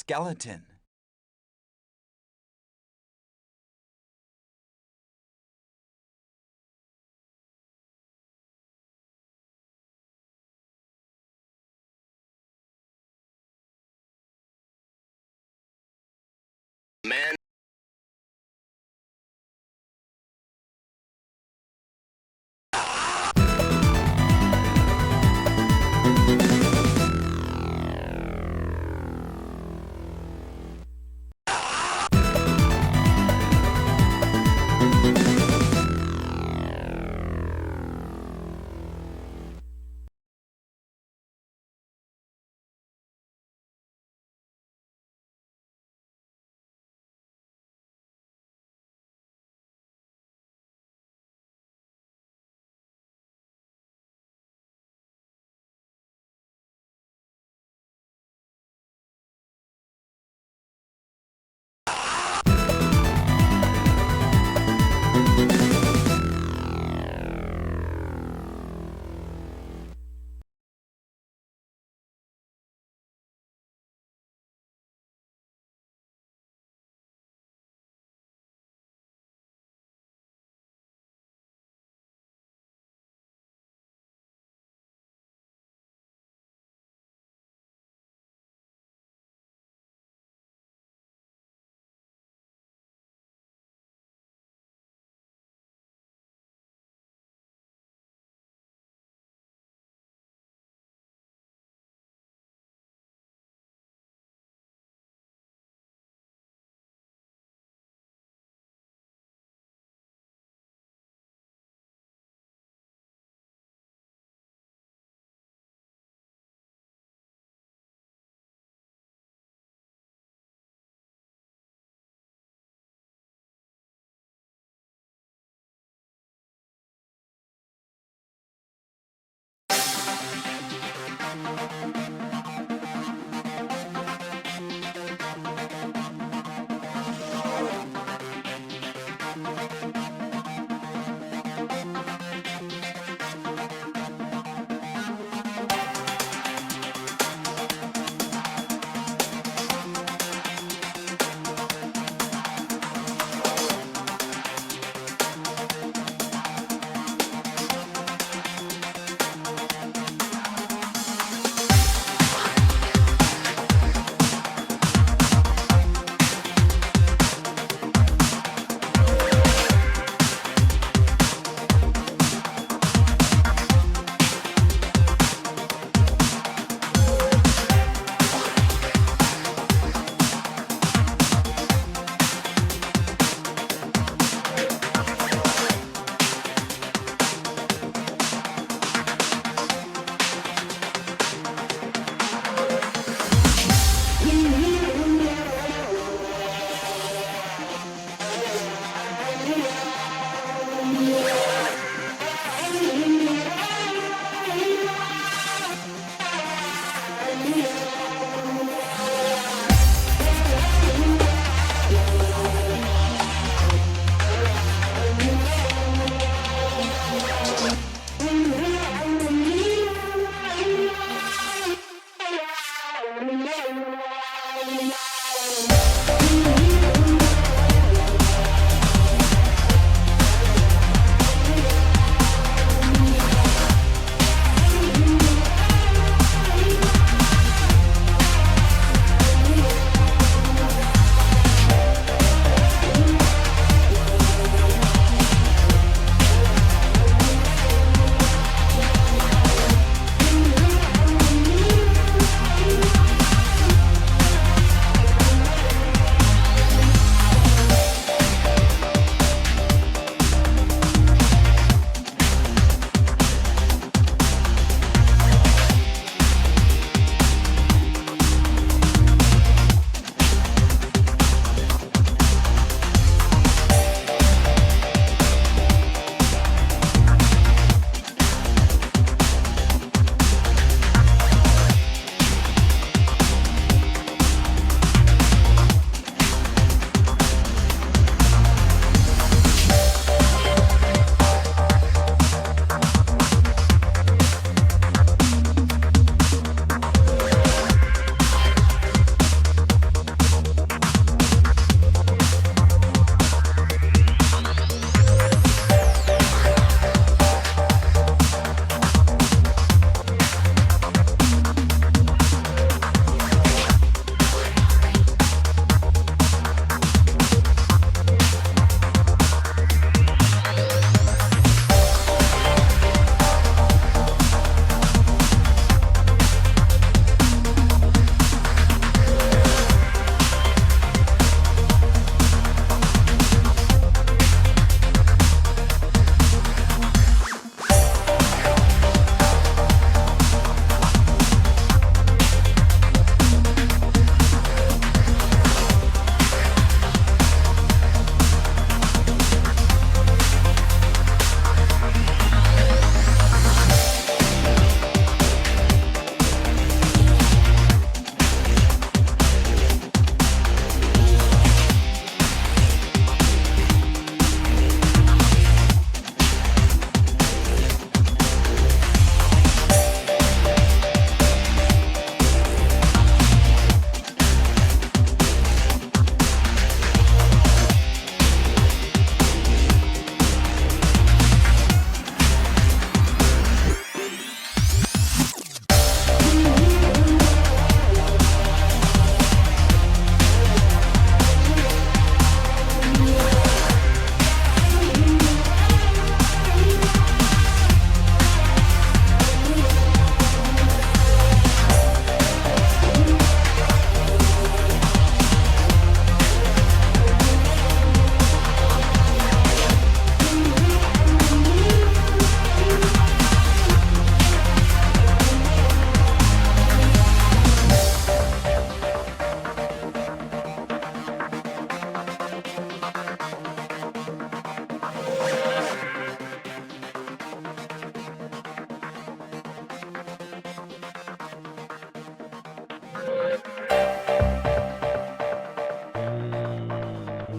skeleton. Man.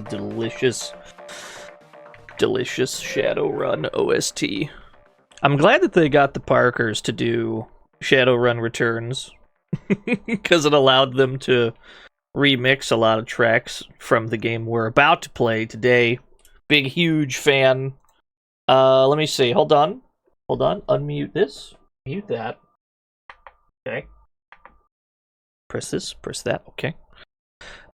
delicious, delicious Shadowrun OST. I'm glad that they got the Parkers to do Shadowrun Returns, because it allowed them to remix a lot of tracks from the game we're about to play today. Big, huge fan. Let me see. Hold on. Unmute this. Mute that. Okay. Press this. Press that. Okay.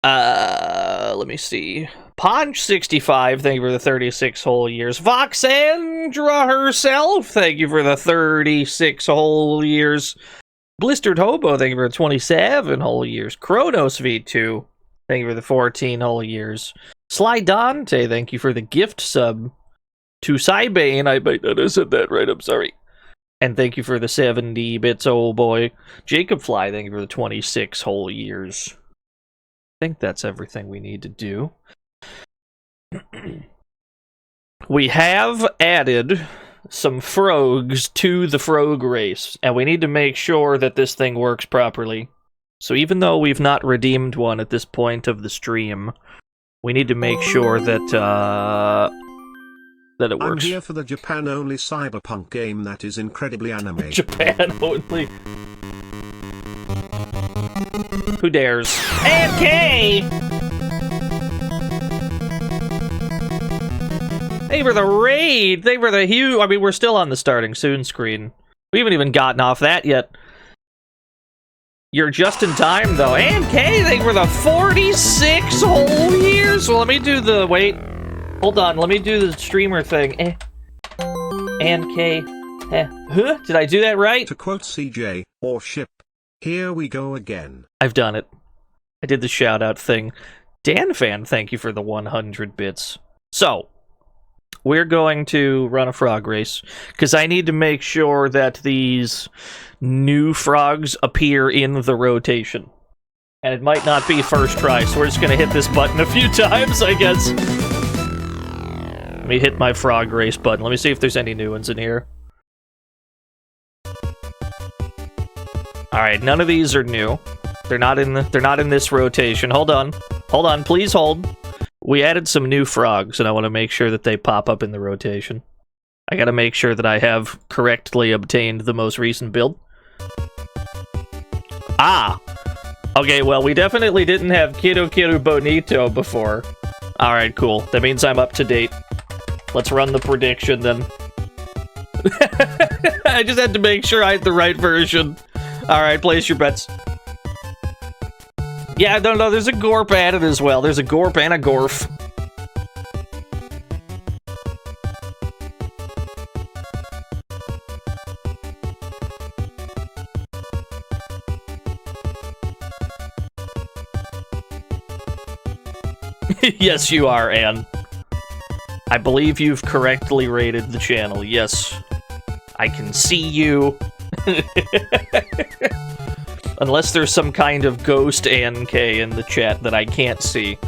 Let me see. Ponch65, thank you for the 36 whole years. Voxandra herself, thank you for the 36 whole years. Blistered Hobo, thank you for the 27 whole years. Kronos V2, thank you for the 14 whole years. Sly Dante, thank you for the gift sub. To Cybane, I might not have said that right, I'm sorry. And thank you for the 70 bits, oh boy. Jacob Fly, thank you for the 26 whole years. I think that's everything we need to do. We have added some frogs to the frog race, and we need to make sure that this thing works properly. So even though we've not redeemed one at this point of the stream, we need to make sure that that it works. I'm here for the Japan-only cyberpunk game that is incredibly animated. Japan-only. Who dares? And K! They were the raid! They were the huge... I mean, we're still on the starting soon screen. We haven't even gotten off that yet. You're just in time, though. And K, they were the 46 whole years! Well, let me do the... Wait. Hold on, let me do the streamer thing. And K... Huh? Did I do that right? To quote CJ, or ship, here we go again. I've done it. I did the shout-out thing. DanFan, thank you for the 100 bits. So, we're going to run a frog race, because I need to make sure that these new frogs appear in the rotation. And it might not be first try, so we're just going to hit this button a few times, I guess. Let me hit my frog race button. Let me see if there's any new ones in here. Alright, none of these are new. They're not in this rotation. Hold on, please hold. We added some new frogs, and I want to make sure that they pop up in the rotation. I gotta make sure that I have correctly obtained the most recent build. Ah! Okay, well, we definitely didn't have Kiru Bonito before. Alright, cool. That means I'm up to date. Let's run the prediction, then. I just had to make sure I had the right version. Alright, place your bets. Yeah, no, there's a Gorp added as well. There's a Gorp and a Gorf. Yes, you are, Anne. I believe you've correctly rated the channel. Yes. I can see you. Unless there's some kind of ghost NK in the chat that I can't see.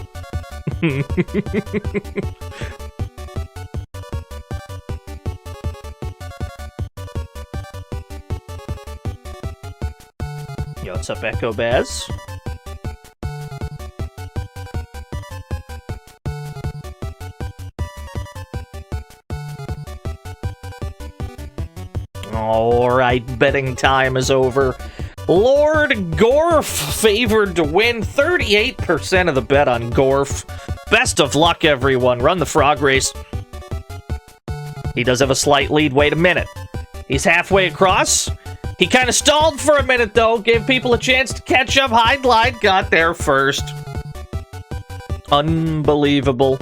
Yo, what's up, Echo Baz? Alright, betting time is over. Lord Gorf favored to win 38% of the bet on Gorf. Best of luck, everyone. Run the frog race. He does have a slight lead. Wait a minute. He's halfway across. He kind of stalled for a minute, though. Gave people a chance to catch up. Highline got there first. Unbelievable.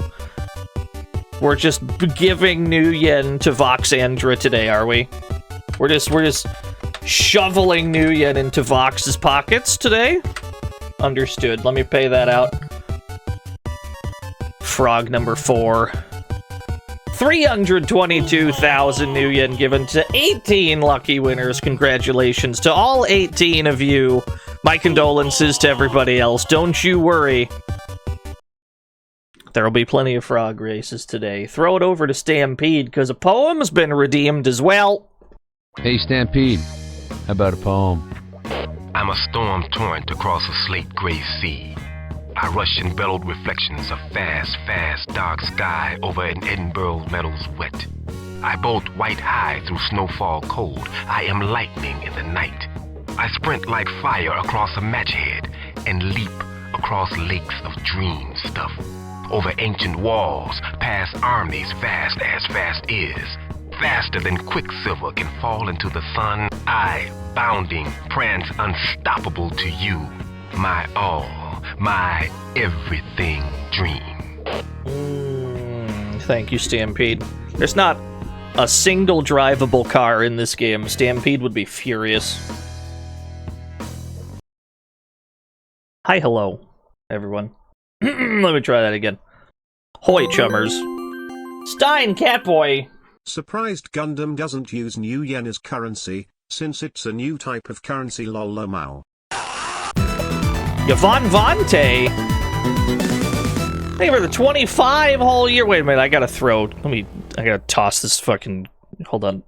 We're just giving new yen to Voxandra today, are we? We're just shoveling new yen into Vox's pockets today? Understood. Let me pay that out. Frog number 4. 322,000 new yen given to 18 lucky winners. Congratulations to all 18 of you. My condolences to everybody else. Don't you worry. There'll be plenty of frog races today. Throw it over to Stampede, because a poem's been redeemed as well. Hey, Stampede. How about a poem? I'm a storm torrent across a slate gray sea. I rush in bellowed reflections of fast, fast, dark sky over an Edinburgh meadows wet. I bolt white high through snowfall cold. I am lightning in the night. I sprint like fire across a match head and leap across lakes of dream stuff. Over ancient walls, past armies fast as fast is. Faster than quicksilver can fall into the sun. I, bounding, prance unstoppable to you. My all, my everything dream. Thank you, Stampede. There's not a single drivable car in this game. Stampede would be furious. Hi, hello, everyone. Let me try that again. Hoy, chummers. Stein, Catboy. Surprised Gundam doesn't use new yen as currency, since it's a new type of currency lol. Yvonne Vonte. Hey, for the 25 whole year. Wait a minute, I gotta throw. I gotta toss this fucking. Hold on.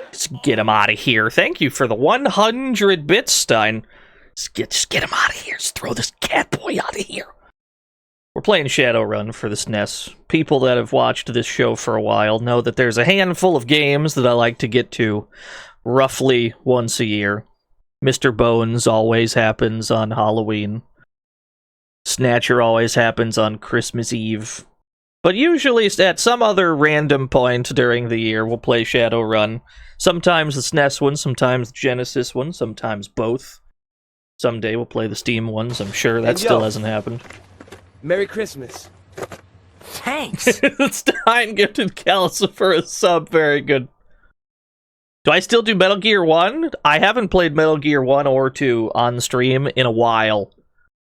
Let's get him out of here. Thank you for the 100 bits, Stein. Just get him out of here. Just throw this cat boy out of here. We're playing Shadowrun for the SNES. People that have watched this show for a while know that there's a handful of games that I like to get to roughly once a year. Mr. Bones always happens on Halloween. Snatcher always happens on Christmas Eve. But usually at some other random point during the year, we'll play Shadowrun. Sometimes the SNES one, sometimes the Genesis one, sometimes both. Someday we'll play the Steam ones. I'm sure that still hasn't happened. Merry Christmas. Thanks. Stein gifted Calisa for a sub. Very good. Do I still do Metal Gear 1? I haven't played Metal Gear 1 or 2 on stream in a while.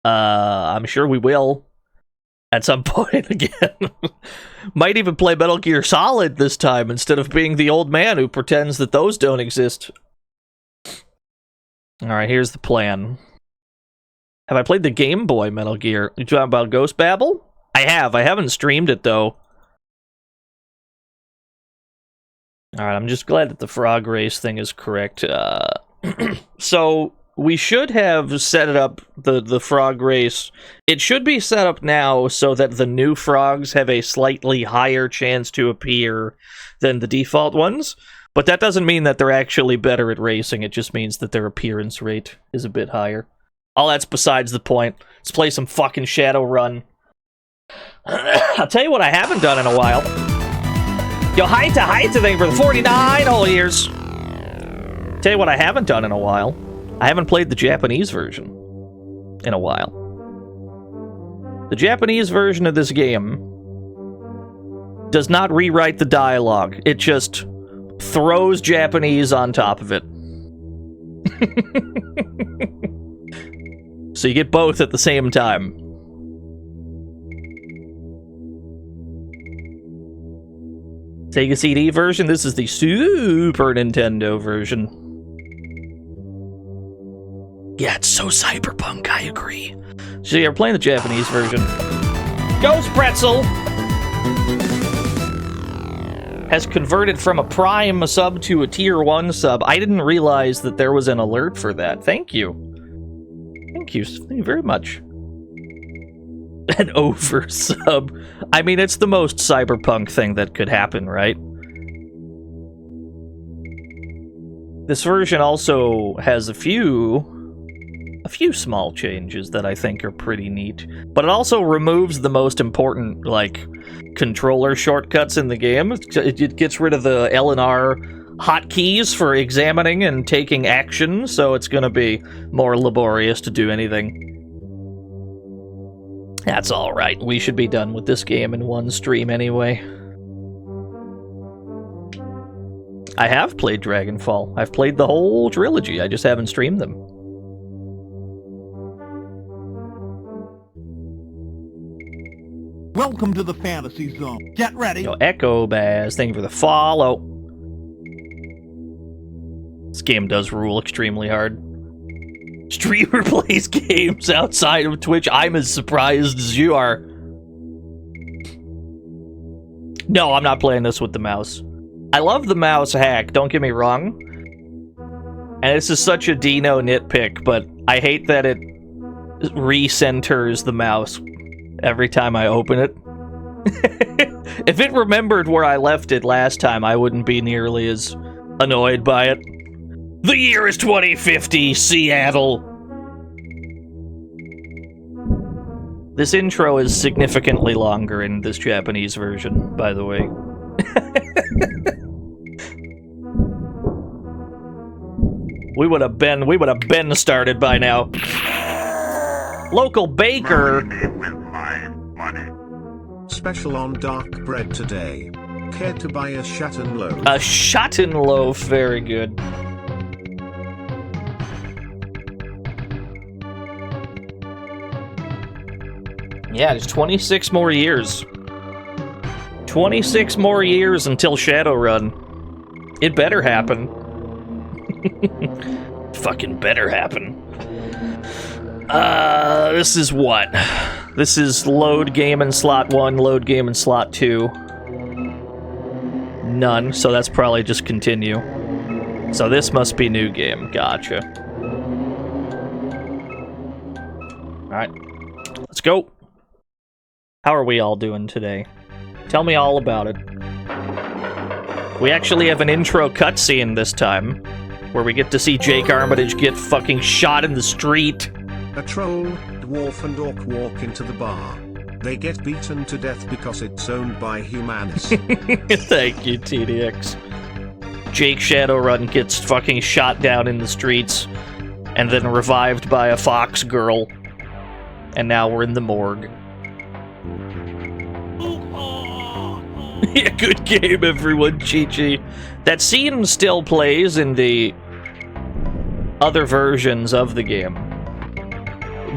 I'm sure we will. At some point again. Might even play Metal Gear Solid this time instead of being the old man who pretends that those don't exist. Alright, here's the plan. Have I played the Game Boy Metal Gear? You talking about Ghost Babel? I have. I haven't streamed it, though. Alright, I'm just glad that the frog race thing is correct. So, we should have set it up, the frog race. It should be set up now so that the new frogs have a slightly higher chance to appear than the default ones. But that doesn't mean that they're actually better at racing. It just means that their appearance rate is a bit higher. All that's besides the point. Let's play some fucking Shadowrun. I'll tell you what I haven't done in a while. Yo, hi to thank you for the 49 whole years. Tell you what I haven't done in a while. I haven't played the Japanese version in a while. The Japanese version of this game does not rewrite the dialogue. It just throws Japanese on top of it. So you get both at the same time. Sega CD version, this is the Super Nintendo version. Yeah, it's so cyberpunk, I agree. So you're playing the Japanese version. Ghost Pretzel has converted from a Prime sub to a Tier 1 sub. I didn't realize that there was an alert for that. Thank you. Thank you very much. An over sub. I mean, it's the most cyberpunk thing that could happen, right? This version also has a few small changes that I think are pretty neat. But it also removes the most important, like, controller shortcuts in the game. It gets rid of the L and R hotkeys for examining and taking action, so it's gonna be more laborious to do anything. That's alright. We should be done with this game in one stream anyway. I have played Dragonfall. I've played the whole trilogy. I just haven't streamed them. Welcome to the fantasy zone. Get ready. Yo, Echo Baz, thank you for the follow. This game does rule extremely hard. Streamer plays games outside of Twitch. I'm as surprised as you are. No, I'm not playing this with the mouse. I love the mouse hack, don't get me wrong. And this is such a Dino nitpick, but I hate that it recenters the mouse every time I open it. If it remembered where I left it last time, I wouldn't be nearly as annoyed by it. The year is 2050, Seattle. This intro is significantly longer in this Japanese version, by the way. We would have been started by now. Local baker. Special on dark bread today. Care to buy a Shatten loaf? A Shatten loaf, very good. Yeah, there's 26 more years. 26 more years until Shadowrun. It better happen. Fucking better happen. This is what? This is load game in slot 1, load game in slot 2. None, so that's probably just continue. So this must be new game. Gotcha. Alright. Let's go. How are we all doing today? Tell me all about it. We actually have an intro cutscene this time, where we get to see Jake Armitage get fucking shot in the street. A troll, dwarf and orc walk into the bar. They get beaten to death because it's owned by humans. Thank you, TDX. Jake Shadowrun gets fucking shot down in the streets, and then revived by a fox girl. And now we're in the morgue. Yeah, good game, everyone, Chi-Chi. That scene still plays in the other versions of the game.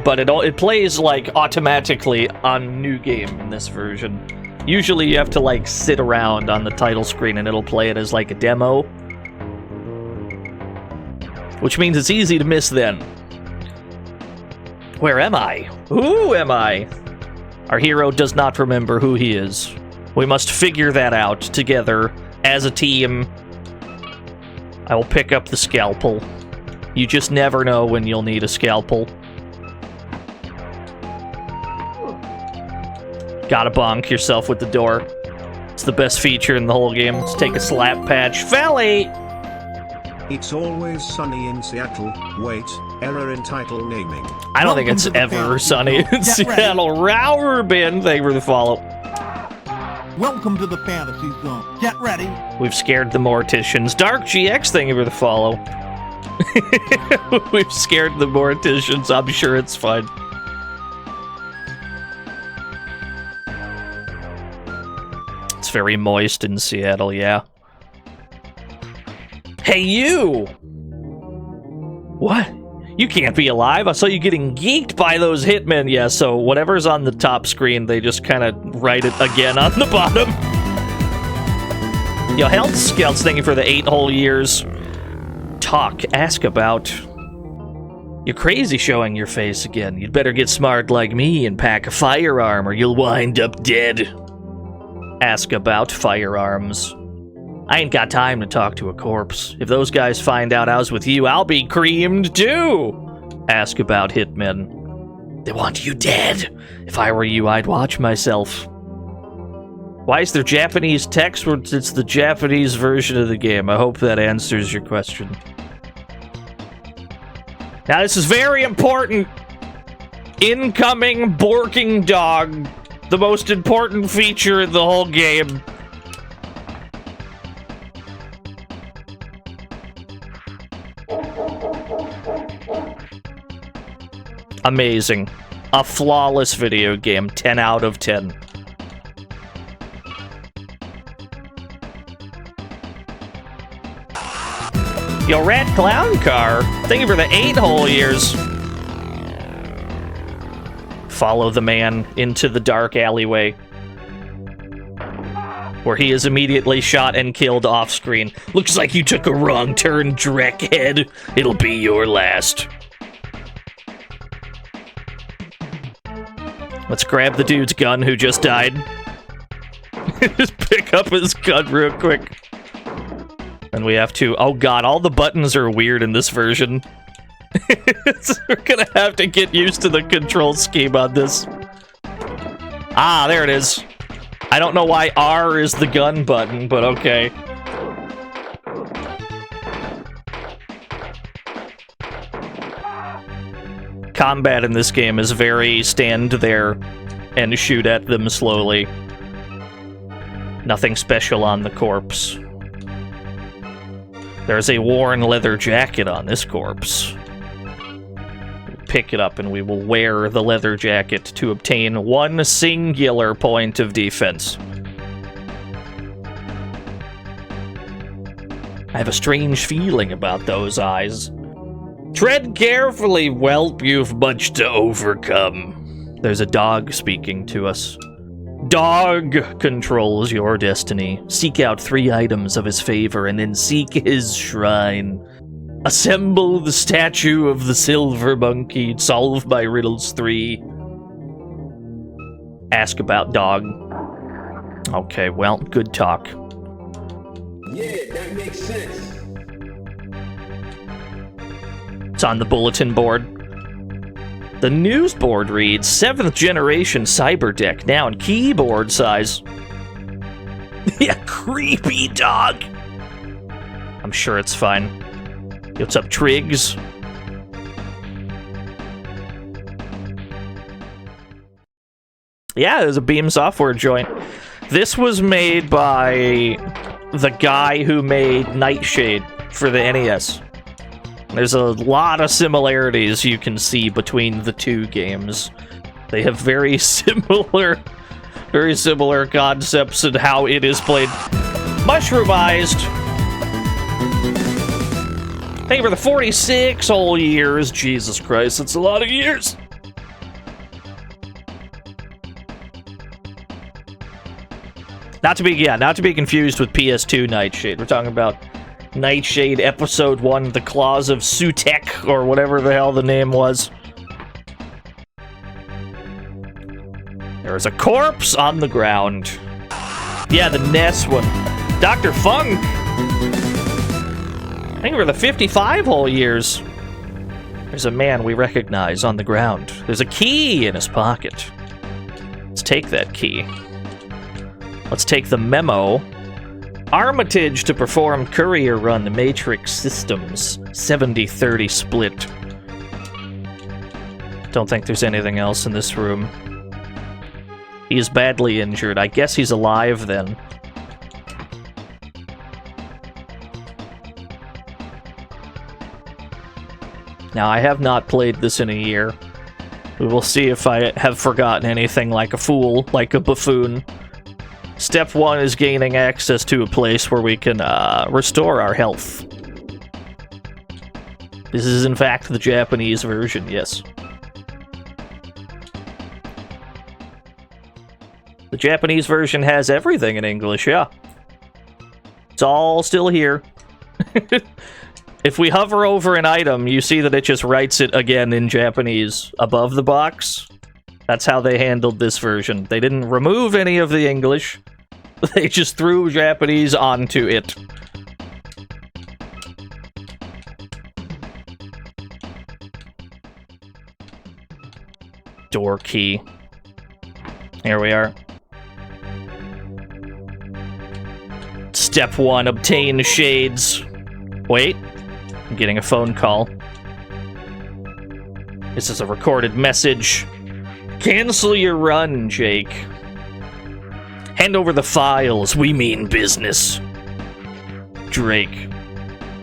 But it plays, like, automatically on new game in this version. Usually you have to, like, sit around on the title screen and it'll play it as, like, a demo. Which means it's easy to miss then. Where am I? Who am I? Our hero does not remember who he is. We must figure that out together as a team. I will pick up the scalpel. You just never know when you'll need a scalpel. Gotta bonk yourself with the door. It's the best feature in the whole game. Let's take a slap patch. Valley! It's always sunny in Seattle. Wait, error in title naming. I don't think it's ever sunny in Seattle. Rauerbin, thank you for the follow. Welcome to the fantasy zone. Get ready. We've scared the morticians. Dark GX, thank you for the follow. We've scared the morticians. I'm sure it's fine. It's very moist in Seattle, yeah. Hey, you! What? You can't be alive. I saw you getting geeked by those hitmen. Yeah, so whatever's on the top screen, they just kind of write it again on the bottom. Yo, Health Scouts, thank you for the 8 whole years. Talk, ask about. You're crazy showing your face again. You'd better get smart like me and pack a firearm or you'll wind up dead. Ask about firearms. I ain't got time to talk to a corpse. If those guys find out I was with you, I'll be creamed too. Ask about hitmen. They want you dead. If I were you, I'd watch myself. Why is there Japanese text where it's the Japanese version of the game? I hope that answers your question. Now this is very important. Incoming Borking Dog. The most important feature in the whole game. Amazing. A flawless video game. 10 out of 10. Yo, Rat Clown Car. Thank you for the 8 whole years. Follow the man into the dark alleyway, where he is immediately shot and killed off-screen. Looks like you took a wrong turn, Dreckhead. It'll be your last. Let's grab the dude's gun who just died. Just pick up his gun real quick. And we have to... Oh god, all the buttons are weird in this version. We're gonna have to get used to the control scheme on this. Ah, there it is. I don't know why R is the gun button, but okay. Combat in this game is very stand there and shoot at them slowly. Nothing special on the corpse. There's a worn leather jacket on this corpse. Pick it up and we will wear the leather jacket to obtain one singular point of defense. I have a strange feeling about those eyes. Tread carefully, whelp, you've much to overcome. There's a dog speaking to us. Dog controls your destiny. Seek out 3 items of his favor and then seek his shrine. Assemble the statue of the silver monkey. Solve my riddles 3. Ask about dog. Okay, well, good talk. Yeah, that makes sense. It's on the bulletin board. The news board reads, 7th generation cyberdeck, now in keyboard size. Yeah, creepy dog. I'm sure it's fine. What's up, Triggs? Yeah, there's a Beam Software joint. This was made by the guy who made Nightshade for the NES. There's a lot of similarities you can see between the two games. They have very similar concepts in how it is played. Mushroomized. Thank you for the 46 whole years. Jesus Christ, it's a lot of years. Not to be confused with PS2 Nightshade. We're talking about Nightshade Episode 1, The Claws of Sutek, or whatever the hell the name was. There's a corpse on the ground. Yeah, the NES one. Dr. Funk! I think we're the 55 whole years. There's a man we recognize on the ground. There's a key in his pocket. Let's take that key. Let's take the memo. Armitage to perform courier run Matrix Systems. 70-30 split. Don't think there's anything else in this room. He is badly injured. I guess he's alive then. Now, I have not played this in a year. We will see if I have forgotten anything like a fool, like a buffoon. Step 1 is gaining access to a place where we can restore our health. This is, in fact, the Japanese version, yes. The Japanese version has everything in English, yeah. It's all still here. If we hover over an item, you see that it just writes it again in Japanese above the box. That's how they handled this version. They didn't remove any of the English. They just threw Japanese onto it. Door key. Here we are. Step 1, obtain shades. Wait. I'm getting a phone call. This is a recorded message. Cancel your run, Jake. Hand over the files. We mean business. Drake.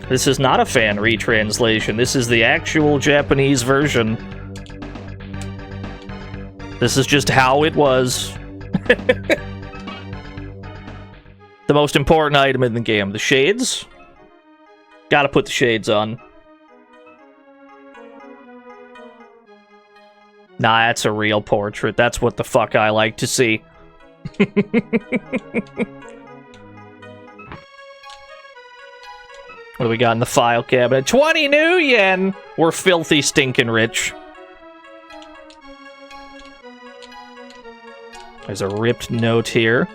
This is not a fan retranslation. This is the actual Japanese version. This is just how it was. The most important item in the game. The shades. Gotta put the shades on. Nah, that's a real portrait. That's what the fuck I like to see. What do we got in the file cabinet? 20 new yen! We're filthy stinking rich. There's a ripped note here.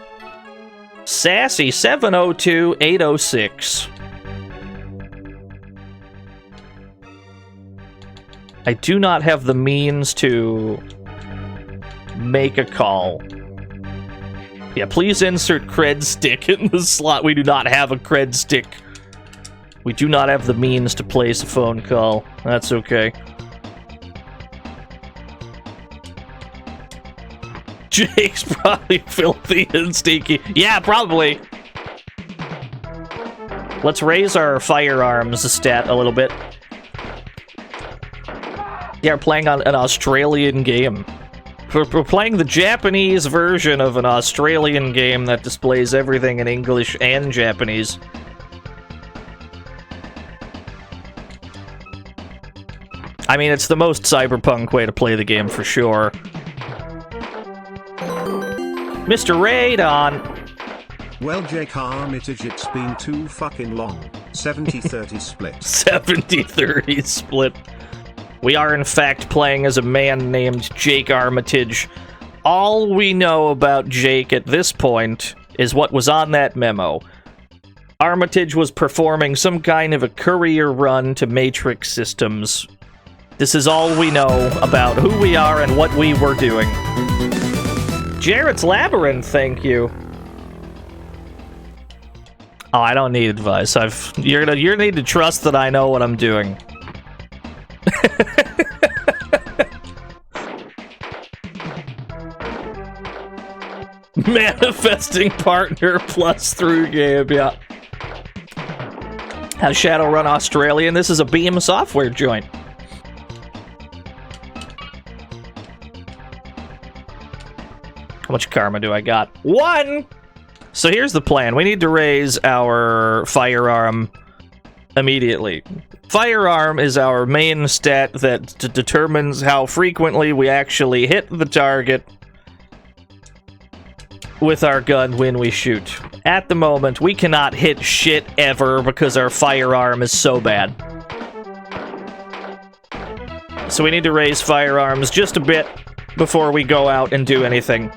Sassy 702-806. I do not have the means to make a call. Yeah, please insert cred stick in the slot. We do not have a cred stick. We do not have the means to place a phone call. That's okay. Jake's probably filthy and stinky. Yeah, probably. Let's raise our firearms stat a little bit. Yeah, we're playing on an Australian game. We're playing the Japanese version of an Australian game that displays everything in English and Japanese. I mean, it's the most cyberpunk way to play the game for sure. Mr. Radon! Well, Jake Armitage, it's been too fucking long. 70-30 split. 70-30 split. We are, in fact, playing as a man named Jake Armitage. All we know about Jake at this point is what was on that memo. Armitage was performing some kind of a courier run to Matrix Systems. This is all we know about who we are and what we were doing. Jarrett's Labyrinth, thank you. Oh, I don't need advice. You're gonna need to trust that I know what I'm doing. Manifesting partner plus through game, yeah. How's Shadowrun Australian? This is a Beam software joint. How much karma do I got? 1! So here's the plan. We need to raise our firearm immediately. Firearm is our main stat that determines how frequently we actually hit the target with our gun when we shoot. At the moment, we cannot hit shit ever because our firearm is so bad. So we need to raise firearms just a bit before we go out and do anything.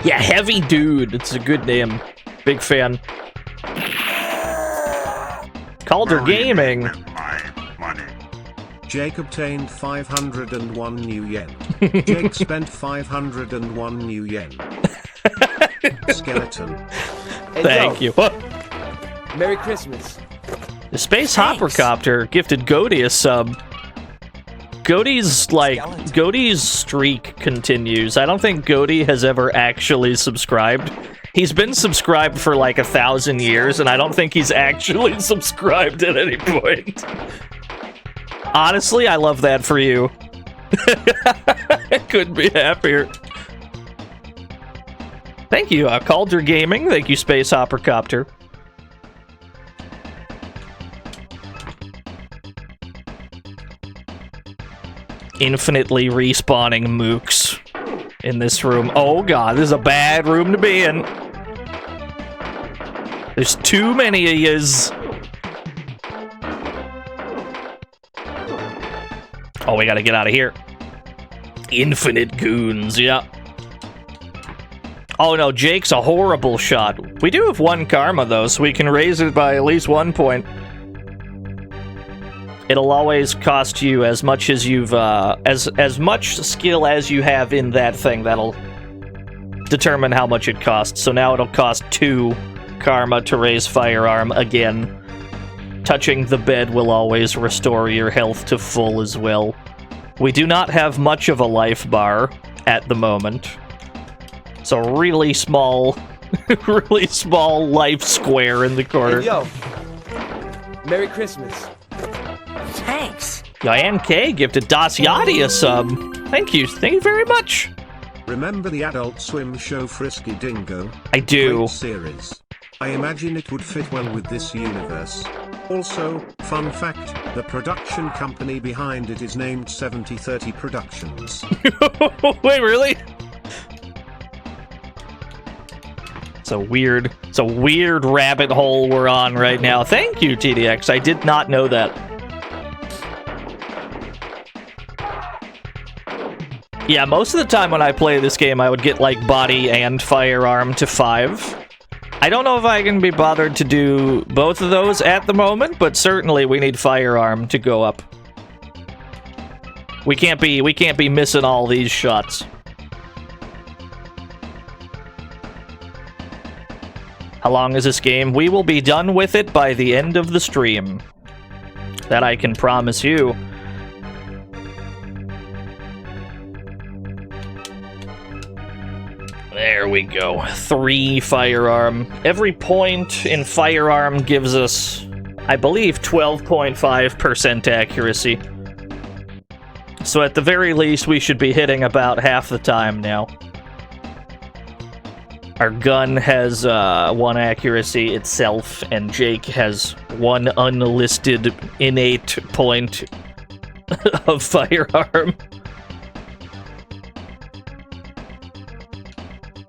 Yeah, Heavy Dude. It's a good name. Big fan. Calder Gaming. Jake obtained 501 new yen. Jake spent 501 new yen. Skeleton. Hey, Thank Joe, you. What? Merry Christmas. The Space Hoppercopter gifted Goaty a sub. Goaty's streak continues. I don't think Goaty has ever actually subscribed. He's been subscribed for like 1,000 years, and I don't think he's actually subscribed at any point. Honestly, I love that for you. I couldn't be happier. Thank you, Calder Gaming. Thank you, Space Hoppercopter. Infinitely respawning mooks in this room. Oh god, this is a bad room to be in. There's too many of yous. Oh, we gotta get out of here. Infinite goons, yeah. Oh no, Jake's a horrible shot. We do have 1 karma though, so we can raise it by at least 1 point. It'll always cost you as much as you've, as much skill as you have in that thing. That'll determine how much it costs. So now it'll cost 2 karma to raise firearm again. Touching the bed will always restore your health to full as well. We do not have much of a life bar at the moment. It's a really small, really small life square in the corner. Hey, yo. Merry Christmas. Thanks. Diane K gifted Dasyati a sub. Thank you very much. Remember the Adult Swim show Frisky Dingo? I do. Great series. I imagine it would fit well with this universe. Also, fun fact, the production company behind it is named 7030 Productions. Wait, really? It's a weird rabbit hole we're on right now. Thank you, TDX. I did not know that. Yeah, most of the time when I play this game, I would get, like, body and firearm to 5. I don't know if I can be bothered to do both of those at the moment, but certainly we need firearm to go up. We can't be missing all these shots. How long is this game? We will be done with it by the end of the stream. That I can promise you. There we go. 3 firearm. Every point in firearm gives us, I believe, 12.5% accuracy. So at the very least, we should be hitting about half the time now. Our gun has 1 accuracy itself, and Jake has 1 unlisted innate point of firearm.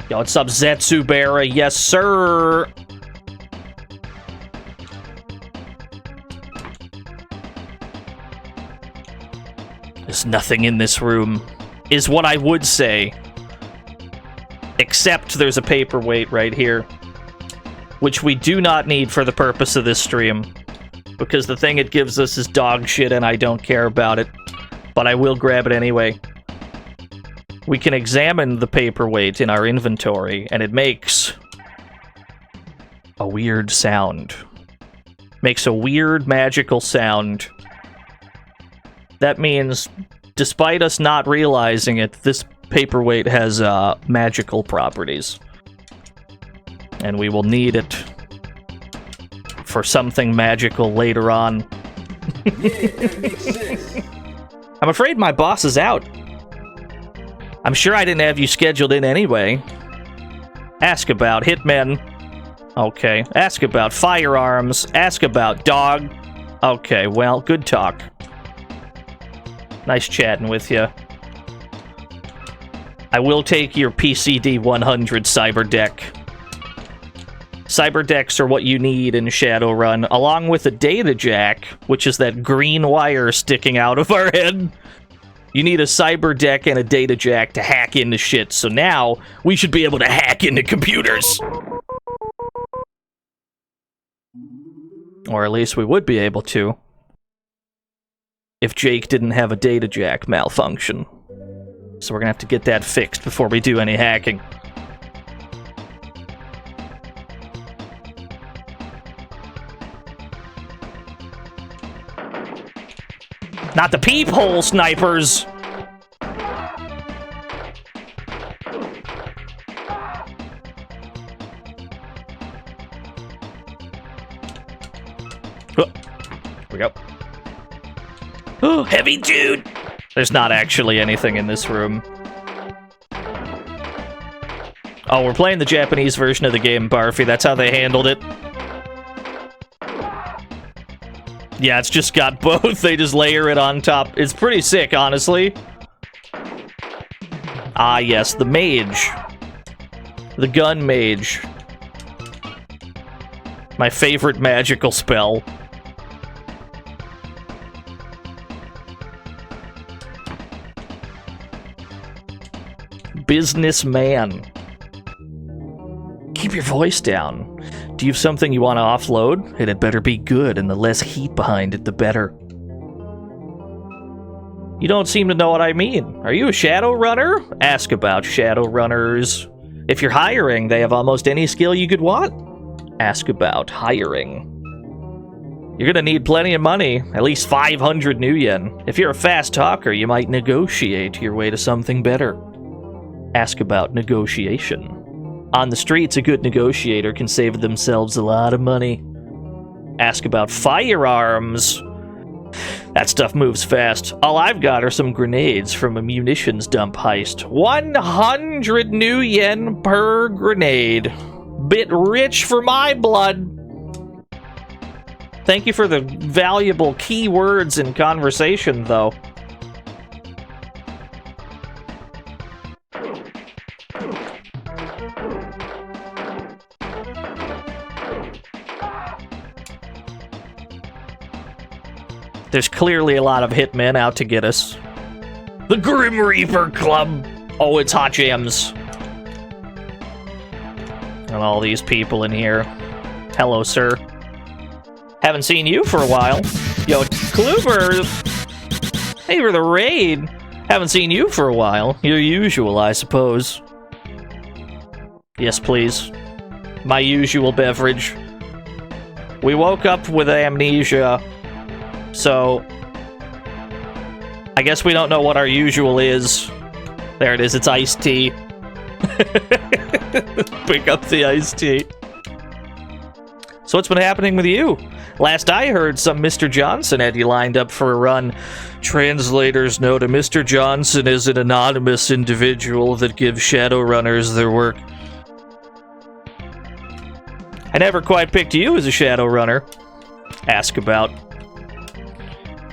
Yo, what's up, Zetsubera? Yes, sir! There's nothing in this room, is what I would say. Except there's a paperweight right here, which we do not need for the purpose of this stream, because the thing it gives us is dog shit and I don't care about it, but I will grab it anyway. We can examine the paperweight in our inventory, and it makes a weird sound. Makes a weird magical sound. That means, despite us not realizing it, this paperweight has magical properties. And we will need it for something magical later on. Yeah, that makes sense. I'm afraid my boss is out. I'm sure I didn't have you scheduled in anyway. Ask about hitmen. Okay. Ask about firearms. Ask about dog. Okay, well, good talk. Nice chatting with you. I will take your PCD 100 cyber deck. Cyber decks are what you need in Shadowrun, along with a data jack, which is that green wire sticking out of our head. You need a cyber deck and a data jack to hack into shit, so now we should be able to hack into computers. Or at least we would be able to. If Jake didn't have a data jack malfunction. So we're gonna have to get that fixed before we do any hacking. Not the peephole snipers! Oh, here we go. Oh, heavy dude! There's not actually anything in this room. Oh, we're playing the Japanese version of the game, Barfy. That's how they handled it. Yeah, it's just got both. They just layer it on top. It's pretty sick, honestly. Ah, yes, the mage. The gun mage. My favorite magical spell. Businessman. Keep your voice down. Do you have something you want to offload? It had better be good, and the less heat behind it, the better. You don't seem to know what I mean. Are you a Shadowrunner? Ask about Shadowrunners. If you're hiring, they have almost any skill you could want. Ask about hiring. You're gonna need plenty of money, at least 500 new yen. If you're a fast talker, you might negotiate your way to something better. Ask about negotiation. On the streets, a good negotiator can save themselves a lot of money. Ask about firearms. That stuff moves fast. All I've got are some grenades from a munitions dump heist. 100 new yen per grenade. Bit rich for my blood. Thank you for the valuable keywords in conversation, though. There's clearly a lot of hitmen out to get us. The Grim Reaper Club! Oh, it's Hot Jams. And all these people in here. Hello, sir. Haven't seen you for a while. Yo, Kluber! Hey, for the raid. Haven't seen you for a while. Your usual, I suppose. Yes, please. My usual beverage. We woke up with amnesia, so I guess we don't know what our usual is. There it is, it's iced tea. Pick up the iced tea. So what's been happening with you? Last I heard, some Mr. Johnson had you lined up for a run. Translators note a Mr. Johnson is an anonymous individual that gives Shadowrunners their work. I never quite picked you as a Shadowrunner. Ask about.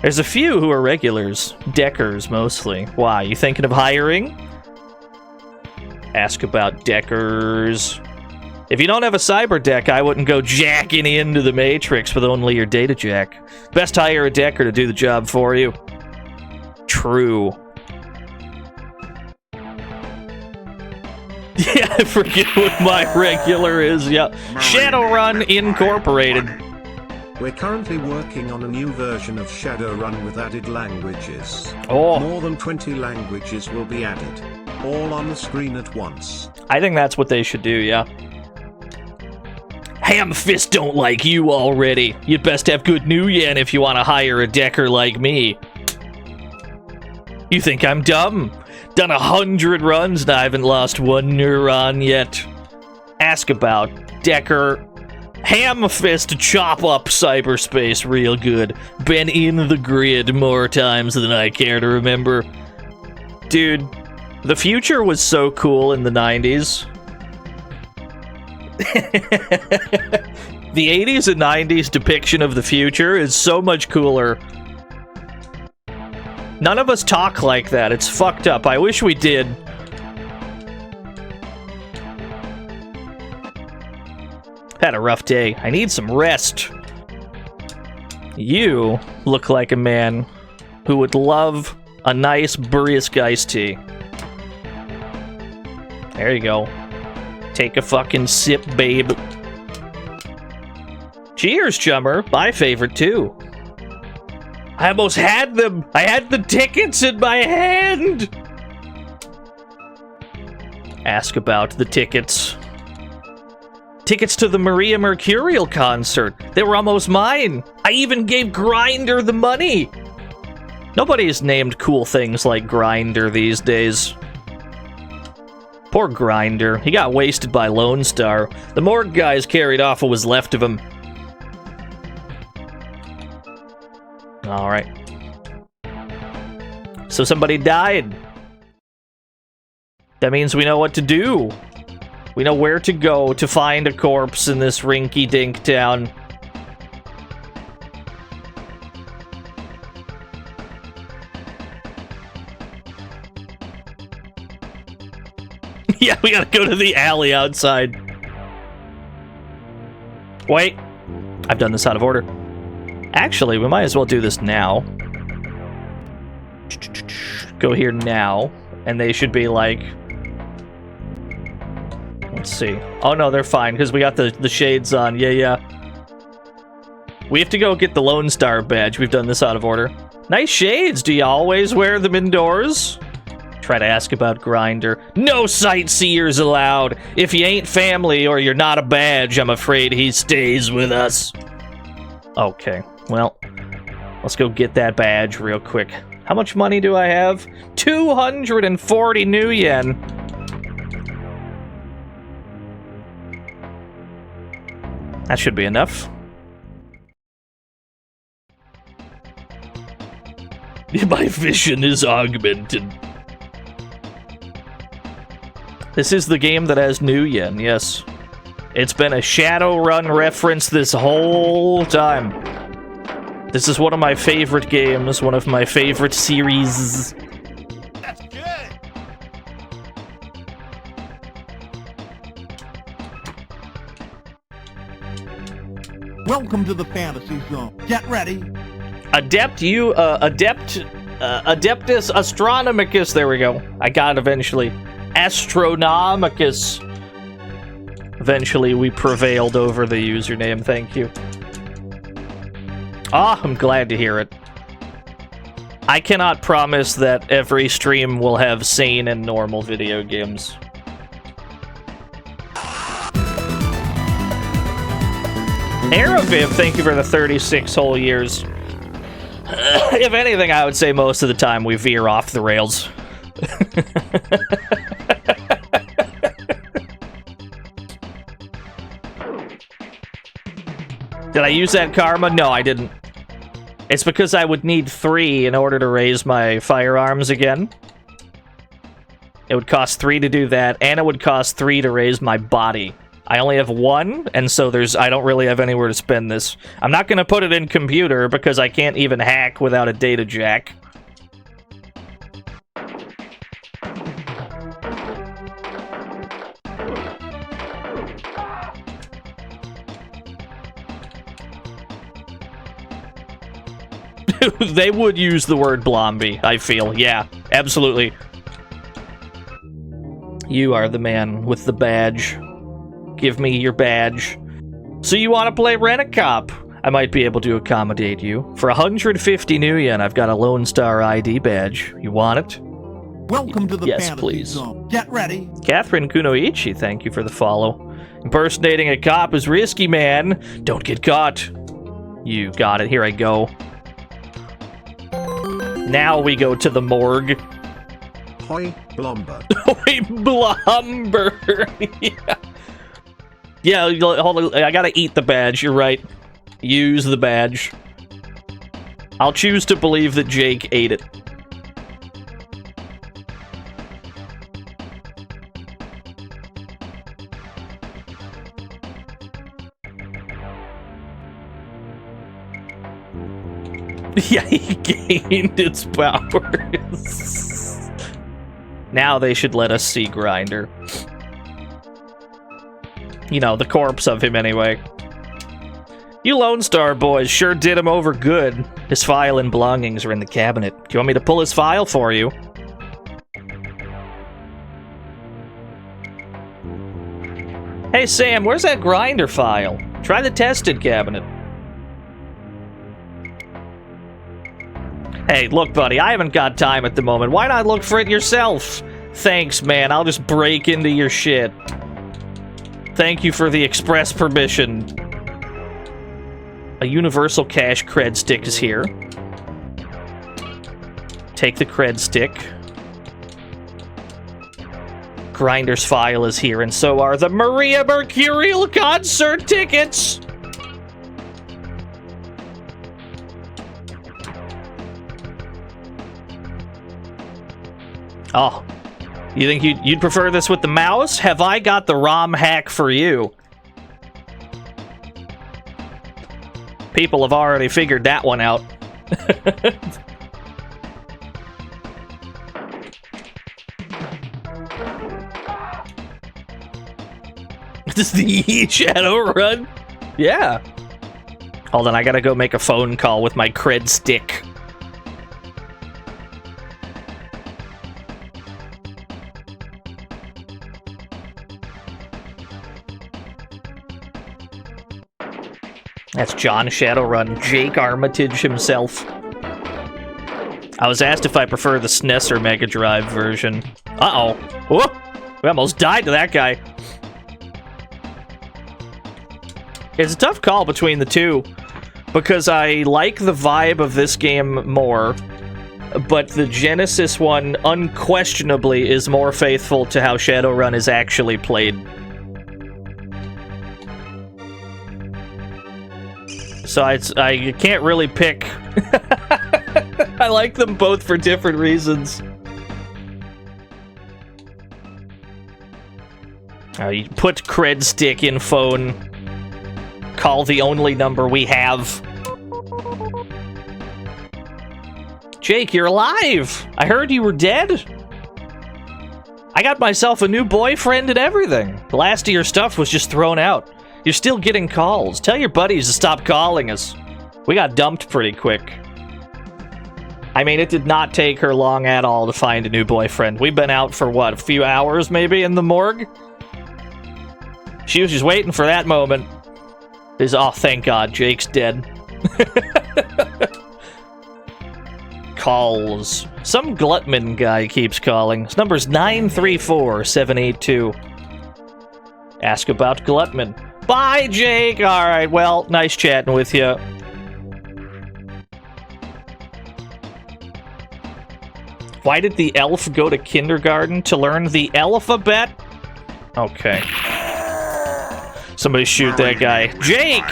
There's a few who are regulars. Deckers, mostly. Why, you thinking of hiring? Ask about Deckers. If you don't have a cyber deck, I wouldn't go jacking into the Matrix with only your data jack. Best hire a Decker to do the job for you. True. Yeah, I forget what my regular is. Yeah. Shadowrun Incorporated. We're currently working on a new version of Shadowrun with added languages. Oh. More than 20 languages will be added. All on the screen at once. I think that's what they should do, yeah. Hamfist don't like you already. You'd best have good new yen if you want to hire a Decker like me. You think I'm dumb? Done 100 runs and I haven't lost one neuron yet. Ask about Decker. Hamfist chop up cyberspace real good. Been in the grid more times than I care to remember. Dude, the future was so cool in the 90s. The 80s and 90s depiction of the future is so much cooler. None of us talk like that. It's fucked up. I wish we did. Had a rough day. I need some rest. You look like a man who would love a nice brisk iced tea. There you go. Take a fucking sip, babe. Cheers, chummer. My favorite, too. I almost had them. I had the tickets in my hand. Ask about the tickets. Tickets to the Maria Mercurial concert. They were almost mine. I even gave Grinder the money. Nobody's named cool things like Grinder these days. Poor Grinder. He got wasted by Lone Star. The morgue guys carried off what was left of him. Alright. So somebody died. That means we know what to do. We know where to go to find a corpse in this rinky-dink town. Yeah, we gotta go to the alley outside. Wait. I've done this out of order. Actually, we might as well do this now. Go here now. And they should be like... Let's see. Oh no, they're fine, because we got the shades on. Yeah. We have to go get the Lone Star badge. We've done this out of order. Nice shades. Do you always wear them indoors? Try to ask about Grinder. No sightseers allowed. If you ain't family or you're not a badge, I'm afraid he stays with us. Okay, well, let's go get that badge real quick. How much money do I have? 240 new yen. That should be enough. My vision is augmented. This is the game that has new yen, yes. It's been a Shadowrun reference this whole time. This is one of my favorite games, one of my favorite series. That's good. Welcome to the fantasy zone. Get ready. Adeptus Astronomicus, there we go. I got it eventually. Astronomicus. Eventually we prevailed over the username, thank you. Ah, I'm glad to hear it. I cannot promise that every stream will have sane and normal video games. Araviv, thank you for the 36 whole years. If anything, I would say most of the time we veer off the rails. Did I use that karma? No, I didn't. It's because I would need 3 in order to raise my firearms again. It would cost 3 to do that, and it would cost 3 to raise my body. I only have 1, and so I don't really have anywhere to spend this. I'm not going to put it in computer because I can't even hack without a data jack. They would use the word Blomby, I feel. Yeah, absolutely. You are the man with the badge. Give me your badge. So you want to play Rent-A-Cop? I might be able to accommodate you. For 150 new yen, I've got a Lone Star ID badge. You want it? Welcome to the Yes, fantasy please. zone. Get ready. Catherine Kunoichi, thank you for the follow. Impersonating a cop is risky, man. Don't get caught. You got it. Here I go. Now we go to the morgue. Hoi, Blomber. Hoi, Blomber. Yeah. Yeah, hold on. I gotta eat the badge. You're right. Use the badge. I'll choose to believe that Jake ate it. Yeah, he gained its powers. Now they should let us see Grinder. You know, the corpse of him anyway. You Lone Star boys sure did him over good. His file and belongings are in the cabinet. Do you want me to pull his file for you? Hey Sam, where's that Grinder file? Try the tested cabinet. Hey, look, buddy, I haven't got time at the moment. Why not look for it yourself? Thanks, man. I'll just break into your shit. Thank you for the express permission. A universal cache cred stick is here. Take the cred stick. Grinder's file is here, and so are the Maria Mercurial concert tickets! Oh, you think you'd prefer this with the mouse? Have I got the ROM hack for you? People have already figured that one out. Does the Shadowrun? Yeah. Hold on, I gotta go make a phone call with my cred stick. That's John Shadowrun, Jake Armitage himself. I was asked if I prefer the SNES or Mega Drive version. Uh-oh. Whoop! We almost died to that guy. It's a tough call between the two, because I like the vibe of this game more, but the Genesis one unquestionably is more faithful to how Shadowrun is actually played. So I can't really pick. I like them both for different reasons. You put cred stick in phone. Call the only number we have. Jake, you're alive! I heard you were dead. I got myself a new boyfriend and everything. The last of your stuff was just thrown out. You're still getting calls. Tell your buddies to stop calling us. We got dumped pretty quick. I mean, it did not take her long at all to find a new boyfriend. We've been out for, what, a few hours maybe in the morgue? She was just waiting for that moment. Oh, thank God, Jake's dead. calls. Some Glutman guy keeps calling. His number's 934-782. Ask about Glutman. Bye, Jake! Alright, well, nice chatting with you. Why did the elf go to kindergarten? To learn the alphabet? Okay. Somebody shoot that guy. Jake!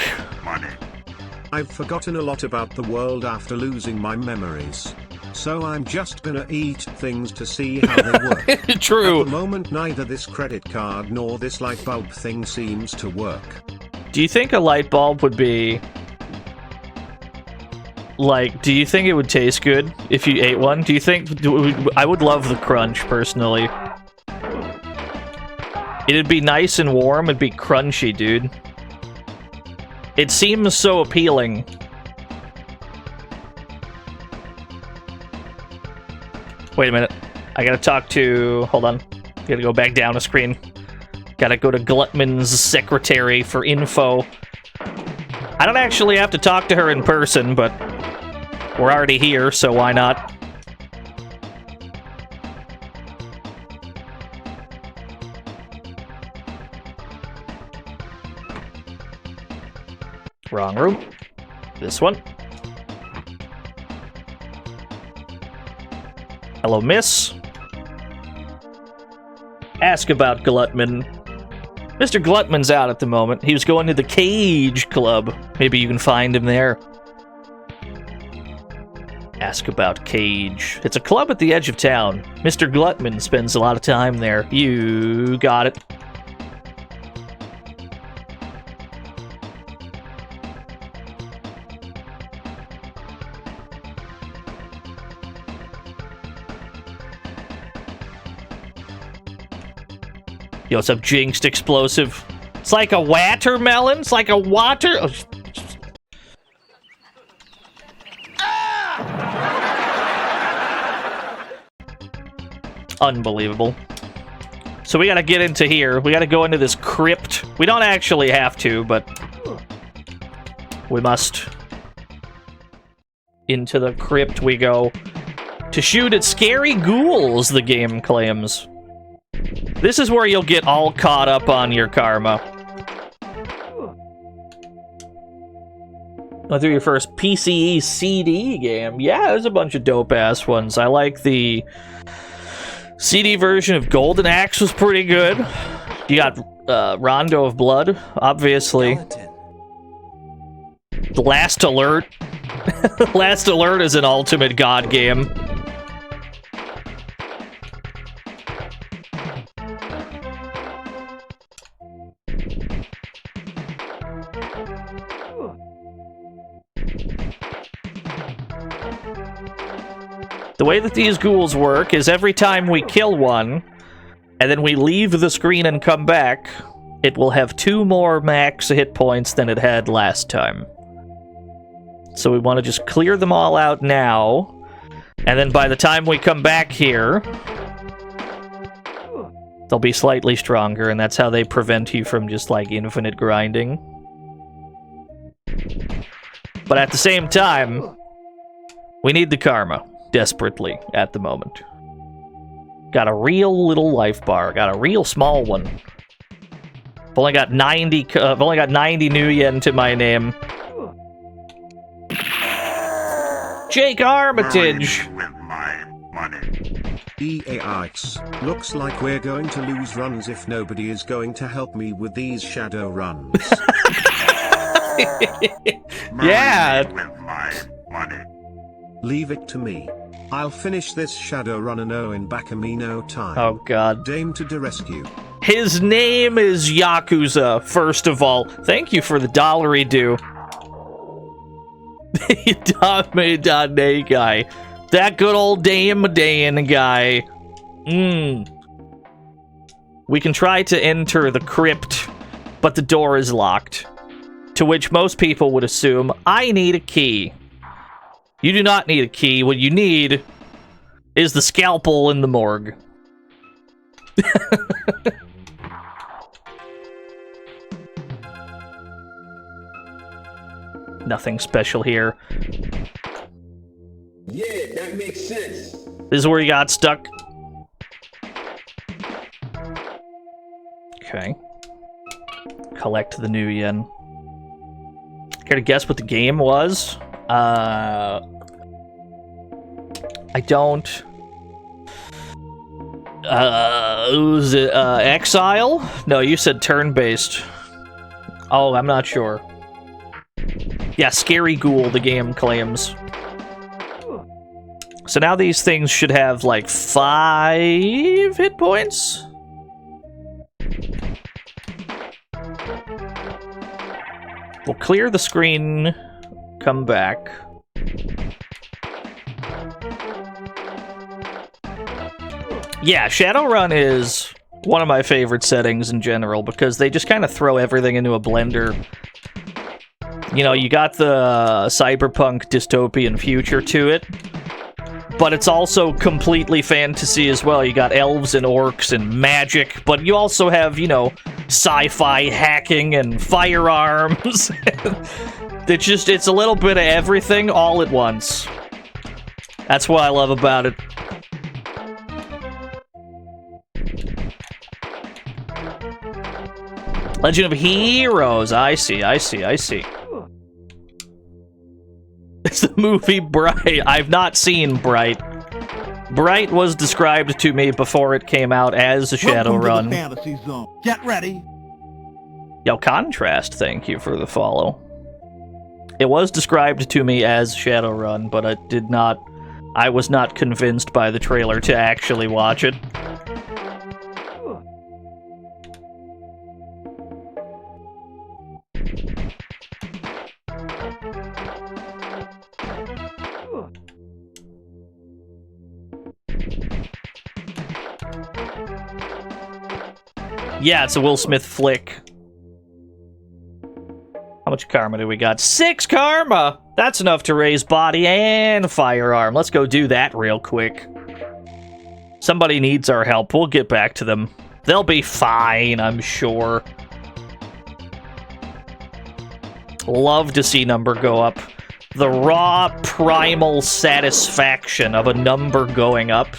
I've forgotten a lot about the world after losing my memories. So I'm just gonna eat things to see how they work. True. At the moment, neither this credit card nor this light bulb thing seems to work. Do you think a light bulb would be... Like, do you think it would taste good if you ate one? Do you think... I would love the crunch, personally. It'd be nice and warm, it'd be crunchy, dude. It seems so appealing. Wait a minute. I gotta talk to... Hold on. Gotta go back down a screen. Gotta go to Glutman's secretary for info. I don't actually have to talk to her in person, but... We're already here, so why not? Wrong room. This one. Hello, miss. Ask about Glutman. Mr. Glutman's out at the moment. He was going to the Cage Club. Maybe you can find him there. Ask about Cage. It's a club at the edge of town. Mr. Glutman spends a lot of time there. You got it. Yo, what's up, Jinxed Explosive? It's like a watermelon? It's like a water... Oh, unbelievable. So we gotta get into here. We gotta go into this crypt. We don't actually have to, but... we must. Into the crypt we go. To shoot at scary ghouls, the game claims. This is where you'll get all caught up on your karma. Went through your first PCE CD game. Yeah, there's a bunch of dope-ass ones. I like the CD version of Golden Axe was pretty good. You got Rondo of Blood, obviously. The Last Alert. Last Alert is an ultimate god game. The way that these ghouls work is every time we kill one, and then we leave the screen and come back, it will have 2 more max hit points than it had last time. So we want to just clear them all out now, and then by the time we come back here, they'll be slightly stronger, and that's how they prevent you from just, like, infinite grinding. But at the same time, we need the karma. Desperately at the moment. Got a real little life bar. Got a real small one. I've only got 90. I've only got 90 new yen to my name. Jake Armitage. With my money. EAX, looks like we're going to lose runs if nobody is going to help me with these shadow runs. Yeah. With my money. Leave it to me. I'll finish this Shadowrun and know in back me no time. Oh god. Dame to the rescue. His name is Yakuza, first of all. Thank you for the dollary due. Dame guy. That good old Dame guy. We can try to enter the crypt, but the door is locked. To which most people would assume, I need a key. You do not need a key. What you need is the scalpel in the morgue. Nothing special here. Yeah, that makes sense. This is where you got stuck. Okay. Collect the new yen. Care to guess what the game was? I don't. Was it Exile? No, you said turn-based. Oh, I'm not sure. Yeah, Scary Ghoul, the game claims. So now these things should have, like, 5 hit points? We'll clear the screen, come back. Yeah, Shadowrun is one of my favorite settings in general because they just kind of throw everything into a blender. You know, you got the cyberpunk dystopian future to it, but it's also completely fantasy as well. You got elves and orcs and magic, but you also have, you know, sci-fi hacking and firearms. It's a little bit of everything all at once. That's what I love about it. Legend of Heroes. I see. It's the movie Bright. I've not seen Bright. Bright was described to me before it came out as a Shadowrun. Welcome to the Fantasy Zone. Get ready. Yo, Contrast, thank you for the follow. It was described to me as Shadowrun, but I was not convinced by the trailer to actually watch it. Yeah, it's a Will Smith flick. How much karma do we got? 6 karma! That's enough to raise body and firearm. Let's go do that real quick. Somebody needs our help. We'll get back to them. They'll be fine, I'm sure. Love to see number go up. The raw, primal satisfaction of a number going up.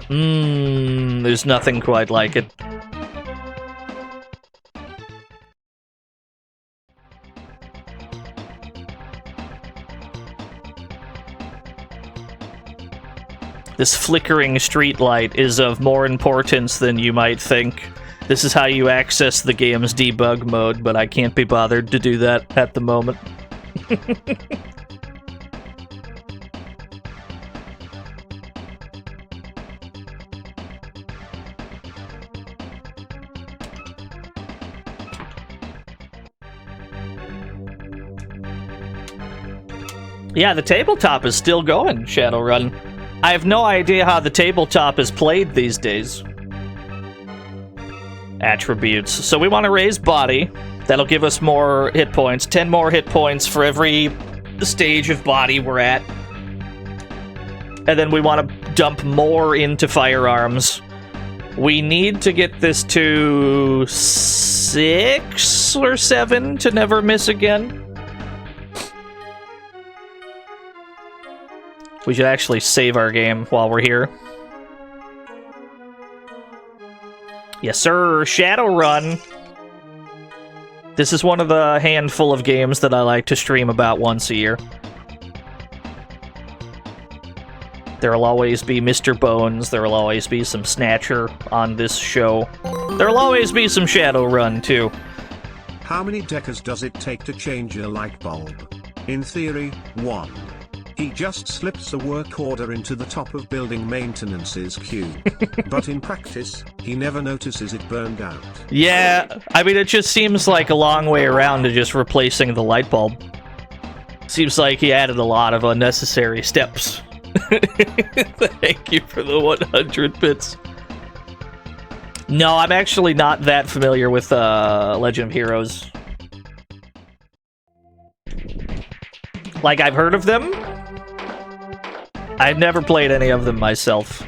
There's nothing quite like it. This flickering streetlight is of more importance than you might think. This is how you access the game's debug mode, but I can't be bothered to do that at the moment. Yeah, the tabletop is still going, Shadowrun. I have no idea how the tabletop is played these days. Attributes. So we want to raise body. That'll give us more hit points. 10 more hit points for every stage of body we're at. And then we want to dump more into firearms. We need to get this to 6 or 7 to never miss again. We should actually save our game while we're here. Yes, sir. Shadowrun. This is one of the handful of games that I like to stream about once a year. There'll always be Mr. Bones. There'll always be some Snatcher on this show. There'll always be some Shadowrun, too. How many decas does it take to change a light bulb? In theory, 1. He just slips the work order into the top of building maintenance's queue. But in practice, he never notices it burned out. Yeah, I mean, it just seems like a long way around to just replacing the light bulb. Seems like he added a lot of unnecessary steps. Thank you for the 100 bits. No, I'm actually not that familiar with Legend of Heroes. Like, I've heard of them. I've never played any of them myself.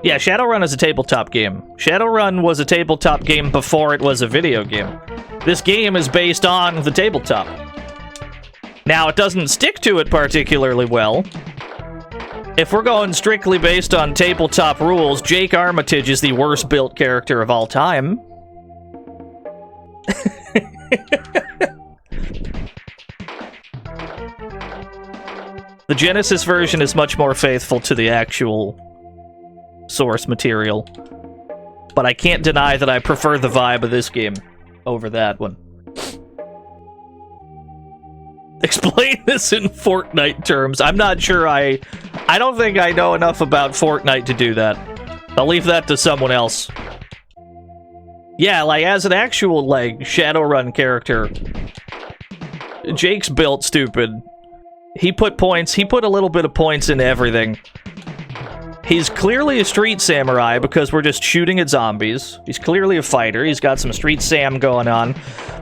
Yeah, Shadowrun is a tabletop game. Shadowrun was a tabletop game before it was a video game. This game is based on the tabletop. Now, it doesn't stick to it particularly well. If we're going strictly based on tabletop rules, Jake Armitage is the worst built character of all time. The Genesis version is much more faithful to the actual source material. But I can't deny that I prefer the vibe of this game over that one. Explain this in Fortnite terms. I'm not sure I don't think I know enough about Fortnite to do that. I'll leave that to someone else. Yeah, like, as an actual, like, Shadowrun character, Jake's built stupid. He put a little bit of points into everything. He's clearly a street samurai because we're just shooting at zombies. He's clearly a fighter. He's got some street sam going on.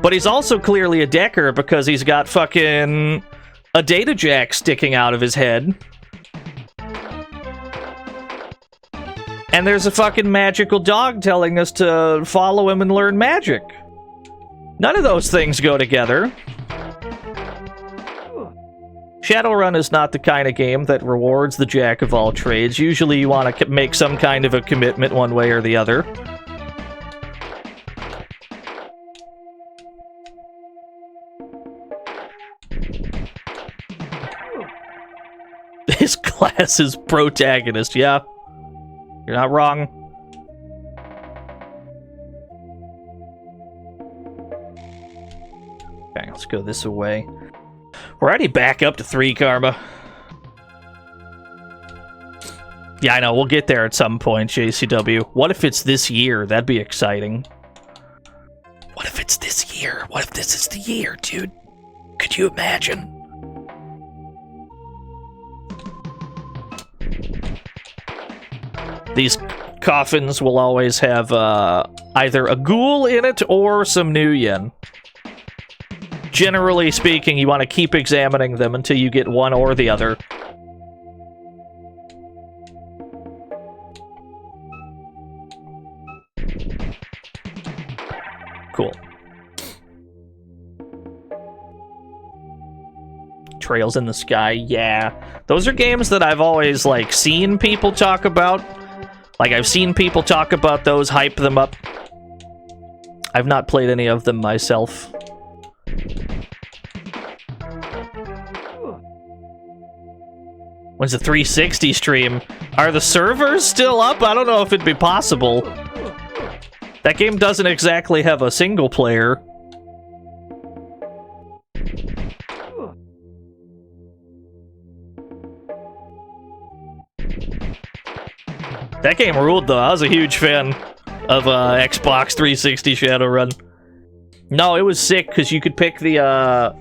But he's also clearly a decker because he's got fucking a data jack sticking out of his head. And there's a fucking magical dog telling us to follow him and learn magic. None of those things go together. Shadowrun is not the kind of game that rewards the jack of all trades. Usually you want to make some kind of a commitment one way or the other. His class is protagonist, yeah. You're not wrong. Okay, let's go this way. We're already back up to 3 karma. Yeah, I know. We'll get there at some point, JCW. What if it's this year? That'd be exciting. What if it's this year? What if this is the year, dude? Could you imagine? These coffins will always have either a ghoul in it or some new yen. Generally speaking, you want to keep examining them until you get one or the other. Cool. Trails in the Sky, yeah. Those are games that I've always, like, seen people talk about. Like, I've seen people talk about those, hype them up. I've not played any of them myself. When's the 360 stream? Are the servers still up? I don't know if it'd be possible. That game doesn't exactly have a single player. That game ruled, though. I was a huge fan of Xbox 360 Shadowrun. No, it was sick because you could pick the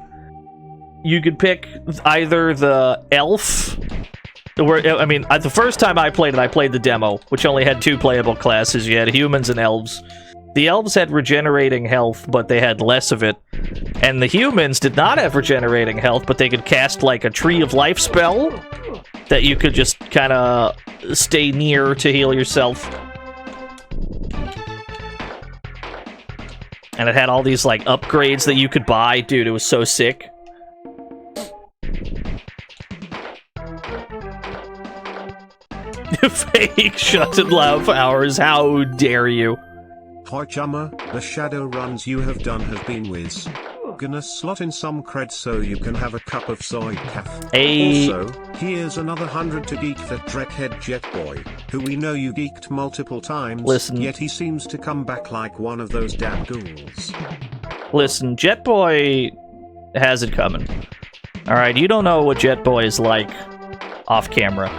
you could pick either the elf. I mean, the first time I played it, I played the demo, which only had 2 playable classes. You had humans and elves. The elves had regenerating health, but they had less of it. And the humans did not have regenerating health, but they could cast, like, a Tree of Life spell that you could just kind of stay near to heal yourself. And it had all these, like, upgrades that you could buy. Dude, it was so sick. Fake shut and laugh hours, how dare you? Hoi chummer, the Shadowruns you have done have been whiz. Gonna slot in some cred so you can have a cup of soy caf. Also, here's another 100 to geek that Dreckhead Jetboy, who we know you geeked multiple times, listen, yet he seems to come back like one of those damn ghouls. Listen, Jetboy has it coming. Alright, you don't know what Jetboy is like off camera.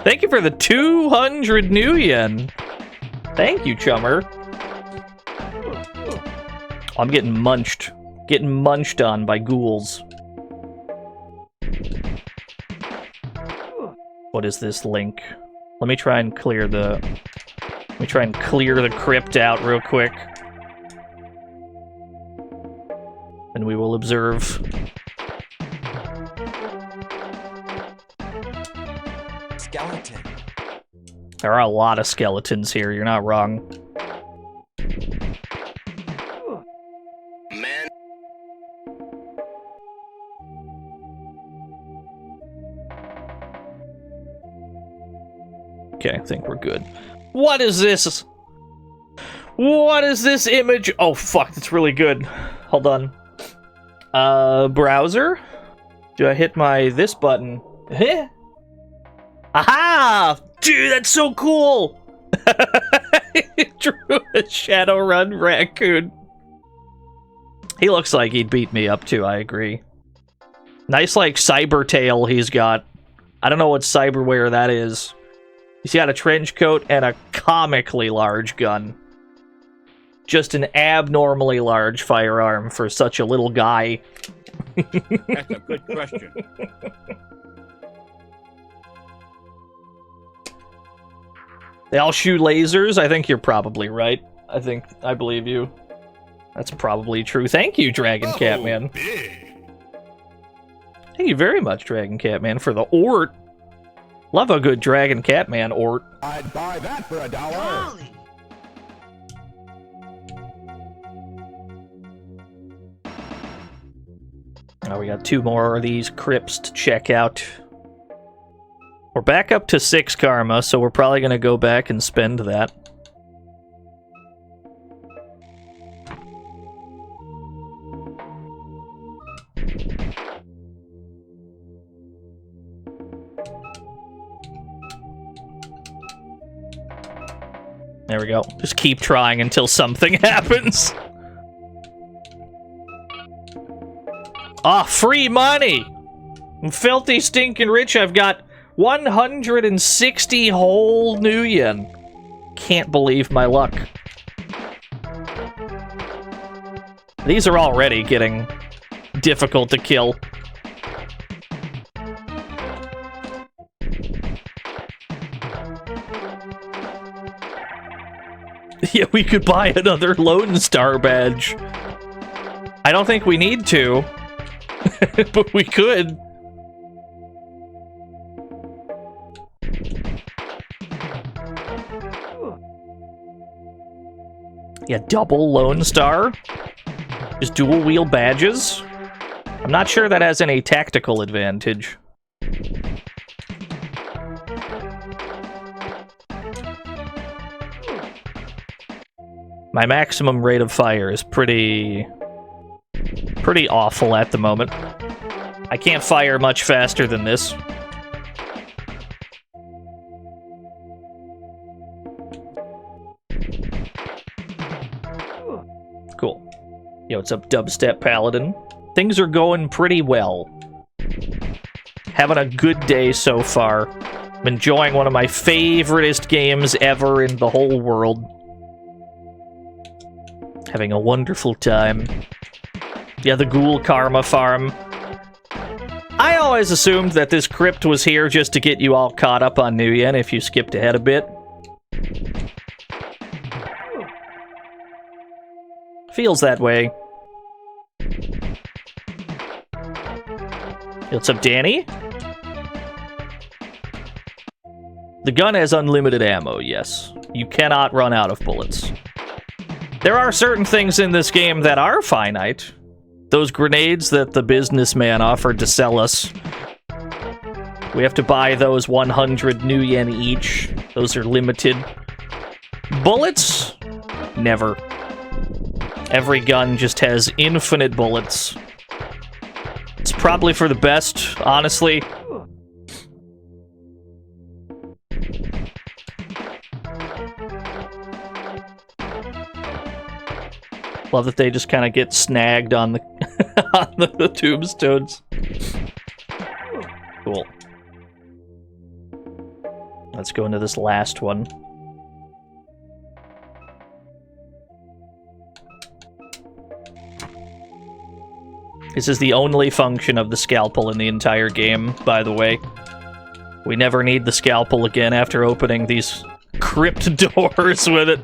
Thank you for the 200 new yen. Thank you, chummer. Oh, I'm getting munched. Getting munched on by ghouls. What is this link? Let me try and clear the... Let me try and clear the crypt out real quick. And we will observe. skeleton. There are a lot of skeletons here, you're not wrong. Man. Okay, I think we're good. What is this? What is this image? Oh, fuck, that's really good. Hold on. Browser? Do I hit this button? Heh? Aha! Dude, that's so cool! It drew a Shadowrun raccoon. He looks like he'd beat me up too, I agree. Nice, like, cyber tail he's got. I don't know what cyberware that is. He's got a trench coat and a comically large gun. Just an abnormally large firearm for such a little guy. That's a good question. They all shoot lasers? I think you're probably right. I believe you. That's probably true. Thank you, Dragon Catman. Thank you very much, Dragon Catman, for the ort. Love a good Dragon Catman ort. I'd buy that for $1. Now we got 2 more of these crypts to check out. We're back up to 6 karma, so we're probably going to go back and spend that. There we go. Just keep trying until something happens. Ah, free money! I'm filthy stinking rich. I've got 160 whole new yen. Can't believe my luck. These are already getting difficult to kill. Yeah, we could buy another Lone Star badge. I don't think we need to, but we could. Yeah, double Lone Star. Just dual wheel badges. I'm not sure that has any tactical advantage. My maximum rate of fire is pretty awful at the moment. I can't fire much faster than this. Cool. Yo, what's up, Dubstep Paladin? Things are going pretty well. Having a good day so far. I'm enjoying one of my favoriteest games ever in the whole world. Having a wonderful time. Yeah, the Ghoul Karma Farm. I always assumed that this crypt was here just to get you all caught up on New Yen if you skipped ahead a bit. Feels that way. What's up, Danny? The gun has unlimited ammo, yes. You cannot run out of bullets. There are certain things in this game that are finite. Those grenades that the businessman offered to sell us. We have to buy those 100 new yen each. Those are limited. Bullets? Never. Every gun just has infinite bullets. It's probably for the best, honestly. Love that they just kind of get snagged on the on the tombstones. Cool. Let's go into this last one. This is the only function of the scalpel in the entire game, by the way. We never need the scalpel again after opening these crypt doors with it.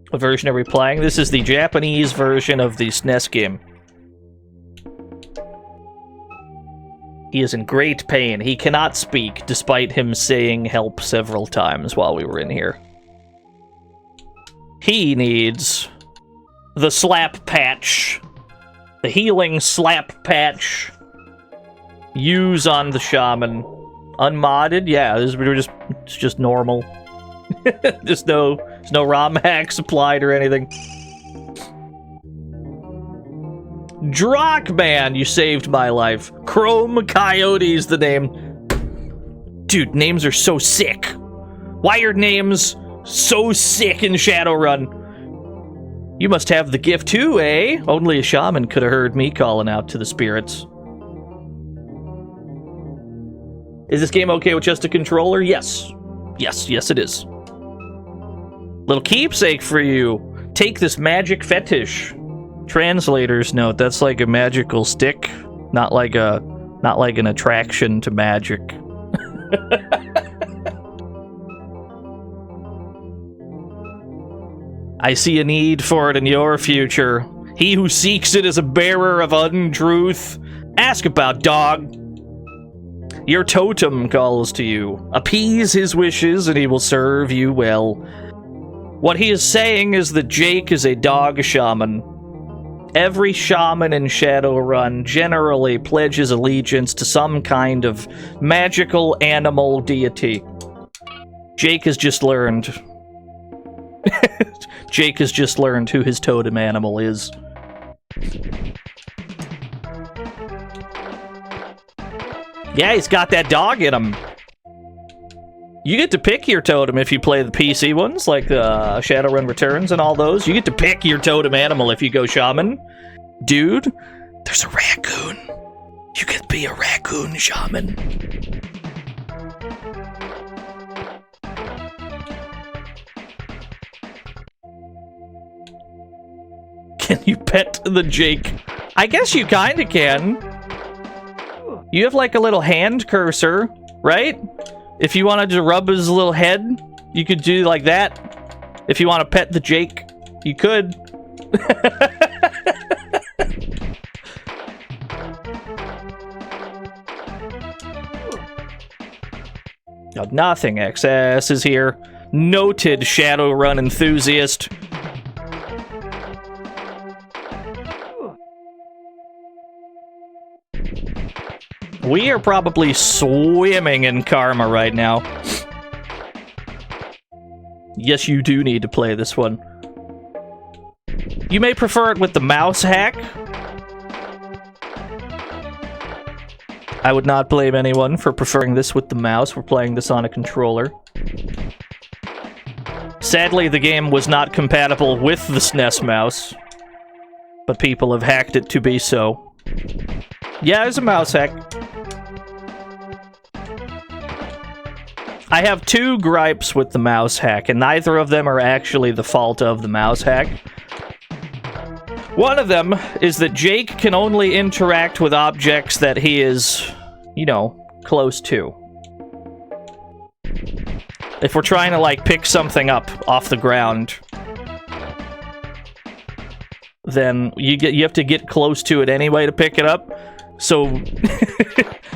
What version are we playing? This is the Japanese version of the SNES game. He is in great pain. He cannot speak, despite him saying help several times while we were in here. He needs the slap patch. The healing slap patch. Use on the shaman. Unmodded? Yeah, it's just normal. There's no ROM hacks applied or anything. Drockman, you saved my life. Chrome Coyote's the name. Dude, names are so sick. Why are names so sick in Shadowrun? You must have the gift too, eh? Only a shaman could have heard me calling out to the spirits. Is this game okay with just a controller? Yes. Yes, it is. Little keepsake for you. Take this magic fetish. Translator's note, that's like a magical stick, not like an attraction to magic. I see a need for it in your future. He who seeks it is a bearer of untruth. Ask about dog. Your totem calls to you. Appease his wishes and he will serve you well. What he is saying is that Jake is a dog shaman. Every shaman in Shadowrun generally pledges allegiance to some kind of magical animal deity. Jake has just learned. Jake has just learned who his totem animal is. Yeah, he's got that dog in him. You get to pick your totem if you play the PC ones, like Shadowrun Returns and all those. You get to pick your totem animal if you go shaman. Dude, there's a raccoon. You could be a raccoon shaman. Can you pet the Jake? I guess you kinda can. You have like a little hand cursor, right? If you wanted to rub his little head, you could do like that. If you want to pet the Jake, you could. No, nothing XS is here. Noted Shadowrun enthusiast. We are probably swimming in karma right now. Yes, you do need to play this one. You may prefer it with the mouse hack. I would not blame anyone for preferring this with the mouse. We're playing this on a controller. Sadly, the game was not compatible with the SNES mouse, but people have hacked it to be so. Yeah, there's a mouse hack. I have two gripes with the mouse hack, and neither of them are actually the fault of the mouse hack. One of them is that Jake can only interact with objects that he is, you know, close to. If we're trying to, like, pick something up off the ground, then you have to get close to it anyway to pick it up. So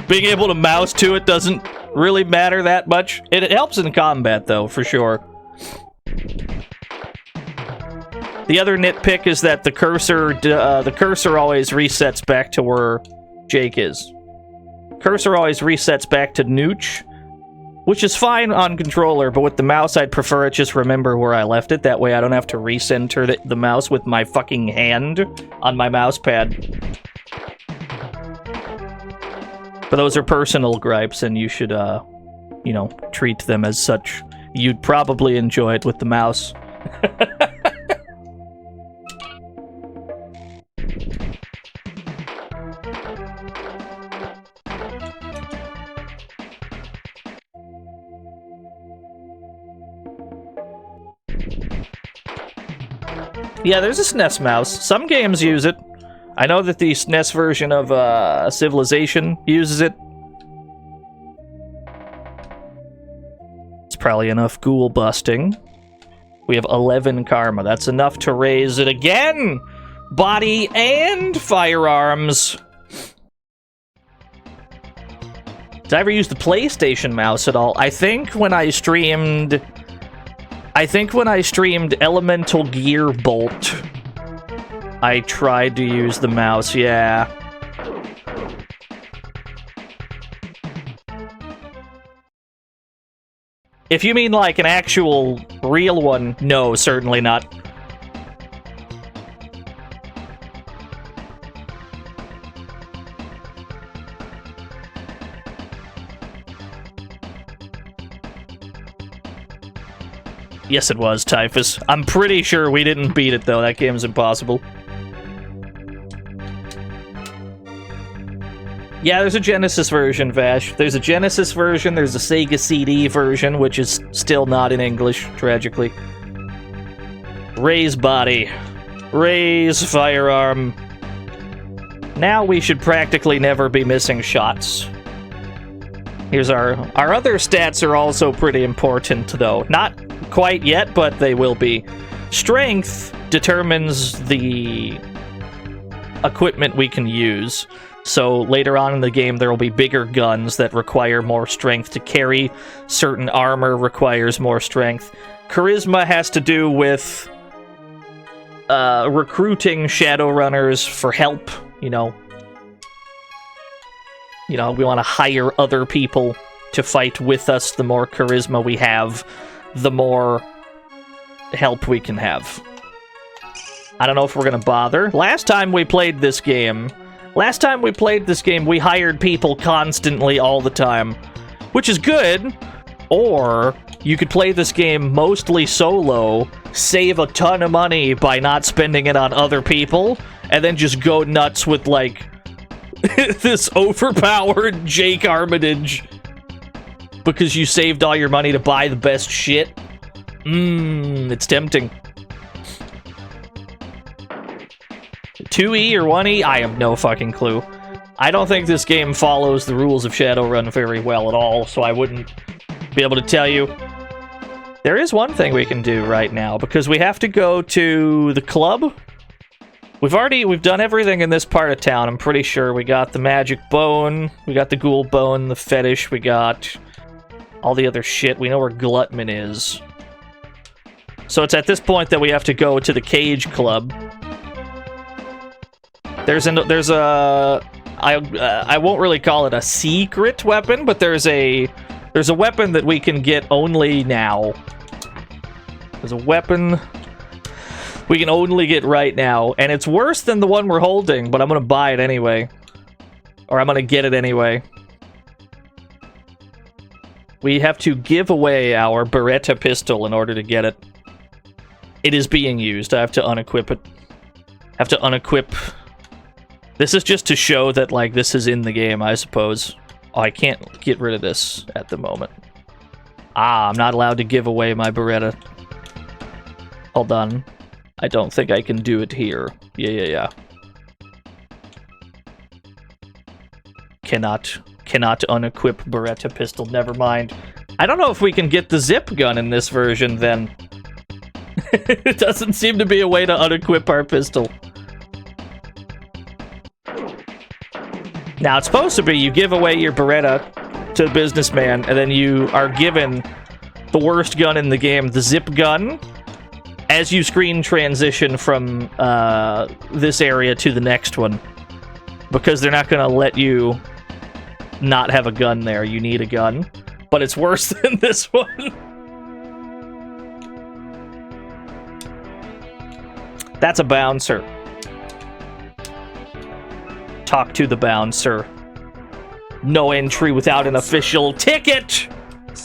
being able to mouse to it doesn't really matter that much. It helps in combat, though, for sure. The other nitpick is that the cursor always resets back to where Jake is. Cursor always resets back to Nooch, which is fine on controller, but with the mouse, I'd prefer it just remember where I left it. That way I don't have to recenter the mouse with my fucking hand on my mouse pad. But those are personal gripes, and you should, you know, treat them as such. You'd probably enjoy it with the mouse. Yeah, there's a SNES mouse. Some games use it. I know that the SNES version of Civilization uses it. It's probably enough ghoul busting. We have 11 karma. That's enough to raise it again! Body and firearms. Did I ever use the PlayStation mouse at all? I think when I streamed Elemental Gear Bolt, I tried to use the mouse, yeah. If you mean like an actual real one, no, certainly not. Yes, it was, Typhus. I'm pretty sure we didn't beat it, though. That game's impossible. Yeah, there's a Genesis version, Vash. There's a Genesis version, there's a Sega CD version, which is still not in English, tragically. Raise body. Raise firearm. Now we should practically never be missing shots. Here's our other stats are also pretty important, though. Not quite yet, but they will be. Strength determines the equipment we can use. So later on in the game, there will be bigger guns that require more strength to carry. Certain armor requires more strength. Charisma has to do with recruiting Shadowrunners for help, you know. You know, we want to hire other people to fight with us. The more charisma we have, the more help we can have. I don't know if we're going to bother. Last time we played this game, we hired people constantly all the time, which is good. Or you could play this game mostly solo, save a ton of money by not spending it on other people, and then just go nuts with, like, this overpowered Jake Armitage because you saved all your money to buy the best shit. It's tempting. 2E or 1E? I have no fucking clue. I don't think this game follows the rules of Shadowrun very well at all, so I wouldn't be able to tell you. There is one thing we can do right now, because we have to go to the club. We've done everything in this part of town, I'm pretty sure. We got the magic bone, we got the ghoul bone, the fetish, we got all the other shit. We know where Glutman is. So it's at this point that we have to go to the cage club. There's a I won't really call it a secret weapon, but there's a weapon that we can get only now. There's a weapon we can only get right now, and it's worse than the one we're holding, but I'm gonna buy it anyway. Or I'm gonna get it anyway. We have to give away our Beretta pistol in order to get it. It is being used. I have to unequip it. Have to unequip. This is just to show that, like, this is in the game, I suppose. Oh, I can't get rid of this at the moment. Ah, I'm not allowed to give away my Beretta. Hold on. I don't think I can do it here. Yeah. Cannot unequip Beretta pistol. Never mind. I don't know if we can get the zip gun in this version, then. It doesn't seem to be a way to unequip our pistol. Now, it's supposed to be you give away your Beretta to the businessman, and then you are given the worst gun in the game, the zip gun, as you screen transition from this area to the next one. Because they're not going to let you not have a gun there. You need a gun. But it's worse than this one. That's a bouncer. Talk to the bouncer. No entry without an official ticket!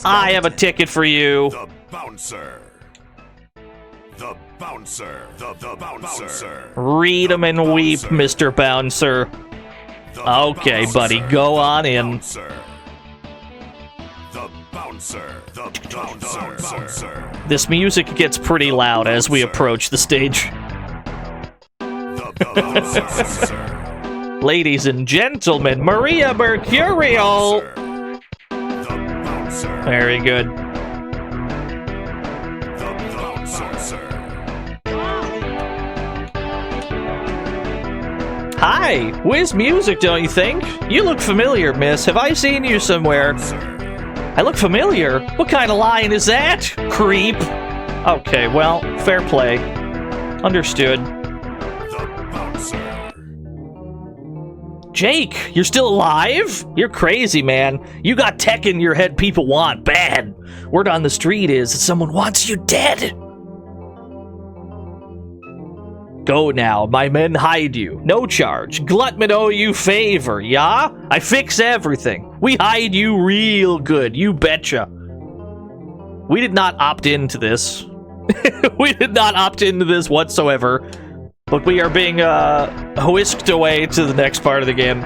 I have a ticket for you. The bouncer. The bouncer. The bouncer. Read 'em and weep, Mr. Bouncer. Okay, buddy, go on in. The bouncer. The bouncer. This music gets pretty loud as we approach the stage. Ladies and gentlemen, Maria Mercurial! Very good. Hi, whiz music, don't you think? You look familiar, miss. Have I seen you somewhere? I look familiar? What kind of line is that? Creep. Okay, well, fair play. Understood. The bouncer. Jake, you're still alive? You're crazy, man. You got tech in your head people want bad. Word on the street is that someone wants you dead. Go now, my men hide you. No charge. Glutman owe you favor, yeah? I fix everything. We hide you real good, you betcha. We did not opt into this. We did not opt into this whatsoever. But we are being whisked away to the next part of the game.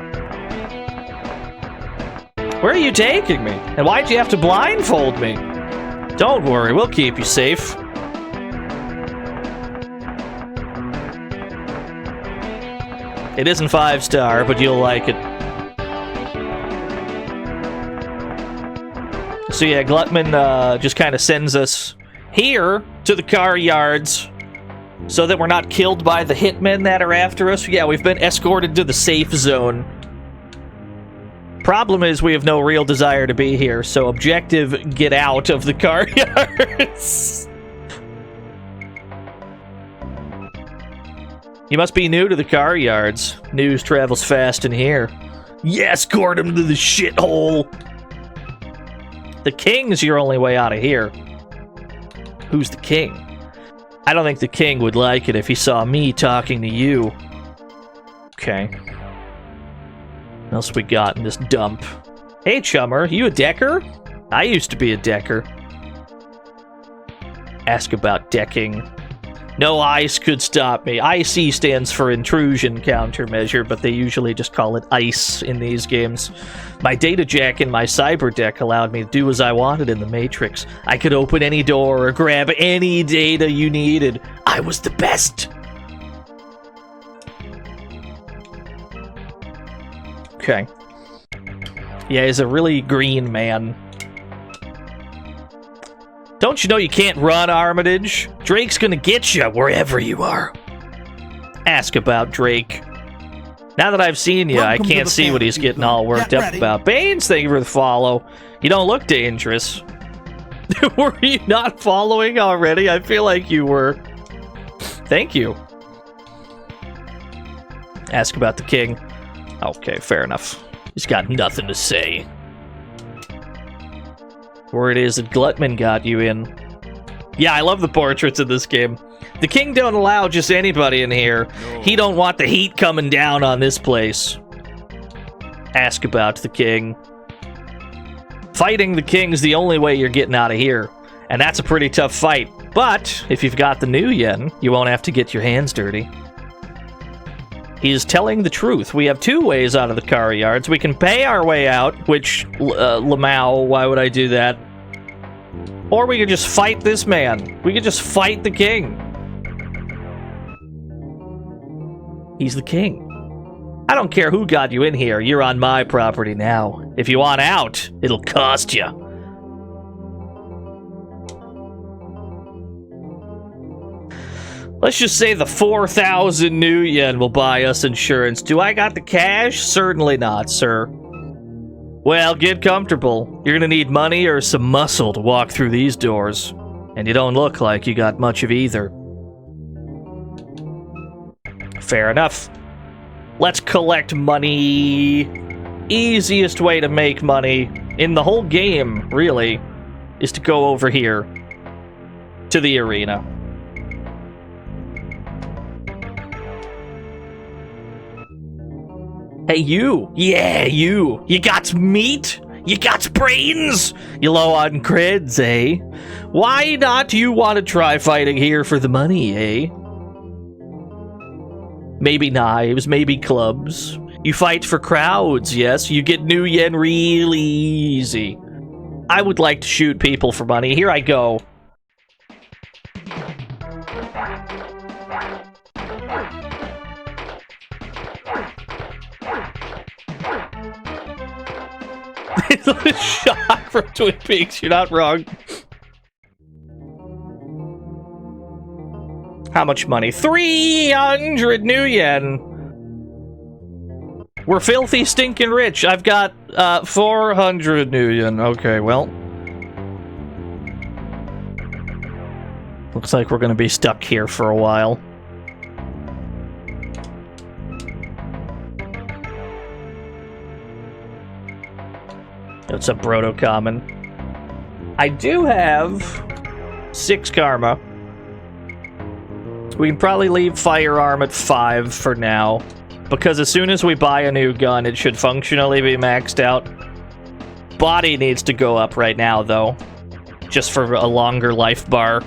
Where are you taking me? And why'd you have to blindfold me? Don't worry, we'll keep you safe. It isn't 5-star, but you'll like it. So yeah, Glutman just kind of sends us here to the car yards so that we're not killed by the hitmen that are after us. Yeah, we've been escorted to the safe zone. Problem is we have no real desire to be here, so objective, get out of the car yards. You must be new to the car yards. News travels fast in here. Yes, escort him to the shithole. The king's your only way out of here. Who's the king? I don't think the king would like it if he saw me talking to you. Okay. What else we got in this dump? Hey, chummer, you a decker? I used to be a decker. Ask about decking. No ice could stop me. IC stands for intrusion countermeasure, but they usually just call it ICE in these games. My data jack in my cyber deck allowed me to do as I wanted in the Matrix. I could open any door or grab any data you needed. I was the best. Okay. Yeah, he's a really green man. Don't you know you can't run, Armitage? Drake's gonna get you wherever you are. Ask about Drake. Now that I've seen you, I can't see what he's getting all worked up about. Baines, thank you for the follow. You don't look dangerous. Were you not following already? I feel like you were. Thank you. Ask about the king. Okay, fair enough. He's got nothing to say. Word is that Glutman got you in. Yeah, I love the portraits in this game. The king don't allow just anybody in here. No. He don't want the heat coming down on this place. Ask about the king. Fighting the king's the only way you're getting out of here. And that's a pretty tough fight. But if you've got the new yen, you won't have to get your hands dirty. He's telling the truth. We have two ways out of the car yards. We can pay our way out, which, Lamau, why would I do that? Or we could just fight this man. We could just fight the king. He's the king. I don't care who got you in here. You're on my property now. If you want out, it'll cost you. Let's just say the 4,000 new yen will buy us insurance. Do I got the cash? Certainly not, sir. Well, get comfortable. You're gonna need money or some muscle to walk through these doors. And you don't look like you got much of either. Fair enough. Let's collect money. Easiest way to make money in the whole game, really, is to go over here to the arena. Hey, you. Yeah, you. You got meat? You got brains? You low on creds, eh? Why not you want to try fighting here for the money, eh? Maybe knives, maybe clubs. You fight for crowds, yes? You get new yen really easy. I would like to shoot people for money. Here I go. Shock from Twin Peaks, you're not wrong. How much money? 300 new yen. We're filthy stinking rich. I've got 400 million. Okay, well. Looks like we're gonna be stuck here for a while. It's a Broto common. I do have 6 karma. We can probably leave firearm at 5 for now. Because as soon as we buy a new gun, it should functionally be maxed out. Body needs to go up right now, though. Just for a longer life bar.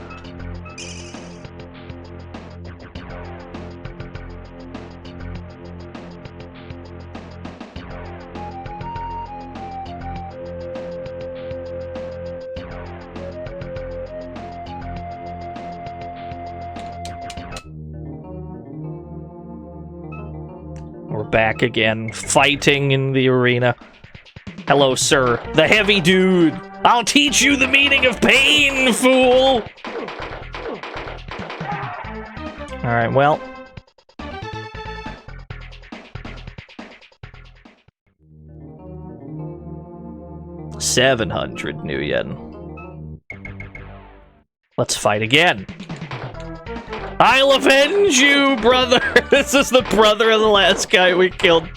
We're back again, fighting in the arena. Hello, sir. The heavy dude. I'll teach you the meaning of pain, fool! Alright, well. $700 new yen. Let's fight again. I'll avenge you, brother! This is the brother of the last guy we killed.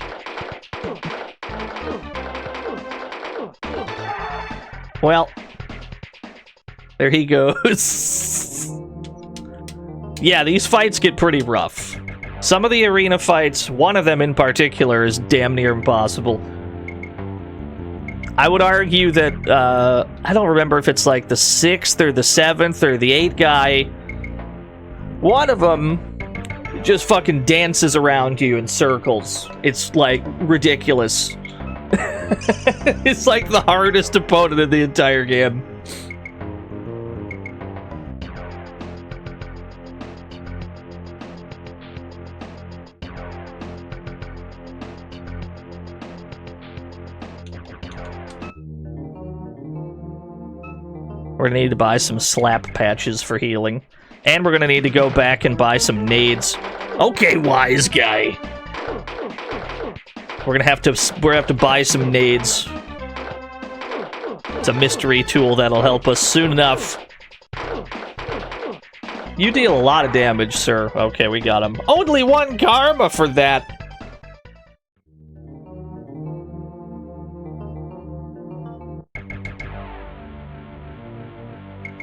Well, there he goes. Yeah, these fights get pretty rough. Some of the arena fights, one of them in particular, is damn near impossible. I would argue that, I don't remember if it's like the 6th or the 7th or the 8th guy. One of them just fucking dances around you in circles. It's, like, ridiculous. It's like the hardest opponent in the entire game. We're gonna need to buy some slap patches for healing. And we're gonna need to go back and buy some nades. Okay, wise guy. We're gonna have to buy some nades. It's a mystery tool that'll help us soon enough. You deal a lot of damage, sir. Okay, we got him. Only 1 karma for that.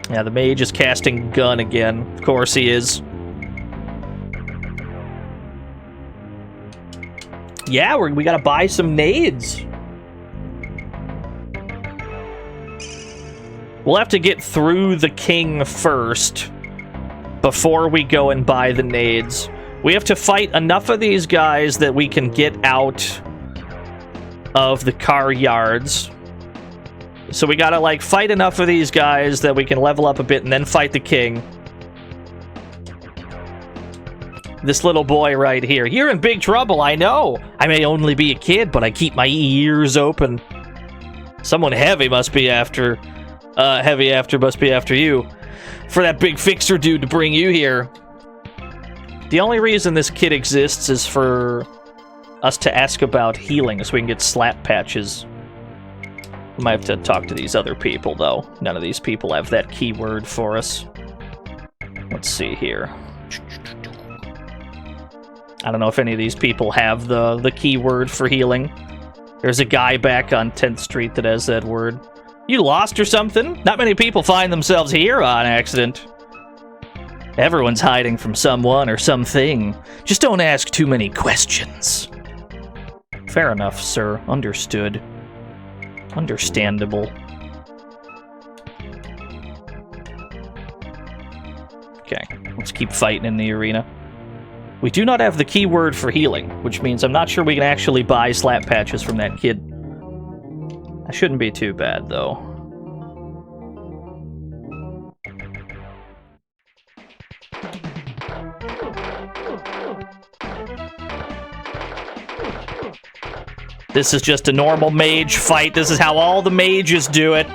Yeah, the mage is casting gun again. Of course he is. Yeah, we gotta buy some nades. We'll have to get through the king first before we go and buy the nades. We have to fight enough of these guys that we can get out of the car yards. So we gotta, like, fight enough of these guys that we can level up a bit and then fight the king. This little boy right here. You're in big trouble, I know. I may only be a kid, but I keep my ears open. Someone heavy must be after... must be after you. For that big fixer dude to bring you here. The only reason this kid exists is for us to ask about healing so we can get slap patches. We might have to talk to these other people, though. None of these people have that keyword for us. Let's see here. I don't know if any of these people have the keyword for healing. There's a guy back on 10th Street that has that word. You lost or something? Not many people find themselves here on accident. Everyone's hiding from someone or something. Just don't ask too many questions. Fair enough, sir. Understood. Understandable. Okay, let's keep fighting in the arena. We do not have the keyword for healing, which means I'm not sure we can actually buy slap patches from that kid. That shouldn't be too bad, though. This is just a normal mage fight. This is how all the mages do it.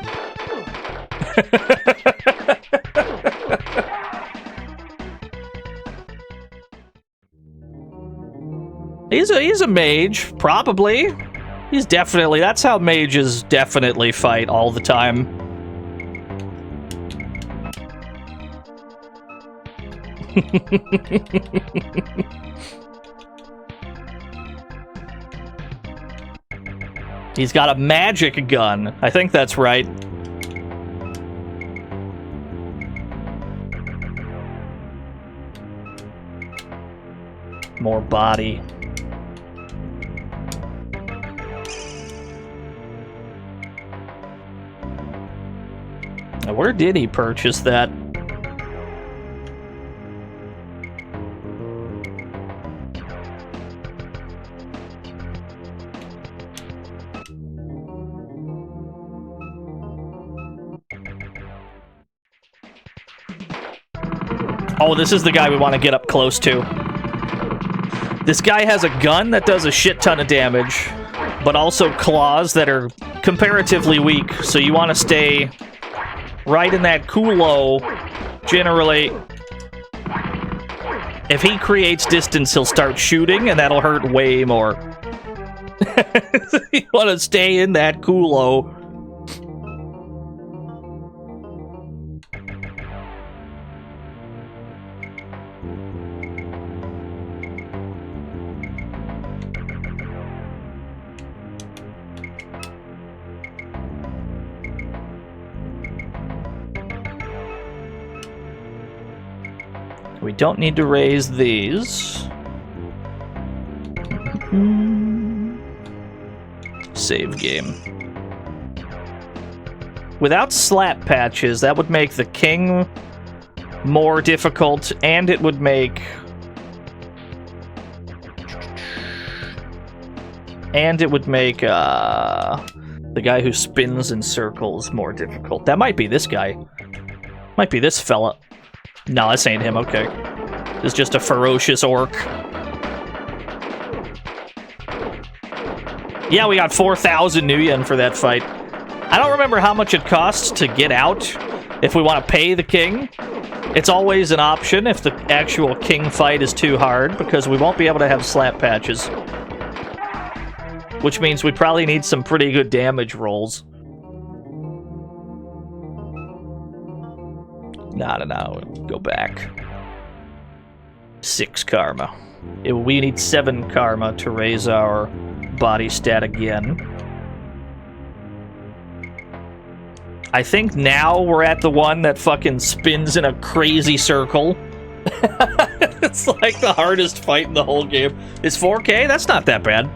He's a mage, probably. He's definitely... That's how mages definitely fight all the time. He's got a magic gun. I think that's right. More body. Now, where did he purchase that? Oh, this is the guy we want to get up close to. This guy has a gun that does a shit ton of damage, but also claws that are comparatively weak, so you want to stay right in that culo. Generally, if he creates distance, he'll start shooting, and that'll hurt way more. You want to stay in that culo. We don't need to raise these. Save game. Without slap patches, that would make the king more difficult, and it would make... the guy who spins in circles more difficult. That might be this guy. Might be this fella. No, this ain't him, okay. It's just a ferocious orc. Yeah, we got 4,000 new yen for that fight. I don't remember how much it costs to get out if we want to pay the king. It's always an option if the actual king fight is too hard, because we won't be able to have slap patches. Which means we probably need some pretty good damage rolls. No. Go back. 6 karma. We need 7 karma to raise our body stat again. I think now we're at the one that fucking spins in a crazy circle. It's like the hardest fight in the whole game. Is 4K? That's not that bad.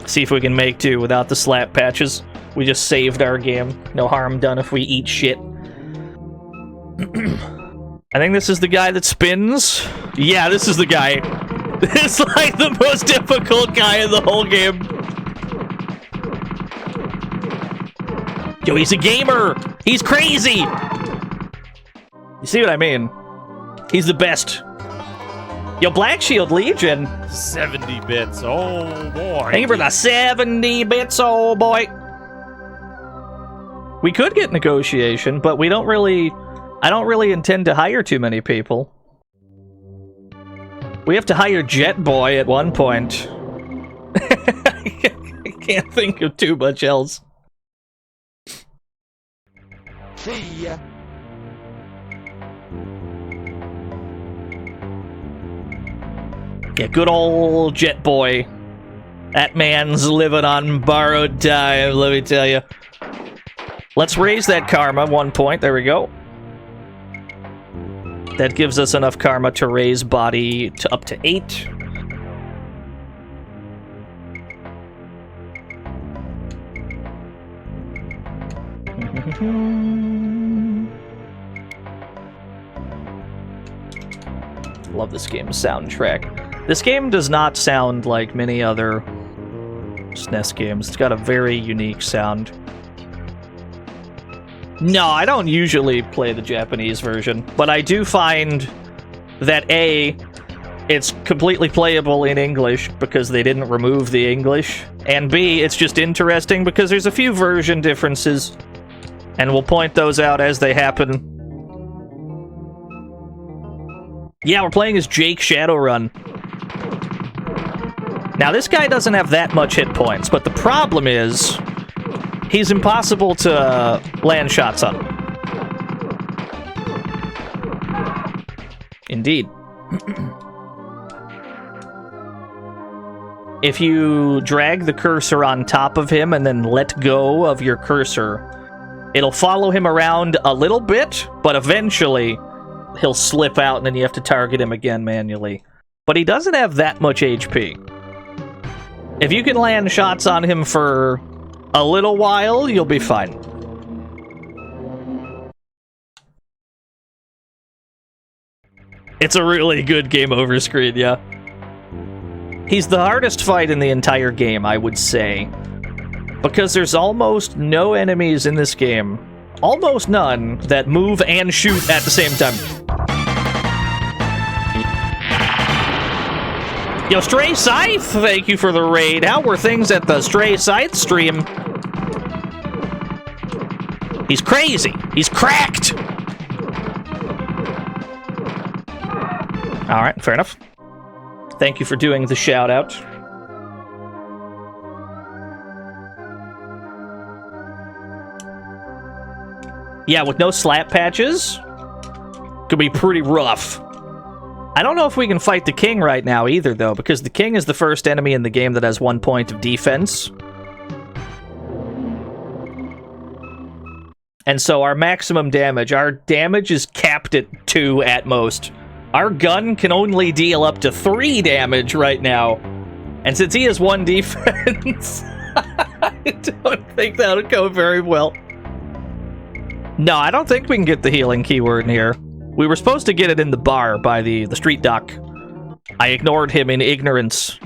See if we can make do without the slap patches. We just saved our game. No harm done if we eat shit. I think this is the guy that spins. Yeah, this is the guy. It's like the most difficult guy in the whole game. Yo, he's a gamer! He's crazy! You see what I mean? He's the best. Yo, Black Shield Legion. 70 bits, oh boy. Thank you for the 70 bits, oh boy. We could get negotiation, but we don't really... I don't really intend to hire too many people. We have to hire Jet Boy at one point. I can't think of too much else. See ya. Yeah, good old Jet Boy. That man's living on borrowed time, let me tell you. Let's raise that karma 1 point. There we go. That gives us enough karma to raise body to up to 8. Love this game's soundtrack. This game does not sound like many other SNES games. It's got a very unique sound. No, I don't usually play the Japanese version, but I do find that A, it's completely playable in English because they didn't remove the English, and B, it's just interesting because there's a few version differences, and we'll point those out as they happen. Yeah, we're playing as Jake Shadowrun. Now, this guy doesn't have that much hit points, but the problem is he's impossible to land shots on. Indeed. If you drag the cursor on top of him and then let go of your cursor, it'll follow him around a little bit, but eventually he'll slip out and then you have to target him again manually. But he doesn't have that much HP. If you can land shots on him for a little while, you'll be fine. It's a really good game over screen, yeah. He's the hardest fight in the entire game, I would say. Because there's almost no enemies in this game, almost none, that move and shoot at the same time. Yo, Stray Scythe, thank you for the raid. How were things at the Stray Scythe stream? He's crazy. He's cracked. All right, fair enough. Thank you for doing the shout out. Yeah, with no slap patches, could be pretty rough. I don't know if we can fight the king right now either, though, because the king is the first enemy in the game that has 1 point of defense. And so our maximum damage, our damage is capped at 2 at most. Our gun can only deal up to 3 damage right now. And since he has 1 defense, I don't think that'll go very well. No, I don't think we can get the healing keyword in here. We were supposed to get it in the bar by the street dock. I ignored him in ignorance.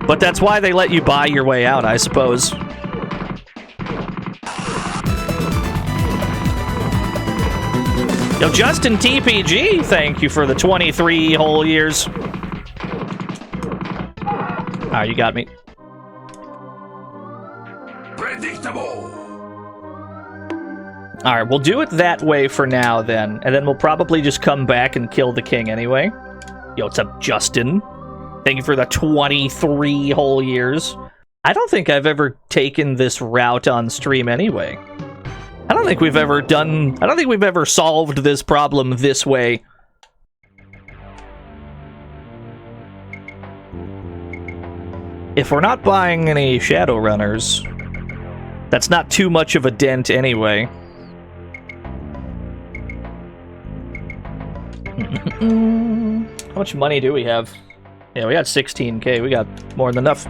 But that's why they let you buy your way out, I suppose. Yo, Justin TPG, thank you for the 23 whole years. Ah, you got me. Predictable. Alright, we'll do it that way for now, then. And then we'll probably just come back and kill the king anyway. Yo, what's up, Justin? Thank you for the 23 whole years. I don't think I've ever taken this route on stream anyway. I don't think we've ever solved this problem this way. If we're not buying any Shadowrunners, that's not too much of a dent anyway. How much money do we have? Yeah, we got 16k. We got more than enough.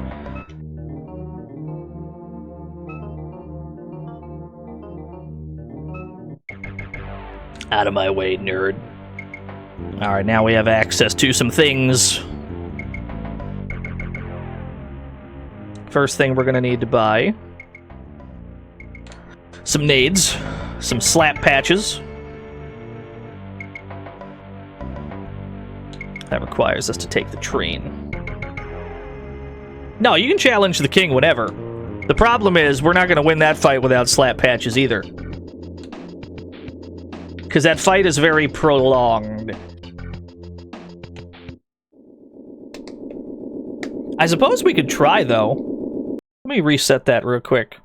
Out of my way, nerd. Alright, now we have access to some things. First thing we're gonna need to buy. Some nades. Some slap patches. That requires us to take the train. No, you can challenge the king whenever. The problem is, we're not going to win that fight without slap patches either. Because that fight is very prolonged. I suppose we could try, though. Let me reset that real quick.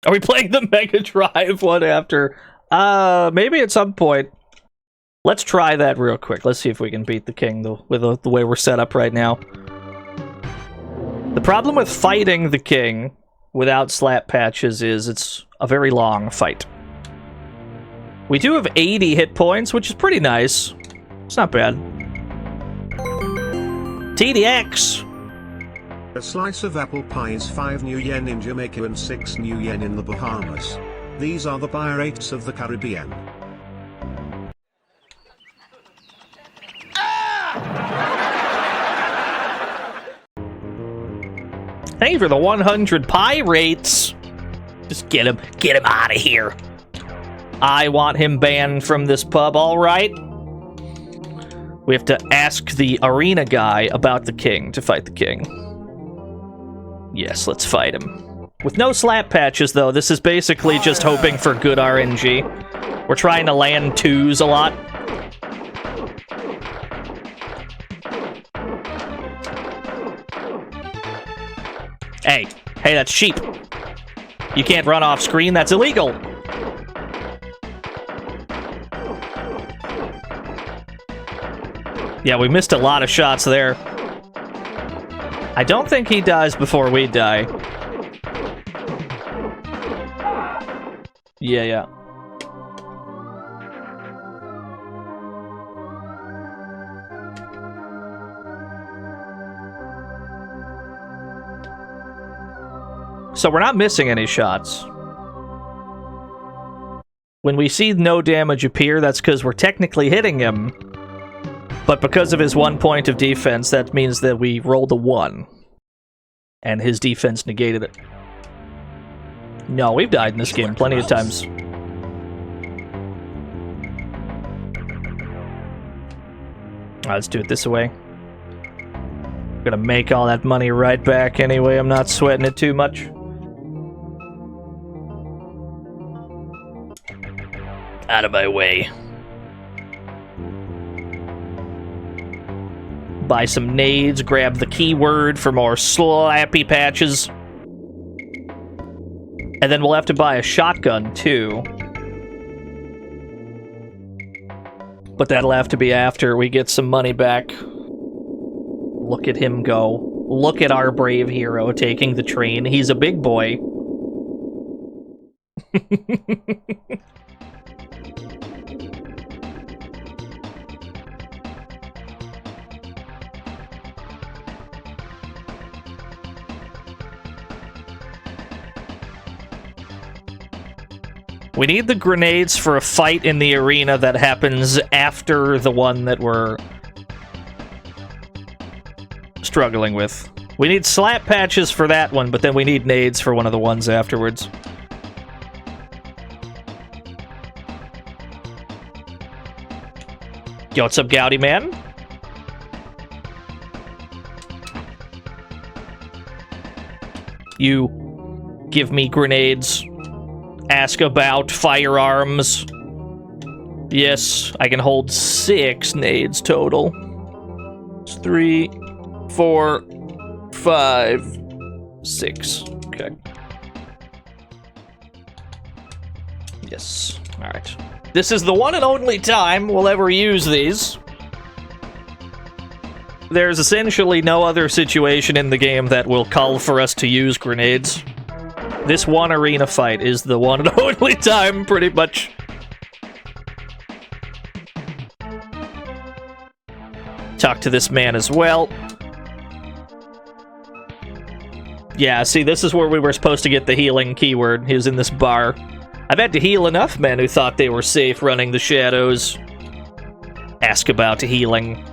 Are we playing the Mega Drive one after? Maybe at some point. Let's try that real quick. Let's see if we can beat the king with the way we're set up right now. The problem with fighting the king without slap patches is it's a very long fight. We do have 80 hit points, which is pretty nice. It's not bad. TDX! A slice of apple pie is 5 new yen in Jamaica and 6 new yen in the Bahamas. These are the pirates of the Caribbean. Thank you for the 100 pirates. Just get him out of here. I want him banned from this pub, all right? We have to ask the arena guy about the king to fight the king. Yes, let's fight him. With no slap patches, though, this is basically just hoping for good RNG. We're trying to land 2s a lot. Hey, that's sheep. You can't run off screen, that's illegal. Yeah, we missed a lot of shots there. I don't think he dies before we die. Yeah. So we're not missing any shots. When we see no damage appear, that's because we're technically hitting him. But because of his 1 point of defense, that means that we rolled a 1. And his defense negated it. No, we've died in this game plenty of times. Alright, let's do it this way. I'm gonna make all that money right back anyway, I'm not sweating it too much. Out of my way. Buy some nades, grab the keyword for more slappy patches. And then we'll have to buy a shotgun, too. But that'll have to be after we get some money back. Look at him go. Look at our brave hero taking the train. He's a big boy. We need the grenades for a fight in the arena that happens after the one that we're struggling with. We need slap patches for that one, but then we need nades for one of the ones afterwards. Yo, what's up, Gouty Man? You give me grenades. Ask about firearms. Yes, I can hold 6 nades total. It's 3, 4, 5, 6. Okay. Yes. Alright. This is the one and only time we'll ever use these. There's essentially no other situation in the game that will call for us to use grenades. This one arena fight is the one and only time, pretty much. Talk to this man as well. Yeah, see, this is where we were supposed to get the healing keyword. He was in this bar. I've had to heal enough men who thought they were safe running the shadows. Ask about healing.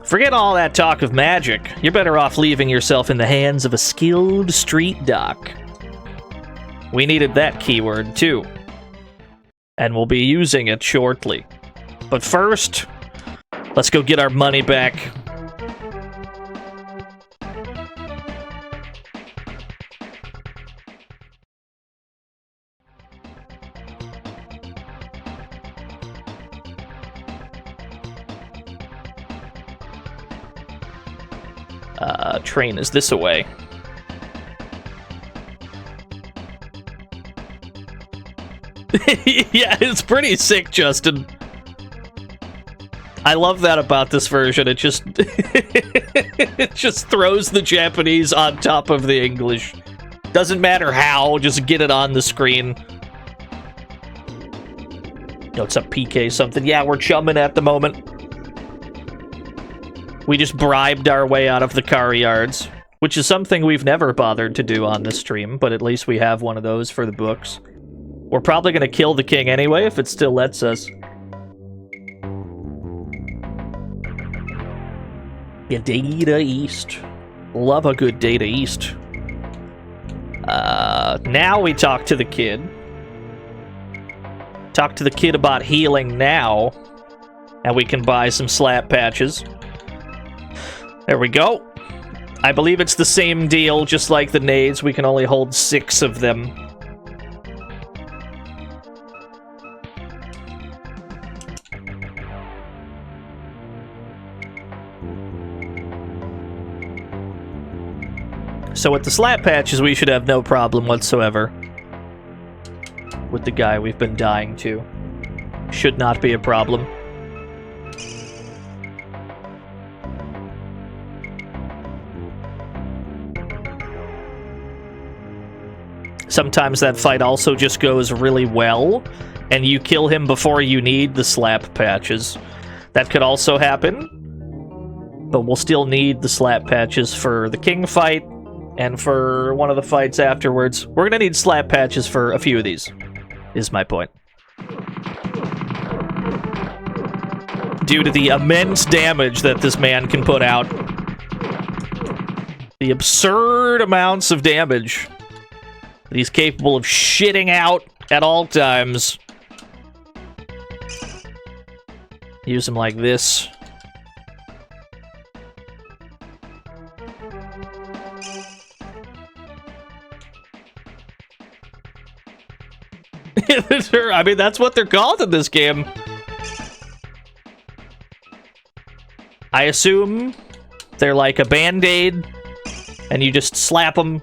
Forget all that talk of magic. You're better off leaving yourself in the hands of a skilled street doc. We needed that keyword, too. And we'll be using it shortly. But first, let's go get our money back. Train is this away. Yeah, it's pretty sick, Justin. I love that about this version. It just it just throws the Japanese on top of the English. Doesn't matter how, just get it on the screen. No, it's a PK something. Yeah, we're chumming at the moment. We just bribed our way out of the car yards, which is something we've never bothered to do on this stream, but at least we have one of those for the books. We're probably going to kill the king anyway, if it still lets us. Yeah, Data East. Love a good Data East. Now we talk to the kid. Talk to the kid about healing now. And we can buy some slap patches. There we go. I believe it's the same deal, just like the nades. We can only hold 6 of them. So with the slap patches, we should have no problem whatsoever with the guy we've been dying to. Should not be a problem. Sometimes that fight also just goes really well, and you kill him before you need the slap patches. That could also happen, but we'll still need the slap patches for the king fight, and for one of the fights afterwards. We're gonna need slap patches for a few of these, is my point. Due to the immense damage that this man can put out. The absurd amounts of damage that he's capable of shitting out at all times. Use him like this. I mean, that's what they're called in this game. I assume they're like a band-aid, and you just slap them.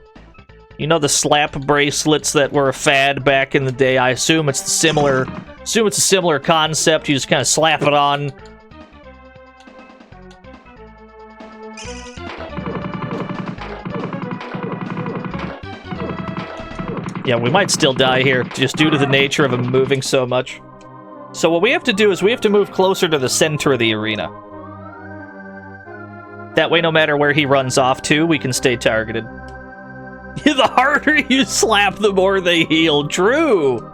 You know the slap bracelets that were a fad back in the day? I assume it's similar. Assume it's a similar concept. You just kind of slap it on. Yeah, we might still die here, just due to the nature of him moving so much. So what we have to do is we have to move closer to the center of the arena. That way, no matter where he runs off to, we can stay targeted. The harder you slap, the more they heal. True!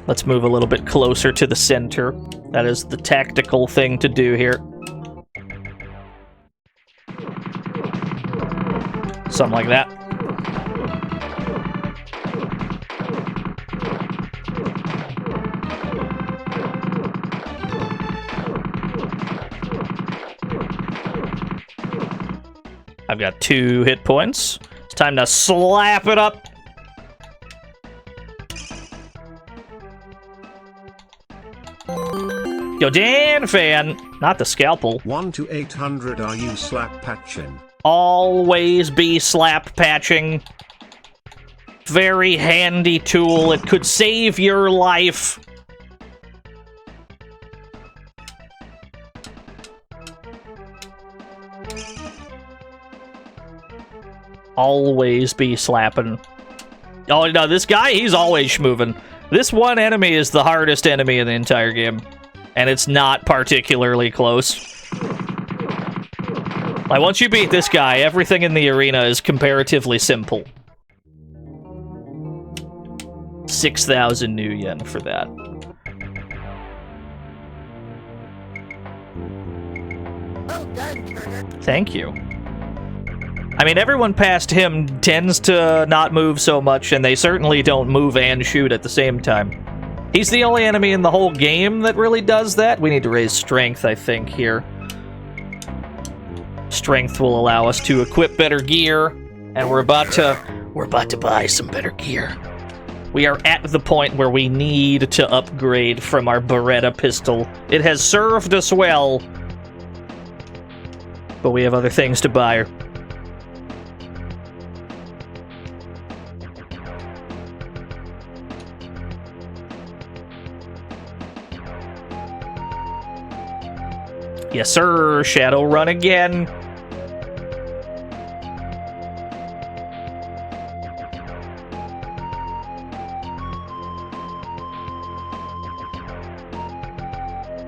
Let's move a little bit closer to the center. That is the tactical thing to do here. Something like that. I've got 2 hit points. It's time to slap it up. Yo, Dan fan, not the scalpel. 1 to 800 are you slap patching? Always be slap patching. Very handy tool. It could save your life. Always be slapping. Oh no, this guy, he's always schmoving. This one enemy is the hardest enemy in the entire game. And it's not particularly close. Like, once you beat this guy, everything in the arena is comparatively simple. 6,000 new yen for that. Thank you. I mean, everyone past him tends to not move so much, and they certainly don't move and shoot at the same time. He's the only enemy in the whole game that really does that. We need to raise strength, I think, here. Strength will allow us to equip better gear, and we're about to buy some better gear. We are at the point where we need to upgrade from our Beretta pistol. It has served us well, but we have other things to buy. Yes, sir. Shadowrun again.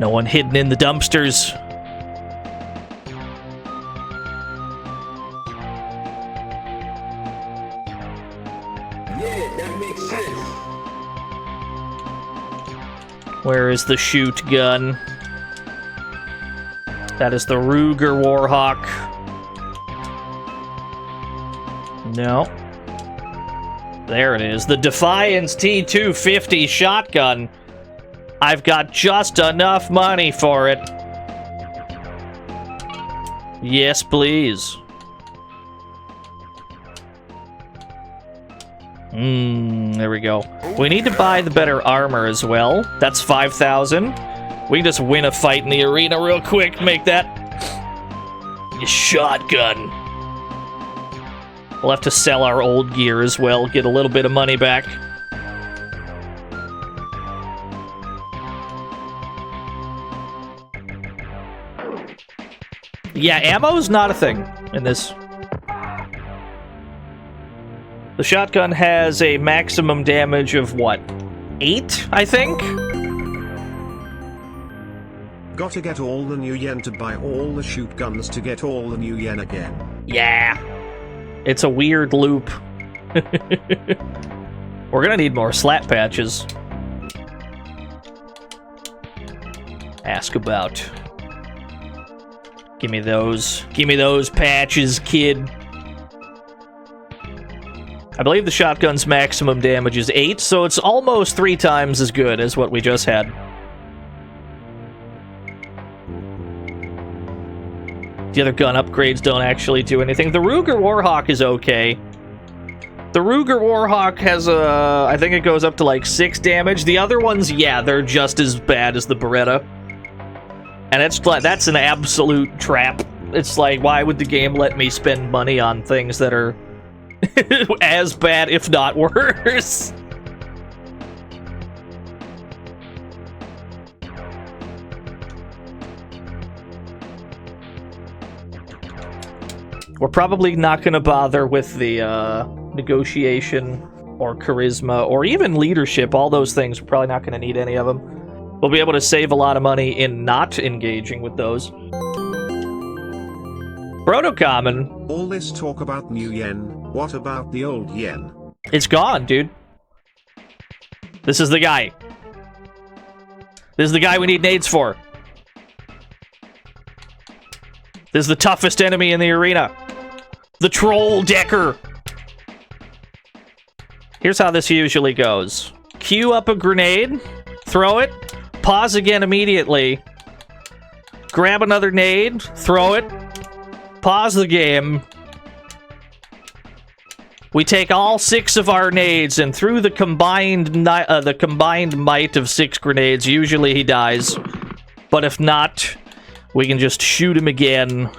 No one hidden in the dumpsters. Yeah, that makes sense. Where is the shoot gun? That is the Ruger Warhawk. No. There it is. The Defiance T250 shotgun. I've got just enough money for it. Yes, please. There we go. We need to buy the better armor as well. That's 5,000. We can just win a fight in the arena real quick. Make that a shotgun. We'll have to sell our old gear as well. Get a little bit of money back. Yeah, ammo's not a thing in this. The shotgun has a maximum damage of, what, 8, I think? Gotta get all the new yen to buy all the shoot guns to get all the new yen again. Yeah. It's a weird loop. We're gonna need more slat patches. Ask about. Give me those. Give me those patches, kid. I believe the shotgun's maximum damage is 8, so it's almost 3 times as good as what we just had. The other gun upgrades don't actually do anything. The Ruger Warhawk is okay. The Ruger Warhawk has a... I think it goes up to like 6 damage. The other ones, yeah, they're just as bad as the Beretta. And that's an absolute trap. It's like, why would the game let me spend money on things that are as bad, if not worse? We're probably not going to bother with the negotiation or charisma or even leadership. All those things, we're probably not going to need any of them. We'll be able to save a lot of money in not engaging with those. Proto-common. All this talk about new yen, what about the old yen? It's gone, dude. This is the guy. This is the guy we need nades for. This is the toughest enemy in the arena. The Troll Decker. Here's how this usually goes. Queue up a grenade, throw it, pause again immediately, grab another nade, throw it, pause the game. We take all 6 of our nades, and through the combined might of 6 grenades, usually he dies. But if not, we can just shoot him again.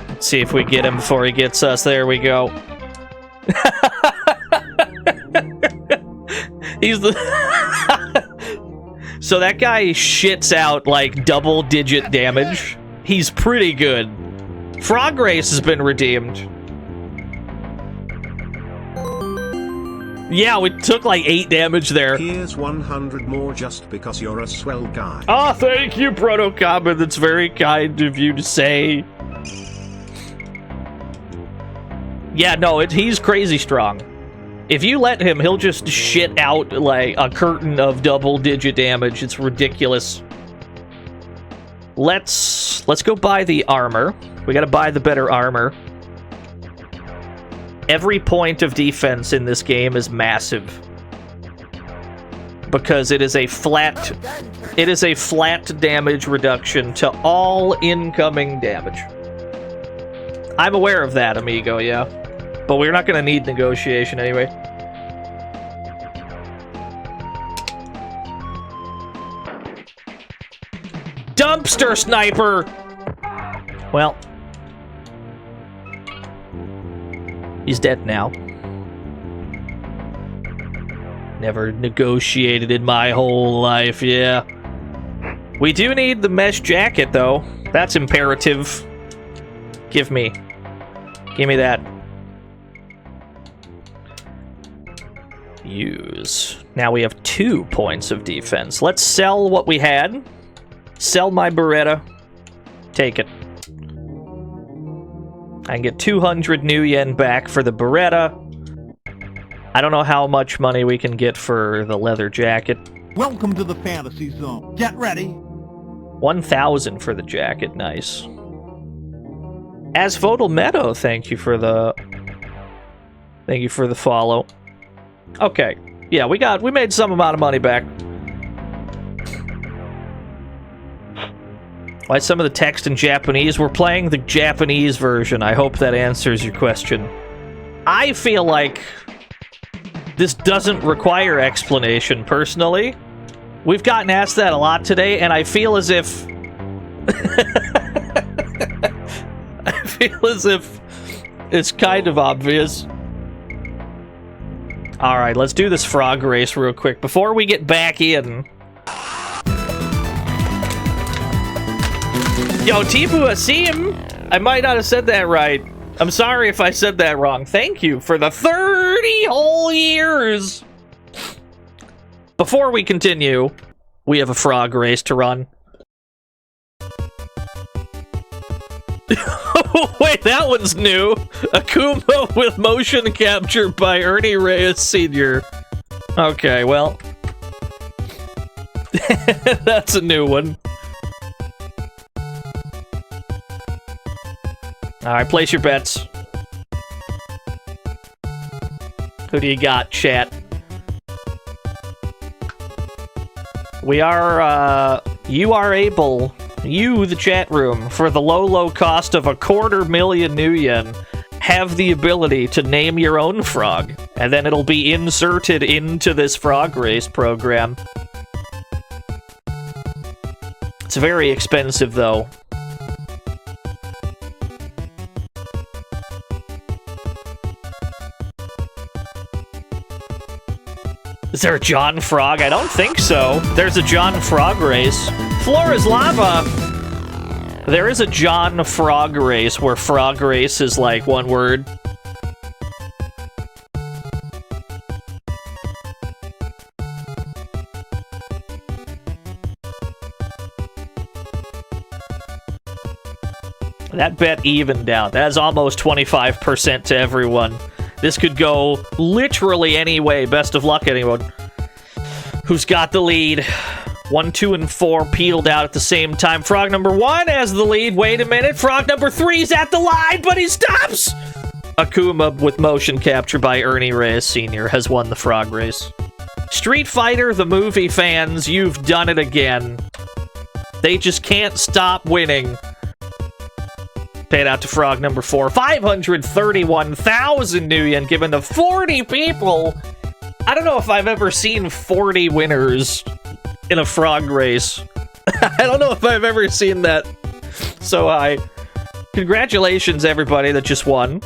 Let's see if we get him before he gets us. There we go. He's the... So that guy shits out like double-digit damage. He's pretty good. Frog Race has been redeemed. Yeah, we took like 8 damage there. Here's 100 more just because you're a swell guy. Oh, thank you, Proto-Common. That's very kind of you to say. Yeah, no, he's crazy strong. If you let him, he'll just shit out like a curtain of double-digit damage. It's ridiculous. Let's go buy the armor. We gotta buy the better armor. Every point of defense in this game is massive. Because it is a flat damage reduction to all incoming damage. I'm aware of that, amigo, yeah. But we're not gonna need negotiation anyway. Dumpster sniper! Well, he's dead now. Never negotiated in my whole life, yeah. We do need the mesh jacket, though. That's imperative. Give me that. Use. Now we have 2 points of defense. Let's sell what we had. Sell my Beretta. Take it. I can get 200 new yen back for the Beretta. I don't know how much money we can get for the leather jacket. Welcome to the fantasy zone. Get ready. 1,000 for the jacket. Nice. Asphodel Meadow, thank you for the follow. Okay. Yeah, we made some amount of money back. Why some of the text in Japanese? We're playing the Japanese version. I hope that answers your question. I feel like this doesn't require explanation, personally. We've gotten asked that a lot today, and I feel as if... I feel as if it's kind of obvious. Alright, let's do this frog race real quick before we get back in. Yo, Tifu Asim! I might not have said that right. I'm sorry if I said that wrong. Thank you for the 30 whole years! Before we continue, we have a frog race to run. Wait, that one's new. Akuma with motion capture by Ernie Reyes Sr. Okay, well. That's a new one. Alright, place your bets. Who do you got, chat? We are, you are able, you, the chat room, for the low, low cost of 250,000 new yen, have the ability to name your own frog, and then it'll be inserted into this frog race program. It's very expensive, though. Is there a John Frog? I don't think so. There's a John Frog race. Floor is lava! There is a John Frog race where frog race is like one word. That bet evened out. That is almost 25% to everyone. This could go literally any way. Best of luck, anyone. Who's got the lead? 1, 2, and 4 peeled out at the same time. Frog number 1 has the lead. Wait a minute. Frog number 3's at the line, but he stops! Akuma with motion capture by Ernie Reyes Sr. has won the frog race. Street Fighter, the movie fans, you've done it again. They just can't stop winning. Paid out to frog number 4. 531,000 new yen given to 40 people. I don't know if I've ever seen 40 winners in a frog race. I don't know if I've ever seen that. So congratulations everybody that just won.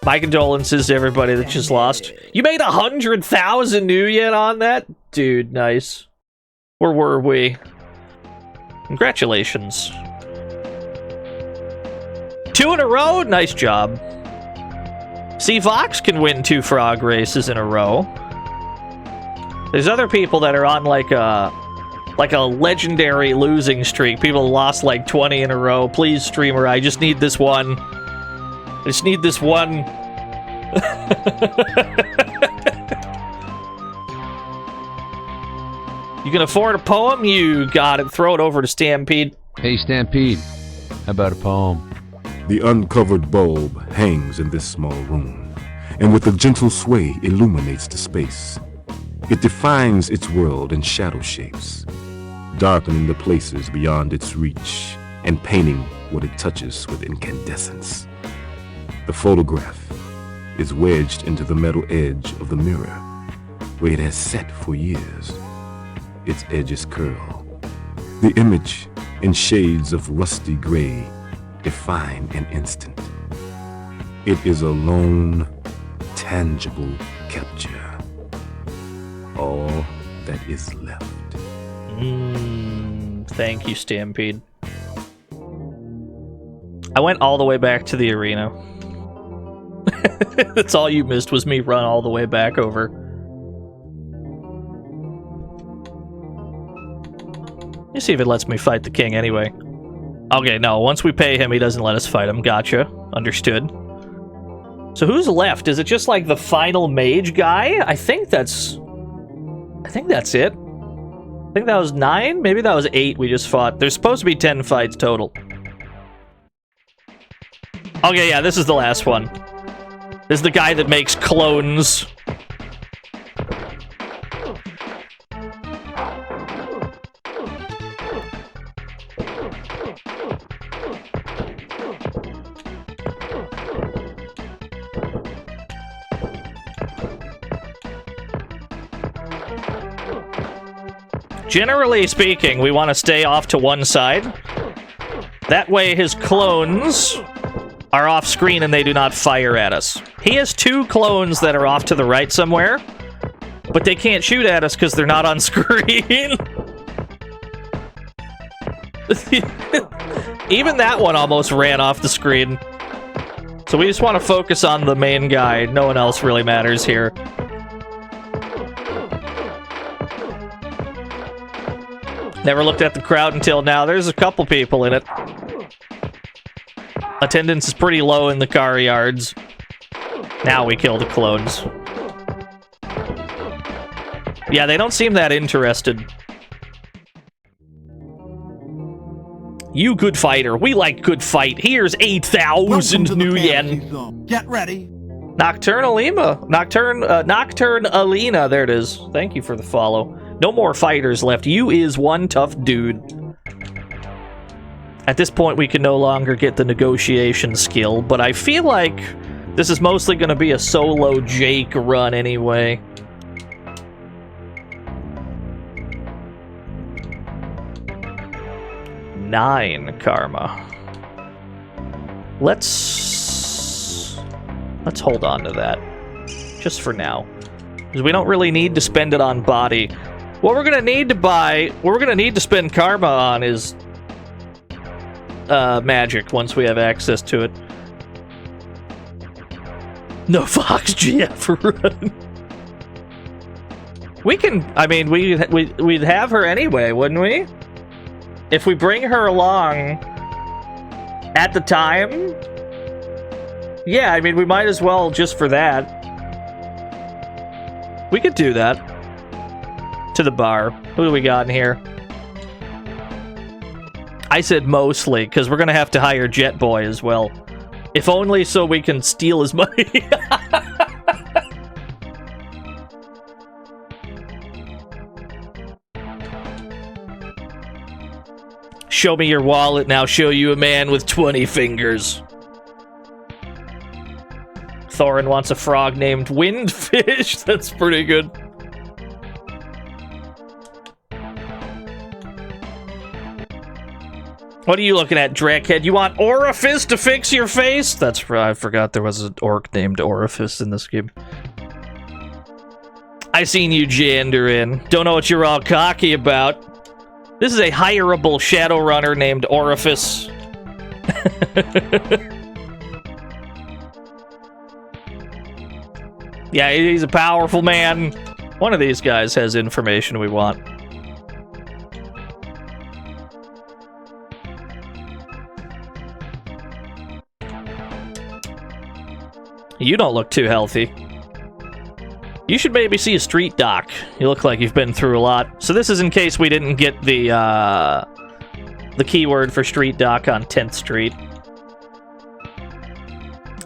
My condolences to everybody that just lost. You made 100,000 new yen on that? Dude, nice. Where were we? Congratulations. 2 in a row? Nice job. See, Vox can win 2 frog races in a row. There's other people that are on like a legendary losing streak. People lost like 20 in a row. Please, streamer, I just need this one. I just need this one. You can afford a poem? You got it. Throw it over to Stampede. Hey, Stampede. How about a poem? The uncovered bulb hangs in this small room, and with a gentle sway illuminates the space. It defines its world in shadow shapes, darkening the places beyond its reach, and painting what it touches with incandescence. The photograph is wedged into the metal edge of the mirror, where it has sat for years. Its edges curl. The image, in shades of rusty gray, define an instant. It is a lone, tangible capture. All that is left. Thank you, Stampede. I went all the way back to the arena. That's all you missed was me run all the way back over. Let me see if it lets me fight the king anyway. Okay, no, once we pay him, he doesn't let us fight him. Gotcha. Understood. So who's left? Is it just like the final mage guy? I think that's it. I think that was 9? Maybe that was 8 we just fought. There's supposed to be 10 fights total. Okay, yeah, this is the last one. This is the guy that makes clones. Generally speaking, we want to stay off to one side. That way his clones are off screen and they do not fire at us. He has 2 clones that are off to the right somewhere, but they can't shoot at us because they're not on screen. Even that one almost ran off the screen. So we just want to focus on the main guy. No one else really matters here. Never looked at the crowd until now. There's a couple people in it. Attendance is pretty low in the car yards. Now we kill the clones. Yeah, they don't seem that interested. You good fighter. We like good fight. Here's 8,000 new yen. Get ready. Nocturne Alina. Nocturne Alina. There it is. Thank you for the follow. No more fighters left. You is one tough dude. At this point, we can no longer get the negotiation skill, but I feel like this is mostly going to be a solo Jake run anyway. Nine karma. Let's hold on to that. Just for now. Because we don't really need to spend it on body. What we're gonna need to spend karma on is magic once we have access to it. No Fox GF run. We can, I mean, we'd have her anyway, wouldn't we? If we bring her along at the time, yeah, I mean, we might as well just for that. We could do that. To the bar. Who do we got in here? I said mostly, because we're going to have to hire Jet Boy as well. If only so we can steal his money. Show me your wallet, now show you a man with 20 fingers. Thorin wants a frog named Windfish. That's pretty good. What are you looking at, Drackhead? You want Orifice to fix your face? That's right. I forgot there was an orc named Orifice in this game. I seen you jander in. Don't know what you're all cocky about. This is a hireable Shadowrunner named Orifice. Yeah, he's a powerful man. One of these guys has information we want. You don't look too healthy. You should maybe see a street doc. You look like you've been through a lot. So this is in case we didn't get the keyword for street doc on 10th Street.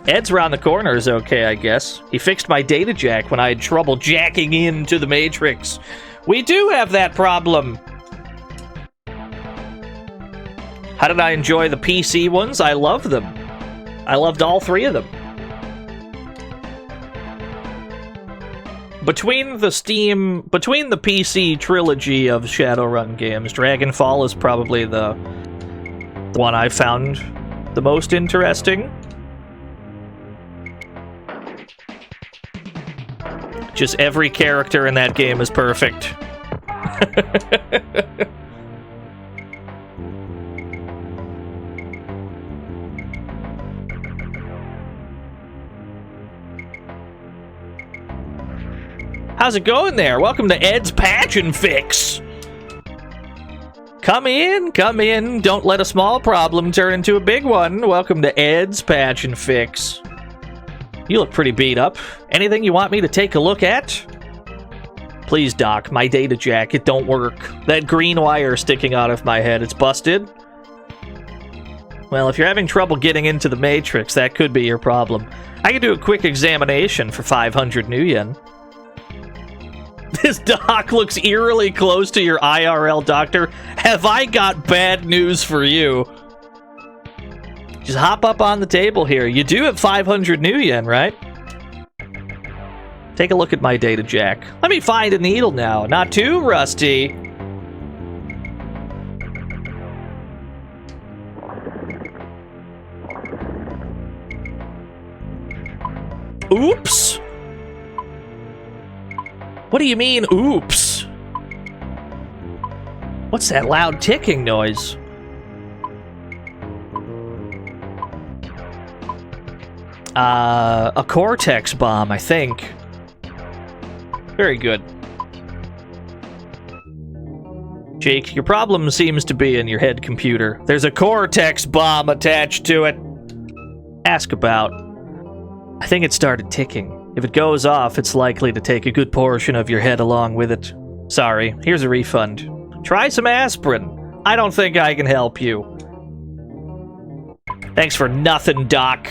Ed's around the corner is okay, I guess. He fixed my data jack when I had trouble jacking into the Matrix. We do have that problem. How did I enjoy the PC ones? I love them. I loved all 3 of them. Between the PC trilogy of Shadowrun games, Dragonfall is probably the one I found the most interesting. Just every character in that game is perfect. How's it going there? Welcome to Ed's Patch and Fix. Come in, come in. Don't let a small problem turn into a big one. Welcome to Ed's Patch and Fix. You look pretty beat up. Anything you want me to take a look at? Please, Doc. My data jack, it don't work. That green wire sticking out of my head, it's busted. Well, if you're having trouble getting into the Matrix, that could be your problem. I could do a quick examination for 500 new yen. This doc looks eerily close to your IRL doctor. Have I got bad news for you? Just hop up on the table here. You do have 500 new yen, right? Take a look at my data jack. Let me find a needle now. Not too rusty. Oops? What do you mean, oops? What's that loud ticking noise? A Cortex bomb, I think. Very good. Jake, your problem seems to be in your head computer. There's a Cortex bomb attached to it. Ask about. I think it started ticking. If it goes off, it's likely to take a good portion of your head along with it. Sorry, here's a refund. Try some aspirin. I don't think I can help you. Thanks for nothing, Doc.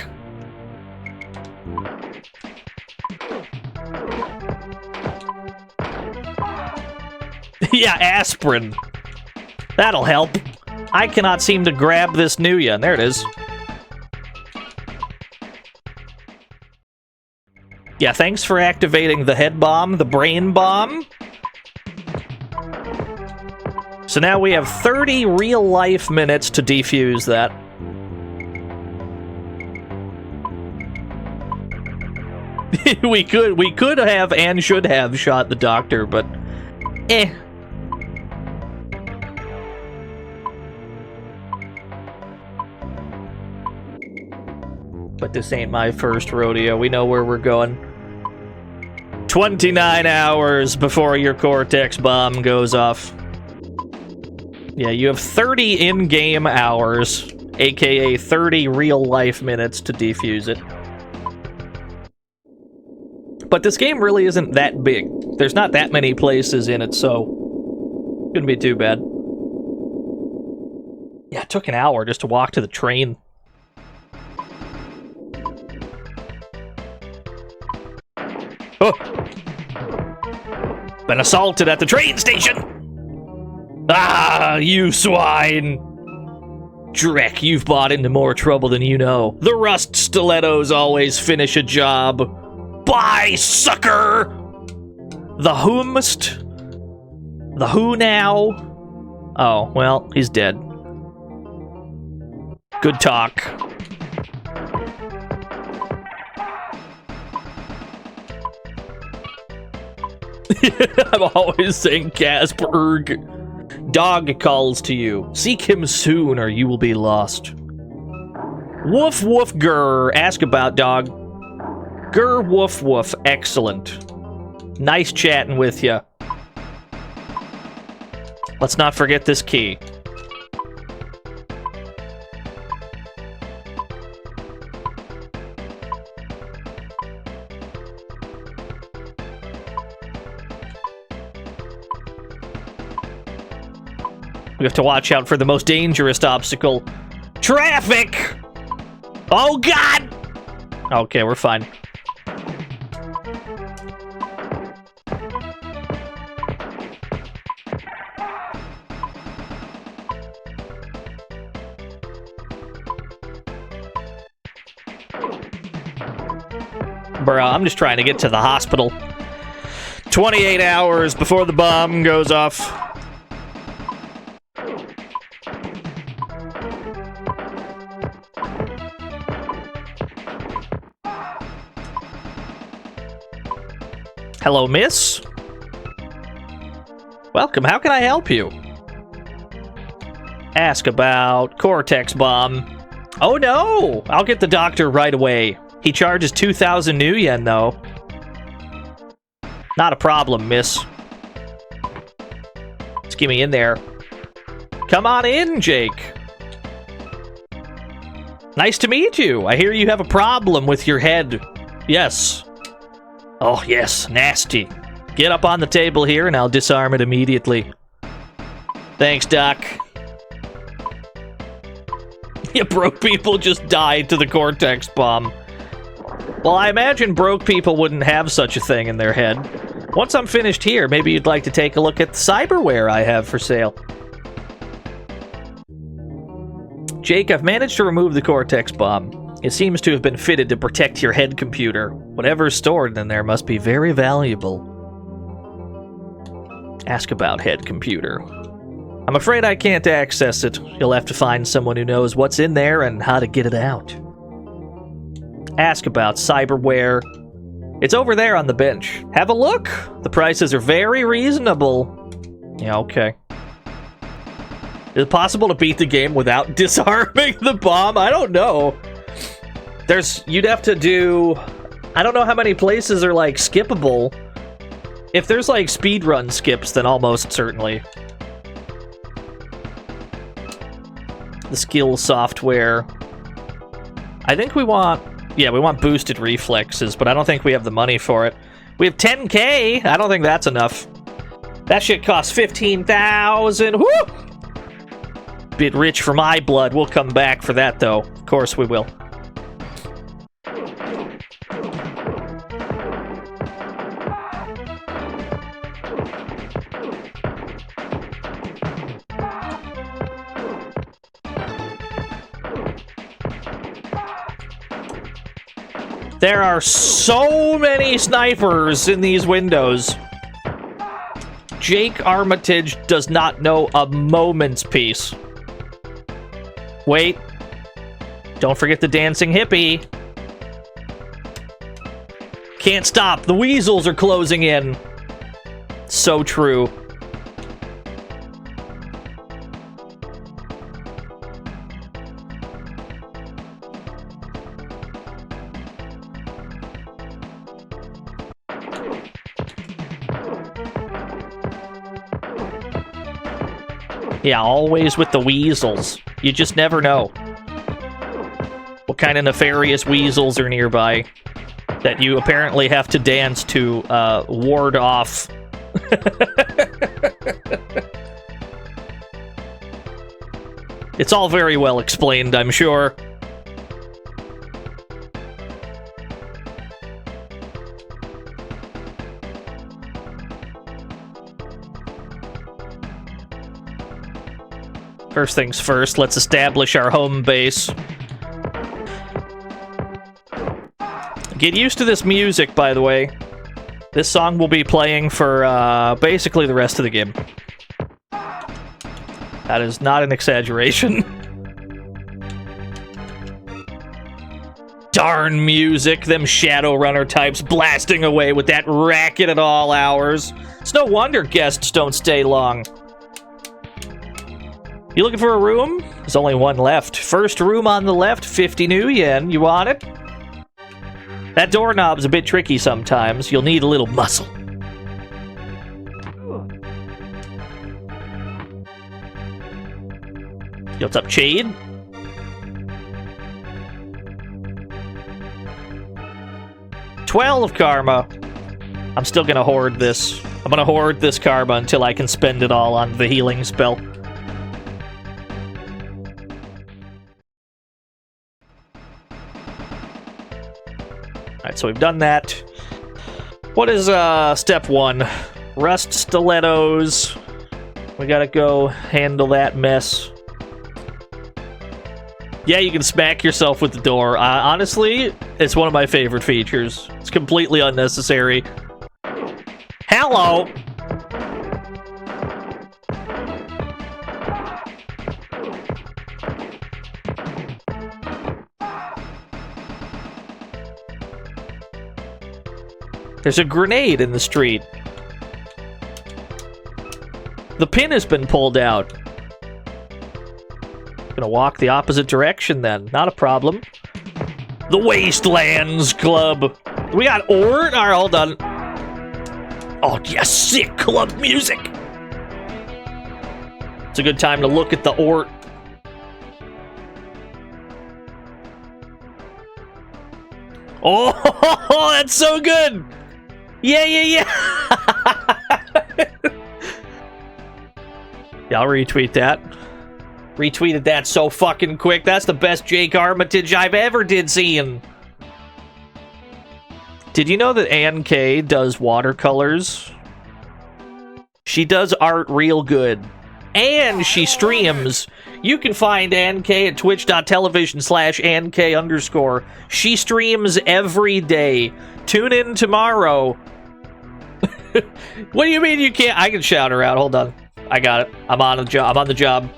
Yeah, aspirin. That'll help. I cannot seem to grab this Nuya. There it is. Yeah, thanks for activating the head bomb, the brain bomb. So now we have 30 real-life minutes to defuse that. we could have and should have shot the doctor, but eh. But this ain't my first rodeo. We know where we're going. 29 hours before your Cortex bomb goes off. Yeah, you have 30 in-game hours, aka 30 real-life minutes to defuse it. But this game really isn't that big. There's not that many places in it, so shouldn't be too bad. Yeah, it took an hour just to walk to the train. Oh! Been assaulted at the train station! Ah, you swine! Drek, you've bought into more trouble than you know. The rust stilettos always finish a job. Bye, sucker! The whomst? The who now? Oh, well, he's dead. Good talk. I'm always saying Casperg. Dog calls to you. Seek him soon or you will be lost. Woof woof grr. Ask about dog. Grr woof woof. Excellent. Nice chatting with ya. Let's not forget this key. We have to watch out for the most dangerous obstacle. Traffic! Oh, God! Okay, we're fine. Bruh, I'm just trying to get to the hospital. 28 hours before the bomb goes off. Hello, miss. Welcome, how can I help you? Ask about Cortex bomb. Oh no! I'll get the doctor right away. He charges 2,000 new yen, though. Not a problem, miss. Let's get me in there. Come on in, Jake. Nice to meet you. I hear you have a problem with your head. Yes. Oh, yes, nasty. Get up on the table here and I'll disarm it immediately. Thanks, Doc. Yeah, broke people just died to the Cortex bomb. Well, I imagine broke people wouldn't have such a thing in their head. Once I'm finished here, maybe you'd like to take a look at the cyberware I have for sale. Jake, I've managed to remove the Cortex bomb. It seems to have been fitted to protect your head computer. Whatever's stored in there must be very valuable. Ask about head computer. I'm afraid I can't access it. You'll have to find someone who knows what's in there and how to get it out. Ask about cyberware. It's over there on the bench. Have a look. The prices are very reasonable. Yeah, okay. Is it possible to beat the game without disarming the bomb? I don't know. You'd have to do... I don't know how many places are, like, skippable. If there's, like, speedrun skips, then almost certainly. The skill software. I think we want... Yeah, we want boosted reflexes, but I don't think we have the money for it. We have 10K! I don't think that's enough. That shit costs 15,000. Woo! Bit rich for my blood. We'll come back for that, though. Of course we will. There are so many snipers in these windows. Jake Armitage does not know a moment's peace. Wait. Don't forget the dancing hippie. Can't stop. The weasels are closing in. So true. Yeah, always with the weasels. You just never know what kind of nefarious weasels are nearby that you apparently have to dance to ward off. It's all very well explained, I'm sure. First things first, let's establish our home base. Get used to this music, by the way. This song will be playing for basically the rest of the game. That is not an exaggeration. Darn music, them Shadowrunner types blasting away with that racket at all hours. It's no wonder guests don't stay long. You looking for a room? There's only one left. First room on the left, 50 new yen. You want it? That doorknob's a bit tricky sometimes. You'll need a little muscle. Yo, what's up, Chade? $12 karma. I'm still gonna hoard this. I'm gonna hoard this karma until I can spend it all on the healing spell. Alright, so we've done that. What is step 1? Rust stilettos. We gotta go handle that mess. Yeah, you can smack yourself with the door. Honestly, it's one of my favorite features. It's completely unnecessary. Hello! There's a grenade in the street. The pin has been pulled out. Gonna walk the opposite direction then. Not a problem. The Wastelands Club. We got Ort? Alright, hold on. Oh, yeah, sick club music. It's a good time to look at the Ort. Oh, that's so good. Yeah. Yeah, I'll retweet that. Retweeted that so fucking quick. That's the best Jake Armitage I've ever did seeing. Did you know that Ann K does watercolors? She does art real good. And she streams. You can find Ann K at twitch.tv/AnnK_. She streams every day. Tune in tomorrow. What do you mean you can't? I can shout her out. Hold on. I got it. I'm on the job. I'm on the job.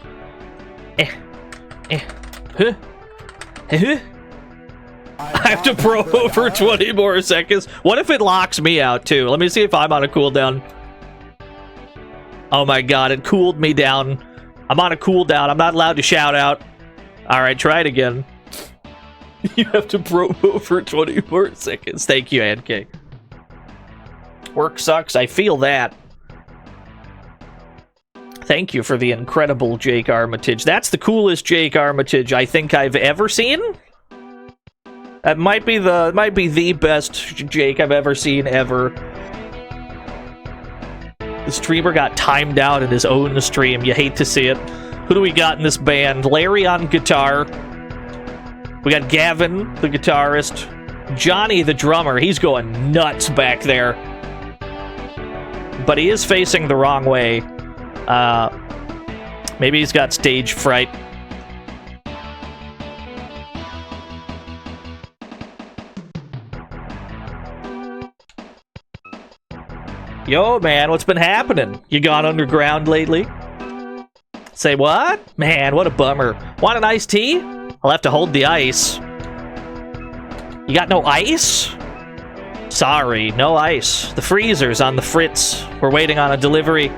I have to pro for 20 more seconds. What if it locks me out, too? Let me see if I'm on a cooldown. Oh my god, it cooled me down. I'm on a cooldown. I'm not allowed to shout out. Alright, try it again. You have to pro for 20 more seconds. Thank you, NK. Work sucks. I feel that. Thank you for the incredible Jake Armitage. That's the coolest Jake Armitage I think I've ever seen. That might be the best Jake I've ever seen ever. The streamer got timed out in his own stream. You hate to see it. Who do we got in this band? Larry on guitar. We got Gavin, the guitarist. Johnny, the drummer. He's going nuts back there. But he is facing the wrong way. Maybe he's got stage fright. Yo, man, what's been happening? You gone underground lately? Say what? Man, what a bummer. Want an iced tea? I'll have to hold the ice. You got no ice? Sorry, no ice. The freezer's on the fritz. We're waiting on a delivery.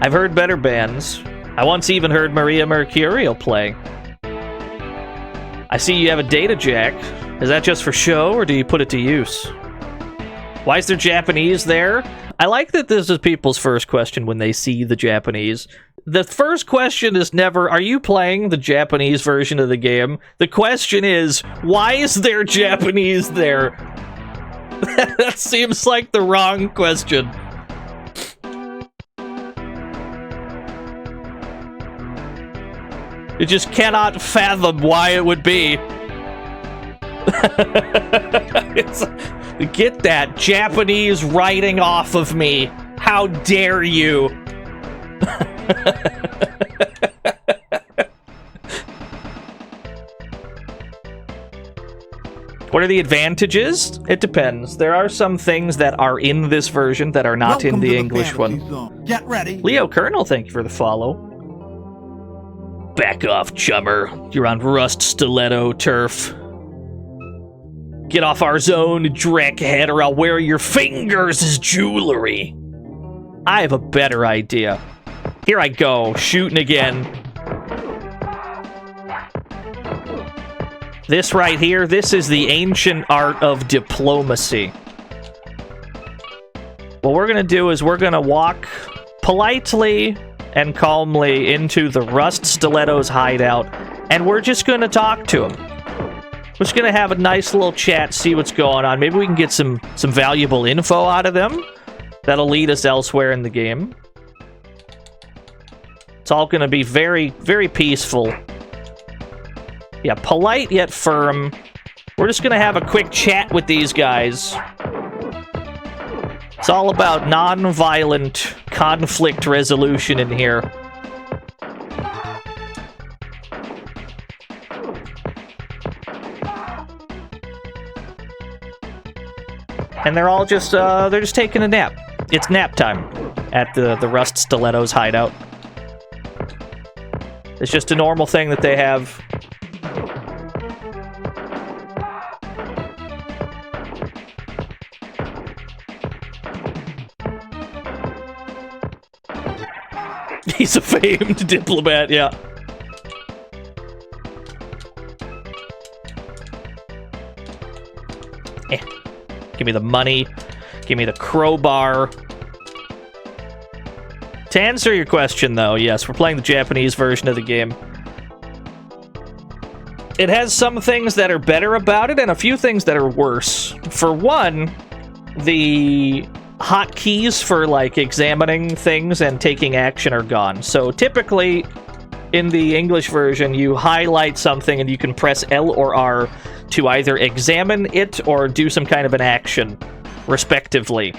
I've heard better bands. I once even heard Maria Mercurial play. I see you have a data jack. Is that just for show, or do you put it to use? Why is there Japanese there? I like that this is people's first question when they see the Japanese. The first question is never, are you playing the Japanese version of the game? The question is, why is there Japanese there? That seems like the wrong question. You just cannot fathom why it would be. Get that Japanese writing off of me. How dare you? What are the advantages? It depends. There are some things that are in this version that are not in the English one. Get ready. Leo Colonel, thank you for the follow. Back off, chummer. You're on Rust Stiletto turf. Get off our zone, dreckhead, or I'll wear your fingers as jewelry. I have a better idea. Here I go, shooting again. This right here, this is the ancient art of diplomacy. What we're gonna do is we're gonna walk politely and calmly into the Rust Stiletto's hideout, and we're just gonna talk to him. We're just gonna have a nice little chat, see what's going on. Maybe we can get some valuable info out of them that'll lead us elsewhere in the game. It's all gonna be very, very peaceful. Yeah, polite yet firm. We're just gonna have a quick chat with these guys. It's all about non-violent conflict resolution in here. And they're all just, they're just taking a nap. It's nap time at the Rust Stiletto's hideout. It's just a normal thing that they have. He's a famed diplomat, yeah. Give me the money. Give me the crowbar. To answer your question, though, yes, we're playing the Japanese version of the game. It has some things that are better about it and a few things that are worse. For one, the hotkeys for, like, examining things and taking action are gone. So typically, in the English version, you highlight something and you can press L or R to either examine it or do some kind of an action, respectively.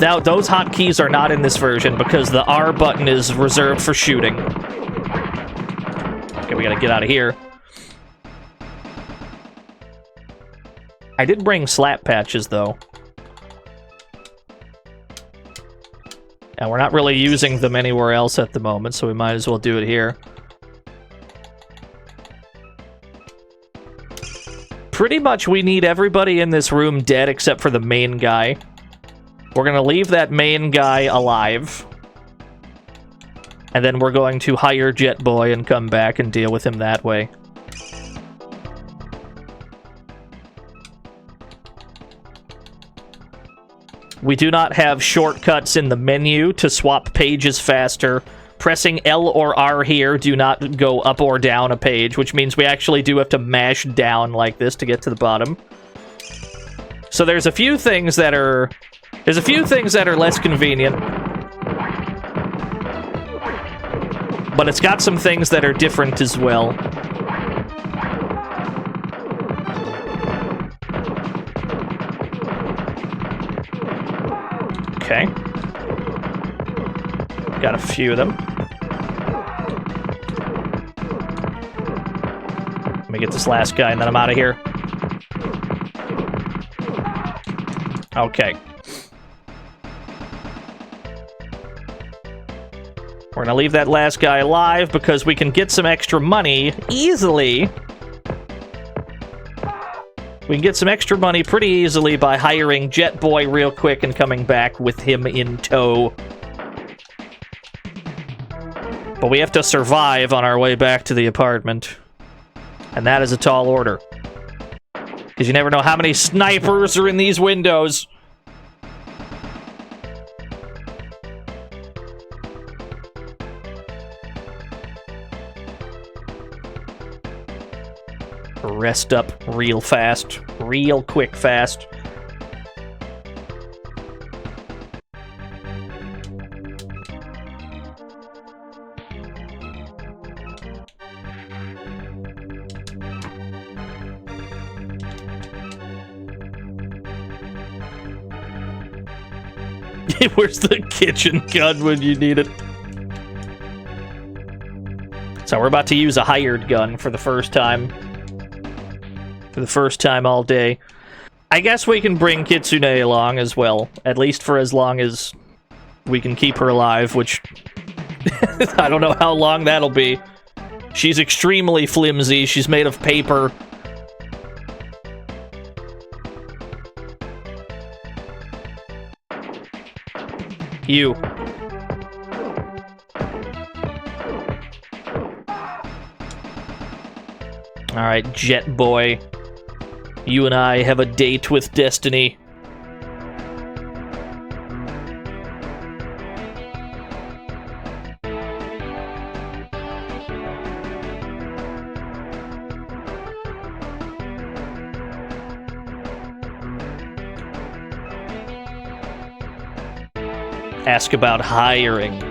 Now, those hotkeys are not in this version because the R button is reserved for shooting. Okay, we gotta get out of here. I did bring slap patches, though. And we're not really using them anywhere else at the moment, so we might as well do it here. Pretty much we need everybody in this room dead except for the main guy. We're gonna leave that main guy alive. And then we're going to hire Jet Boy and come back and deal with him that way. We do not have shortcuts in the menu to swap pages faster. Pressing L or R here do not go up or down a page, which means we actually do have to mash down like this to get to the bottom. So there's a few things that are... There's a few things that are less convenient. But it's got some things that are different as well. Okay. Got a few of them. Let me get this last guy and then I'm out of here. Okay. We're gonna leave that last guy alive because we can get some extra money easily. We can get some extra money pretty easily by hiring Jet Boy real quick and coming back with him in tow. But we have to survive on our way back to the apartment. And that is a tall order. Because you never know how many snipers are in these windows. Rest up real fast. Real quick fast. Where's the kitchen gun when you need it? So we're about to use a hired gun for the first time. For the first time all day. I guess we can bring Kitsune along as well. At least for as long as we can keep her alive, which... I don't know how long that'll be. She's extremely flimsy. She's made of paper. You. Alright, Jet Boy. You and I have a date with destiny. Ask about hiring.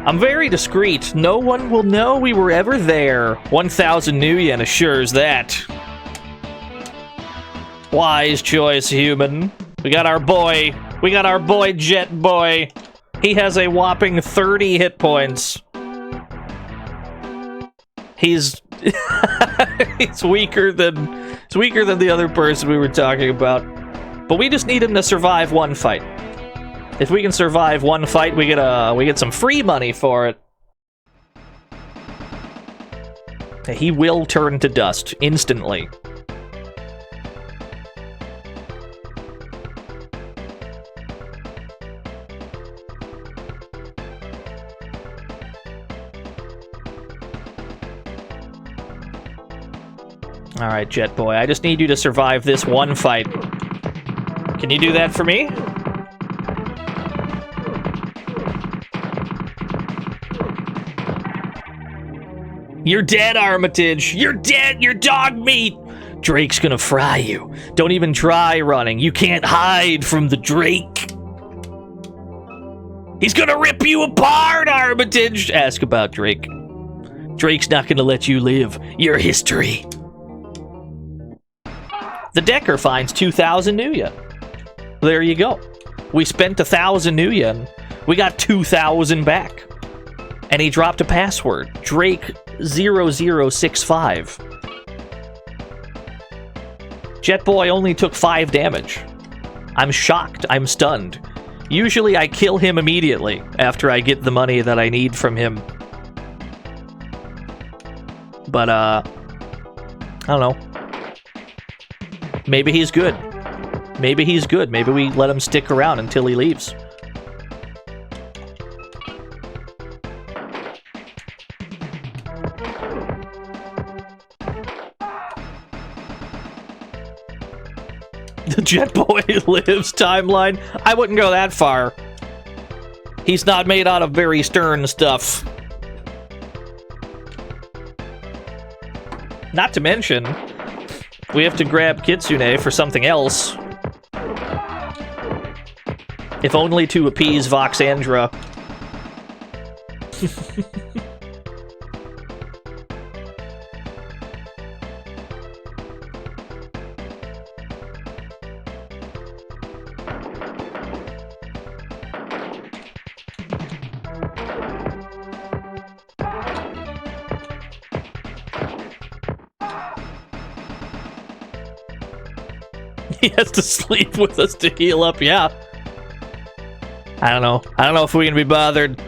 I'm very discreet. No one will know we were ever there. 1,000 new yen assures that. Wise choice, human. We got our boy Jet Boy. He has a whopping 30 hit points. He's he's weaker than the other person we were talking about. But we just need him to survive one fight. If we can survive one fight, we get some free money for it. He will turn to dust instantly. Alright, Jet Boy, I just need you to survive this one fight. Can you do that for me? You're dead, Armitage! You're dead! You're dog meat! Drake's gonna fry you. Don't even try running. You can't hide from the Drake. He's gonna rip you apart, Armitage! Ask about Drake. Drake's not gonna let you live. You're history. The Decker finds 2,000 new yen. There you go. We spent 1,000 new yen. We got 2,000 back. And he dropped a password. Drake 0065. Jet Boy only took 5 damage. I'm shocked. I'm stunned. Usually I kill him immediately after I get the money that I need from him. But, I don't know. Maybe he's good. Maybe he's good. Maybe we let him stick around until he leaves. The Jet Boy lives timeline. I wouldn't go that far. He's not made out of very stern stuff. Not to mention, we have to grab Kitsune for something else. If only to appease Voxandra. He has to sleep with us to heal up, yeah. I don't know. I don't know if we can be bothered.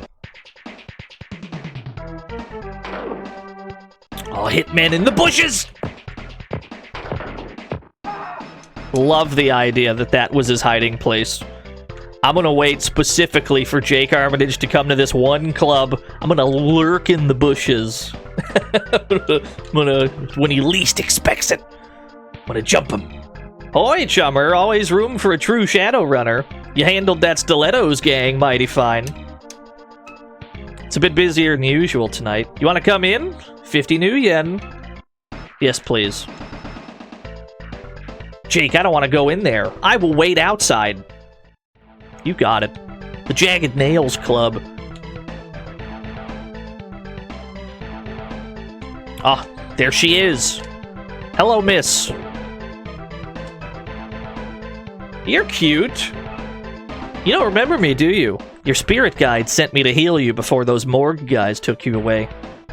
Oh, Hitman in the bushes! Love the idea that that was his hiding place. I'm gonna wait specifically for Jake Armitage to come to this one club. I'm gonna lurk in the bushes. When he least expects it. I'm gonna jump him. Hoy, chummer, always room for a true Shadowrunner. You handled that Stilettos gang mighty fine. It's a bit busier than usual tonight. You want to come in? 50 new yen. Yes, please. Jake, I don't want to go in there. I will wait outside. You got it. The Jagged Nails Club. Ah, there she is. Hello, miss. You're cute. You don't remember me, do you? Your spirit guide sent me to heal you before those morgue guys took you away.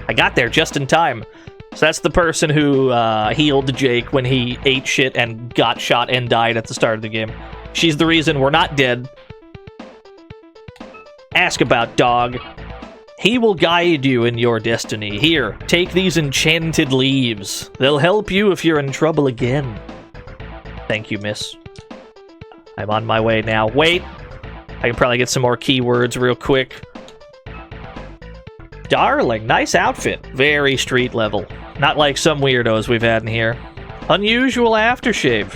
I got there just in time. So that's the person who healed Jake when he ate shit and got shot and died at the start of the game. She's the reason we're not dead. Ask about dog. He will guide you in your destiny. Here, take these enchanted leaves. They'll help you if you're in trouble again. Thank you, miss. I'm on my way now. Wait! I can probably get some more keywords real quick. Darling, nice outfit. Very street level. Not like some weirdos we've had in here. Unusual aftershave.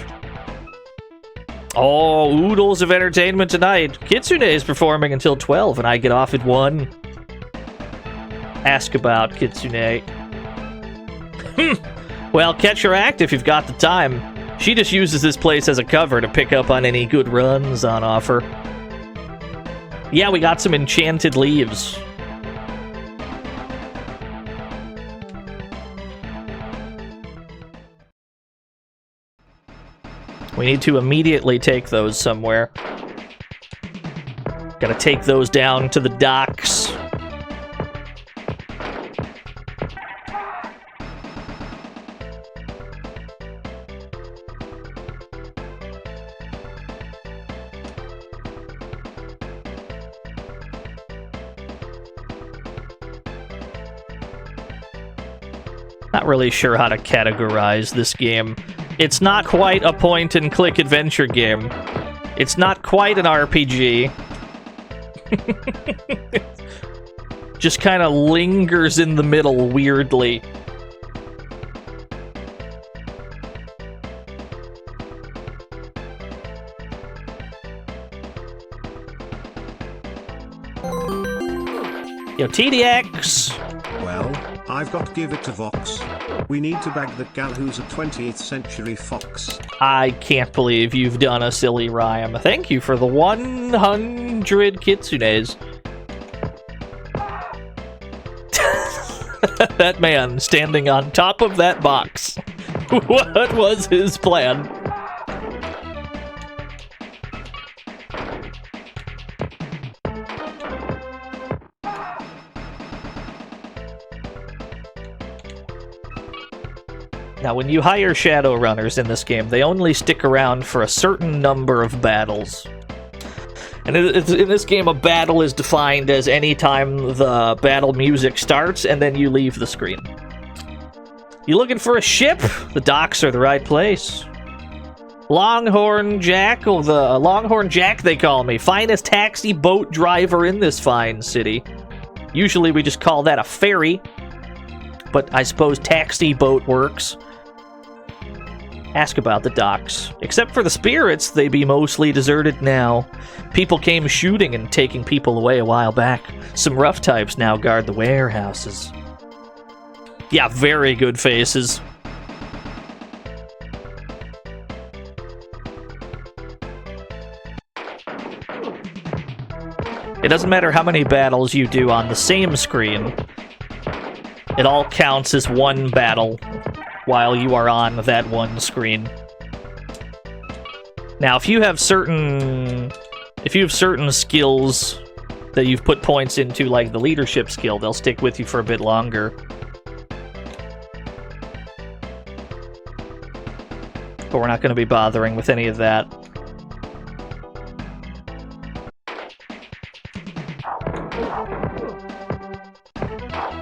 Oh, oodles of entertainment tonight. Kitsune is performing until 12, and I get off at 1. Ask about Kitsune. Well, catch her act if you've got the time. She just uses this place as a cover to pick up on any good runs on offer. Yeah, we got some enchanted leaves. We need to immediately take those somewhere. Gotta take those down to the docks. Not really sure how to categorize this game. It's not quite a point-and-click adventure game. It's not quite an RPG. Just kind of lingers in the middle weirdly. Yo, TDX! Well, I've got to give it to Vox. We need to bag that gal who's a 20th century fox. I can't believe you've done a silly rhyme. Thank you for the 100 kitsunes. That man standing on top of that box. What was his plan? Now, when you hire Shadowrunners in this game, they only stick around for a certain number of battles. And in this game, a battle is defined as any time the battle music starts and then you leave the screen. You looking for a ship? The docks are the right place. Longhorn Jack, oh, the Longhorn Jack they call me. Finest taxi boat driver in this fine city. Usually we just call that a ferry, but I suppose taxi boat works. Ask about the docks. Except for the spirits, they be mostly deserted now. People came shooting and taking people away a while back. Some rough types now guard the warehouses. Yeah, very good faces. It doesn't matter how many battles you do on the same screen. It all counts as one battle while you are on that one screen. Now, if you have certain skills that you've put points into, like the leadership skill, they'll stick with you for a bit longer. But we're not going to be bothering with any of that.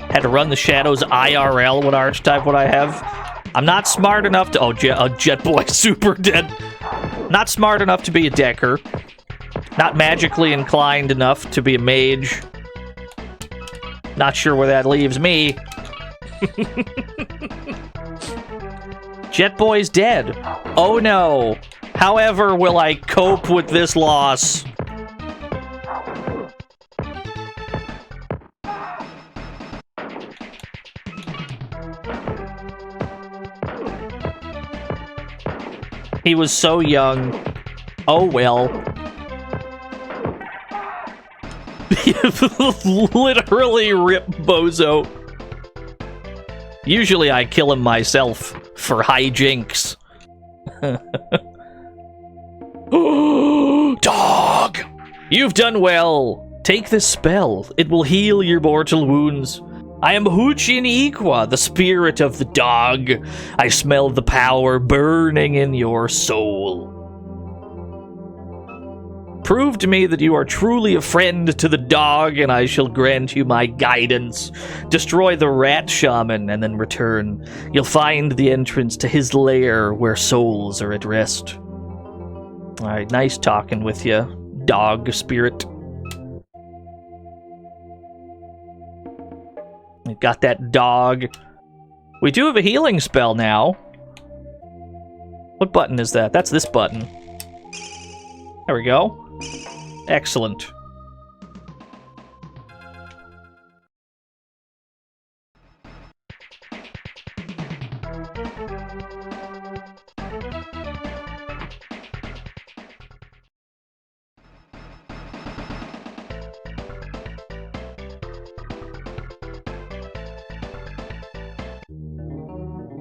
Had to run the shadows IRL. What archetype would I have? I'm not smart enough to... Oh, Jet Boy, super dead. Not smart enough to be a decker. Not magically inclined enough to be a mage. Not sure where that leaves me. Jet Boy's dead. Oh no. However will I cope with this loss? He was so young. Oh well. Literally rip Bozo. Usually I kill him myself for hijinks. Dog! You've done well. Take this spell. It will heal your mortal wounds. I am Huchin Iqua, the spirit of the dog. I smell the power burning in your soul. Prove to me that you are truly a friend to the dog, and I shall grant you my guidance. Destroy the rat shaman, and then return. You'll find the entrance to his lair where souls are at rest. Alright, nice talking with you, dog spirit. We got that dog. We do have a healing spell now. What button is that? That's this button. There we go. Excellent.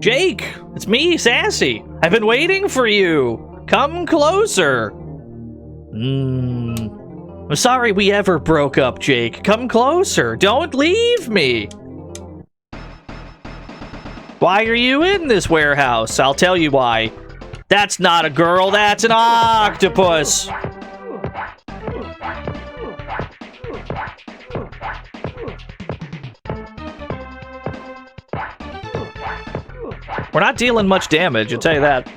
Jake! It's me, Sassy! I've been waiting for you! Come closer! I'm sorry we ever broke up, Jake. Come closer! Don't leave me! Why are you in this warehouse? I'll tell you why. That's not a girl, that's an octopus! We're not dealing much damage, I'll tell you that.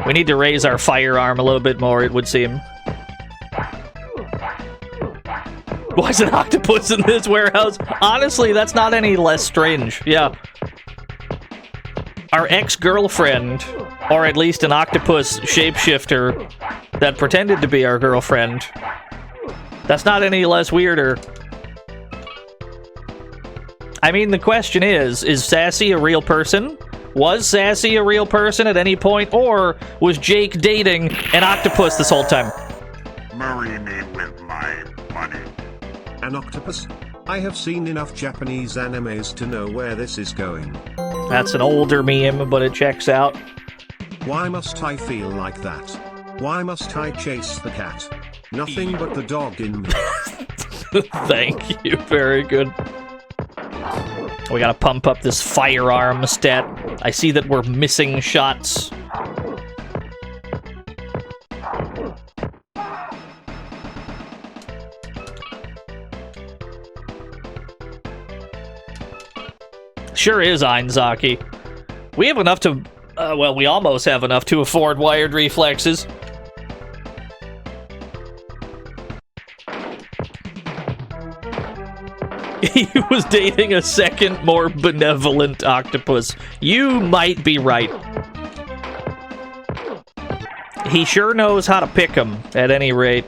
We need to raise our firearm a little bit more, it would seem. Why is an octopus in this warehouse? Honestly, that's not any less strange. Yeah. Our ex-girlfriend, or at least an octopus shapeshifter that pretended to be our girlfriend. That's not any less weirder. I mean, the question is Sassy a real person? Was Sassy a real person at any point, or was Jake dating an octopus this whole time? Marry me with my money. An octopus? I have seen enough Japanese animes to know where this is going. That's an older meme, but it checks out. Why must I feel like that? Why must I chase the cat? Nothing but the dog in me. Thank you, very good. We gotta pump up this firearm stat. I see that we're missing shots. Sure is, Einzaki. We have enough to... well, we almost have enough to afford wired reflexes. He was dating a second, more benevolent octopus. You might be right. He sure knows how to pick them, at any rate.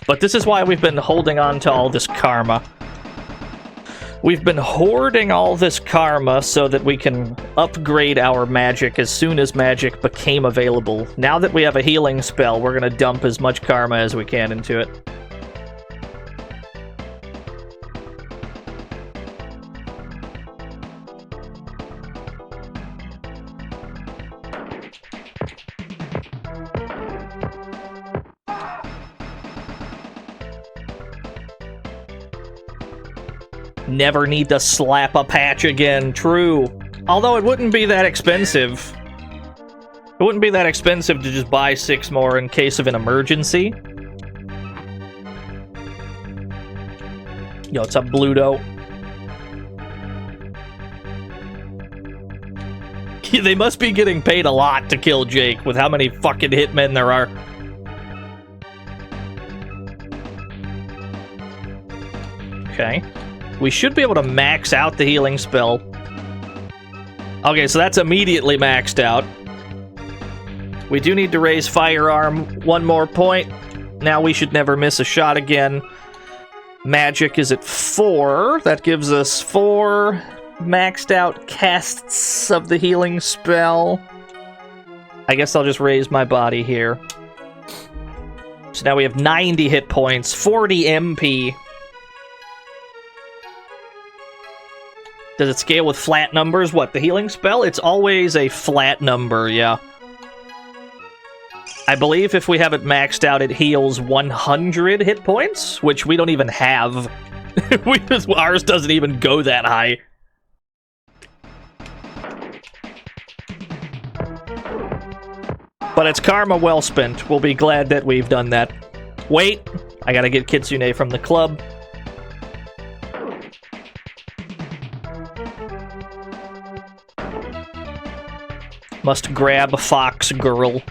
But this is why we've been holding on to all this karma. We've been hoarding all this karma so that we can upgrade our magic as soon as magic became available. Now that we have a healing spell, we're gonna dump as much karma as we can into it. Never need to slap a patch again, true. Although it wouldn't be that expensive. It wouldn't be that expensive to just buy 6 more in case of an emergency. Yo, what's up, Bluto? They must be getting paid a lot to kill Jake with how many fucking hitmen there are. Okay. We should be able to max out the healing spell. Okay, so that's immediately maxed out. We do need to raise firearm 1 more point. Now we should never miss a shot again. Magic is at 4. That gives us 4 maxed out casts of the healing spell. I guess I'll just raise my body here. So now we have 90 hit points, 40 MP. Does it scale with flat numbers? What, the healing spell? It's always a flat number, yeah. I believe if we have it maxed out, it heals 100 hit points, which we don't even have. Ours doesn't even go that high. But it's karma well spent. We'll be glad that we've done that. Wait, I gotta get Kitsune from the club. Must grab a fox girl.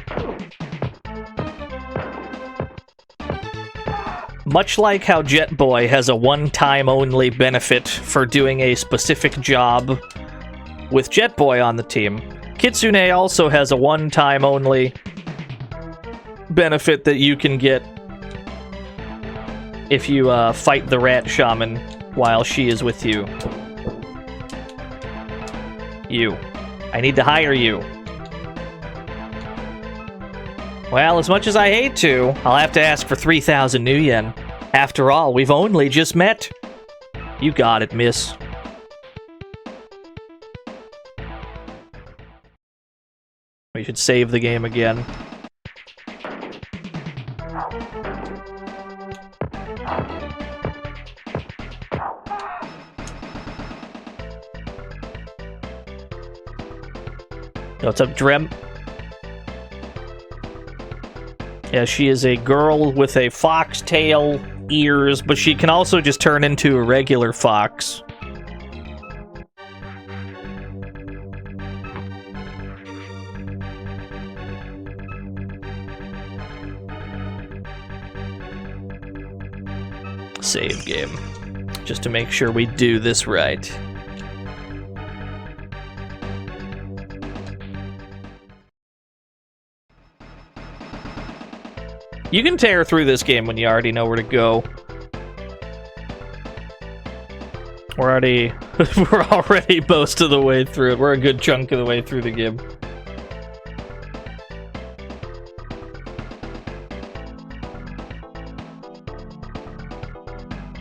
Much like how Jet Boy has a one-time only benefit for doing a specific job with Jet Boy on the team, Kitsune also has a one-time only benefit that you can get if you fight the rat shaman while she is with you. You. I need to hire you. Well, as much as I hate to, I'll have to ask for 3,000 new yen. After all, we've only just met. You got it, miss. We should save the game again. What's up, Drem? Yeah, she is a girl with a foxtail ears, but she can also just turn into a regular fox. Save game. Just to make sure we do this right. You can tear through this game when you already know where to go. We're already most of the way through it. We're a good chunk of the way through the game.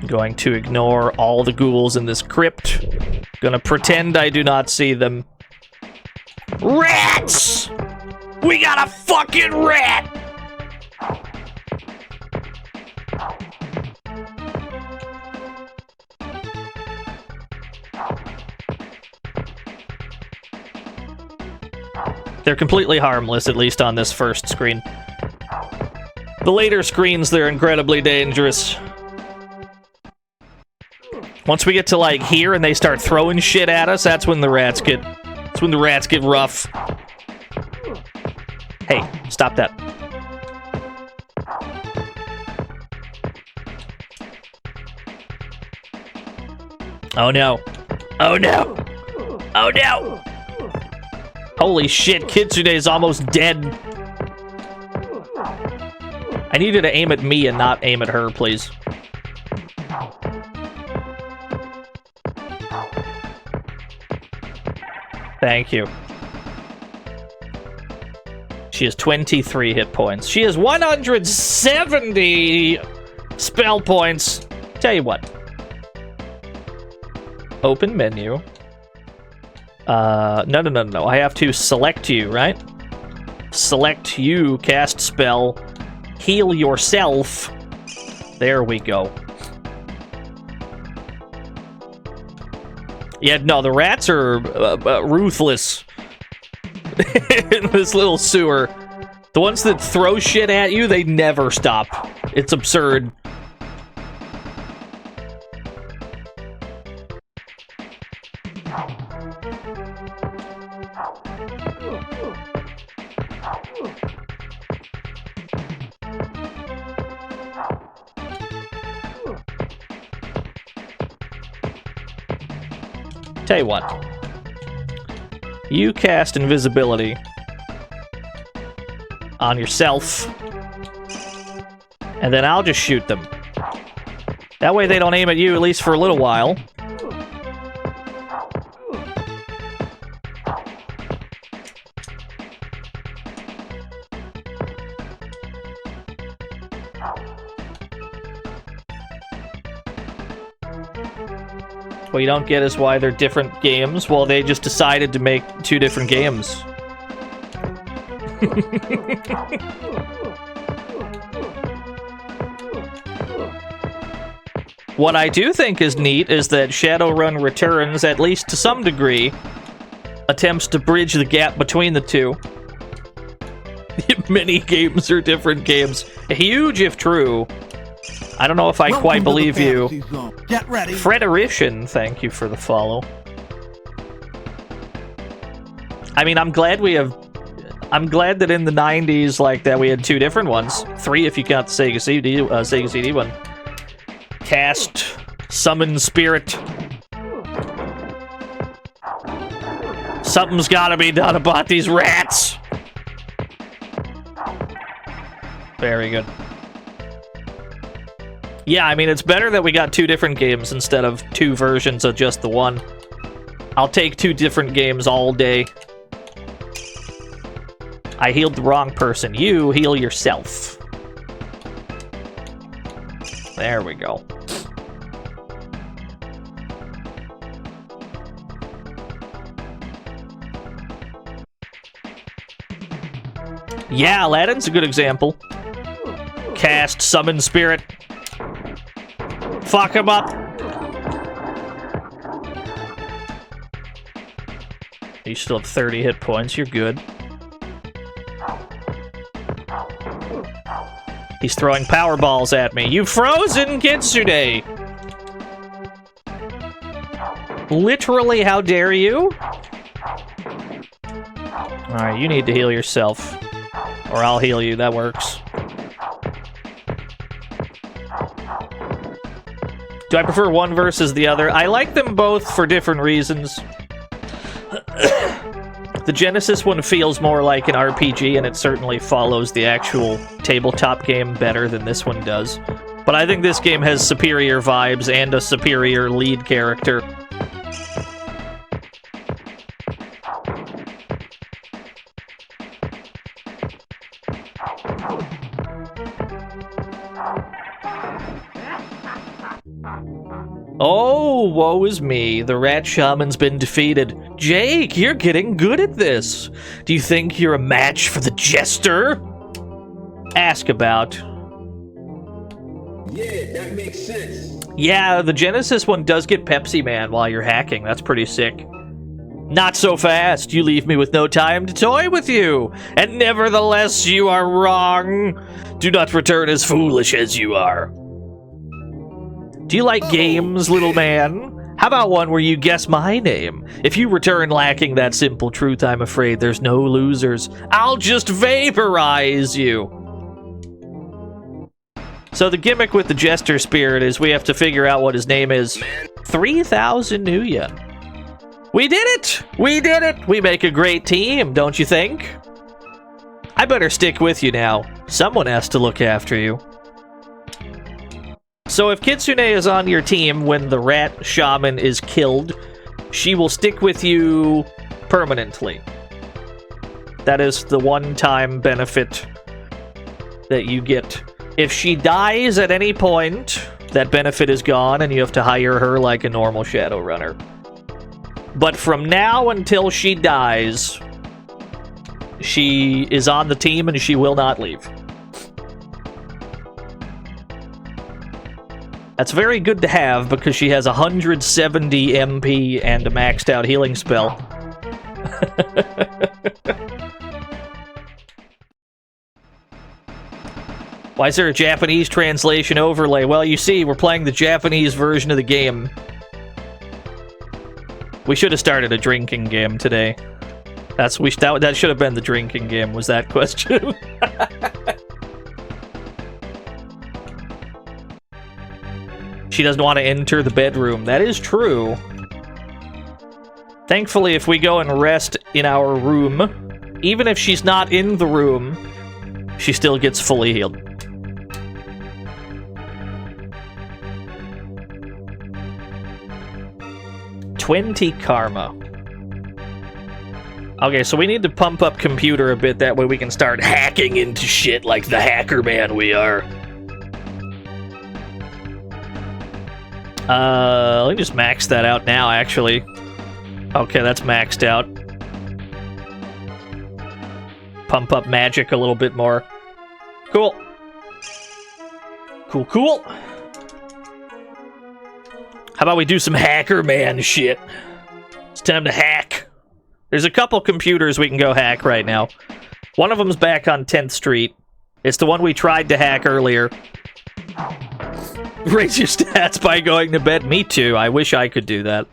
Going to ignore all the ghouls in this crypt. Gonna pretend I do not see them. Rats! We got a fucking rat! They're completely harmless, at least on this first screen. The later screens, they're incredibly dangerous. Once we get to, like, here and they start throwing shit at us, that's when the rats get... That's when the rats get rough. Hey, stop that. Oh no. Oh no! Oh no! Holy shit, Kitsune's almost dead. I need you to aim at me and not aim at her, please. Thank you. She has 23 hit points. She has 170 spell points. Tell you what. Open menu. No. I have to select you, right? Select you, cast spell, heal yourself. There we go. Yeah, no, the rats are ruthless in this little sewer. The ones that throw shit at you, they never stop. It's absurd. Tell you what. You cast invisibility on yourself, and then I'll just shoot them. That way they don't aim at you, at least for a little while. What you don't get is why they're different games. Well, they just decided to make 2 different games. What I do think is neat is that Shadowrun Returns, at least to some degree, attempts to bridge the gap between the two. Many games are different games. Huge if true. I don't know if I quite believe you. Get ready. Frederition, thank you for the follow. I mean, I'm glad that in the 90s, like that, we had 2 different ones. 3 if you count the Sega CD one. Cast, summon spirit. Something's gotta be done about these rats. Very good. Yeah, I mean, it's better that we got 2 different games instead of 2 versions of just the one. I'll take 2 different games all day. I healed the wrong person. You heal yourself. There we go. Yeah, Aladdin's a good example. Cast, summon spirit. Fuck him up. You still have 30 hit points. You're good. He's throwing power balls at me. You frozen Kitsune! Literally, how dare you? Alright, you need to heal yourself. Or I'll heal you, that works. Do I prefer one versus the other? I like them both for different reasons. The Genesis one feels more like an RPG, and it certainly follows the actual tabletop game better than this one does. But I think this game has superior vibes and a superior lead character. Oh, woe is me. The Rat Shaman's been defeated. Jake, you're getting good at this. Do you think you're a match for the Jester? Ask about. Yeah, that makes sense. Yeah, the Genesis one does get Pepsi Man while you're hacking. That's pretty sick. Not so fast. You leave me with no time to toy with you. And nevertheless, you are wrong. Do not return as foolish as you are. Do you like games, little man? How about one where you guess my name? If you return lacking that simple truth, I'm afraid there's no losers. I'll just vaporize you. So the gimmick with the Jester Spirit is we have to figure out what his name is. 3,000 Nuya. We did it! We did it! We make a great team, don't you think? I better stick with you now. Someone has to look after you. So if Kitsune is on your team when the rat shaman is killed, she will stick with you permanently. That is the one-time benefit that you get. If she dies at any point, that benefit is gone and you have to hire her like a normal Shadowrunner. But from now until she dies, she is on the team and she will not leave. That's very good to have because she has 170 MP and a maxed out healing spell. Why is there a Japanese translation overlay? Well, you see, we're playing the Japanese version of the game. We should have started a drinking game today. That should have been the drinking game, was that question. She doesn't want to enter the bedroom. That is true. Thankfully, if we go and rest in our room, even if she's not in the room, she still gets fully healed. $20 karma. Okay, so we need to pump up computer a bit, that way we can start hacking into shit like the hacker man we are. Let me just max that out now, actually. Okay, that's maxed out. Pump up magic a little bit more. Cool. Cool, cool. How about we do some hacker man shit? It's time to hack. There's a couple computers we can go hack right now. One of them's back on 10th Street. It's the one we tried to hack earlier. Raise your stats by going to bed. Me too. I wish I could do that.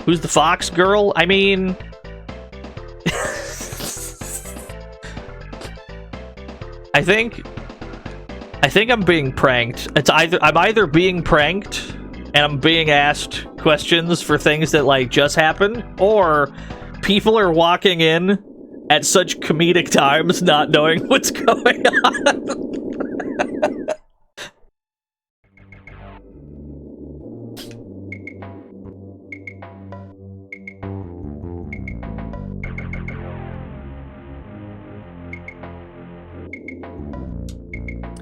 Who's the fox girl? I mean... I think I'm being pranked. I'm either being pranked and I'm being asked questions for things that like just happened, or people are walking in at such comedic times not knowing what's going on.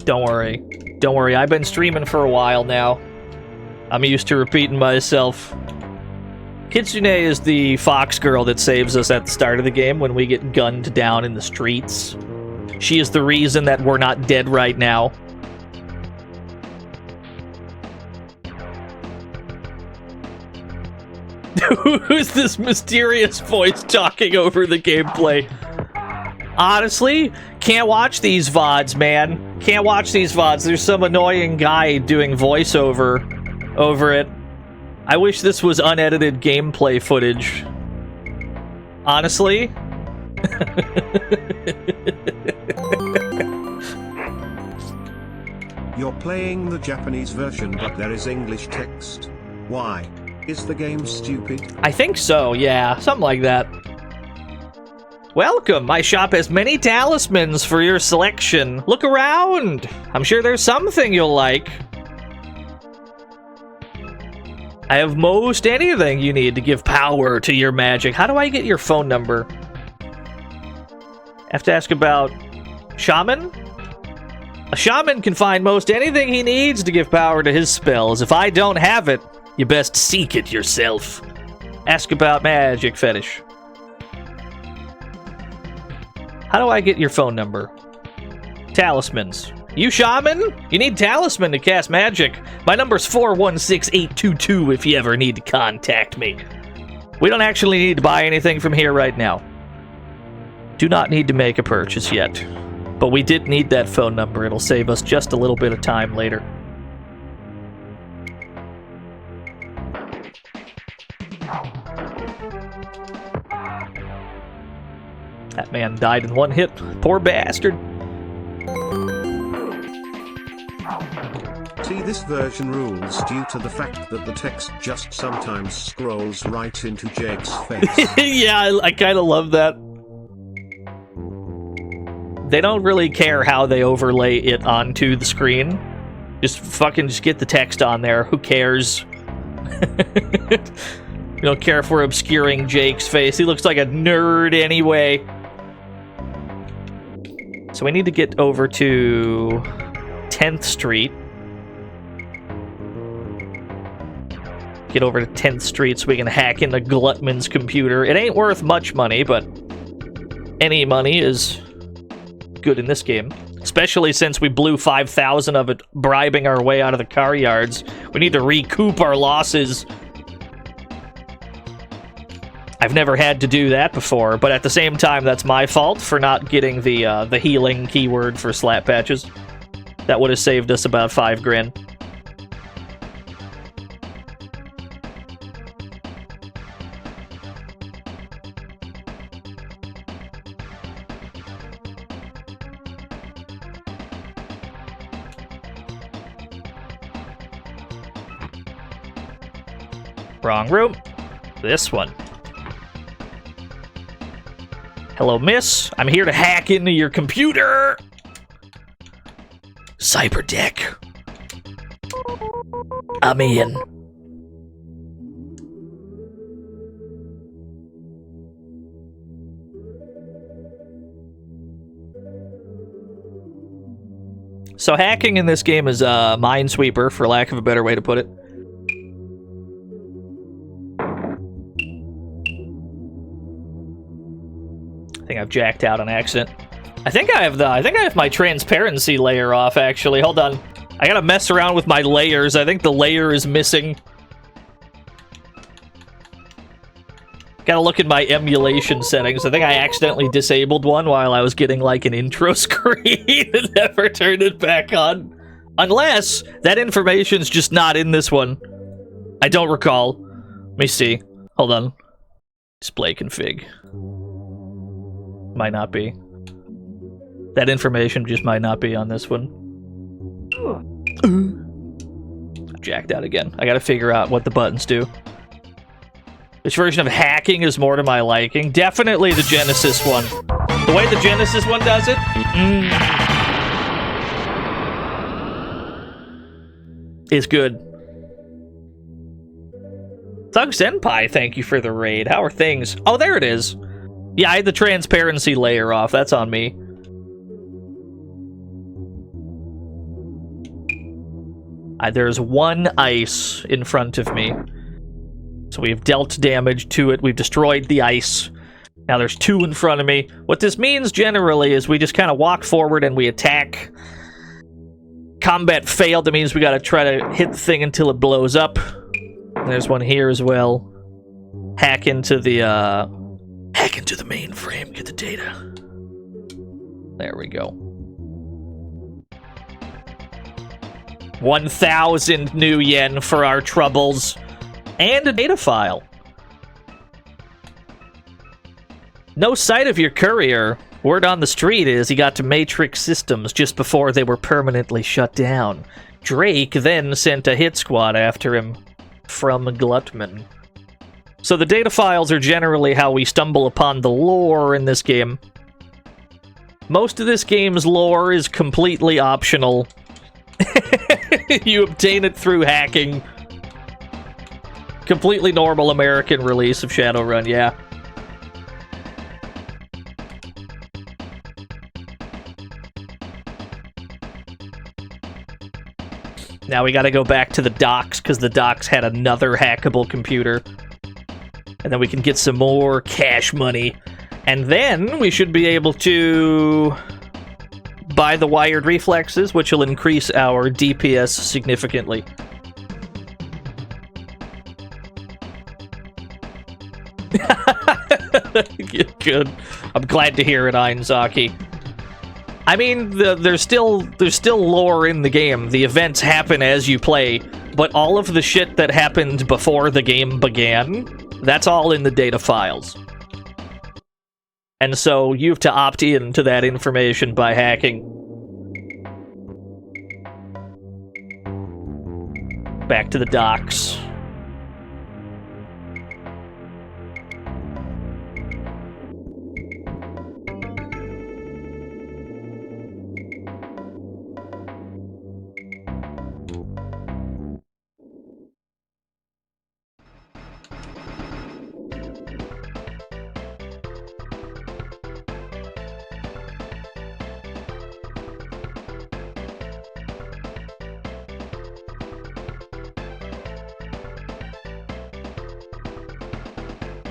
Don't worry. Don't worry, I've been streaming for a while now. I'm used to repeating myself. Kitsune is the fox girl that saves us at the start of the game when we get gunned down in the streets. She is the reason that we're not dead right now. Who's this mysterious voice talking over the gameplay? Honestly, can't watch these VODs, man. Can't watch these VODs. There's some annoying guy doing voiceover over it. I wish this was unedited gameplay footage. Honestly. You're playing the Japanese version, but there is English text. Why? Is the game stupid? I think so, yeah. Something like that. Welcome! My shop has many talismans for your selection. Look around! I'm sure there's something you'll like. I have most anything you need to give power to your magic. How do I get your phone number? I have to ask about... Shaman? A shaman can find most anything he needs to give power to his spells. If I don't have it, you best seek it yourself. Ask about magic fetish. How do I get your phone number? Talismans. You shaman? You need talisman to cast magic. My number's 416822 if you ever need to contact me. We don't actually need to buy anything from here right now. Do not need to make a purchase yet. But we did need that phone number. It'll save us just a little bit of time later. That man died in one hit. Poor bastard. See, this version rules due to the fact that the text just sometimes scrolls right into Jake's face. Yeah, I kind of love that. They don't really care how they overlay it onto the screen. Just get the text on there. Who cares? You don't care if we're obscuring Jake's face. He looks like a nerd anyway. So we need to get over to 10th Street. Get over to 10th Street so we can hack into Glutman's computer. It ain't worth much money, but any money is good in this game. Especially since we blew 5,000 of it bribing our way out of the car yards. We need to recoup our losses. I've never had to do that before, but at the same time, that's my fault for not getting the healing keyword for slap patches. That would have saved us about 5 grand. Wrong room. This one. Hello, miss. I'm here to hack into your computer. Cyberdeck. I'm in. So hacking in this game is a minesweeper, for lack of a better way to put it. I think I've jacked out on accident. I think I have my transparency layer off, actually. Hold on. I gotta mess around with my layers. I think the layer is missing. Gotta look at my emulation settings. I think I accidentally disabled one while I was getting like an intro screen and never turned it back on. Unless that information's just not in this one. I don't recall. Let me see. Hold on. Display config. Might not be. That information just might not be on this one. Jacked out again. I gotta figure out what the buttons do. Which version of hacking is more to my liking? Definitely the Genesis one. The way the Genesis one does it? Is good. Thug Senpai, thank you for the raid. How are things? Oh, there it is. Yeah, I had the transparency layer off. That's on me. There's one ice in front of me. So we've dealt damage to it. We've destroyed the ice. Now there's 2 in front of me. What this means generally is we just kind of walk forward and we attack. Combat failed. That means we got to try to hit the thing until it blows up. There's one here as well. Hack into the mainframe. Get the data. There we go. 1,000 new yen for our troubles. And a data file. No sight of your courier. Word on the street is he got to Matrix Systems just before they were permanently shut down. Drake then sent a hit squad after him from Glutman. So the data files are generally how we stumble upon the lore in this game. Most of this game's lore is completely optional. You obtain it through hacking. Completely normal American release of Shadowrun, yeah. Now we gotta go back to the docks, because the docks had another hackable computer. And then we can get some more cash money. And then we should be able to buy the wired reflexes, which will increase our DPS significantly. Good. I'm glad to hear it, Einzaki. I mean, there's still lore in the game. The events happen as you play, but all of the shit that happened before the game began, that's all in the data files. And so you have to opt in to that information by hacking. Back to the docks.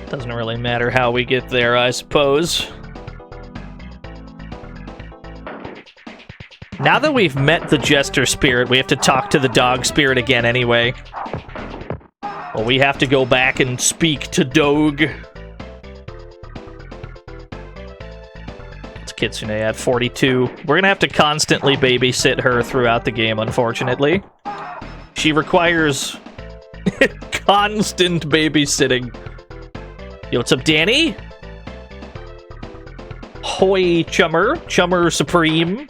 Doesn't really matter how we get there, I suppose. Now that we've met the Jester Spirit, we have to talk to the Dog Spirit again anyway. Well, we have to go back and speak to Dog. It's Kitsune at 42. We're gonna have to constantly babysit her throughout the game, unfortunately. She requires constant babysitting. Yo, what's up, Danny? Hoy, Chummer Supreme.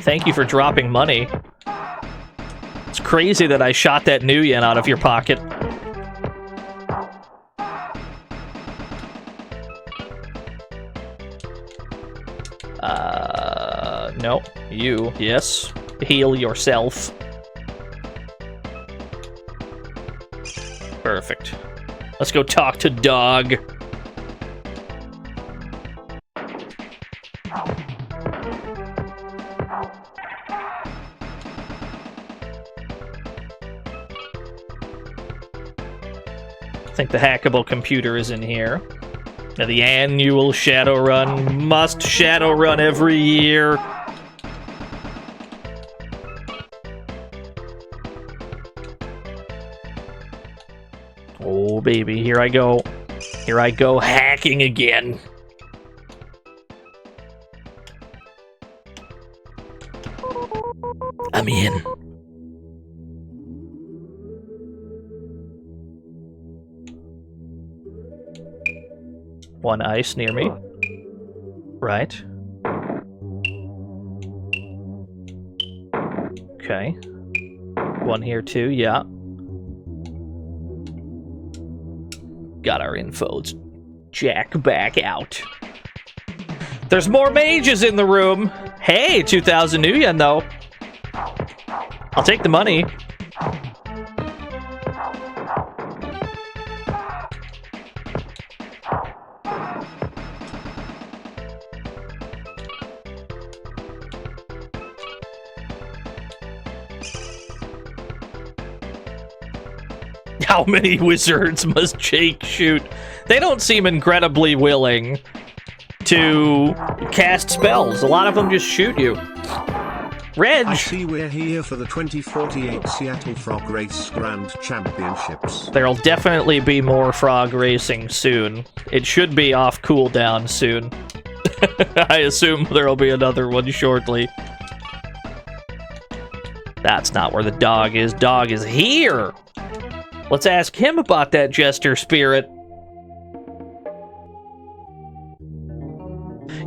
Thank you for dropping money. It's crazy that I shot that new yen out of your pocket. No. You, yes. Heal yourself. Perfect. Let's go talk to Dog. I think the hackable computer is in here. Now, the annual Shadowrun. Must Shadowrun every year. Oh, baby, here I go. Here I go hacking again. I'm in. One ice near me. Right. Okay. One here too, yeah. Got our info. Jack back out. There's more mages in the room. Hey, 2,000 new yen though. I'll take the money. How many wizards must Jake shoot? They don't seem incredibly willing to cast spells. A lot of them just shoot you. Reg! I see we're here for the 2048 Seattle Frog Race Grand Championships. There'll definitely be more frog racing soon. It should be off cooldown soon. I assume there'll be another one shortly. That's not where the dog is. Dog is here! Let's ask him about that Jester Spirit.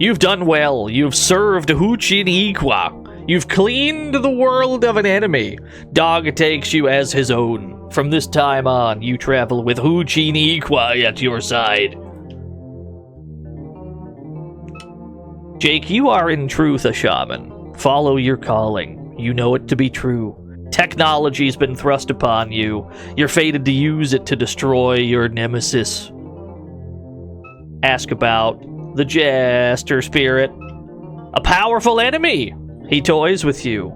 You've done well. You've served Huchin Iqua. You've cleaned the world of an enemy. Dog takes you as his own. From this time on, you travel with Huchin Iqua at your side. Jake, you are in truth a shaman. Follow your calling. You know it to be true. Technology's been thrust upon you. You're fated to use it to destroy your nemesis. Ask about the Jester Spirit. A powerful enemy. He toys with you.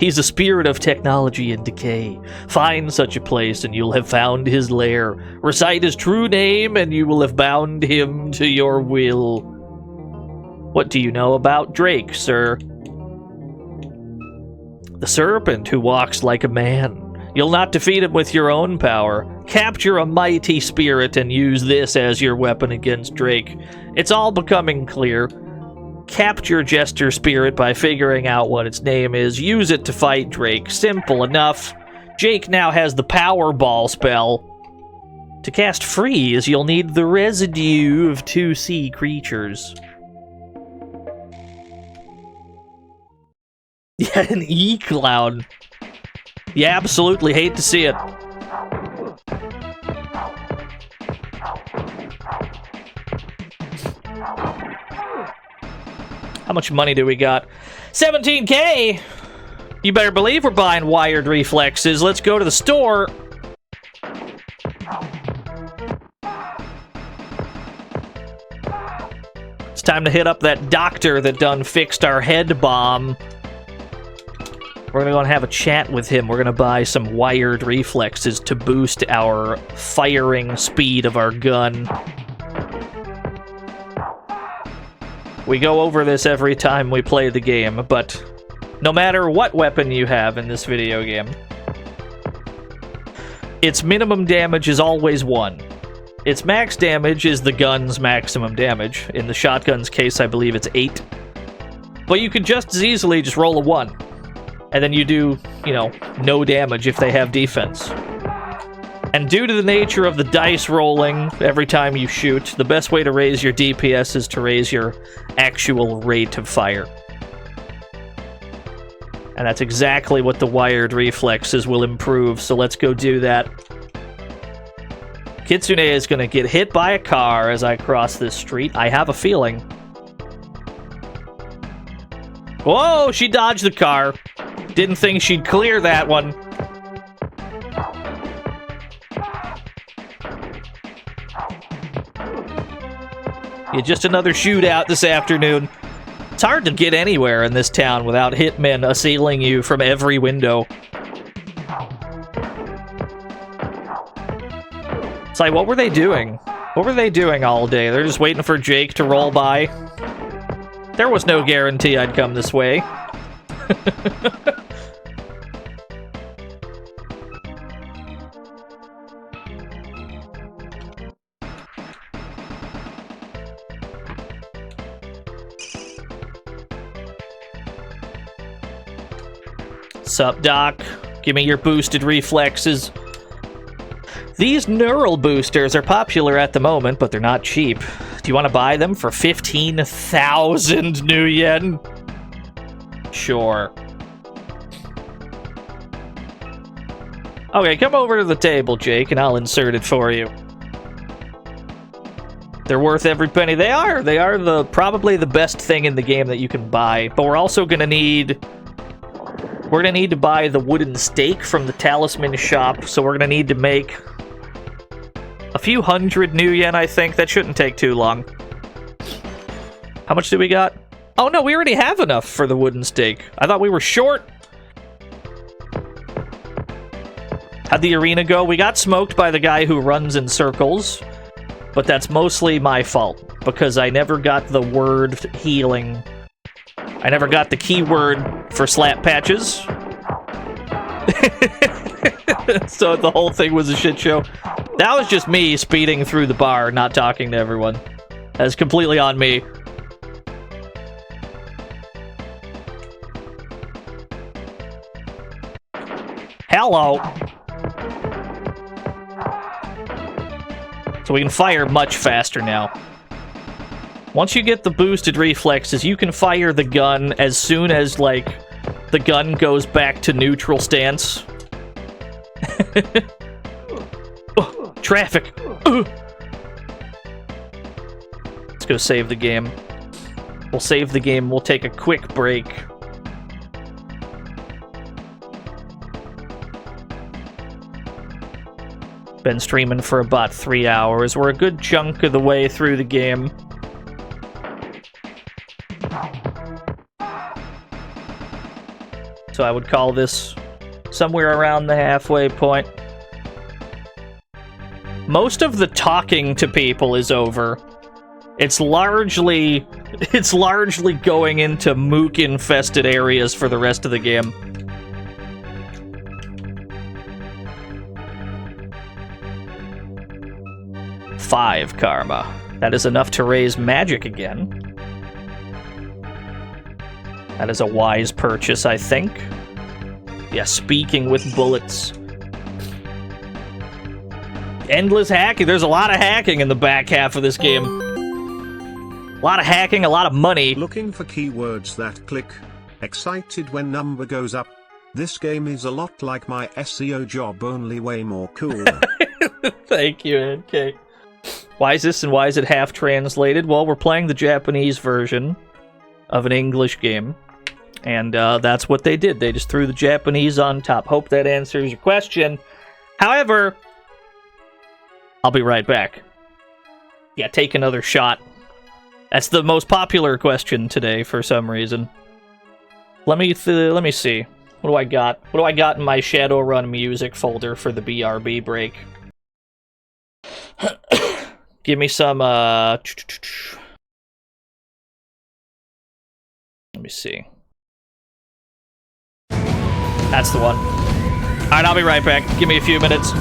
He's a spirit of technology and decay. Find such a place and you'll have found his lair. Recite his true name and you will have bound him to your will. What do you know about Drake, sir? The serpent who walks like a man. You'll not defeat him with your own power. Capture a mighty spirit and use this as your weapon against Drake. It's all becoming clear. Capture Jester Spirit by figuring out what its name is. Use it to fight Drake. Simple enough. Jake now has the Powerball spell. To cast Freeze, you'll need the residue of 2 sea creatures. Yeah, an E-Cloud. You absolutely hate to see it. How much money do we got? 17K! You better believe we're buying wired reflexes. Let's go to the store. It's time to hit up that doctor that done fixed our head bomb. We're gonna go and have a chat with him. We're gonna buy some wired reflexes to boost our firing speed of our gun. We go over this every time we play the game, but no matter what weapon you have in this video game, its minimum damage is always 1. Its max damage is the gun's maximum damage. In the shotgun's case, I believe it's 8. But you could just as easily just roll a 1. And then you do, you know, no damage if they have defense. And due to the nature of the dice rolling every time you shoot, the best way to raise your DPS is to raise your actual rate of fire. And that's exactly what the wired reflexes will improve, so let's go do that. Kitsune is going to get hit by a car as I cross this street. I have a feeling. Whoa, she dodged the car. Didn't think she'd clear that one. Yeah, just another shootout this afternoon. It's hard to get anywhere in this town without hitmen assailing you from every window. It's like, what were they doing? What were they doing all day? They're just waiting for Jake to roll by. There was no guarantee I'd come this way. Sup, Doc? Give me your boosted reflexes. These neural boosters are popular at the moment, but they're not cheap. Do you want to buy them for 15,000 new yen? Sure. Okay, come over to the table, Jake, and I'll insert it for you. They're worth every penny. They are. They are probably the best thing in the game that you can buy. But we're also gonna need... We're gonna need to buy the wooden stake from the talisman shop, so we're gonna need to make a few hundred new yen, I think. That shouldn't take too long. How much do we got? Oh no, we already have enough for the wooden stake. I thought we were short. How'd the arena go? We got smoked by the guy who runs in circles, but that's mostly my fault, because I never got the word healing. I never got the keyword for slap patches. So the whole thing was a shit show. That was just me speeding through the bar, not talking to everyone. That's completely on me. Hello. So we can fire much faster now. Once you get the boosted reflexes, you can fire the gun as soon as, like, the gun goes back to neutral stance. Oh, traffic. Let's go save the game. We'll save the game. We'll take a quick break. Been streaming for about 3 hours. We're a good chunk of the way through the game. So so I would call this somewhere around the halfway point. Most of the talking to people is over. It's largely going into mook-infested areas for the rest of the game. Five karma. That is enough to raise magic again. That is a wise purchase, I think. Yeah, speaking with bullets. Endless hacking. There's a lot of hacking in the back half of this game. A lot of hacking, a lot of money. Looking for keywords that click. Excited when number goes up. This game is a lot like my SEO job, only way more cool. Thank you, NK. Why is this and why is it half translated? Well, we're playing the Japanese version of an English game. And that's what they did. They just threw the Japanese on top. Hope that answers your question. However, I'll be right back. Yeah, take another shot. That's the most popular question today for some reason. Let me see. What do I got? What do I got in my Shadowrun music folder for the BRB break? Give me some, let me see. That's the one. Alright, I'll be right back. Give me a few minutes.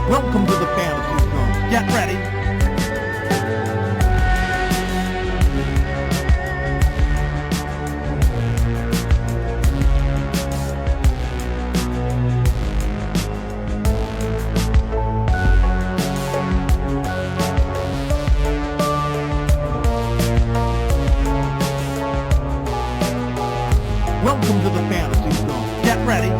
Welcome to the Fantasy Zone. Get ready. Welcome to the Fantasy Zone. Get ready.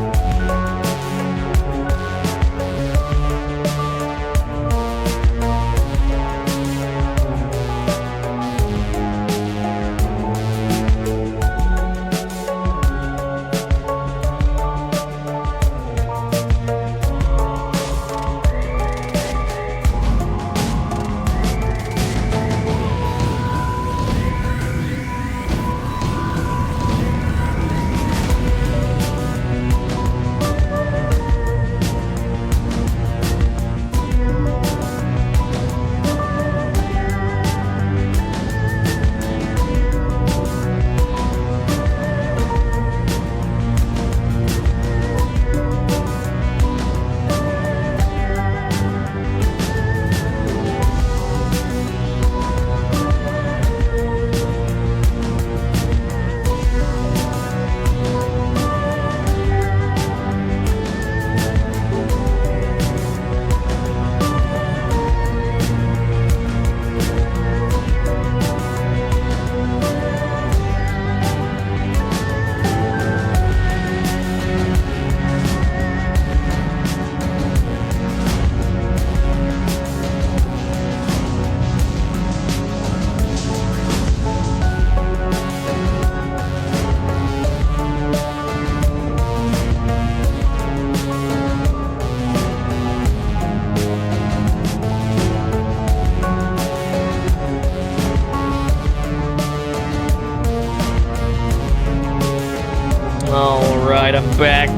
Alright, I'm back.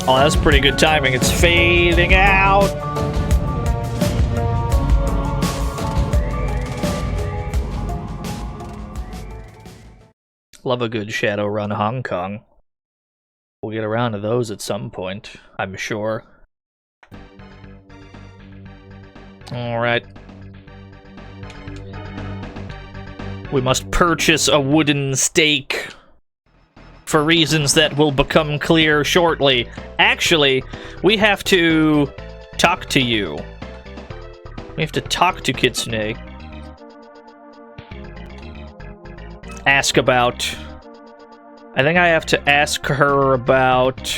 Oh, that's pretty good timing. It's fading out. Love a good Shadowrun Hong Kong. We'll get around to those at some point, I'm sure. Alright. We must purchase a wooden stake for reasons that will become clear shortly. Actually, we have to talk to you. We have to talk to Kitsune. Ask about... I think I have to ask her about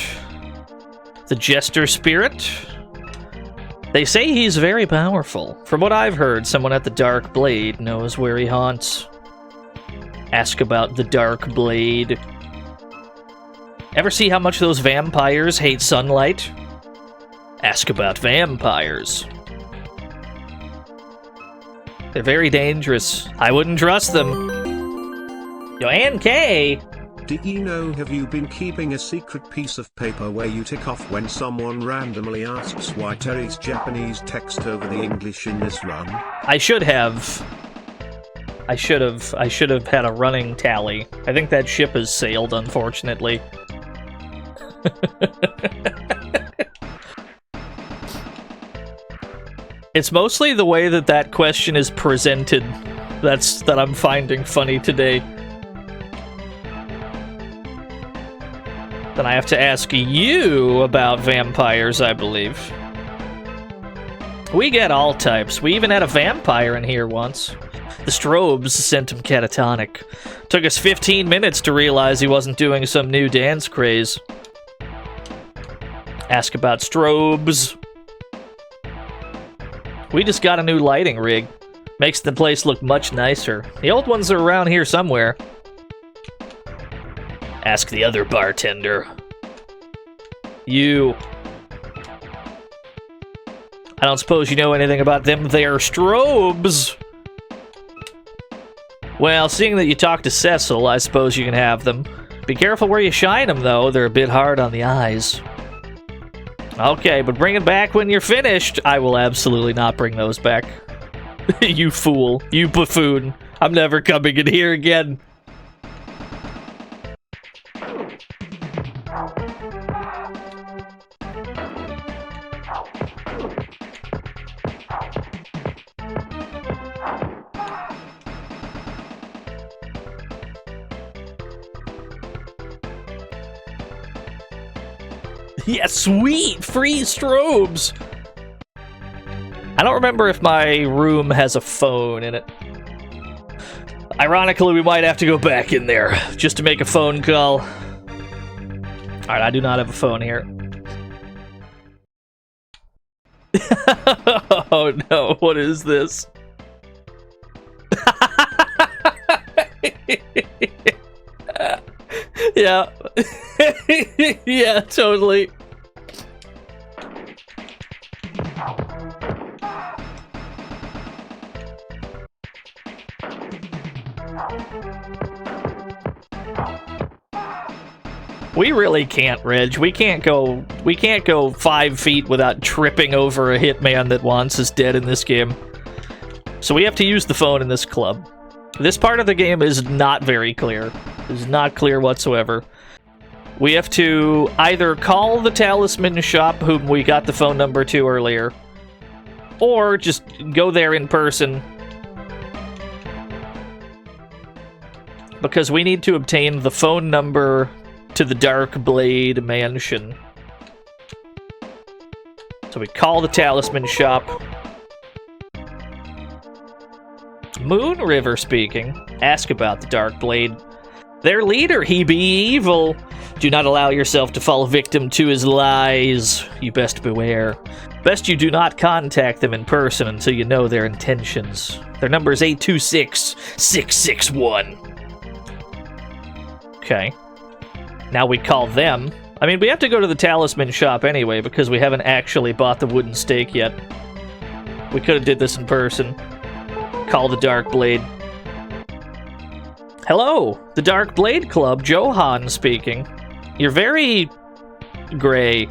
the Jester Spirit. They say he's very powerful. From what I've heard, someone at the Dark Blade knows where he haunts. Ask about the Dark Blade. Ever see how much those vampires hate sunlight? Ask about vampires. They're very dangerous. I wouldn't trust them. Yo, Ann K! Do you know, have you been keeping a secret piece of paper where you tick off when someone randomly asks why Terry's Japanese text over the English in this run? I should have. I should have had a running tally. I think that ship has sailed, unfortunately. It's mostly the way that that question is presented that I'm finding funny today. Then I have to ask you about vampires, I believe. We get all types. We even had a vampire in here once. The strobes sent him catatonic. Took us 15 minutes to realize he wasn't doing some new dance craze. Ask about strobes. We just got a new lighting rig. Makes the place look much nicer. The old ones are around here somewhere. Ask the other bartender. You. I don't suppose you know anything about them there strobes. Well, seeing that you talked to Cecil, I suppose you can have them. Be careful where you shine them, though. They're a bit hard on the eyes. Okay, but bring it back when you're finished. I will absolutely not bring those back. You fool. You buffoon. I'm never coming in here again. Yeah, sweet! Free strobes! I don't remember if my room has a phone in it. Ironically, we might have to go back in there just to make a phone call. Alright, I do not have a phone here. Oh no, what is this? Yeah. Yeah, totally. We really can't, Reg. We can't go 5 feet without tripping over a hitman that wants us dead in this game. So we have to use the phone in this club. This part of the game is not very clear. It is not clear whatsoever. We have to either call the talisman shop, whom we got the phone number to earlier, or just go there in person. Because we need to obtain the phone number to the Dark Blade Mansion. So we call the talisman shop. Moon River speaking. Ask about the Dark Blade. Their leader, he be evil. Do not allow yourself to fall victim to his lies. You best beware. Best you do not contact them in person until you know their intentions. Their number is 826-661. Okay. Now we call them. I mean, we have to go to the talisman shop anyway, because we haven't actually bought the wooden stake yet. We could have did this in person. Call the Dark Blade. Hello, the Dark Blade Club, Johan speaking. You're very gray.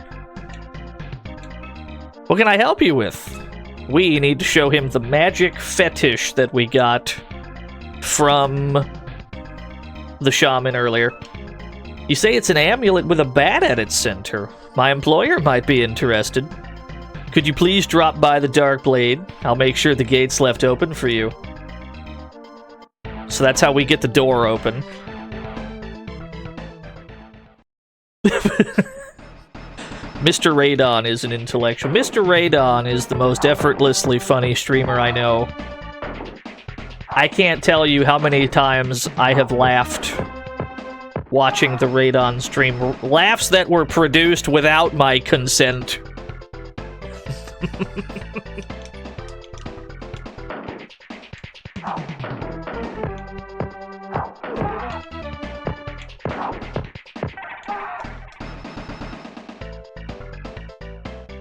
What can I help you with? We need to show him the magic fetish that we got from the shaman earlier. You say it's an amulet with a bat at its center. My employer might be interested. Could you please drop by the Dark Blade? I'll make sure the gate's left open for you. So that's how we get the door open. Mr. Radon is an intellectual. Mr. Radon is the most effortlessly funny streamer I know. I can't tell you how many times I have laughed watching the Radon stream. Laughs that were produced without my consent.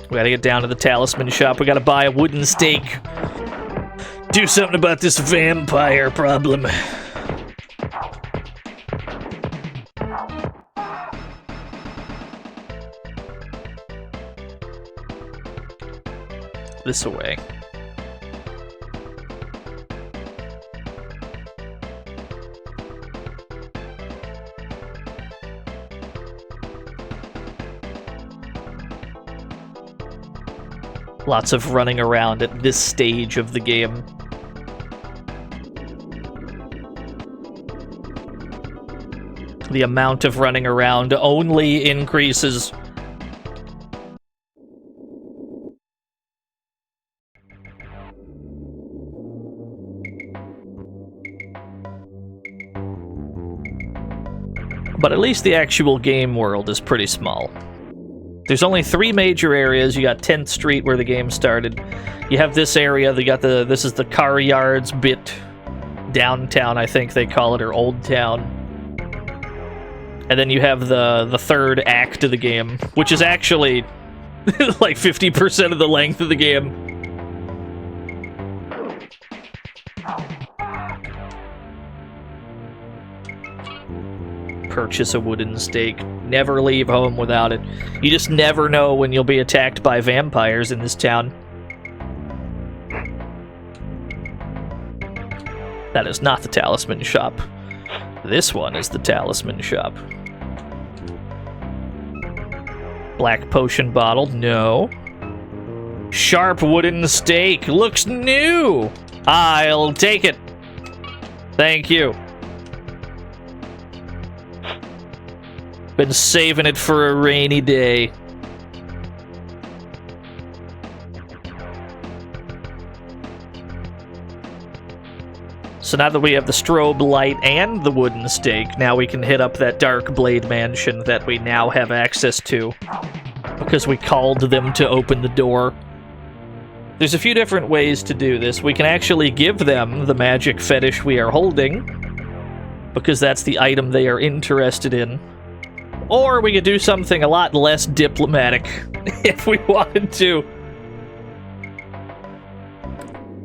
We gotta get down to the talisman shop. We gotta buy a wooden stake. Do something about this vampire problem. This away. Lots of running around at this stage of the game. The amount of running around only increases. But at least the actual game world is pretty small. There's only 3 major areas. You got 10th Street where the game started. You have this area. This is the car yards bit. Downtown, I think they call it, or Old Town. And then you have the third act of the game, which is actually like 50% of the length of the game. Purchase a wooden stake. Never leave home without it. You just never know when you'll be attacked by vampires in this town. That is not the talisman shop. This one is the talisman shop. Black potion bottle. No. Sharp wooden stake. Looks new. I'll take it. Thank you. Been saving it for a rainy day. So now that we have the strobe light and the wooden stake, now we can hit up that Dark Blade mansion that we now have access to, because we called them to open the door. There's a few different ways to do this. We can actually give them the magic fetish we are holding, because that's the item they are interested in. Or we could do something a lot less diplomatic if we wanted to.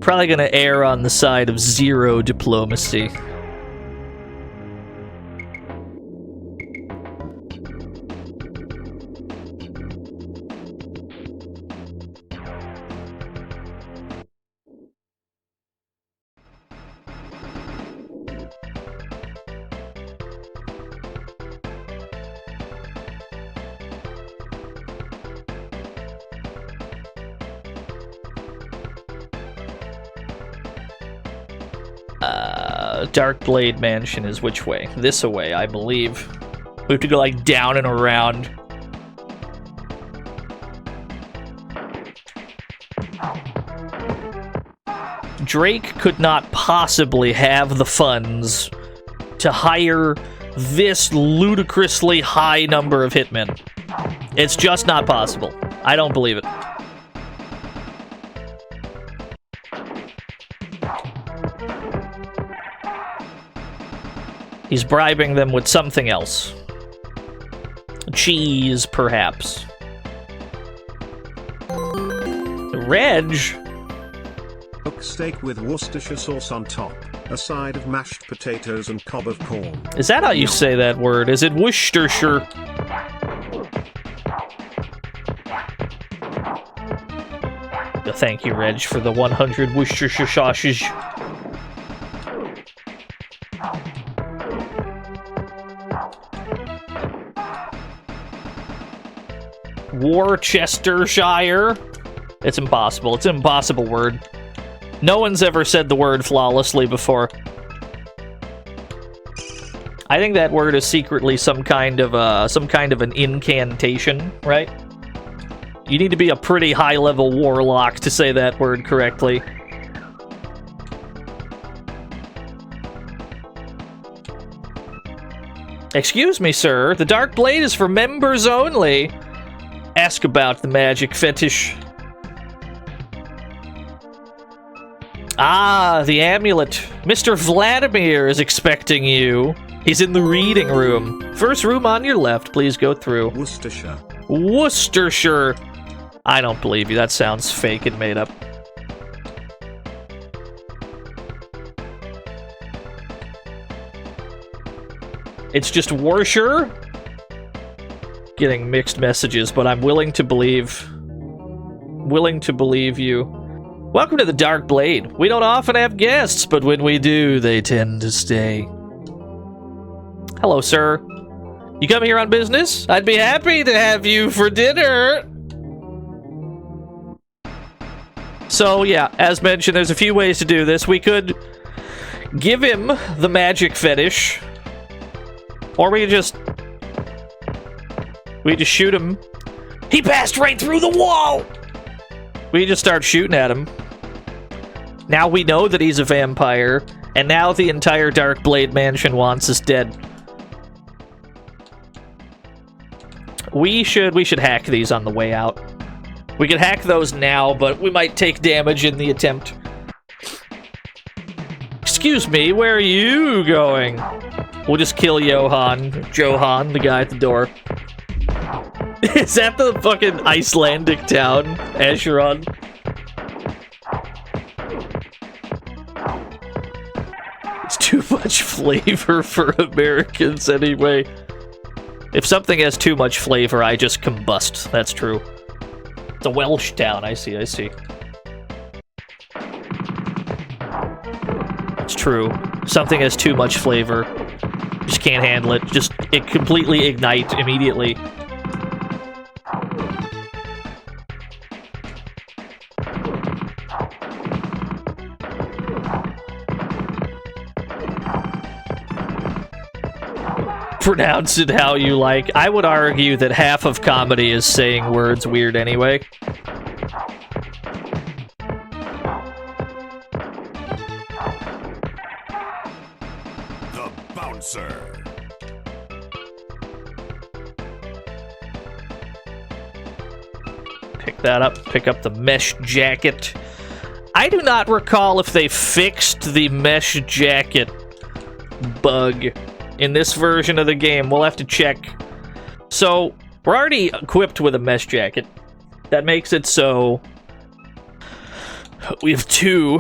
Probably gonna err on the side of zero diplomacy. Dark Blade Mansion is which way? This away, I believe. We have to go, like, down and around. Drake could not possibly have the funds to hire this ludicrously high number of hitmen. It's just not possible. I don't believe it. He's bribing them with something else. Cheese, perhaps. Reg? Cook steak with Worcestershire sauce on top, a side of mashed potatoes and cob of corn. Is that how you say that word? Is it Worcestershire? Thank you, Reg, for the 100 Worcestershire sausages. Worcestershire. It's impossible. It's an impossible word. No one's ever said the word flawlessly before. I think that word is secretly some kind of an incantation, right? You need to be a pretty high-level warlock to say that word correctly. Excuse me, sir. The Dark Blade is for members only. Ask about the magic fetish. Ah, the amulet. Mr. Vladimir is expecting you. He's in the reading room. First room on your left. Please go through. Worcestershire. Worcestershire. I don't believe you. That sounds fake and made up. It's just Worcestershire? Getting mixed messages, but I'm willing to believe you. Welcome to the Dark Blade. We don't often have guests, but when we do, they tend to stay. Hello, sir. You come here on business? I'd be happy to have you for dinner. So, yeah, as mentioned, there's a few ways to do this. We could give him the magic fetish, or we could just shoot him. He passed right through the wall! We just start shooting at him. Now we know that he's a vampire, and now the entire Dark Blade Mansion wants us dead. We should hack these on the way out. We could hack those now, but we might take damage in the attempt. Excuse me, where are you going? We'll just kill Johan, the guy at the door. Is that the fucking Icelandic town, Acheron? It's too much flavor for Americans anyway. If something has too much flavor, I just combust. That's true. It's a Welsh town. I see. It's true. Something has too much flavor. Just can't handle it. It completely ignites immediately. Pronounce it how you like. I would argue that half of comedy is saying words weird anyway. The Bouncer. Pick that up. Pick up the mesh jacket. I do not recall if they fixed the mesh jacket bug in this version of the game. We'll have to check. So, we're already equipped with a mesh jacket. That makes it so we have two.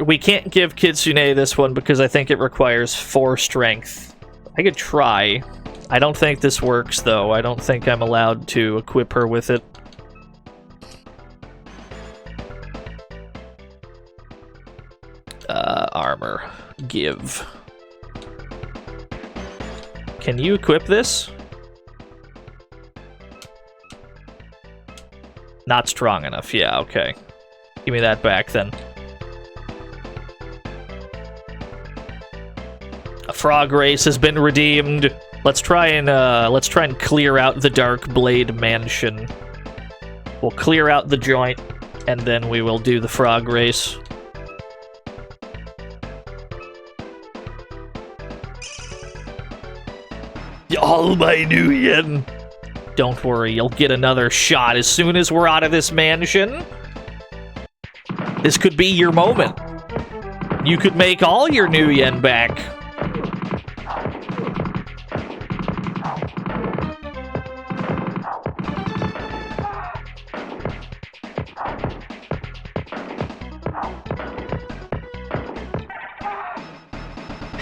We can't give Kitsune this one because I think it requires 4 strength. I could try. I don't think this works, though. I don't think I'm allowed to equip her with it. Armor. Give. Can you equip this? Not strong enough. Yeah, okay. Give me that back then. A frog race has been redeemed. Let's try and clear out the Dark Blade Mansion. We'll clear out the joint, and then we will do the frog race. All my new yen. Don't worry, you'll get another shot as soon as we're out of this mansion. This could be your moment. You could make all your new yen back.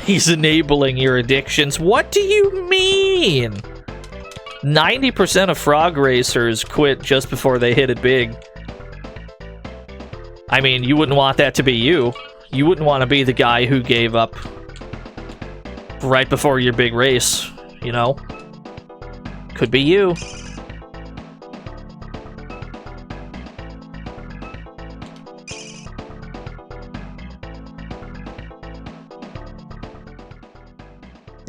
He's enabling your addictions. What do you mean? 90% of frog racers quit just before they hit it big. I mean, you wouldn't want that to be you. You wouldn't want to be the guy who gave up right before your big race, you know? Could be you.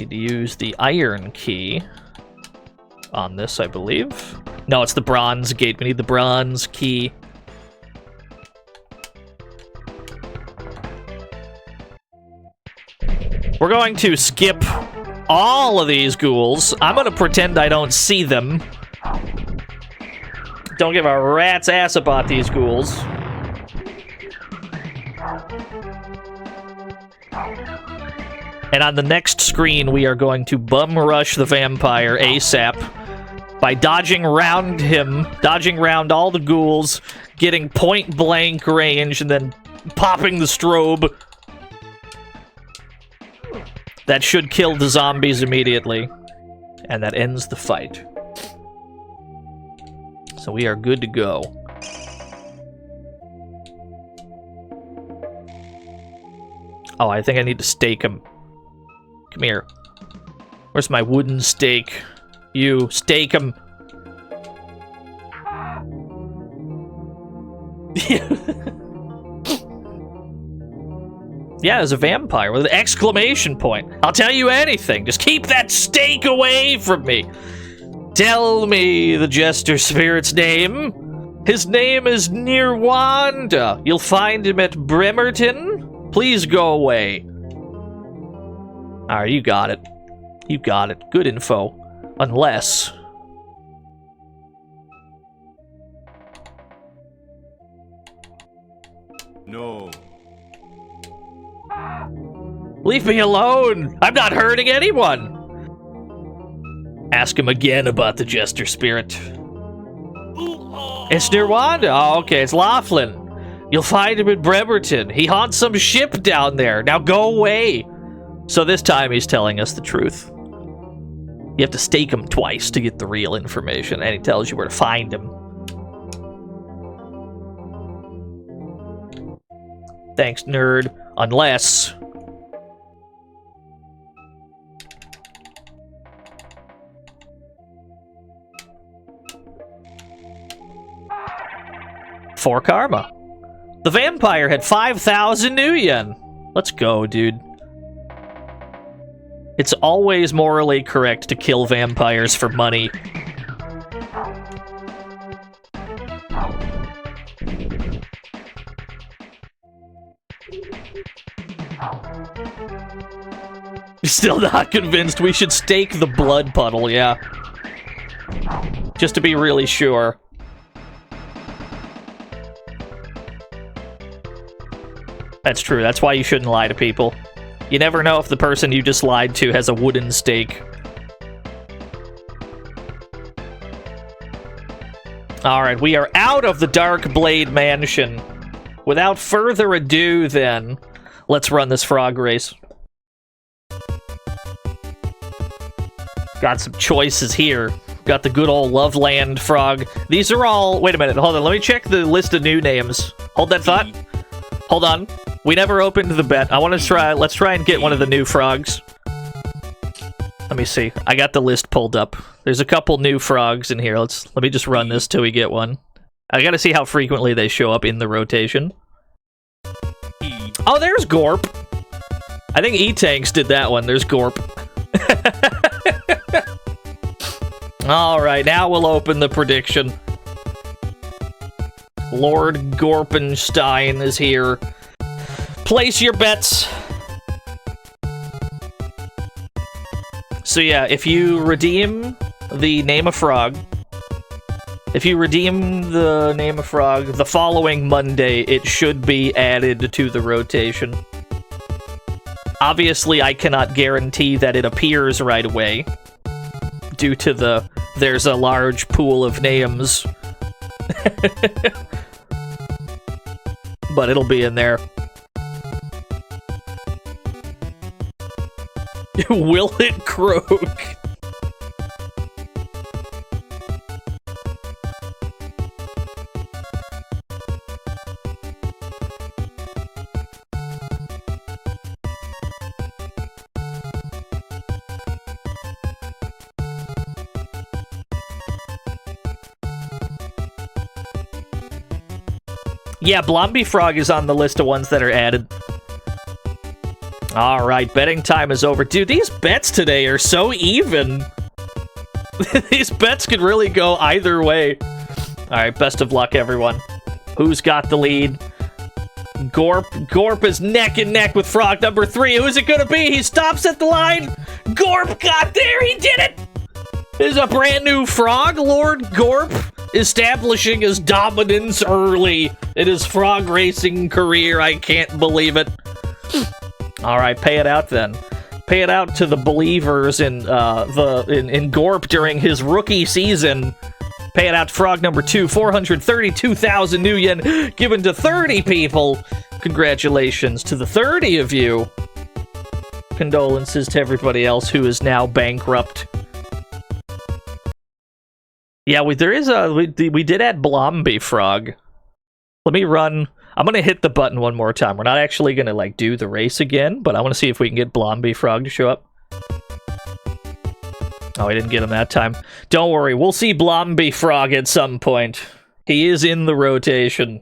Need to use the iron key on this, I believe. No, it's the bronze gate. We need the bronze key. We're going to skip all of these ghouls. I'm going to pretend I don't see them. Don't give a rat's ass about these ghouls. And on the next screen, we are going to bum rush the vampire ASAP by dodging around him, dodging around all the ghouls, getting point blank range, and then popping the strobe. That should kill the zombies immediately. And that ends the fight. So we are good to go. Oh, I think I need to stake him. Come here. Where's my wooden stake? You, stake him. Yeah, there's a vampire with an exclamation point. I'll tell you anything. Just keep that stake away from me. Tell me the Jester Spirit's name. His name is Nirwanda. You'll find him at Bremerton. Please go away. Alright, you got it. You got it. Good info. Unless... No. Leave me alone! I'm not hurting anyone! Ask him again about the Jester Spirit. It's Nirwanda. Oh, okay, it's Laughlin. You'll find him in Bremerton. He haunts some ship down there. Now go away! So this time he's telling us the truth. You have to stake him twice to get the real information, and he tells you where to find him. Thanks, nerd. Unless... for karma. The vampire had 5,000 new yen. Let's go, dude. It's always morally correct to kill vampires for money. Still not convinced we should stake the blood puddle, yeah. Just to be really sure. That's true, that's why you shouldn't lie to people. You never know if the person you just lied to has a wooden stake. Alright, we are out of the Dark Blade Mansion. Without further ado, then, let's run this frog race. Got some choices here. Got the good old Loveland frog. These are all... Wait a minute, hold on. Let me check the list of new names. Hold that thought. Hold on. We never opened the bet. I want to try... Let's try and get one of the new frogs. Let me see. I got the list pulled up. There's a couple new frogs in here. Let me just run this till we get one. I gotta see how frequently they show up in the rotation. Oh, there's Gorp. I think E-Tanks did that one. There's Gorp. Alright, now we'll open the prediction. Lord Gorpenstein is here. Place your bets. So yeah, if you redeem the Name a Frog, the following Monday, it should be added to the rotation. Obviously, I cannot guarantee that it appears right away, due to there's a large pool of names. But it'll be in there. Will it croak? Yeah, Blomby Frog is on the list of ones that are added. All right, betting time is over. Dude, these bets today are so even. These bets could really go either way. All right, best of luck, everyone. Who's got the lead? Gorp is neck and neck with frog number 3. Who's it gonna be? He stops at the line. Gorp got there. He did it. This is a brand new frog. Lord Gorp establishing his dominance early in his frog racing career. I can't believe it. All right, pay it out then. Pay it out to the believers in Gorp during his rookie season. Pay it out to frog number 2, 432,000 new yen given to 30 people. Congratulations to the 30 of you. Condolences to everybody else who is now bankrupt. Yeah, we did add Blomby Frog. Let me run. I'm gonna hit the button one more time. We're not actually gonna like do the race again, but I want to see if we can get Blomby Frog to show up. Oh, I didn't get him that time. Don't worry, we'll see Blomby Frog at some point. He is in the rotation.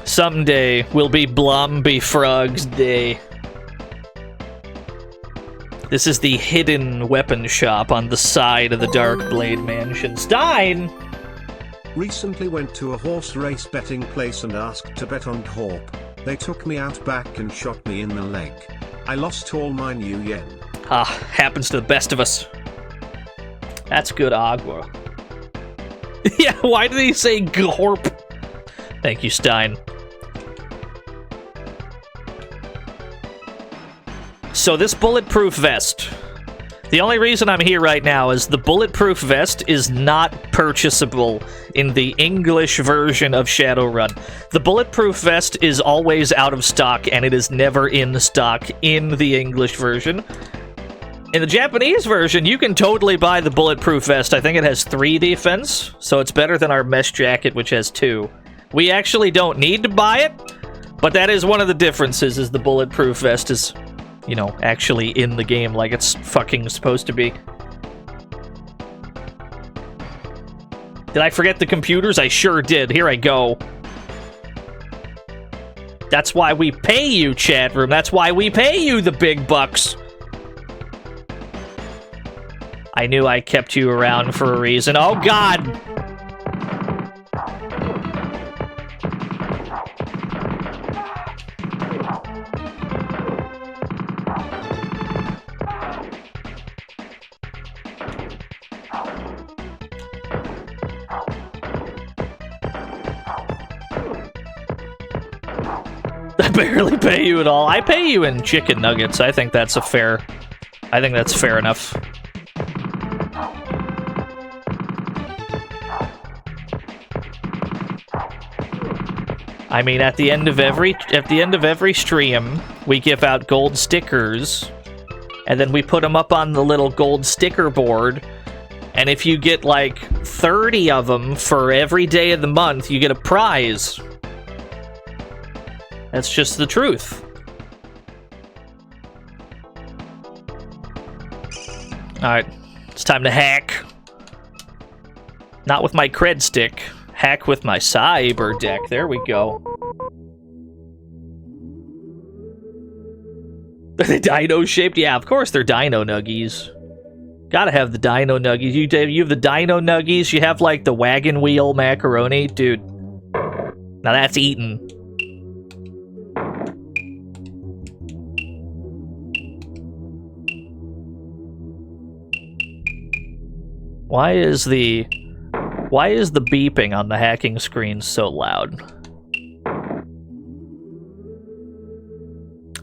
Someday will be Blomby Frog's day. This is the hidden weapon shop on the side of the Darkblade Mansion. Stein! Recently went to a horse race betting place and asked to bet on Gorp. They took me out back and shot me in the leg. I lost all my new yen. Ah, happens to the best of us. That's good agua. Yeah, why did he say Gorp? Thank you, Stein. So this bulletproof vest. The only reason I'm here right now is the bulletproof vest is not purchasable in the English version of Shadowrun. The bulletproof vest is always out of stock, and it is never in stock in the English version. In the Japanese version, you can totally buy the bulletproof vest. I think it has 3 defense, so it's better than our mesh jacket, which has 2. We actually don't need to buy it, but that is one of the differences, is the bulletproof vest is, you know, actually in the game like it's fucking supposed to be. Did I forget the computers? I sure did. Here I go. That's why we pay you, chat room. That's why we pay you the big bucks. I knew I kept you around for a reason. Oh, God! I barely pay you at all. I pay you in chicken nuggets. I think that's fair enough. I mean, at the end of every stream, we give out gold stickers, and then we put them up on the little gold sticker board. And if you get like 30 of them for every day of the month, you get a prize. That's just the truth. Alright, it's time to hack. Not with my cred stick. Hack with my cyber deck. There we go. Are they dino-shaped? Yeah, of course they're dino nuggies. Gotta have the dino nuggies. You have the dino nuggies, you have like the wagon wheel macaroni. Dude. Now that's eaten. Why is the beeping on the hacking screen so loud?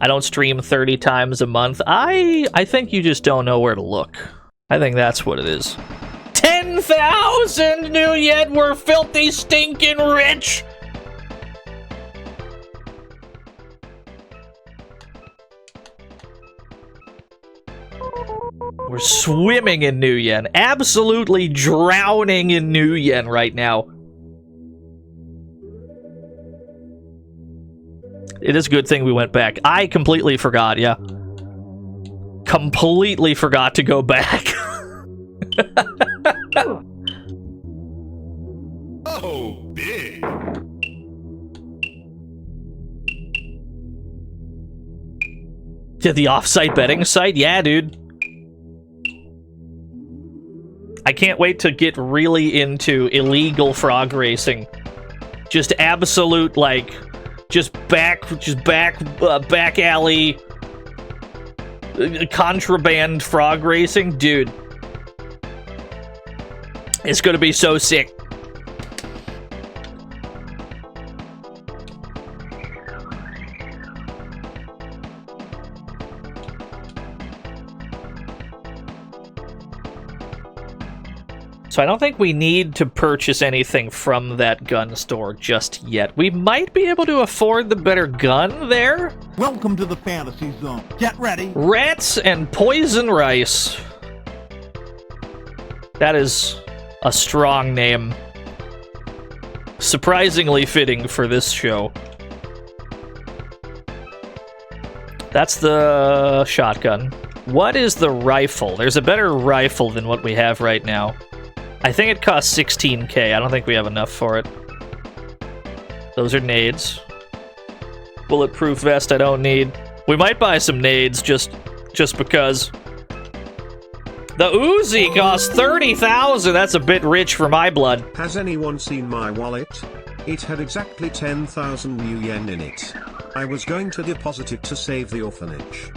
I don't stream 30 times a month. I think you just don't know where to look. I think that's what it is. 10,000 new yen, we're filthy stinking rich! We're swimming in new yen. Absolutely drowning in new yen right now. It is a good thing we went back. I completely forgot, yeah. Completely forgot to go back. Oh, big. Did the off-site betting site? Yeah, dude. I can't wait to get really into illegal frog racing. Just absolute, like, just back alley contraband frog racing, dude. It's gonna be so sick. So I don't think we need to purchase anything from that gun store just yet. We might be able to afford the better gun there. Welcome to the fantasy zone. Get ready. Rats and poison rice. That is a strong name. Surprisingly fitting for this show. That's the shotgun. What is the rifle? There's a better rifle than what we have right now. I think it costs 16k. I don't think we have enough for it. Those are nades. Bulletproof vest I don't need. We might buy some nades just because. The Uzi costs 30,000. That's a bit rich for my blood. Has anyone seen my wallet? It had exactly 10,000 new yen in it. I was going to deposit it to save the orphanage.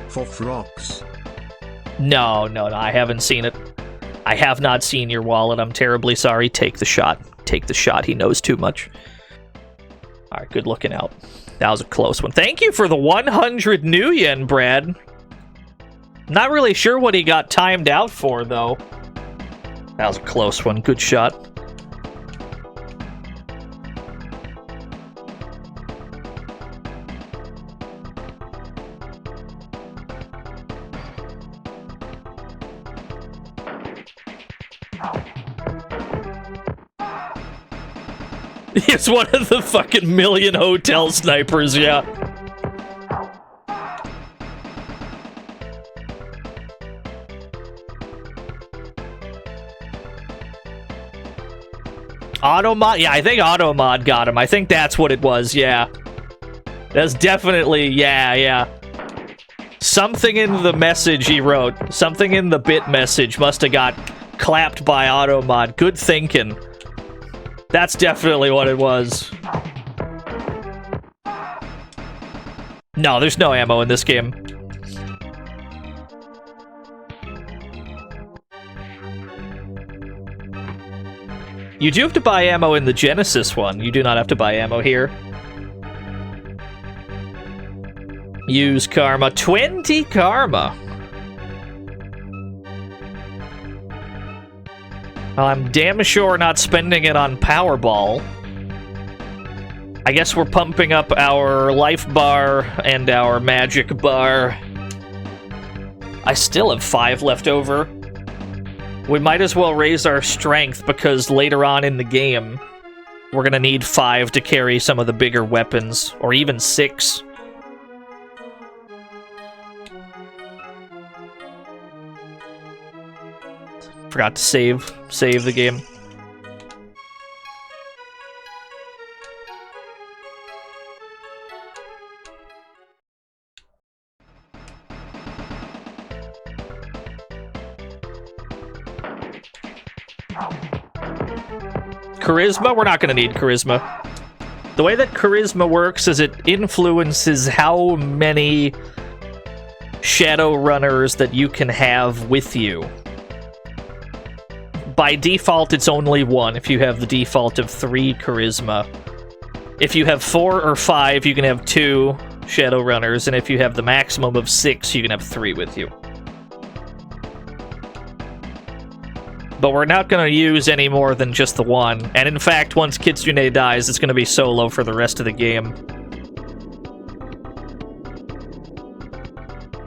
For frocks. No, I haven't seen it. I have not seen your wallet. I'm terribly sorry. Take the shot. Take the shot. He knows too much. Alright, good looking out. That was a close one. Thank you for the 100 new yen, Brad. Not really sure what he got timed out for, though. That was a close one. Good shot. It's one of the fucking million hotel snipers, yeah. Automod? Yeah, I think Automod got him. I think that's what it was, yeah. That's definitely, yeah. Something in the message he wrote, something in the bit message must have got clapped by Automod. Good thinking. That's definitely what it was. No, there's no ammo in this game. You do have to buy ammo in the Genesis one. You do not have to buy ammo here. Use karma. 20 karma. Well, I'm damn sure not spending it on Powerball. I guess we're pumping up our life bar and our magic bar. I still have 5 left over. We might as well raise our strength because later on in the game, we're gonna need 5 to carry some of the bigger weapons, or even 6. Forgot to save the game. Charisma? We're not going to need charisma. The way that charisma works is it influences how many Shadowrunners that you can have with you. By default, it's only 1 if you have the default of 3 charisma. If you have 4 or 5, you can have 2 Shadowrunners, and if you have the maximum of 6, you can have 3 with you. But we're not going to use any more than just the 1. And in fact, once Kitsune dies, it's going to be solo for the rest of the game.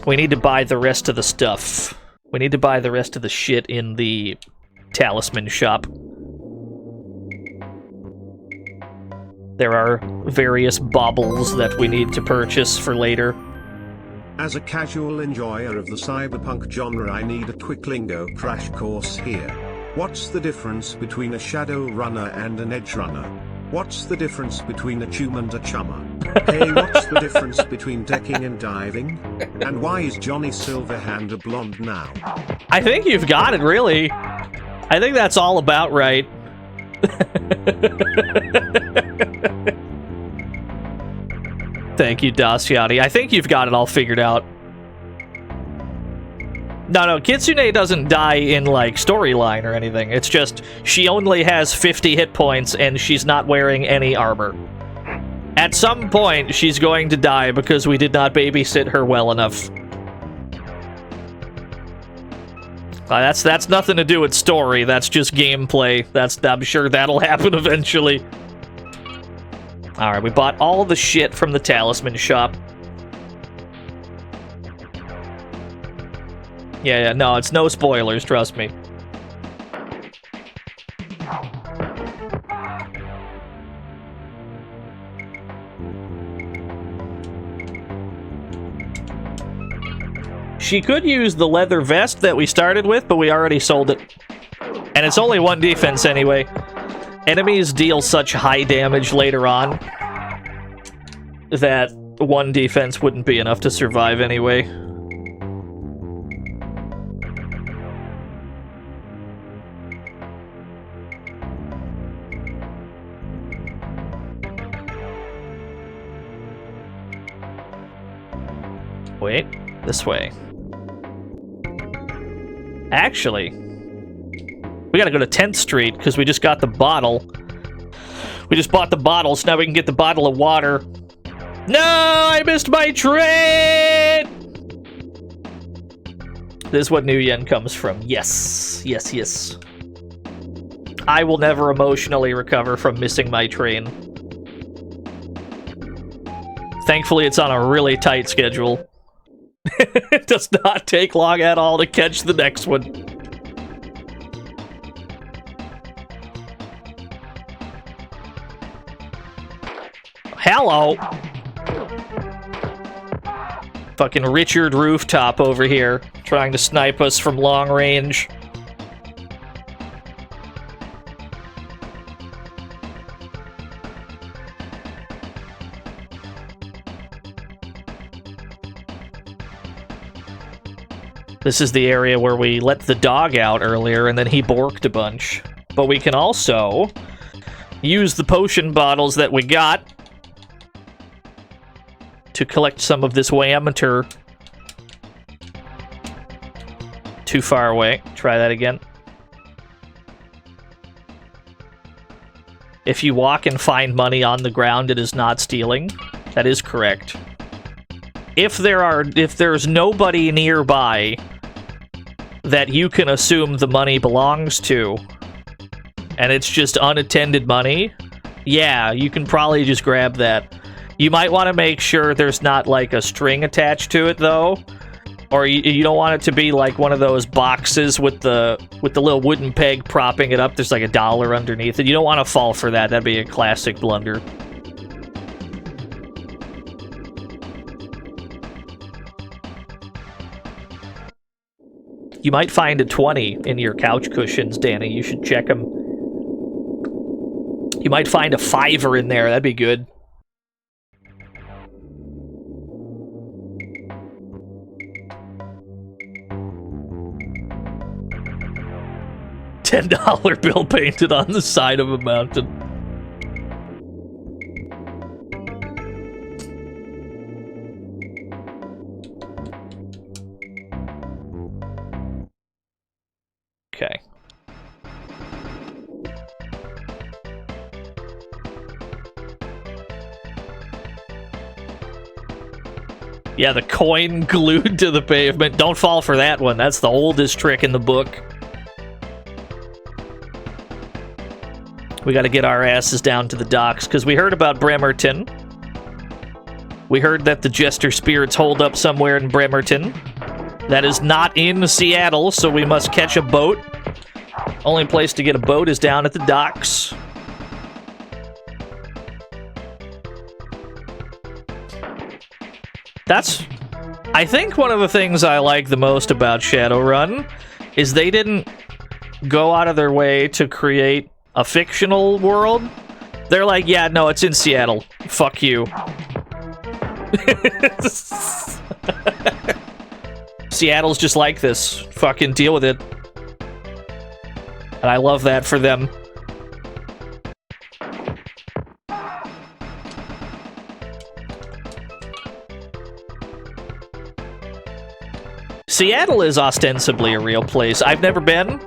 We need to buy the rest of the stuff. We need to buy the rest of the shit in the talisman shop. There are various baubles that we need to purchase for later. As a casual enjoyer of the cyberpunk genre, I need a quick lingo crash course here. What's the difference between a Shadowrunner and an Edgerunner? What's the difference between a chum and a chummer? Hey, what's the difference between decking and diving? And why is Johnny Silverhand a blonde now? I think you've got it, really. I think that's all about right. Thank you, Daciati. I think you've got it all figured out. No, Kitsune doesn't die in, like, storyline or anything. It's just, she only has 50 hit points and she's not wearing any armor. At some point, she's going to die because we did not babysit her well enough. That's nothing to do with story, that's just gameplay. I'm sure that'll happen eventually. Alright, we bought all the shit from the talisman shop. Yeah, no, it's no spoilers, trust me. She could use the leather vest that we started with, but we already sold it. And it's only 1 defense anyway. Enemies deal such high damage later on that 1 defense wouldn't be enough to survive anyway. Wait, this way. Actually, we gotta go to 10th Street, because we just got the bottle. We just bought the bottle, so now we can get the bottle of water. No, I missed my train! This is what New Yen comes from. Yes, yes, yes. I will never emotionally recover from missing my train. Thankfully, it's on a really tight schedule. It does not take long at all to catch the next one. Hello! Fucking Richard Rooftop over here, trying to snipe us from long range. This is the area where we let the dog out earlier, and then he borked a bunch. But we can also use the potion bottles that we got to collect some of this Whammeter. Too far away. Try that again. If you walk and find money on the ground, it is not stealing. That is correct. If there's nobody nearby that you can assume the money belongs to, and it's just unattended money, yeah, you can probably just grab that. You might want to make sure there's not, like, a string attached to it, though. Or you don't want it to be, like, one of those boxes with the little wooden peg propping it up. There's, like, $1 underneath it. You don't want to fall for that. That'd be a classic blunder. You might find a 20 in your couch cushions, Danny. You should check them. You might find a $5 in there. That'd be good. $10 bill painted on the side of a mountain. Okay. Yeah, the coin glued to the pavement. Don't fall for that one. That's the oldest trick in the book. We gotta get our asses down to the docks, because we heard about Bremerton. We heard that the Jester Spirits hold up somewhere in Bremerton. That is not in Seattle, so we must catch a boat. Only place to get a boat is down at the docks. I think one of the things I like the most about Shadowrun is they didn't go out of their way to create a fictional world. They're like, yeah, no, it's in Seattle. Fuck you. Seattle's just like this. Fucking deal with it. And I love that for them. Seattle is ostensibly a real place. I've never been.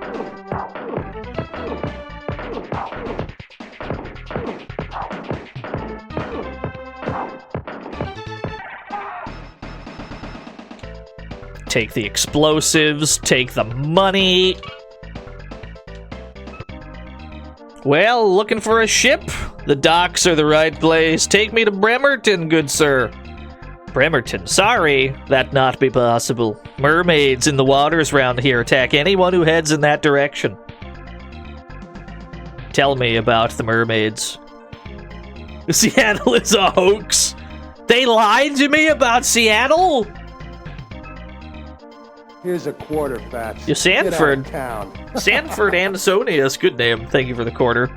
Take the explosives, take the money. Well, looking for a ship? The docks are the right place. Take me to Bremerton, good sir. Bremerton, sorry, that not be possible. Mermaids in the waters round here attack anyone who heads in that direction. Tell me about the mermaids. Seattle is a hoax. They lied to me about Seattle? Here's a quarter, Fats. Yeah, Sanford. Get out of town. Sanford Ansonius, good name. Thank you for the quarter.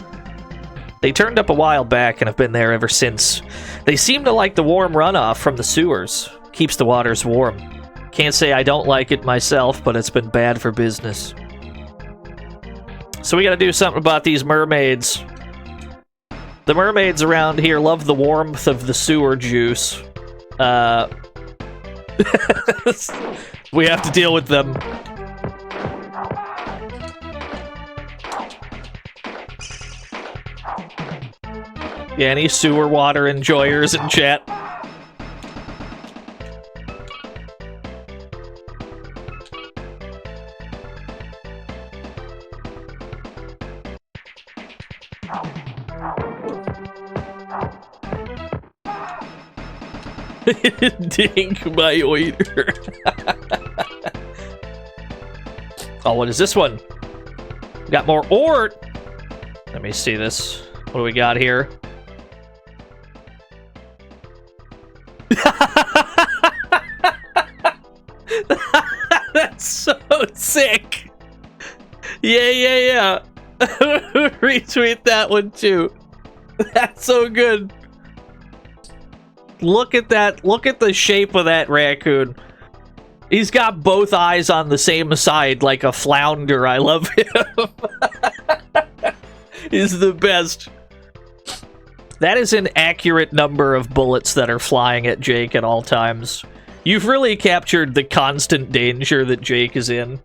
They turned up a while back and have been there ever since. They seem to like the warm runoff from the sewers. Keeps the waters warm. Can't say I don't like it myself, but it's been bad for business. So we gotta do something about these mermaids. The mermaids around here love the warmth of the sewer juice. We have to deal with them. Yeah, any sewer water enjoyers in chat? Dink my oiter. Oh, what is this one? Got more ore. Let me see this. What do we got here? That's so sick. Yeah. Retweet that one too. That's so good. Look at that. Look at the shape of that raccoon. He's got both eyes on the same side like a flounder. I love him. He's the best. That is an accurate number of bullets that are flying at Jake at all times. You've really captured the constant danger that Jake is in.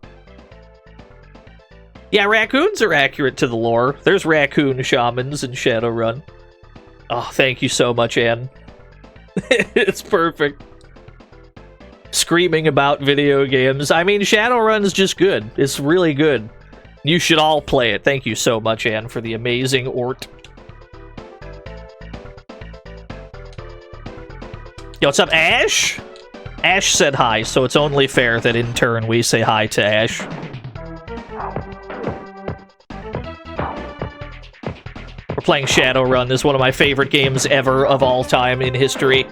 Yeah, raccoons are accurate to the lore. There's raccoon shamans in Shadowrun. Oh, thank you so much, Anne. It's perfect. Screaming about video games. I mean, Shadowrun's just good. It's really good. You should all play it. Thank you so much, Anne, for the amazing Ort. Yo, what's up, Ash? Ash said hi, so it's only fair that in turn we say hi to Ash. We're playing Shadowrun. This is one of my favorite games ever of all time in history.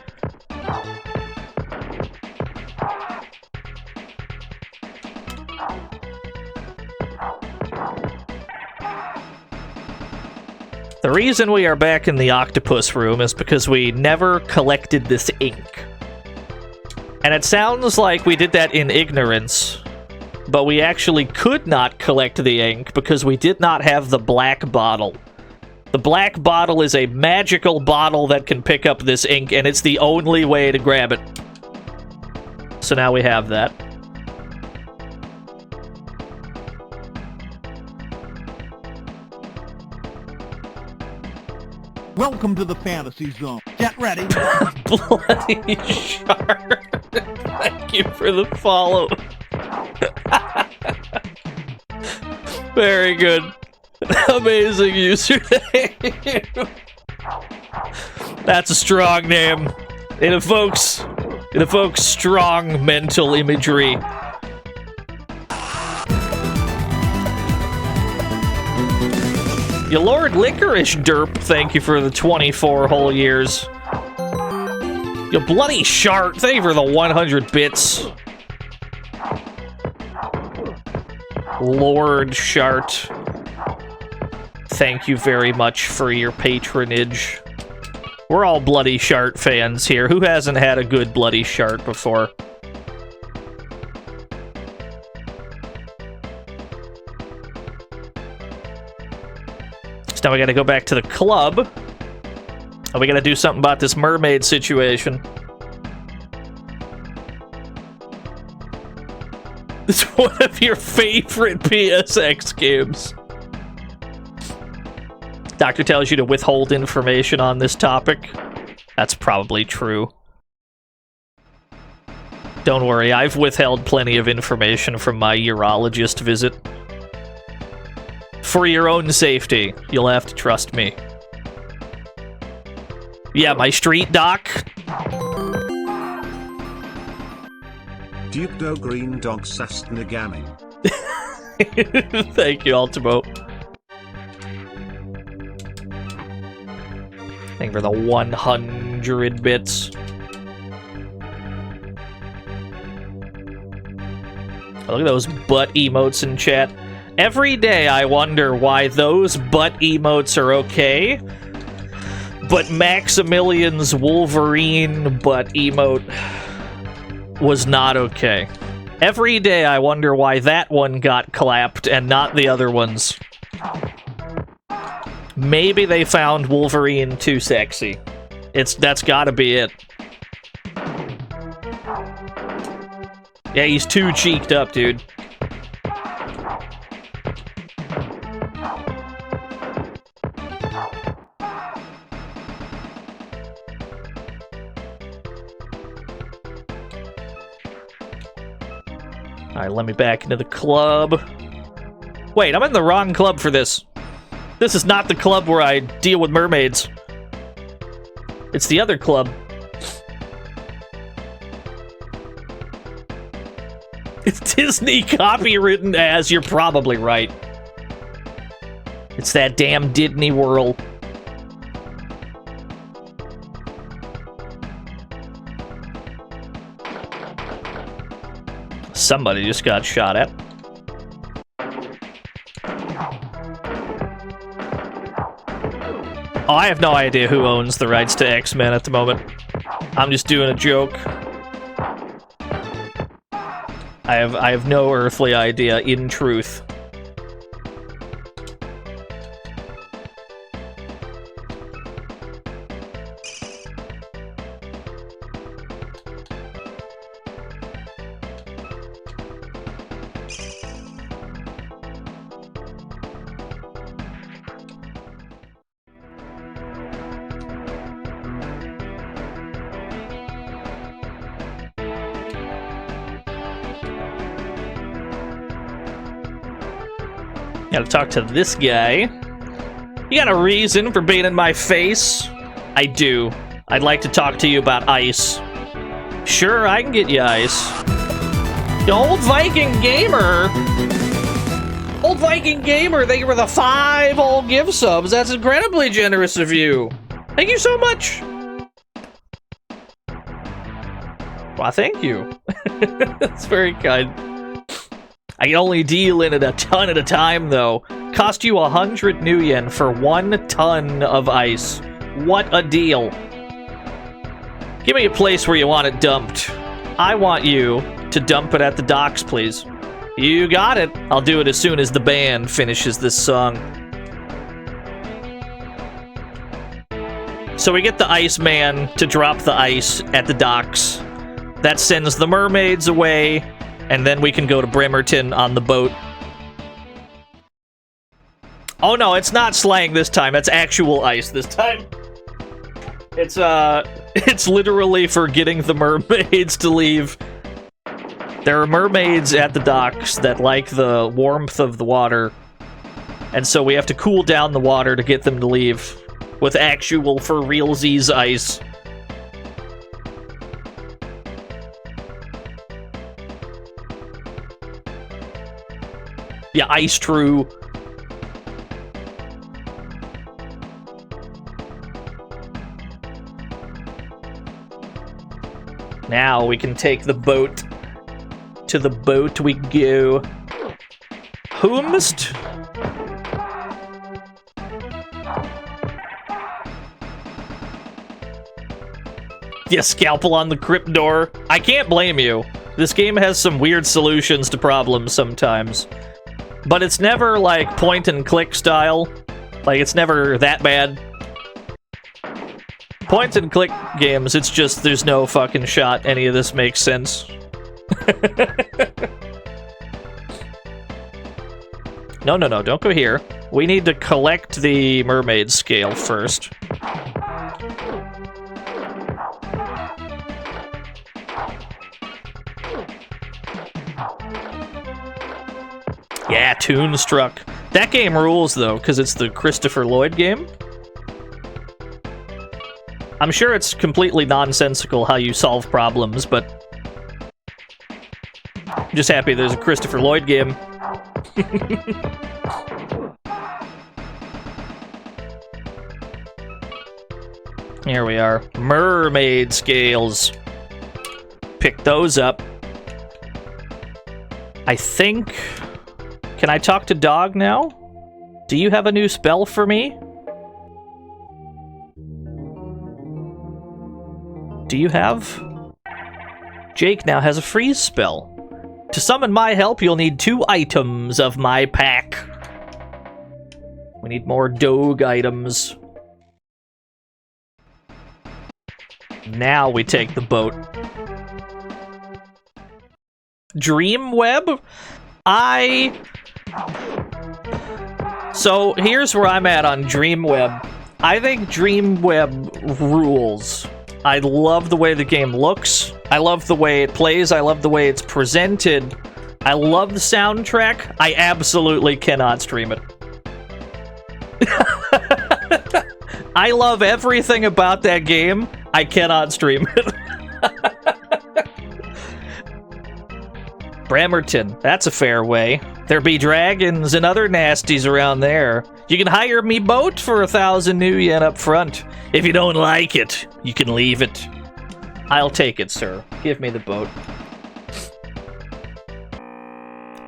The reason we are back in the octopus room is because we never collected this ink. And it sounds like we did that in ignorance, but we actually could not collect the ink because we did not have the black bottle. The black bottle is a magical bottle that can pick up this ink, and it's the only way to grab it. So now we have that. Welcome to the fantasy zone. Get ready. Bloody shark. Thank you for the follow. Very good. Amazing username. That's a strong name. It evokes strong mental imagery. Your Lord Licorice Derp, thank you for the 24 whole years. You bloody shart, thank you for the 100 bits. Lord Shart. Thank you very much for your patronage. We're all Bloody Shart fans here. Who hasn't had a good Bloody Shart before? So now we gotta go back to the club. And we gotta do something about this mermaid situation. It's one of your favorite PSX games. Doctor tells you to withhold information on this topic. That's probably true. Don't worry, I've withheld plenty of information from my urologist visit. For your own safety, you'll have to trust me. Yeah, my street doc. Duke Do Green Dog Sastnagami. Thank you, Ultimo. Thank you for the 100 bits. Oh, look at those butt emotes in chat. Every day I wonder why those butt emotes are okay, but Maximilian's Wolverine butt emote was not okay. Every day I wonder why that one got clapped and not the other ones. Maybe they found Wolverine too sexy. That's gotta be it. Yeah, he's too cheeked up, dude. Alright, let me back into the club. Wait, I'm in the wrong club for this. This is not the club where I deal with mermaids. It's the other club. It's Disney copywritten as, you're probably right. It's that damn Disney World. Somebody just got shot at. Oh, I have no idea who owns the rights to X-Men at the moment. I'm just doing a joke. I have no earthly idea, in truth. Gotta talk to this guy. You got a reason for being in my face? I do. I'd like to talk to you about ice. Sure, I can get you ice. The Old Viking Gamer! Old Viking Gamer, thank you for the 5 old gift subs. That's incredibly generous of you. Thank you so much. Why, thank you. That's very kind. I can only deal in it a ton at a time, though. Cost you 100 new yen for 1 ton of ice. What a deal. Give me a place where you want it dumped. I want you to dump it at the docks, please. You got it. I'll do it as soon as the band finishes this song. So we get the Iceman to drop the ice at the docks. That sends the mermaids away, and then we can go to Bremerton on the boat. Oh no, it's not slang this time. It's actual ice this time. It's literally for getting the mermaids to leave. There are mermaids at the docks that like the warmth of the water, and so we have to cool down the water to get them to leave with actual for realsies ice. Yeah, ice true. Now we can take the boat. To the boat we go. Whomst? Yeah, scalpel on the crypt door. I can't blame you. This game has some weird solutions to problems sometimes. But it's never, like, point-and-click style. Like, it's never that bad. Point-and-click games, it's just there's no fucking shot any of this makes sense. No, don't go here. We need to collect the mermaid scale first. Yeah, Toonstruck. That game rules, though, because it's the Christopher Lloyd game. I'm sure it's completely nonsensical how you solve problems, but I'm just happy there's a Christopher Lloyd game. Here we are. Mermaid scales. Pick those up. I think... Can I talk to Dog now? Do you have a new spell for me? Do you have? Jake now has a freeze spell. To summon my help, you'll need 2 items of my pack. We need more Dog items. Now we take the boat. Dreamweb? So, here's where I'm at on Dreamweb. I think Dreamweb rules. I love the way the game looks. I love the way it plays. I love the way it's presented. I love the soundtrack. I absolutely cannot stream it. I love everything about that game. I cannot stream it. Bremerton, that's a fair way. There be dragons and other nasties around there. You can hire me boat for 1,000 new yen up front. If you don't like it, you can leave it. I'll take it, sir. Give me the boat.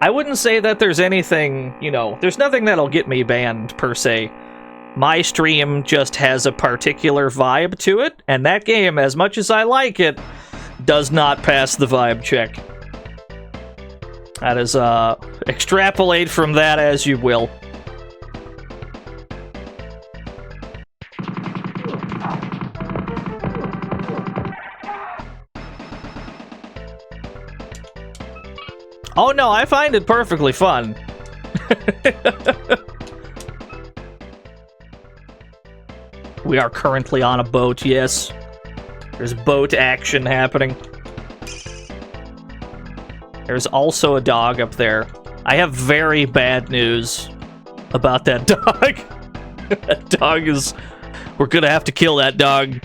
I wouldn't say that there's anything, you know, there's nothing that'll get me banned, per se. My stream just has a particular vibe to it, and that game, as much as I like it, does not pass the vibe check. That is, extrapolate from that as you will. Oh no, I find it perfectly fun. We are currently on a boat, yes. There's boat action happening. There's also a dog up there. I have very bad news about that dog. That dog is... We're gonna have to kill that dog.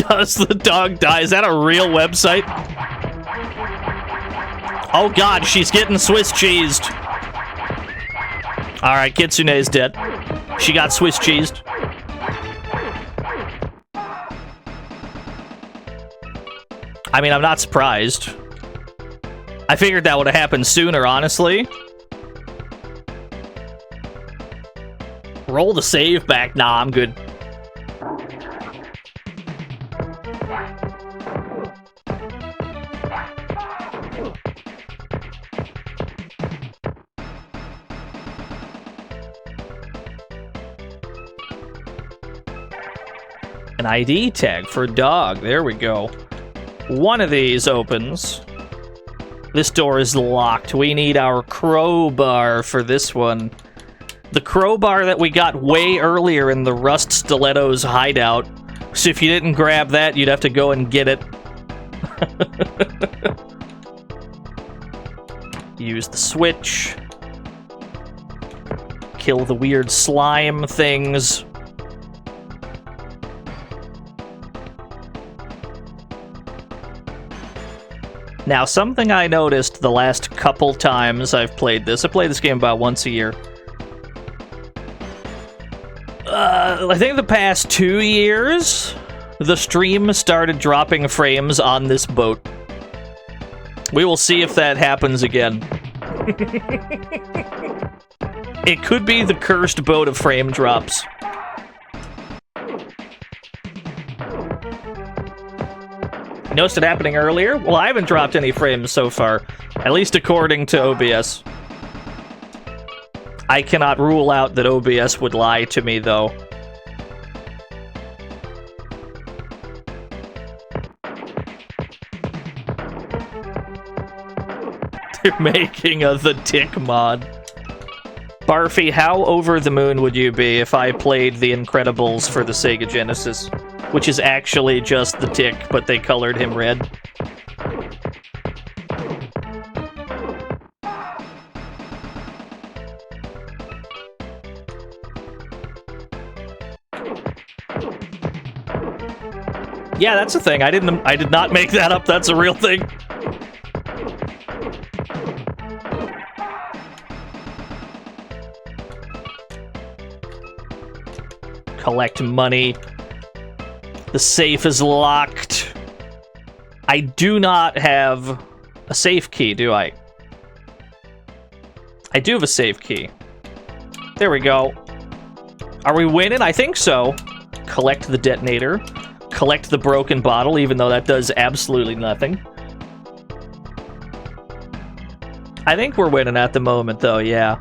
Does the dog die? Is that a real website? Oh god, she's getting Swiss cheesed. Alright, Kitsune's dead. She got Swiss cheesed. I mean, I'm not surprised. I figured that would have happened sooner, honestly. Roll the save back. Nah, I'm good. An ID tag for dog. There we go. One of these opens. This door is locked. We need our crowbar for this one. The crowbar that we got way earlier in the Rust Stilettos hideout. So if you didn't grab that, you'd have to go and get it. Use the switch. Kill the weird slime things. Now, something I noticed the last couple times I've played this, I play this game about once a year. I think the past 2 years, the stream started dropping frames on this boat. We will see if that happens again. It could be the cursed boat of frame drops. Noticed it happening earlier? Well, I haven't dropped any frames so far, at least according to OBS. I cannot rule out that OBS would lie to me, though. They're making the Tick mod. Barfy, how over the moon would you be if I played The Incredibles for the Sega Genesis? Which is actually just the Tick, but they colored him red. Yeah, that's a thing. I did not make that up. That's a real thing. Collect money. The safe is locked. I do not have a safe key, do I? I do have a safe key. There we go. Are we winning? I think so. Collect the detonator. Collect the broken bottle, even though that does absolutely nothing. I think we're winning at the moment, though, yeah.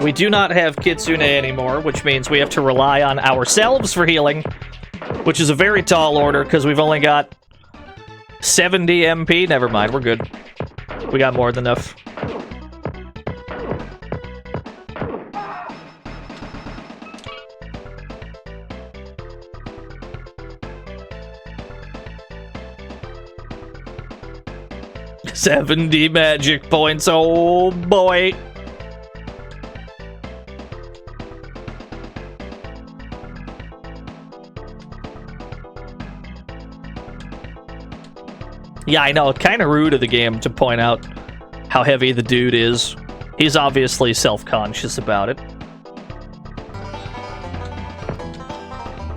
We do not have Kitsune anymore, which means we have to rely on ourselves for healing, which is a very tall order, because we've only got 70 MP. Never mind, we're good. We got more than enough. $70 magic points, oh boy. Yeah, I know, kind of rude of the game to point out how heavy the dude is. He's obviously self-conscious about it.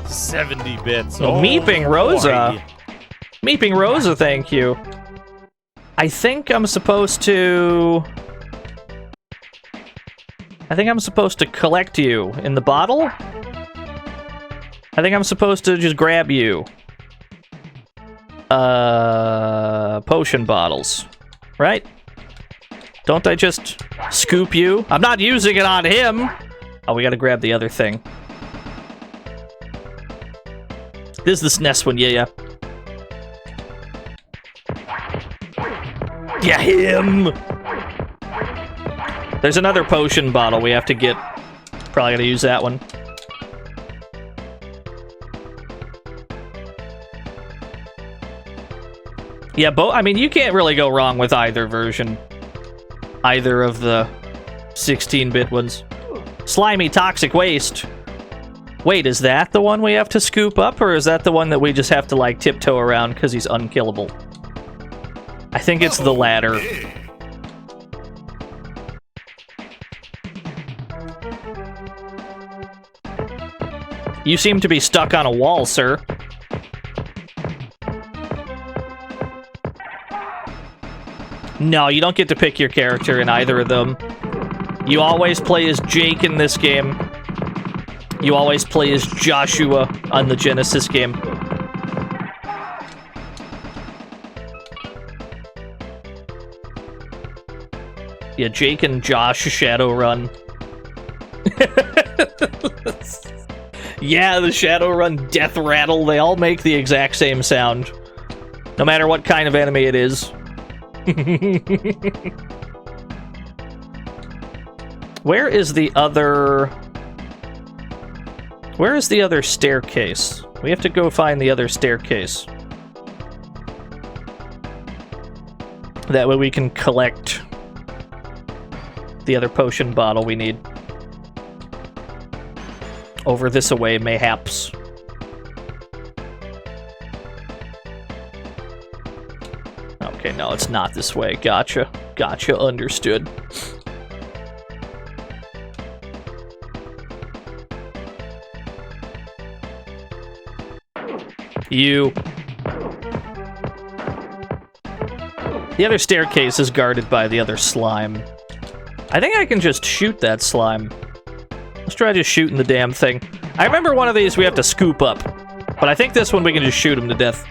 70 bits. Oh, Meeping Rosa. Meeping Rosa, thank you. I think I'm supposed to collect you in the bottle? I think I'm supposed to just grab you. Potion bottles. Right? Don't I just scoop you? I'm not using it on him! Oh, we gotta grab the other thing. This is the SNES one, yeah. Yeah, him! There's another potion bottle we have to get. Probably gotta use that one. Yeah, I mean, you can't really go wrong with either version. Either of the 16-bit ones. Slimy toxic waste. Wait, is that the one we have to scoop up, or is that the one that we just have to, like, tiptoe around because he's unkillable? I think it's the latter. You seem to be stuck on a wall, sir. No, you don't get to pick your character in either of them. You always play as Jake in this game. You always play as Joshua on the Genesis game. Yeah, Jake and Josh Shadowrun. Yeah, the Shadowrun death rattle, they all make the exact same sound. No matter what kind of enemy it is. Where is the other staircase? We have to go find the other staircase. That way we can collect the other potion bottle we need. Over this away, mayhaps. Okay, no, it's not this way. Gotcha. Gotcha, understood. You. The other staircase is guarded by the other slime. I think I can just shoot that slime. Let's try just shooting the damn thing. I remember one of these we have to scoop up, but I think this one we can just shoot him to death.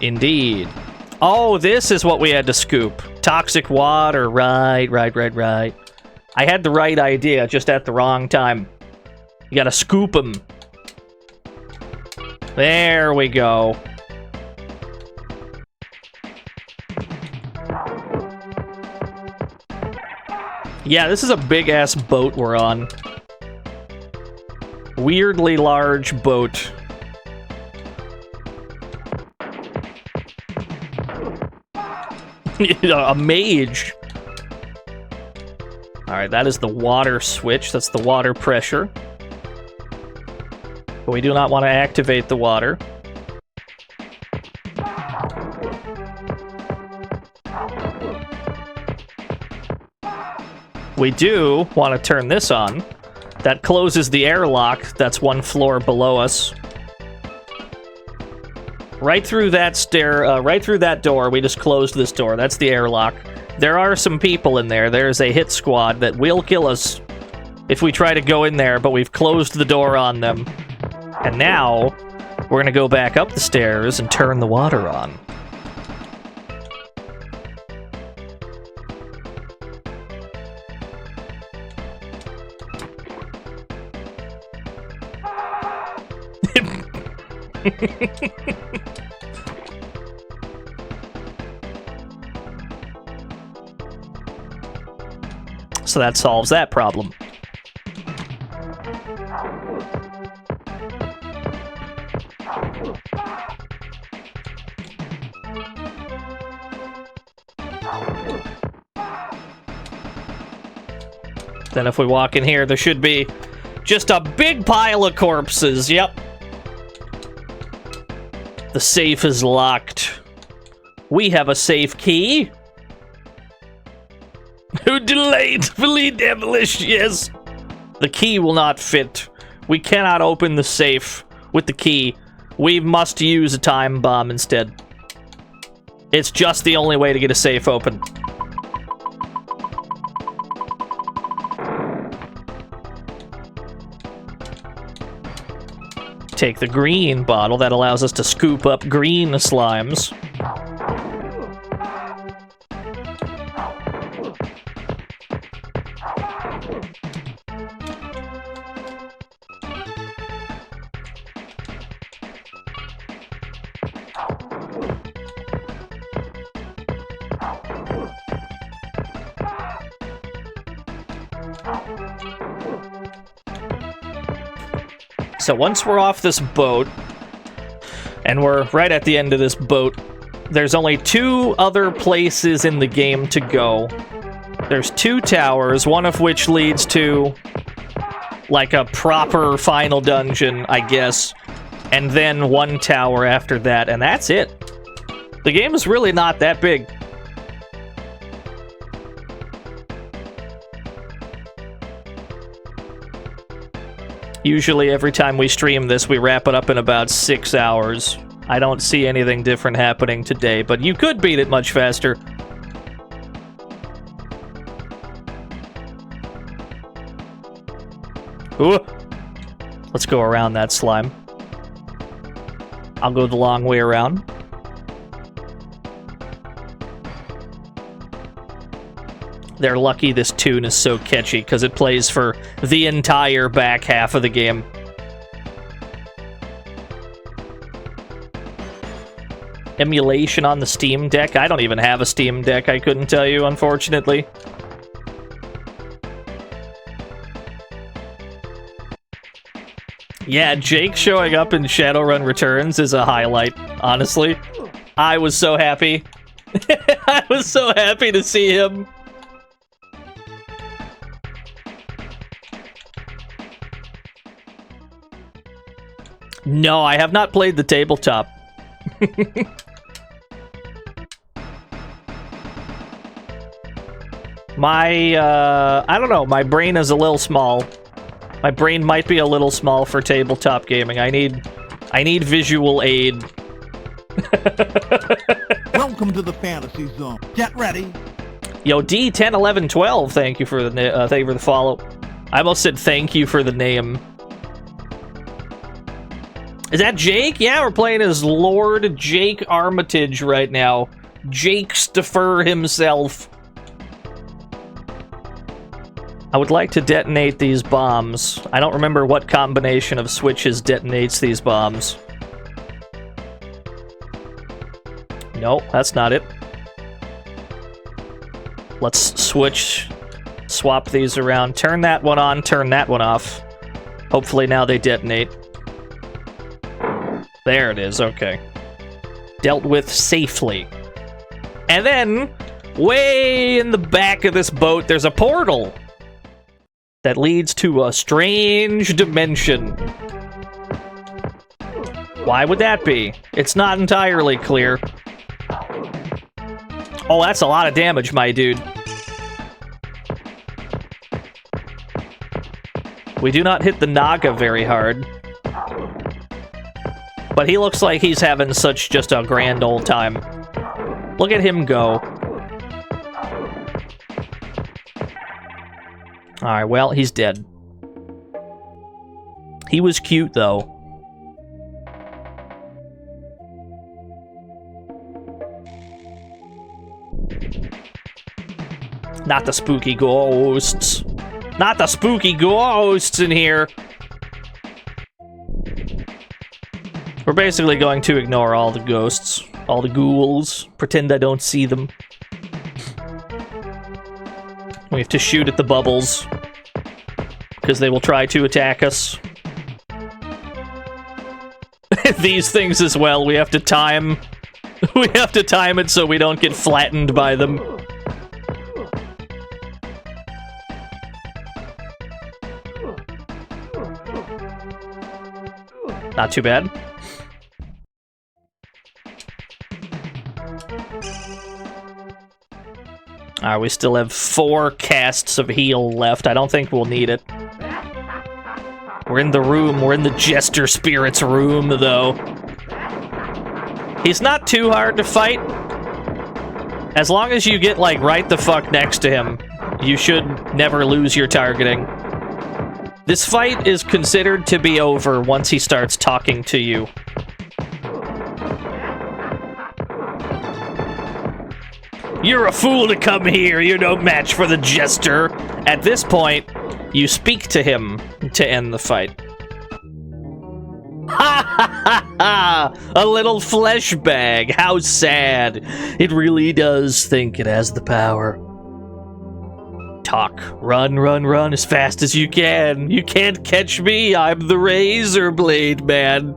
Indeed. Oh, this is what we had to scoop. Toxic water, right. I had the right idea, just at the wrong time. You gotta scoop them. There we go. Yeah, this is a big-ass boat we're on. Weirdly large boat. A mage. Alright, that is the water switch. That's the water pressure. But we do not want to activate the water. We do want to turn this on. That closes the airlock that's one floor below us. Right through that right through that door, we just closed this door. That's the airlock. There are some people in there. There's a hit squad that will kill us if we try to go in there, but we've closed the door on them. And now, we're gonna go back up the stairs and turn the water on. So that solves that problem. Then if we walk in here, there should be just a big pile of corpses. Yep. The safe is locked. We have a safe key. Who delightfully devilish, yes. The key will not fit. We cannot open the safe with the key. We must use a time bomb instead. It's just the only way to get a safe open. Take the green bottle. That allows us to scoop up green slimes. So once we're off this boat, and we're right at the end of this boat, there's only 2 other places in the game to go. There's 2 towers, one of which leads to, like, a proper final dungeon, I guess, and then 1 tower after that, and that's it. The game is really not that big. Usually every time we stream this, we wrap it up in about 6 hours. I don't see anything different happening today, but you could beat it much faster. Ooh. Let's go around that slime. I'll go the long way around. They're lucky this tune is so catchy, because it plays for the entire back half of the game. Emulation on the Steam Deck? I don't even have a Steam Deck, I couldn't tell you, unfortunately. Yeah, Jake showing up in Shadowrun Returns is a highlight, honestly. I was so happy. I was so happy to see him. No, I have not played the tabletop. I don't know, my brain is a little small. My brain might be a little small for tabletop gaming. I need visual aid. Welcome to the fantasy zone. Get ready. Yo, D101112, thank you for the follow. I almost said thank you for the name. Is that Jake? Yeah, we're playing as Lord Jake Armitage right now. Jake's defer himself. I would like to detonate these bombs. I don't remember what combination of switches detonates these bombs. No, that's not it. Let's swap these around. Turn that one on, turn that one off. Hopefully now they detonate. There it is, okay. Dealt with safely. And then, way in the back of this boat, there's a portal that leads to a strange dimension. Why would that be? It's not entirely clear. Oh, that's a lot of damage, my dude. We do not hit the Naga very hard. But he looks like he's having such just a grand old time. Look at him go. Alright, well, he's dead. He was cute, though. Not the spooky ghosts. Not the spooky ghosts in here. We're basically going to ignore all the ghosts, all the ghouls, pretend I don't see them. We have to shoot at the bubbles, because they will try to attack us. These things as well, we have to time. We have to time it so we don't get flattened by them. Not too bad. Alright, we still have 4 casts of heal left. I don't think we'll need it. We're in the room. We're in the Jester Spirit's room, though. He's not too hard to fight. As long as you get, like, right the fuck next to him, you should never lose your targeting. This fight is considered to be over once he starts talking to you. You're a fool to come here. You're no match for the Jester. At this point, you speak to him to end the fight. Ha ha ha ha! A little flesh bag. How sad. It really does think it has the power. Talk. Run, run, run as fast as you can. You can't catch me. I'm the Razor Blade Man.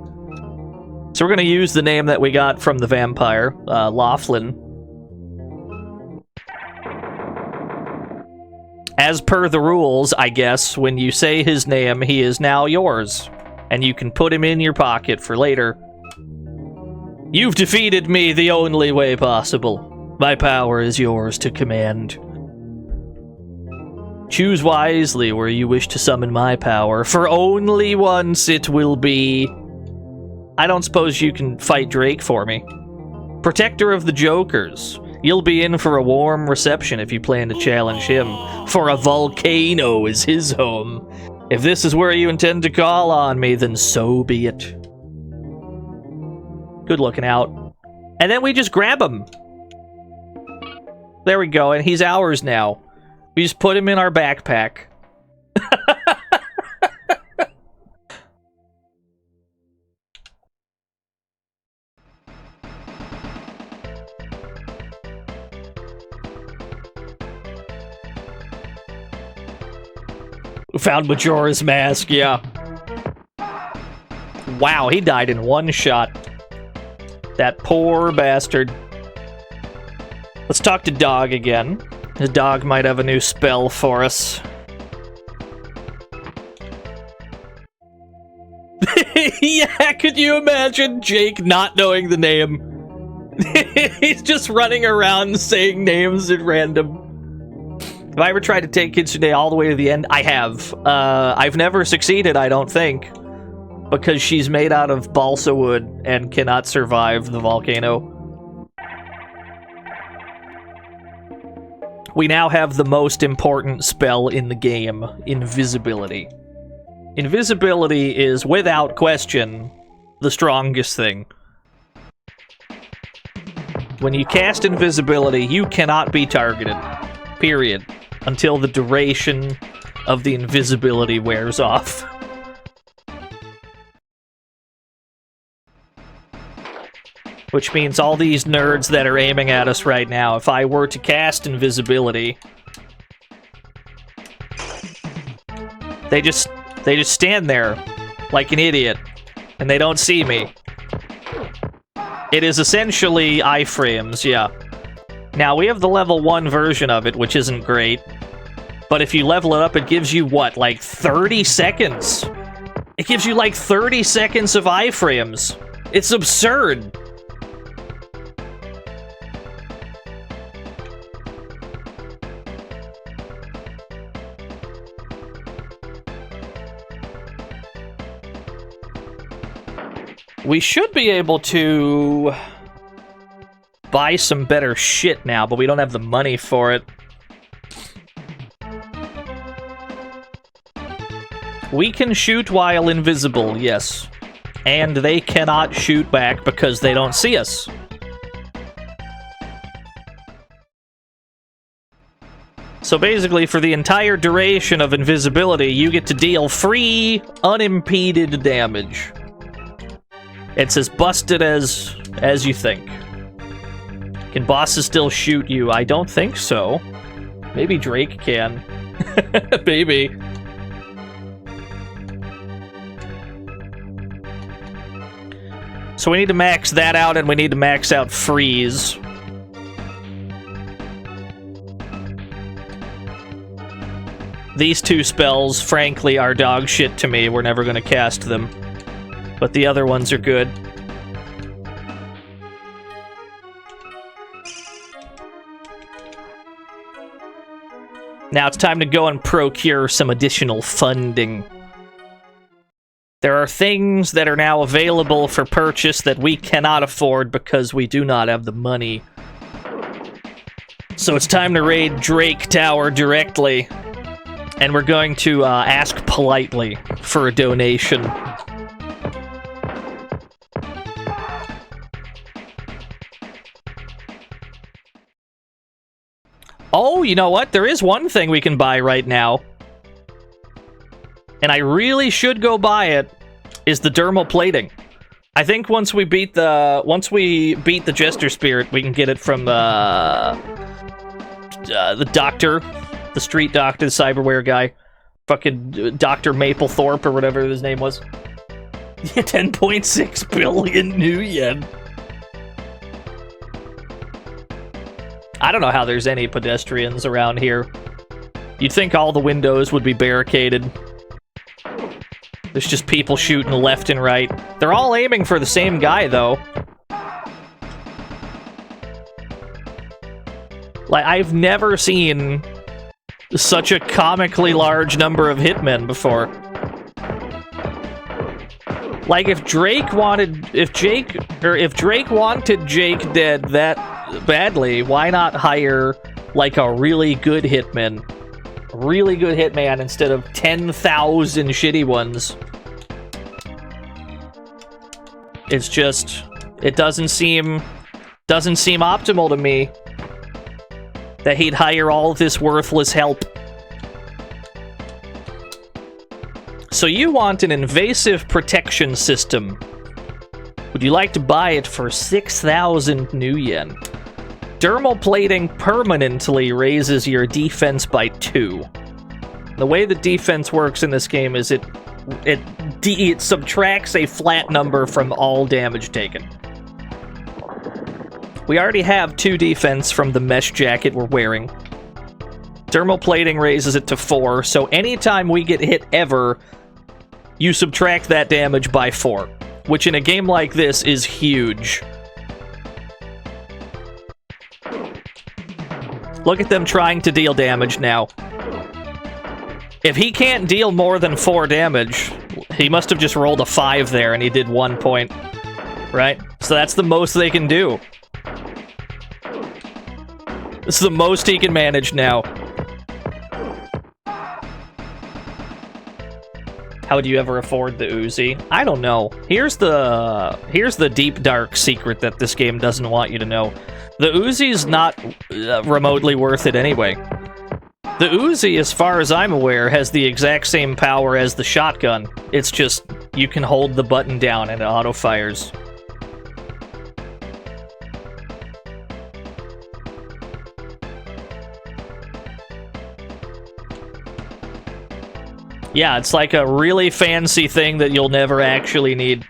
So we're going to use the name that we got from the vampire, Laughlin. As per the rules, I guess, when you say his name, he is now yours. And you can put him in your pocket for later. You've defeated me the only way possible. My power is yours to command. Choose wisely where you wish to summon my power, for only once it will be. I don't suppose you can fight Drake for me. Protector of the Jokers. You'll be in for a warm reception if you plan to challenge him, for a volcano is his home. If this is where you intend to call on me, then so be it. Good looking out. And then we just grab him. There we go, and he's ours now. We just put him in our backpack. Found Majora's Mask, yeah. Wow, he died in one shot. That poor bastard. Let's talk to Dog again. The dog might have a new spell for us. Yeah, could you imagine Jake not knowing the name? He's just running around saying names at random. Have I ever tried to take Kitsune all the way to the end? I have. I've never succeeded, I don't think. Because she's made out of balsa wood and cannot survive the volcano. We now have the most important spell in the game, Invisibility. Invisibility is, without question, the strongest thing. When you cast Invisibility, you cannot be targeted. Period. Until the duration of the invisibility wears off. Which means all these nerds that are aiming at us right now, if I were to cast Invisibility, they just stand there like an idiot, and they don't see me. It is essentially iframes, yeah. Now, we have the level 1 version of it, which isn't great, but if you level it up, it gives you, what, like 30 seconds? It gives you like 30 seconds of iframes. It's absurd. We should be able to buy some better shit now, but we don't have the money for it. We can shoot while invisible, yes. And they cannot shoot back because they don't see us. So basically, for the entire duration of invisibility, you get to deal free, unimpeded damage. It's as busted as you think. Can bosses still shoot you? I don't think so. Maybe Drake can. Maybe. So we need to max that out, and we need to max out freeze. These two spells, frankly, are dog shit to me. We're never going to cast them. But the other ones are good. Now it's time to go and procure some additional funding. There are things that are now available for purchase that we cannot afford because we do not have the money. So it's time to raid Drake Tower directly. And we're going to ask politely for a donation. Oh, you know what? There is one thing we can buy right now. And I really should go buy it, is the dermal plating. I think once we beat the Jester Spirit, we can get it from the doctor, the street doctor, the cyberware guy. Fucking Dr. Maplethorpe or whatever his name was. 10.6 billion new yen. I don't know how there's any pedestrians around here. You'd think all the windows would be barricaded. There's just people shooting left and right. They're all aiming for the same guy, though. Like, I've never seen such a comically large number of hitmen before. Like, if Drake wanted Jake dead that badly, why not hire, like, a really good hitman? Really good hitman instead of 10,000 shitty ones. It's just, it doesn't seem optimal to me that he'd hire all this worthless help. So you want an invasive protection system. Would you like to buy it for 6,000 new yen? Dermal plating permanently raises your defense by 2. The way the defense works in this game is it subtracts a flat number from all damage taken. We already have 2 defense from the mesh jacket we're wearing. Dermal plating raises it to 4, so anytime we get hit ever, you subtract that damage by 4, which in a game like this is huge. Look at them trying to deal damage now. If he can't deal more than 4 damage, he must have just rolled a 5 there and he did 1 point. Right? So that's the most they can do. This is the most he can manage now. How would you ever afford the Uzi? I don't know. Here's the deep dark secret that this game doesn't want you to know. The Uzi's not remotely worth it anyway. The Uzi, as far as I'm aware, has the exact same power as the shotgun. It's just, you can hold the button down and it auto-fires. Yeah, it's like a really fancy thing that you'll never actually need.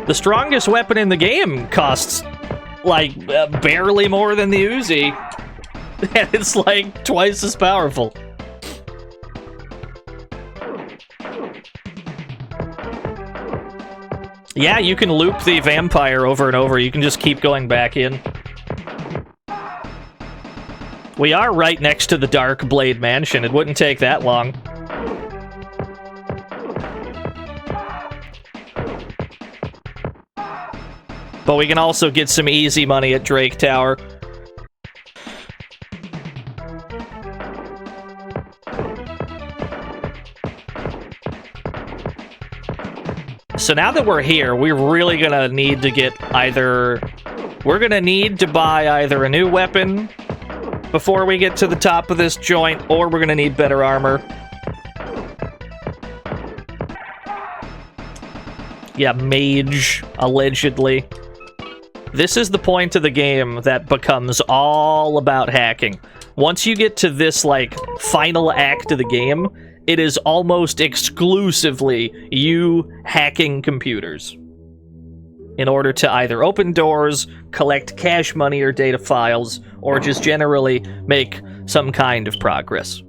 The strongest weapon in the game costs, like, barely more than the Uzi. And it's like twice as powerful. Yeah, you can loop the vampire over and over. You can just keep going back in. We are right next to the Dark Blade Mansion. It wouldn't take that long. But we can also get some easy money at Drake Tower. So now that we're here, we're really gonna need to get either... We're gonna need to buy either a new weapon before we get to the top of this joint, or we're gonna need better armor. Yeah, mage, allegedly. This is the point of the game that becomes all about hacking. Once you get to this, like, final act of the game, it is almost exclusively you hacking computers in order to either open doors, collect cache money or data files, or just generally make some kind of progress.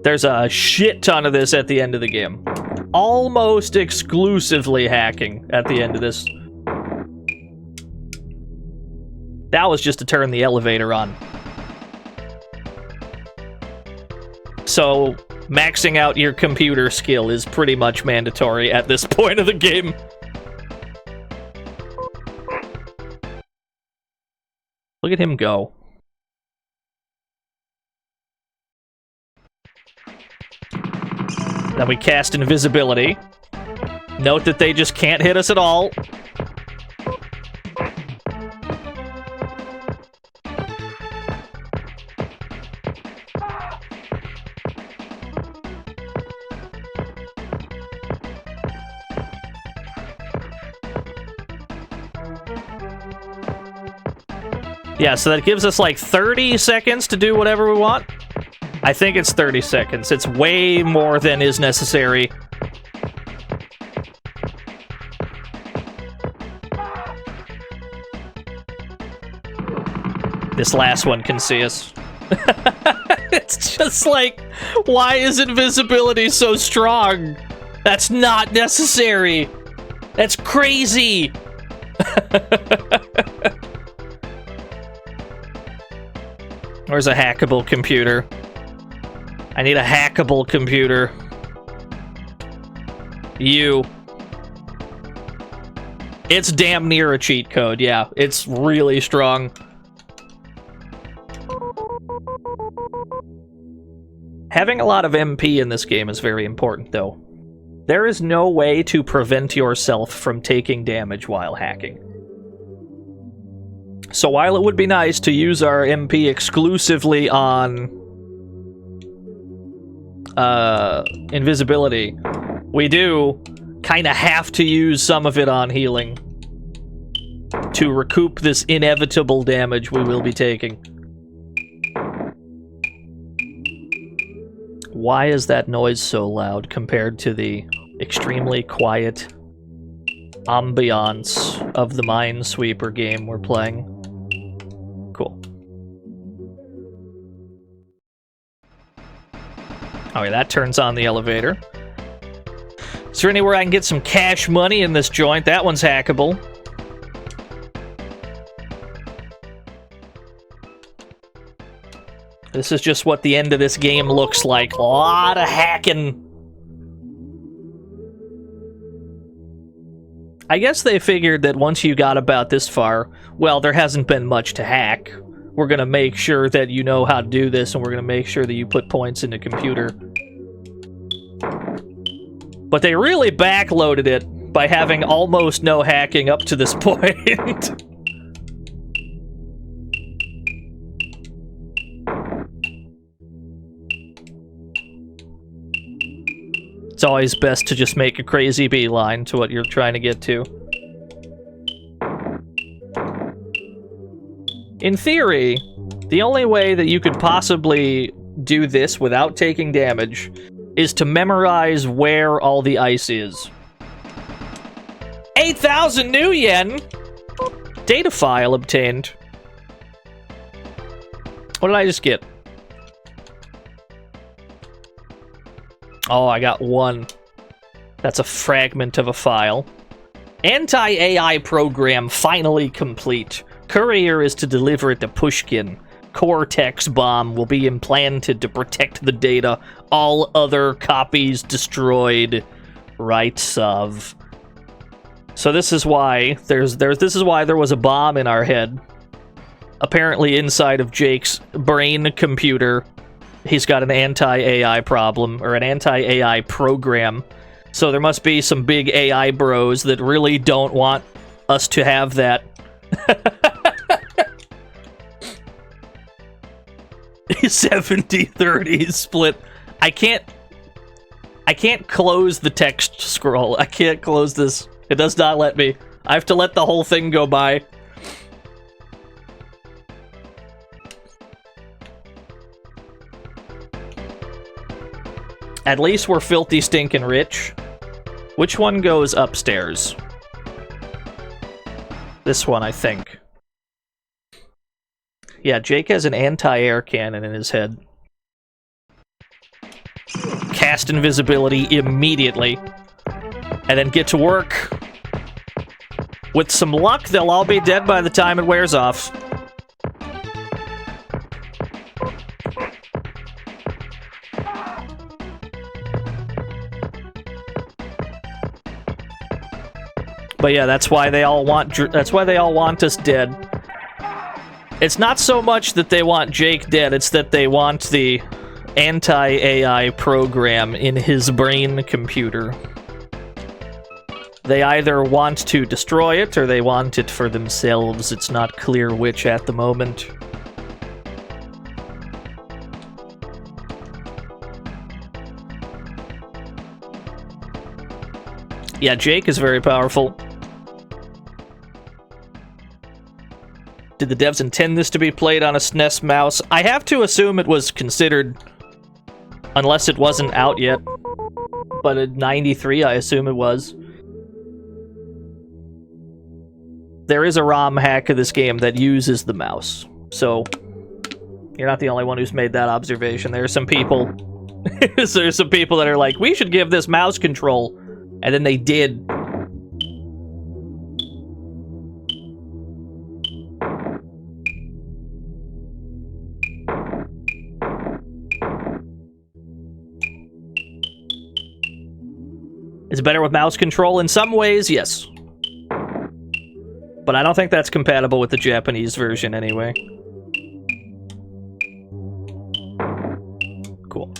There's a shit ton of this at the end of the game. Almost exclusively hacking at the end of this. That was just to turn the elevator on. So, maxing out your computer skill is pretty much mandatory at this point of the game. Look at him go. Then we cast invisibility. Note that they just can't hit us at all. Yeah, so that gives us like 30 seconds to do whatever we want. I think it's 30 seconds. It's way more than is necessary. This last one can see us. It's just like, why is invisibility so strong? That's not necessary. That's crazy. Where's a hackable computer? I need a hackable computer. You. It's damn near a cheat code, yeah. It's really strong. Having a lot of MP in this game is very important, though. There is no way to prevent yourself from taking damage while hacking. So while it would be nice to use our MP exclusively on invisibility, we do kind of have to use some of it on healing to recoup this inevitable damage we will be taking. Why is that noise so loud compared to the extremely quiet ambiance of the Minesweeper game we're playing? Cool. Okay, that turns on the elevator. Is there anywhere I can get some cash money in this joint? That one's hackable. This is just what the end of this game looks like. A lot of hacking. I guess they figured that once you got about this far, well, there hasn't been much to hack. We're gonna make sure that you know how to do this, and we're gonna make sure that you put points in the computer. But they really backloaded it by having almost no hacking up to this point. It's always best to just make a crazy beeline to what you're trying to get to. In theory, the only way that you could possibly do this without taking damage is to memorize where all the ice is. 8,000 new yen! Data file obtained. What did I just get? Oh, I got one. That's a fragment of a file. Anti-AI program finally complete. Courier is to deliver it to Pushkin. Cortex bomb will be implanted to protect the data. All other copies destroyed. Rights of. So this is why this is why there was a bomb in our head. Apparently inside of Jake's brain computer, he's got an anti-AI problem, or an anti-AI program. So there must be some big AI bros that really don't want us to have that. 70-30 split. I can't close the text scroll. I can't close this. It does not let me. I have to let the whole thing go by. At least we're filthy stinking rich. Which one goes upstairs? This one, I think. Yeah, Jake has an anti-air cannon in his head. Cast invisibility immediately. And then get to work. With some luck, they'll all be dead by the time it wears off. But yeah, that's why they all want us dead. It's not so much that they want Jake dead, it's that they want the anti-AI program in his brain computer. They either want to destroy it, or they want it for themselves. It's not clear which at the moment. Yeah, Jake is very powerful. Did the devs intend this to be played on a SNES mouse? I have to assume it was considered, unless it wasn't out yet. But in '93, I assume it was. There is a ROM hack of this game that uses the mouse, so you're not the only one who's made that observation. There are some people, there's some people that are like, we should give this mouse control, and then they did. Is it better with mouse control? In some ways, yes. But I don't think that's compatible with the Japanese version anyway. Cool.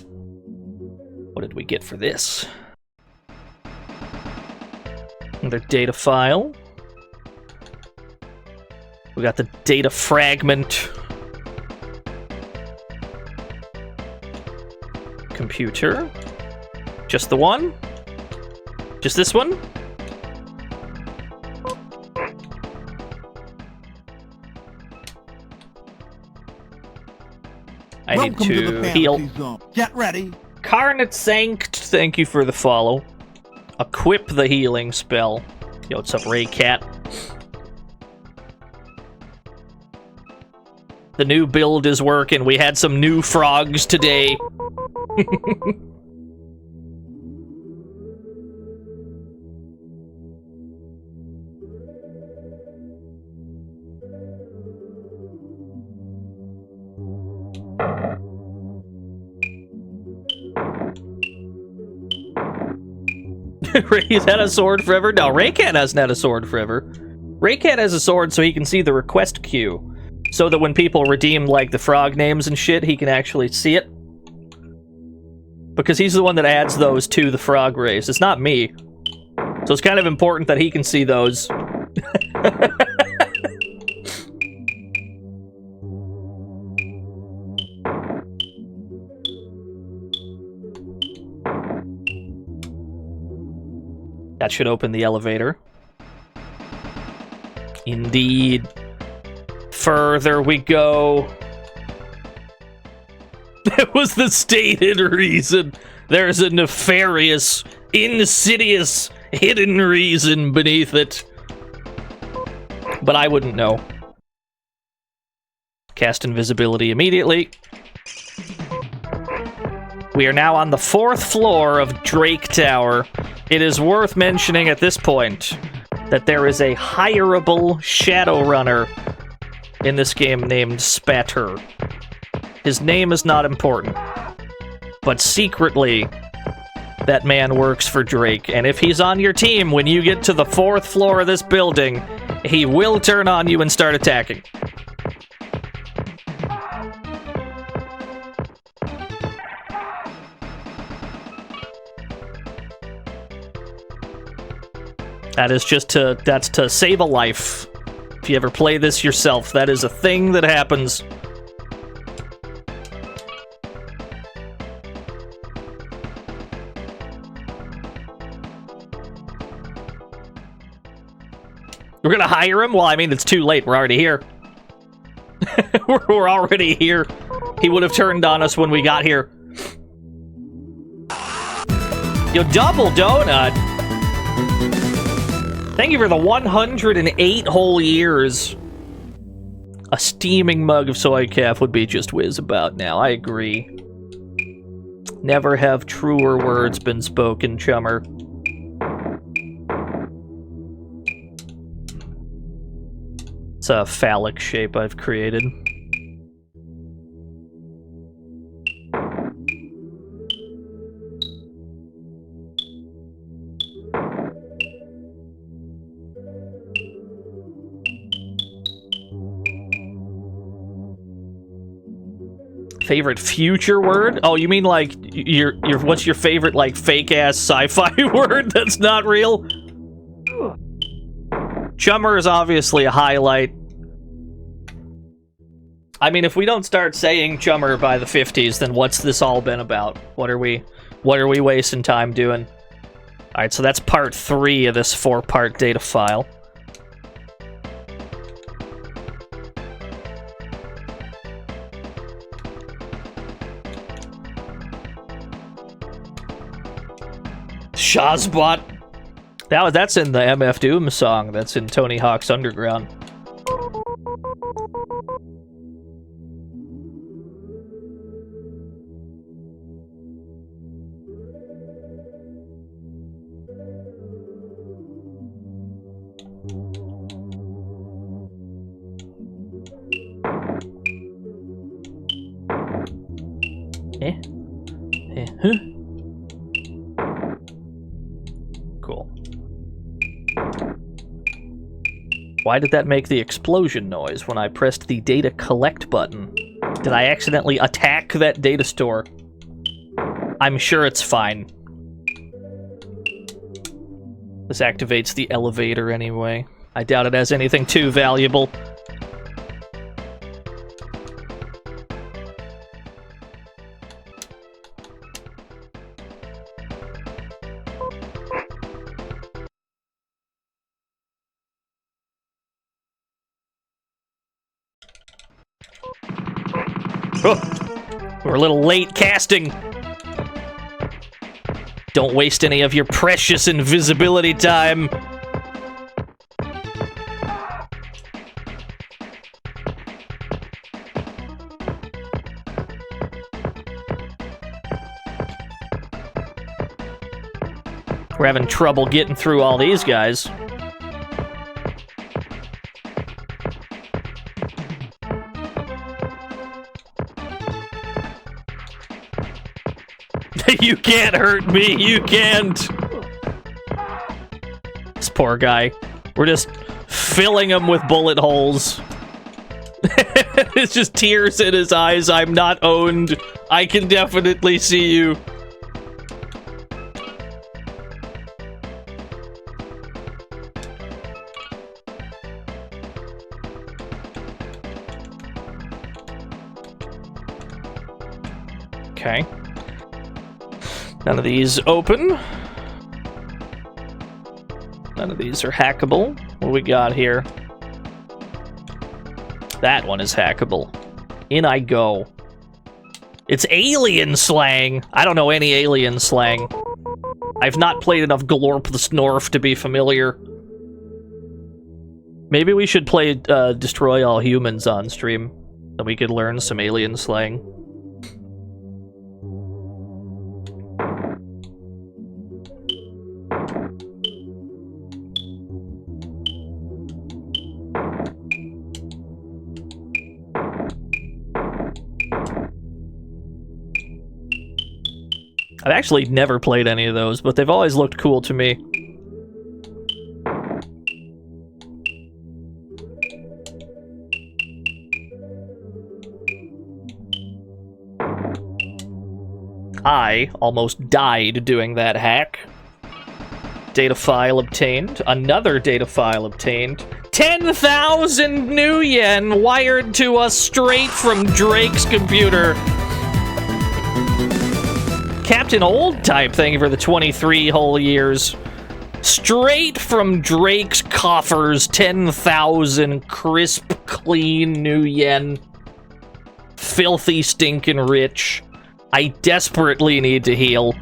What did we get for this? Another data file. We got the data fragment. Computer. Just the one? Just this one? I need to heal. Get ready. Carnate Sanct, thank you for the follow. Equip the healing spell. Yo, what's up, Ray Cat? The new build is working. We had some new frogs today. Ray's had a sword forever? No, Raycat hasn't had a sword forever. Raycat has a sword so he can see the request queue. So that when people redeem, like, the frog names and shit, he can actually see it. Because he's the one that adds those to the frog race. It's not me. So it's kind of important that he can see those. That should open the elevator. Indeed. Further we go. That was the stated reason. There's a nefarious, insidious, hidden reason beneath it. But I wouldn't know. Cast invisibility immediately. We are now on the 4th floor of Drake Tower. It is worth mentioning at this point that there is a hireable Shadowrunner in this game named Spatter. His name is not important, but secretly, that man works for Drake, and if he's on your team when you get to the 4th floor of this building, he will turn on you and start attacking. That's to save a life. If you ever play this yourself, that is a thing that happens. We're gonna hire him? Well, I mean, it's too late. We're already here. We're already here. He would have turned on us when we got here. Yo, double donut. Thank you for the 108 whole years. A steaming mug of soy calf would be just whiz about now. I agree. Never have truer words been spoken, chummer. It's a phallic shape I've created. Favorite future word? Oh, you mean like your what's your favorite like fake ass sci-fi word that's not real? Chummer is obviously a highlight. I mean, if we don't start saying chummer by the 50s, then what's this all been about? What are we wasting time doing? Alright, so that's part 3 of this 4-part data file. Shazbot. That's in the MF Doom song. That's in Tony Hawk's Underground. Huh? Cool. Why did that make the explosion noise when I pressed the data collect button? Did I accidentally attack that data store? I'm sure it's fine. This activates the elevator anyway. I doubt it has anything too valuable. Oh, we're a little late casting. Don't waste any of your precious invisibility time. We're having trouble getting through all these guys. You can't hurt me, you can't! poor guy. We're just filling him with bullet holes. It's just tears in his eyes. I'm not owned. I can definitely see you. Okay. None of these open. None of these are hackable. What do we got here? That one is hackable. In I go. It's alien slang! I don't know any alien slang. I've not played enough Glorp the Snorf to be familiar. Maybe we should play Destroy All Humans on stream, so we could learn some alien slang. I've actually never played any of those, but they've always looked cool to me. I almost died doing that hack. Data file obtained. Another data file obtained. 10,000 new yen wired to us straight from Drake's computer. Captain Old Type, thank you for the 23 whole years. Straight from Drake's coffers, 10,000 crisp, clean new yen. Filthy, stinking rich. I desperately need to heal.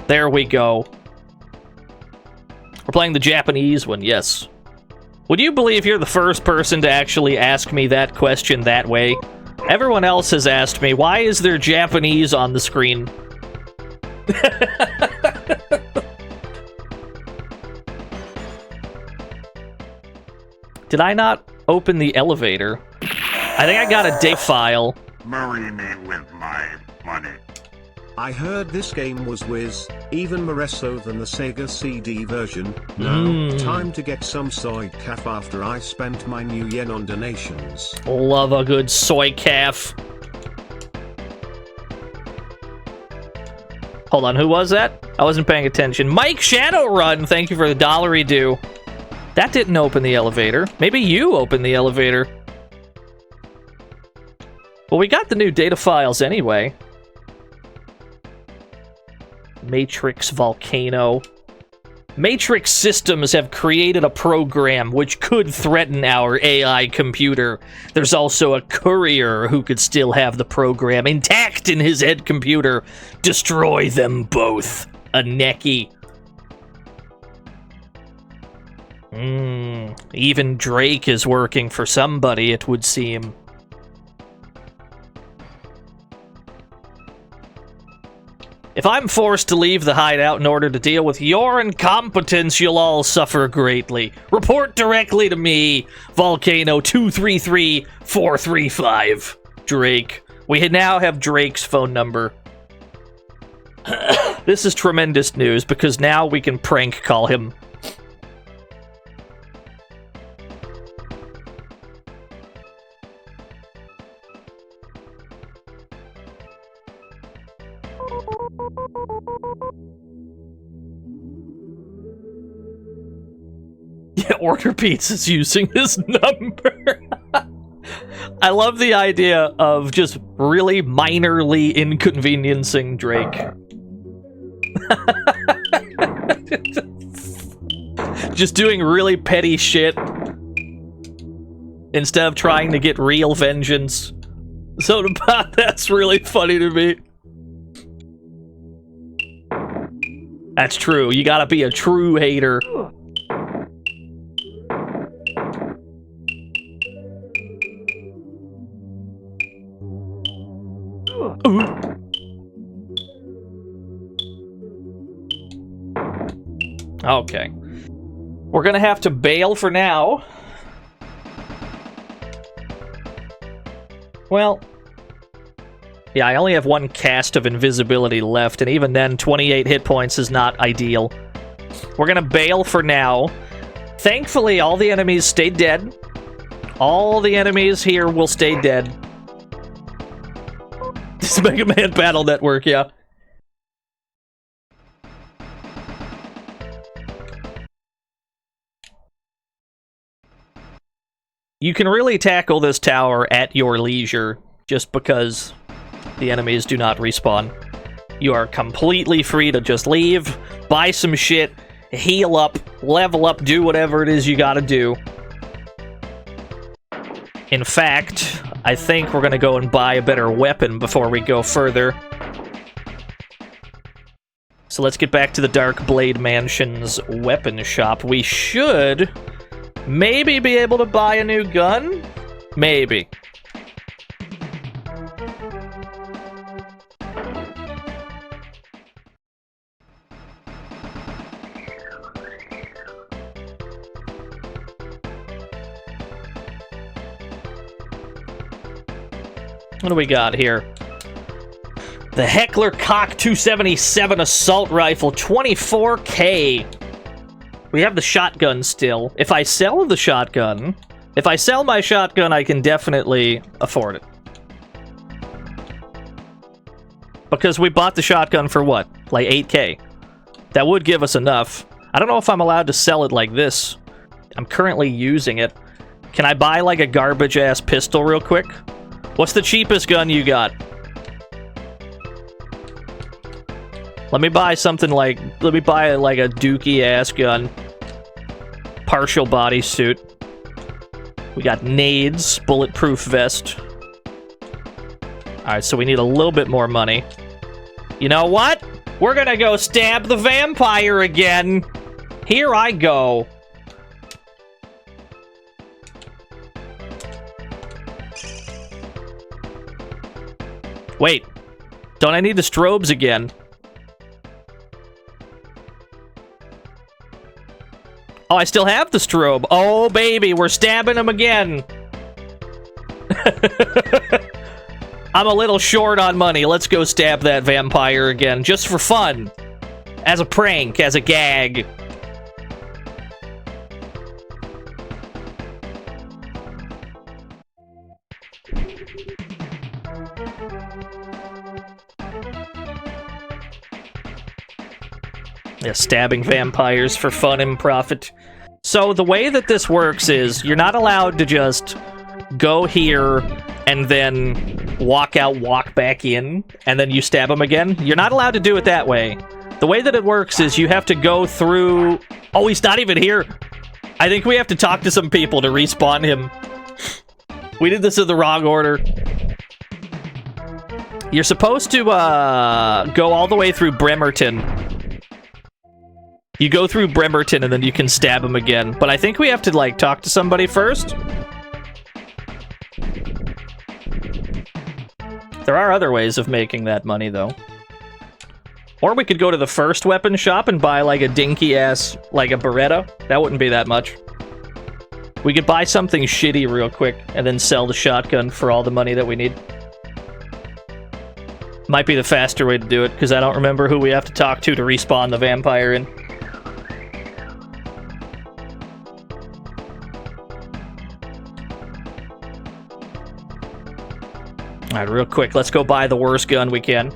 There we go. We're playing the Japanese one, yes. Would you believe you're the first person to actually ask me that question that way? Everyone else has asked me, why is there Japanese on the screen? Did I not open the elevator? I think I got a data file. Marry me with my money. I heard this game was whiz, even more so than the Sega CD version. Now, time to get some soy calf after I spent my new yen on donations. Love a good soy calf. Hold on, who was that? I wasn't paying attention. Mike Shadowrun, thank you for the $1 due. That didn't open the elevator. Maybe you opened the elevator. Well, we got the new data files anyway. Matrix Volcano. Matrix Systems have created a program which could threaten our AI computer. There's also a courier who could still have the program intact in his head computer. Destroy them both. A necky. Even Drake is working for somebody, it would seem. If I'm forced to leave the hideout in order to deal with your incompetence, you'll all suffer greatly. Report directly to me, Volcano 233-435. Drake. We now have Drake's phone number. This is tremendous news, because now we can prank call him. Yeah, Order Pizzas using his number. I love the idea of just really minorly inconveniencing Drake. Just doing really petty shit instead of trying to get real vengeance. So that's really funny to me. That's true. You gotta be a true hater. Ooh. Okay. We're gonna have to bail for now. Well, yeah, I only have one cast of invisibility left, and even then, 28 hit points is not ideal. We're gonna bail for now. Thankfully, all the enemies stay dead. All the enemies here will stay dead. This Mega Man Battle Network, yeah. You can really tackle this tower at your leisure, just because the enemies do not respawn. You are completely free to just leave, buy some shit, heal up, level up, do whatever it is you gotta do. In fact, I think we're gonna go and buy a better weapon before we go further. So let's get back to the Dark Blade Mansion's weapon shop. We should maybe be able to buy a new gun? Maybe. What do we got here? The Heckler Koch 277 Assault Rifle, 24K. We have the shotgun still. If I sell the shotgun, if I sell my shotgun, I can definitely afford it. Because we bought the shotgun for what? Like 8K. That would give us enough. I don't know if I'm allowed to sell it like this. I'm currently using it. Can I buy like a garbage-ass pistol real quick? What's the cheapest gun you got? Let me buy something like... Let me buy like a dookie-ass gun. Partial bodysuit. We got nades, bulletproof vest. Alright, so we need a little bit more money. You know what? We're gonna go stab the vampire again. Here I go. Wait. Don't I need the strobes again? Oh, I still have the strobe. Oh, baby, we're stabbing him again. I'm a little short on money. Let's go stab that vampire again, just for fun. As a prank, as a gag. Yeah, stabbing vampires for fun and profit. So the way that this works is you're not allowed to just go here and then walk out, walk back in, and then you stab them again. You're not allowed to do it that way. The way that it works is you have to go through... Oh, he's not even here. I think we have to talk to some people to respawn him. We did this in the wrong order. You're supposed to go all the way through Bremerton. You go through Bremerton and then you can stab him again. But I think we have to, like, talk to somebody first. There are other ways of making that money, though. Or we could go to the first weapon shop and buy, like, a dinky-ass, like, a Beretta. That wouldn't be that much. We could buy something shitty real quick and then sell the shotgun for all the money that we need. Might be the faster way to do it, because I don't remember who we have to talk to respawn the vampire in. Alright, real quick, let's go buy the worst gun we can.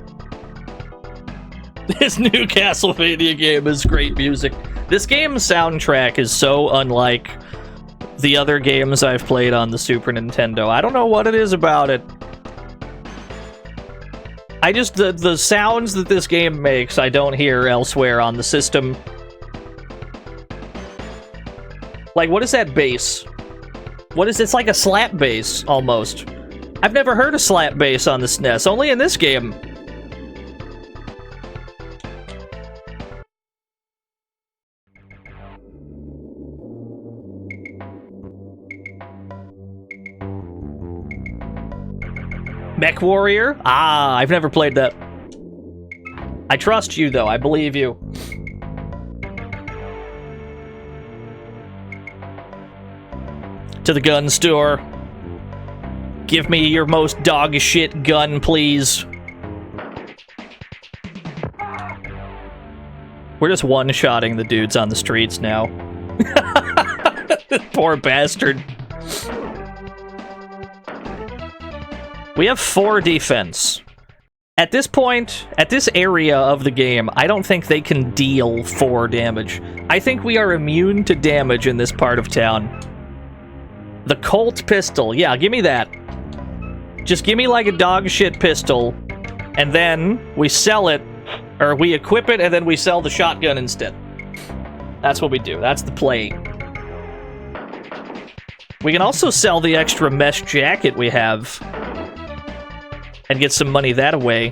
This new Castlevania game is great music. This game's soundtrack is so unlike the other games I've played on the Super Nintendo. I don't know what it is about it. I just, the sounds that this game makes, I don't hear elsewhere on the system. Like, what is that bass? What is, it's like a slap bass, almost. I've never heard a slap bass on the SNES, only in this game. Mech Warrior? Ah, I've never played that. I trust you, though. I believe you. To the gun store. Give me your most dog shit gun, please. We're just one-shotting the dudes on the streets now. Poor bastard. We have 4 defense. At this point, at this area of the game, I don't think they can deal 4 damage. I think we are immune to damage in this part of town. The Colt pistol. Yeah, give me that. Just give me like a dog shit pistol, and then we sell it, or we equip it, and then we sell the shotgun instead. That's what we do. That's the play. We can also sell the extra mesh jacket we have and get some money that way.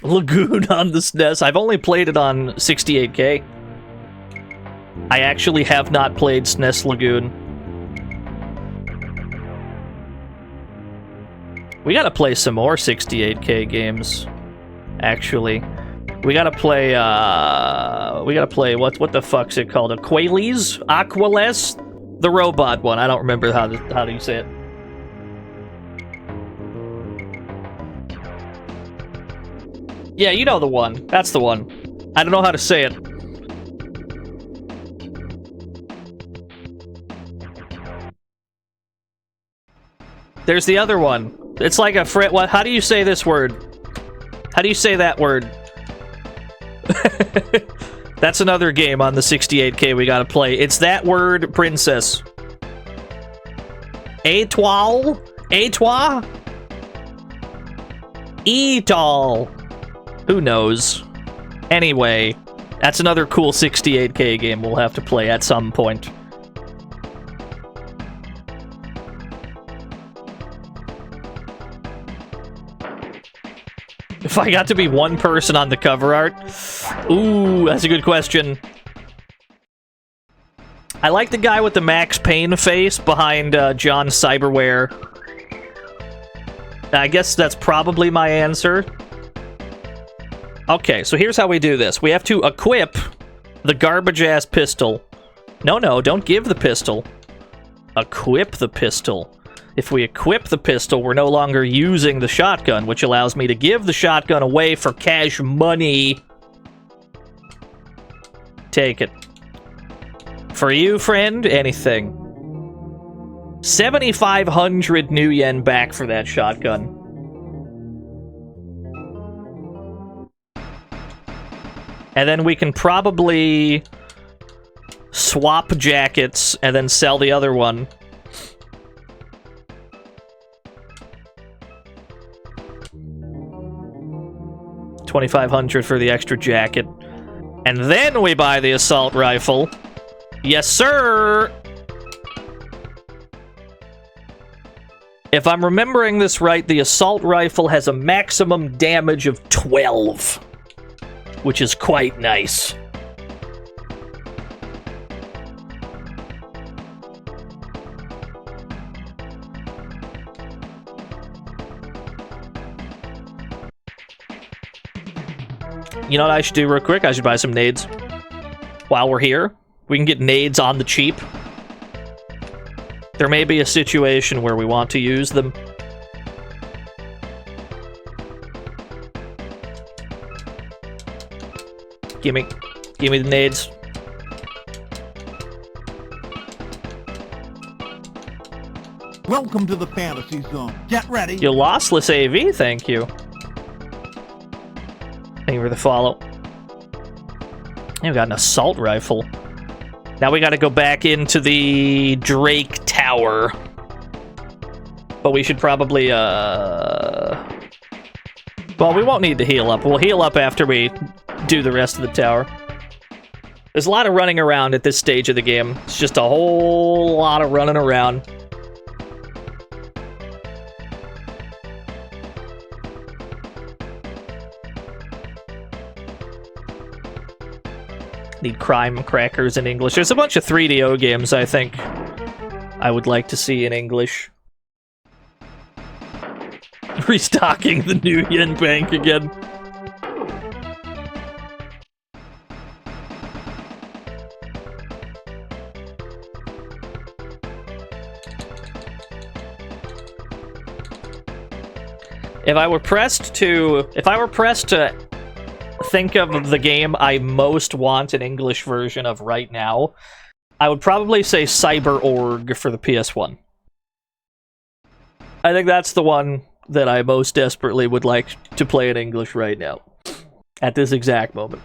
Lagoon on the SNES. I've only played it on 68K. I actually have not played SNES Lagoon. We gotta play some more 68K games, actually. We gotta play, what the fuck's it called? Aquales? The robot one. I don't remember how do you say it. Yeah, you know the one. That's the one. I don't know how to say it. There's the other one. It's like a what? How do you say this word? How do you say that word? That's another game on the 68K we gotta play. It's that word, princess. Étoile? Étoile? Etol. Who knows? Anyway, that's another cool 68K game we'll have to play at some point. If I got to be one person on the cover art? Ooh, that's a good question. I like the guy with the Max Payne face behind John Cyberware. I guess that's probably my answer. Okay, so here's how we do this. We have to equip the garbage-ass pistol. No, don't give the pistol. Equip the pistol. If we equip the pistol, we're no longer using the shotgun, which allows me to give the shotgun away for cash money. Take it. For you, friend, anything. 7,500 new yen back for that shotgun. And then we can probably swap jackets and then sell the other one. $2,500 for the extra jacket. And then we buy the assault rifle. Yes, sir! If I'm remembering this right, the assault rifle has a maximum damage of 12. Which is quite nice. You know what I should do real quick? I should buy some nades. While we're here, we can get nades on the cheap. There may be a situation where we want to use them. Gimme the nades. Welcome to the fantasy zone. Get ready. You lossless AV, thank you. Thank you for the follow. And we got an assault rifle. Now we gotta go back into the Drake Tower. But we should probably, well, we won't need to heal up. We'll heal up after we do the rest of the tower. There's a lot of running around at this stage of the game. It's just a whole lot of running around. Need crime crackers in English. There's a bunch of 3DO games I think I would like to see in English. Restocking the new yen bank again. If I were pressed to think of the game I most want an English version of right now, I would probably say Cyber Org for the PS1. I think that's the one that I most desperately would like to play in English right now. At this exact moment.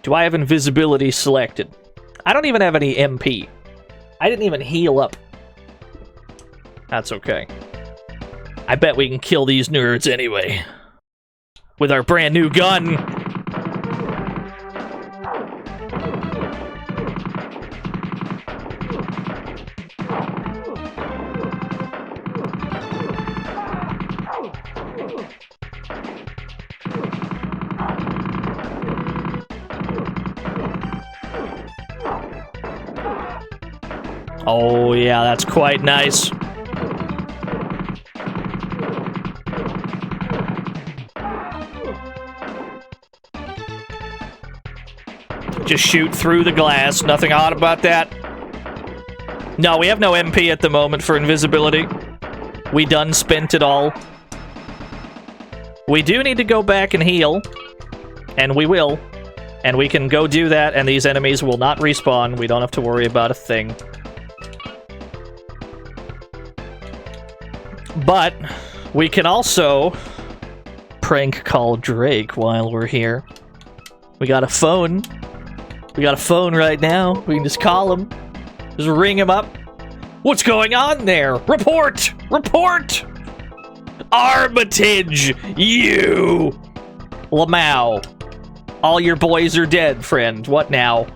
Do I have invisibility selected? I don't even have any MP. I didn't even heal up. That's okay. I bet we can kill these nerds anyway. With our brand new gun. Oh yeah, that's quite nice. Just shoot through the glass. Nothing odd about that. No, we have no MP at the moment for invisibility. We done spent it all. We do need to go back and heal. And we will. And we can go do that, and these enemies will not respawn. We don't have to worry about a thing. But we can also prank call Drake while we're here. We got a phone. We got a phone right now. We can just call him. Just ring him up. What's going on there? Report! Report! Armitage! You! Lamau. All your boys are dead, friend. What now?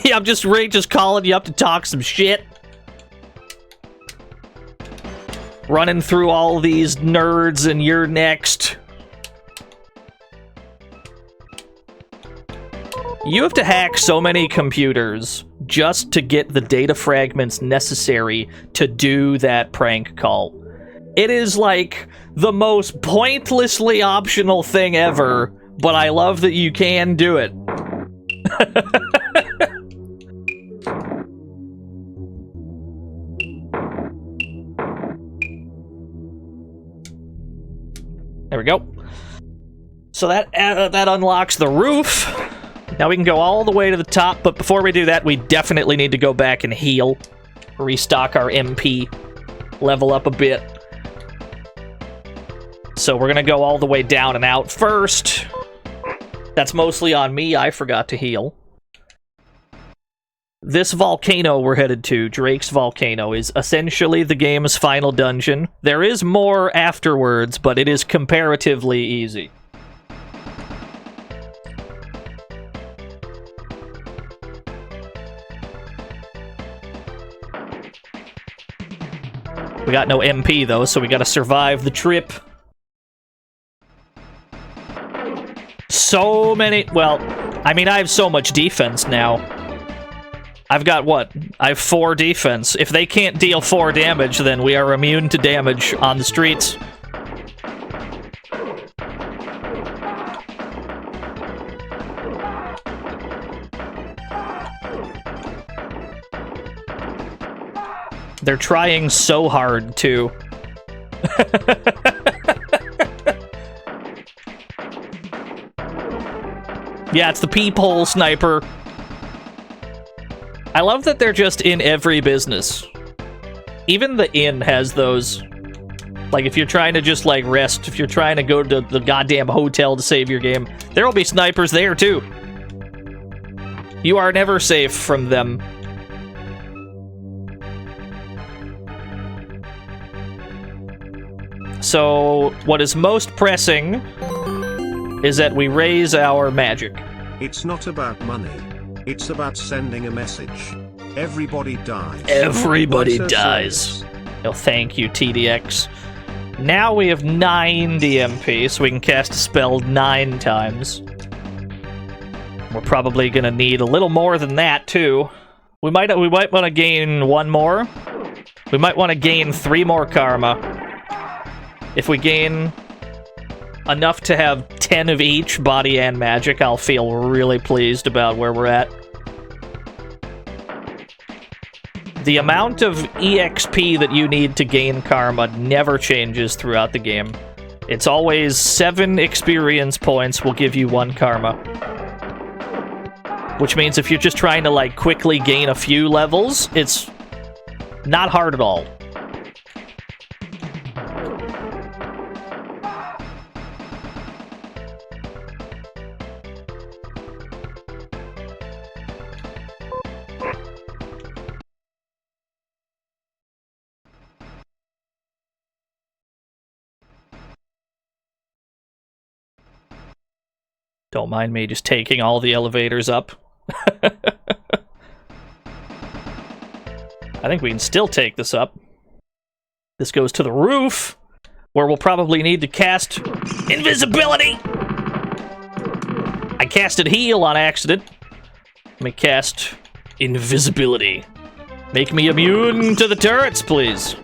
Yeah, I'm just calling you up to talk some shit. Running through all these nerds and you're next. You have to hack so many computers just to get the data fragments necessary to do that prank call. It is like the most pointlessly optional thing ever, but I love that you can do it. There we go. So that unlocks the roof. Now we can go all the way to the top, but before we do that, we definitely need to go back and heal. Restock our MP. Level up a bit. So we're gonna go all the way down and out first. That's mostly on me, I forgot to heal. This volcano we're headed to, Drake's Volcano, is essentially the game's final dungeon. There is more afterwards, but it is comparatively easy. We got no MP, though, so we gotta survive the trip. So many... Well, I mean, I have so much defense now. I've got, what? I have 4 defense. If they can't deal 4 damage, then we are immune to damage on the streets. They're trying so hard, too. Yeah, it's the peephole sniper. I love that they're just in every business. Even the inn has those. Like, if you're trying to just, like, rest, if you're trying to go to the goddamn hotel to save your game, there will be snipers there, too. You are never safe from them. So, what is most pressing is that we raise our magic. It's not about money. It's about sending a message. Everybody dies. Everybody dies. Oh, thank you, TDX. Now we have 9 DMP, so we can cast a spell 9 times. We're probably gonna need a little more than that, too. We might want to gain 1 more. We might want to gain 3 more karma. If we gain enough to have 10 of each, body and magic, I'll feel really pleased about where we're at. The amount of EXP that you need to gain karma never changes throughout the game. It's always 7 experience points will give you 1 karma. Which means if you're just trying to, like, quickly gain a few levels, it's not hard at all. Don't mind me just taking all the elevators up. I think we can still take this up. This goes to the roof, where we'll probably need to cast invisibility! I casted heal on accident. Let me cast invisibility. Make me immune to the turrets, please.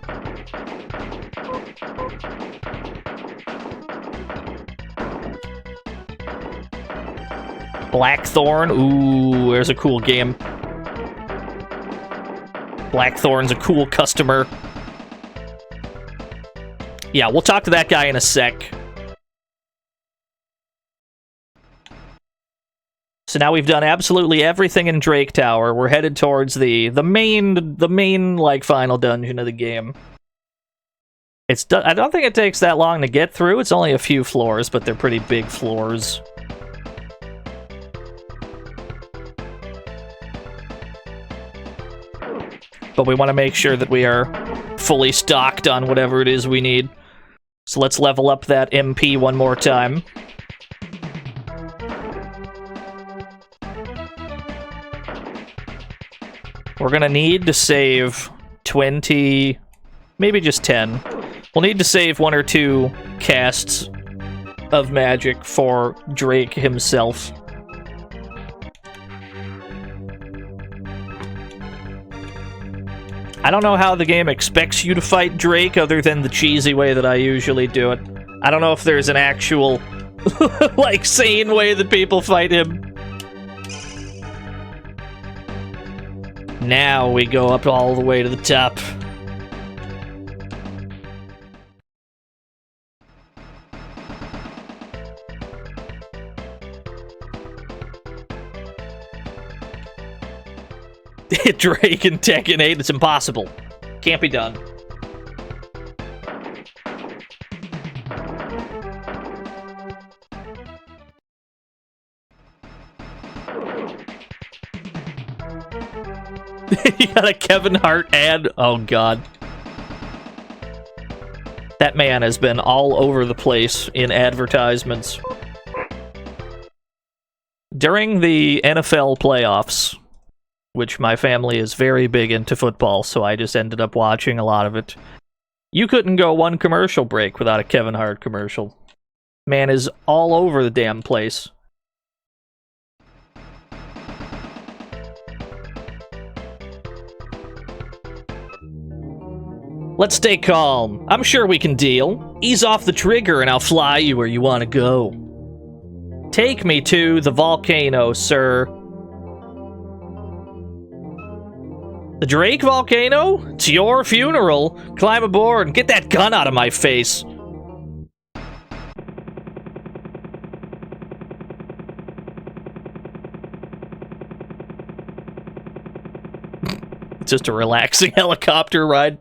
Blackthorn. Ooh, there's a cool game. Blackthorn's a cool customer. Yeah, we'll talk to that guy in a sec. So now we've done absolutely everything in Drake Tower. We're headed towards the main like final dungeon of the game. I don't think it takes that long to get through. It's only a few floors, but they're pretty big floors. But we want to make sure that we are fully stocked on whatever it is we need. So let's level up that MP one more time. We're gonna need to save 20, maybe just 10. We'll need to save 1 or 2 casts of magic for Drake himself. I don't know how the game expects you to fight Drake other than the cheesy way that I usually do it. I don't know if there's an actual, like, sane way that people fight him. Now we go up all the way to the top. Drake and Tekken 8, it's impossible. Can't be done. You got a Kevin Hart ad? Oh god. That man has been all over the place in advertisements. During the NFL playoffs, which my family is very big into football, so I just ended up watching a lot of it. You couldn't go one commercial break without a Kevin Hart commercial. Man is all over the damn place. Let's stay calm. I'm sure we can deal. Ease off the trigger and I'll fly you where you want to go. Take me to the volcano, sir. The Drake volcano? It's your funeral. Climb aboard and get that gun out of my face. It's just a relaxing helicopter ride.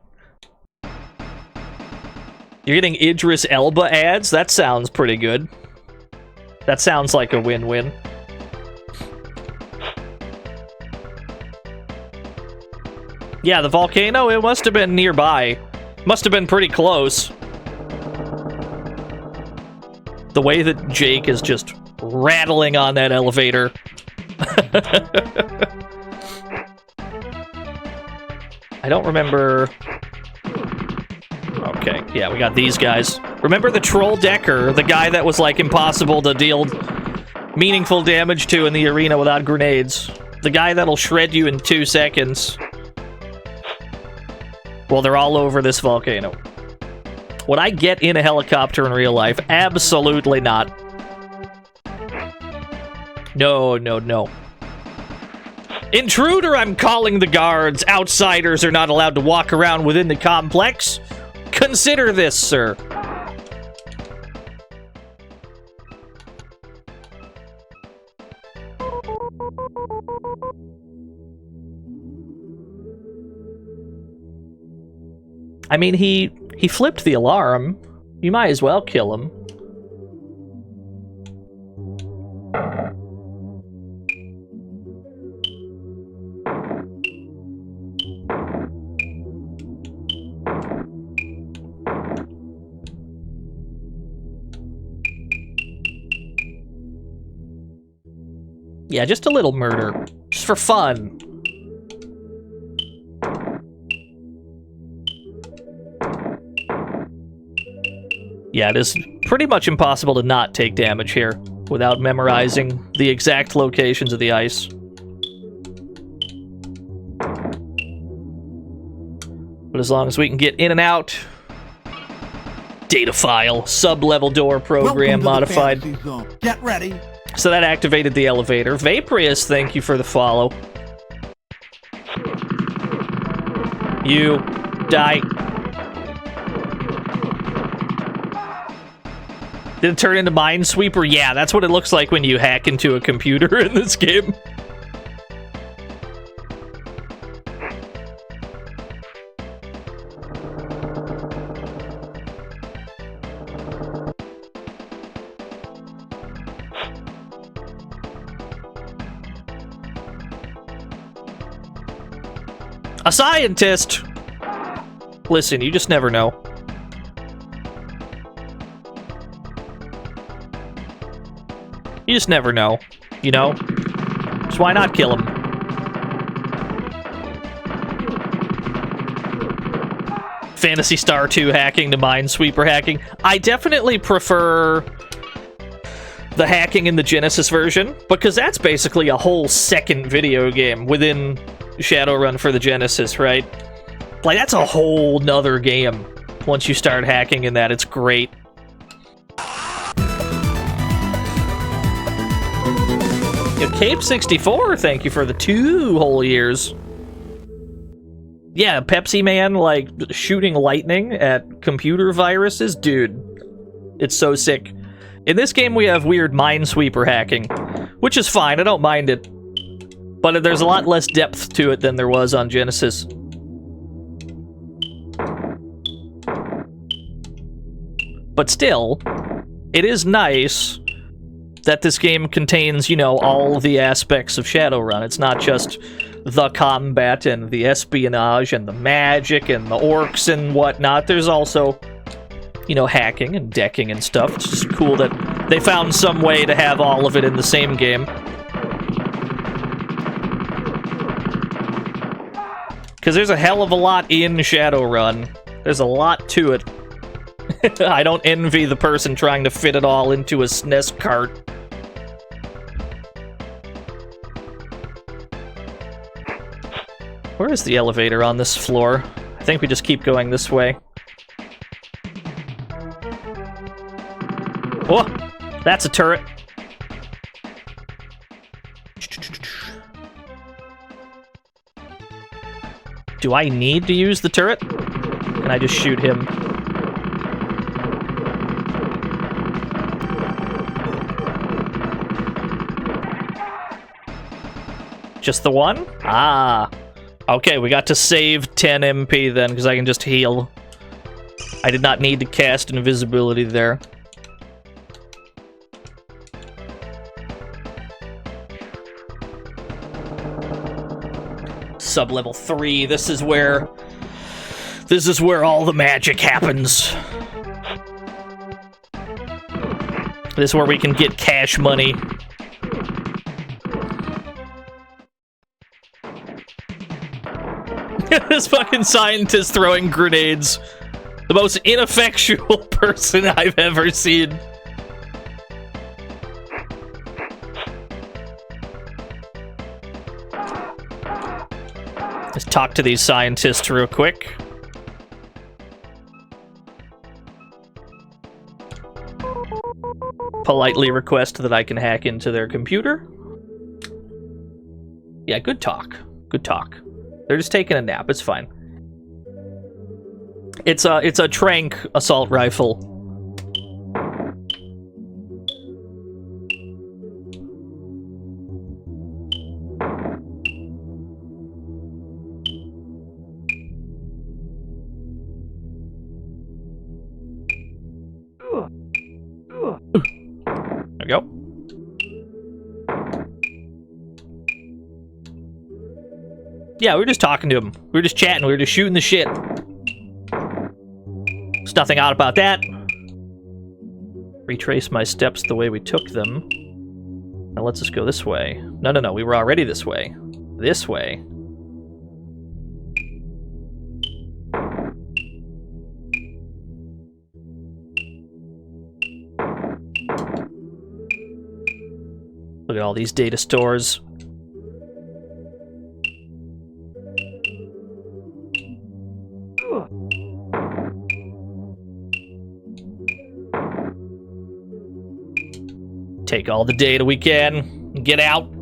You're getting Idris Elba ads? That sounds pretty good. That sounds like a win-win. Yeah, the volcano, it must have been nearby. Must have been pretty close. The way that Jake is just rattling on that elevator. I don't remember... Okay, yeah, we got these guys. Remember the Troll Decker, the guy that was, like, impossible to deal meaningful damage to in the arena without grenades? The guy that'll shred you in 2 seconds. Well, they're all over this volcano. Would I get in a helicopter in real life? Absolutely not. No, no, no. Intruder, I'm calling the guards. Outsiders are not allowed to walk around within the complex. Consider this, sir. I mean, he flipped the alarm. You might as well kill him. Yeah, just a little murder. Just for fun. Yeah, it is pretty much impossible to not take damage here without memorizing the exact locations of the ice. But as long as we can get in and out... Data file, sub-level door program modified. Get ready. So that activated the elevator. Vaprius, thank you for the follow. You die. Did it turn into Minesweeper? Yeah, that's what it looks like when you hack into a computer in this game. A scientist! Listen, you just never know. You just never know, you know? So why not kill him? Phantasy Star 2 hacking to Minesweeper hacking. I definitely prefer the hacking in the Genesis version, because that's basically a whole second video game within Shadowrun for the Genesis, right? Like, that's a whole nother game. Once you start hacking in that, it's great. Cape 64, thank you for the 2 whole years. Yeah, Pepsi Man, like, shooting lightning at computer viruses? Dude, it's so sick. In this game, we have weird Minesweeper hacking, which is fine, I don't mind it. But there's a lot less depth to it than there was on Genesis. But still, it is nice that this game contains, you know, all the aspects of Shadowrun. It's not just the combat and the espionage and the magic and the orcs and whatnot. There's also, you know, hacking and decking and stuff. It's just cool that they found some way to have all of it in the same game. Because there's a hell of a lot in Shadowrun. There's a lot to it. I don't envy the person trying to fit it all into a SNES cart. Where is the elevator on this floor? I think we just keep going this way. Oh! That's a turret. Do I need to use the turret? Can I just shoot him? Just the one? Ah. Okay, we got to save 10 MP then, because I can just heal. I did not need to cast invisibility there. Sub-level 3, this is where all the magic happens. This is where we can get cash money. This fucking scientist throwing grenades. The most ineffectual person I've ever seen. Let's talk to these scientists real quick. Politely request that I can hack into their computer. Yeah, good talk. Good talk. They're just taking a nap. It's fine. It's a trank assault rifle. There we go. Yeah, we were just talking to him. We were just chatting. We were just shooting the shit. There's nothing odd about that. Retrace my steps the way we took them. Now let's just go this way. No. We were already this way. This way. Look at all these data stores. Take all the data we can. Get out.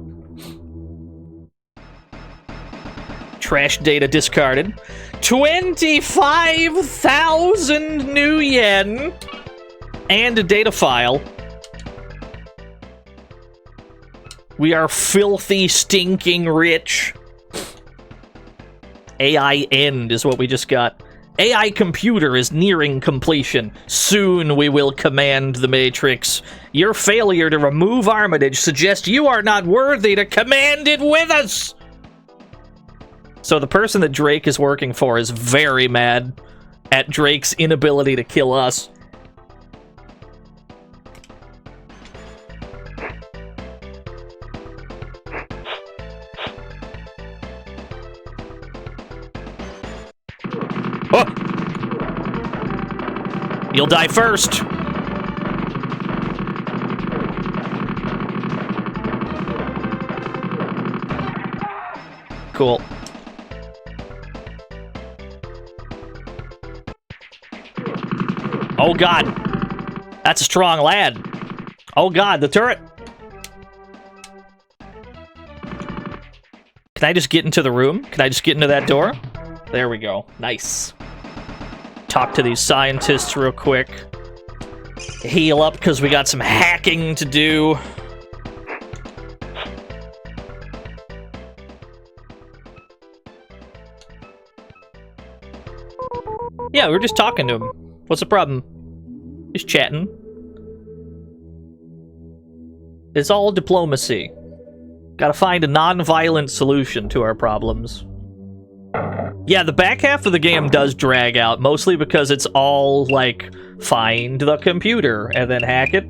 Trash data discarded. 25,000 new yen. And a data file. We are filthy, stinking rich. AI end is what we just got. AI computer is nearing completion. Soon we will command the Matrix. Your failure to remove Armitage suggests you are not worthy to command it with us! So the person that Drake is working for is very mad at Drake's inability to kill us. Oh. You'll die first. Cool. Oh god. That's a strong lad. Oh god, the turret. Can I just get into the room? Can I just get into that door? There we go. Nice. Talk to these scientists real quick. Heal up because we got some hacking to do. Yeah, we were just talking to him. What's the problem? Just chatting. It's all diplomacy. Gotta find a non-violent solution to our problems. Yeah, the back half of the game does drag out, mostly because it's all, like, find the computer and then hack it.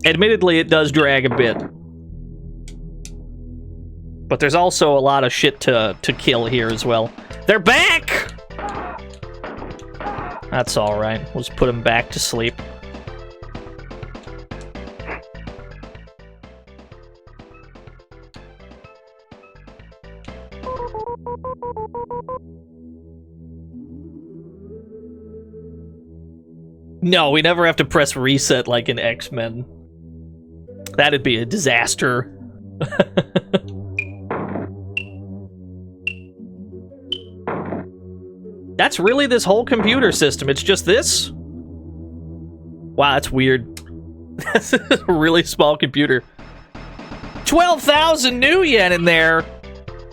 Admittedly, it does drag a bit. But there's also a lot of shit to kill here as well. They're back! That's alright. We'll just put them back to sleep. No, we never have to press reset like in X-Men. That'd be a disaster. That's really this whole computer system. It's just this? Wow, that's weird. This is a really small computer. 12,000 new yen in there.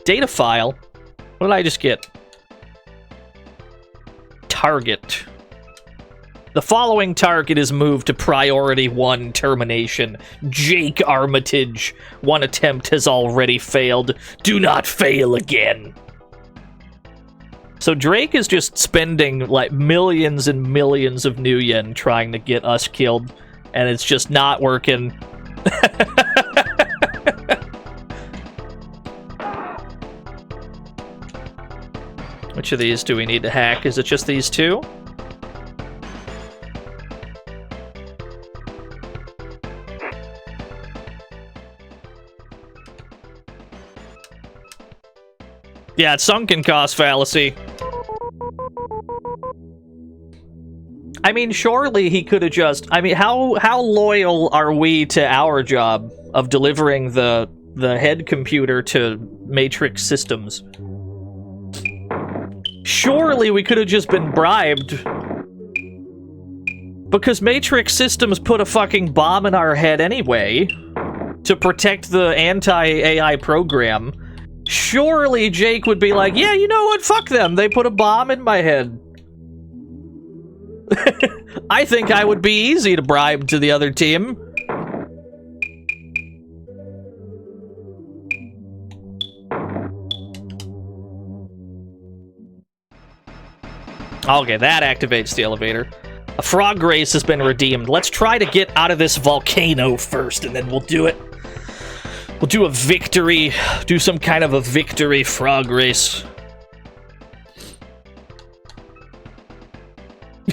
Data file. What did I just get? Target. The following target is moved to priority 1 termination. Jake Armitage. One attempt has already failed. Do not fail again. So Drake is just spending like millions and millions of new yen trying to get us killed, and it's just not working. Which of these do we need to hack? Is it just these two? Yeah, it's sunken cost fallacy. I mean, surely he could have just... I mean, how loyal are we to our job of delivering the the head computer to Matrix Systems. Surely we could have just been bribed. Because Matrix Systems put a fucking bomb in our head anyway to protect the anti-AI program. Surely Jake would be like, yeah, you know what? Fuck them. They put a bomb in my head. I think I would be easy to bribe to the other team. Okay, that activates the elevator. A frog race has been redeemed. Let's try to get out of this volcano first, and then we'll do it. We'll do a victory, do some kind of a victory frog race.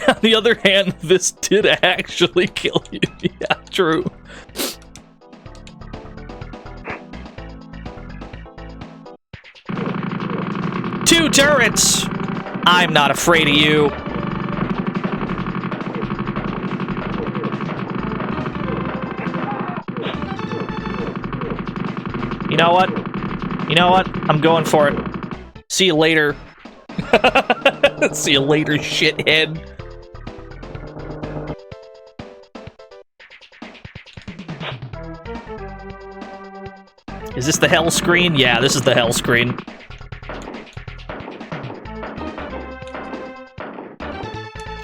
On the other hand, this did actually kill you. Yeah, true. Two turrets! I'm not afraid of you. You know what? You know what? I'm going for it. See you later. See you later, shithead. Is this the hell screen? Yeah, this is the hell screen.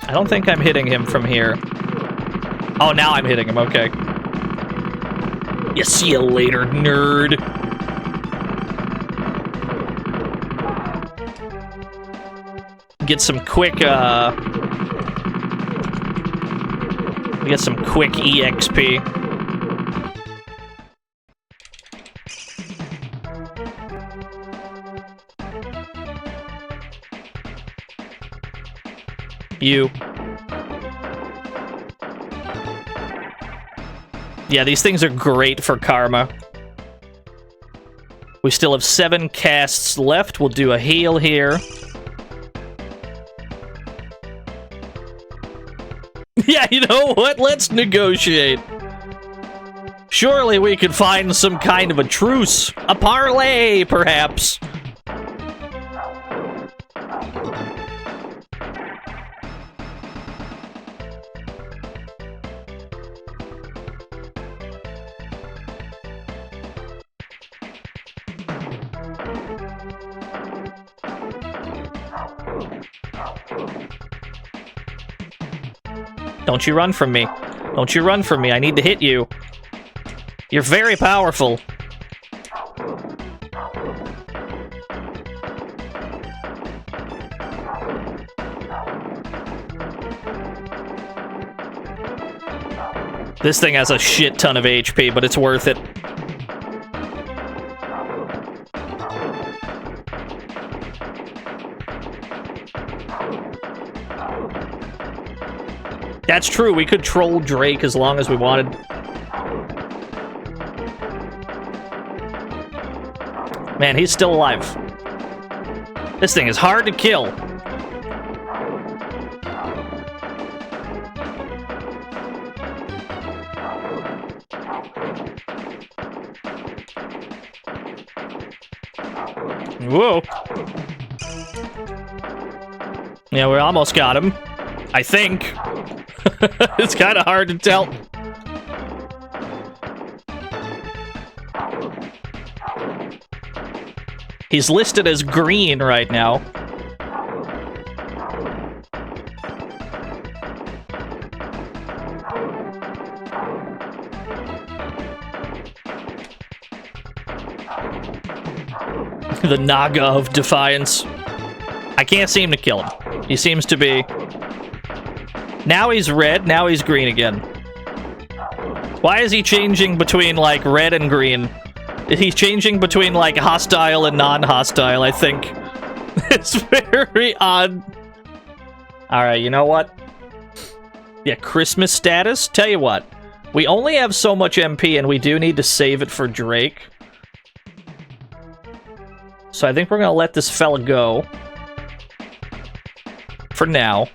I don't think I'm hitting him from here. Oh, now I'm hitting him, okay. Yeah, see you later, nerd. Get some quick, get some quick EXP. You. Yeah, these things are great for karma. We still have 7 casts left. We'll do a heal here. Yeah, you know what? Let's negotiate. Surely we could find some kind of a truce. A parlay, perhaps. Don't you run from me. Don't you run from me. I need to hit you. You're very powerful. This thing has a shit ton of HP, but it's worth it. That's true, we could troll Drake as long as we wanted. Man, he's still alive. This thing is hard to kill. Whoa. Yeah, we almost got him. I think. It's kind of hard to tell. He's listed as green right now. The Naga of Defiance. I can't seem to kill him. He seems to be... Now he's red, now he's green again. Why is he changing between, like, red and green? He's changing between, like, hostile and non-hostile, I think. It's very odd. Alright, you know what? Yeah, Christmas status? Tell you what. We only have so much MP, and we do need to save it for Drake. So I think we're gonna let this fella go. For now.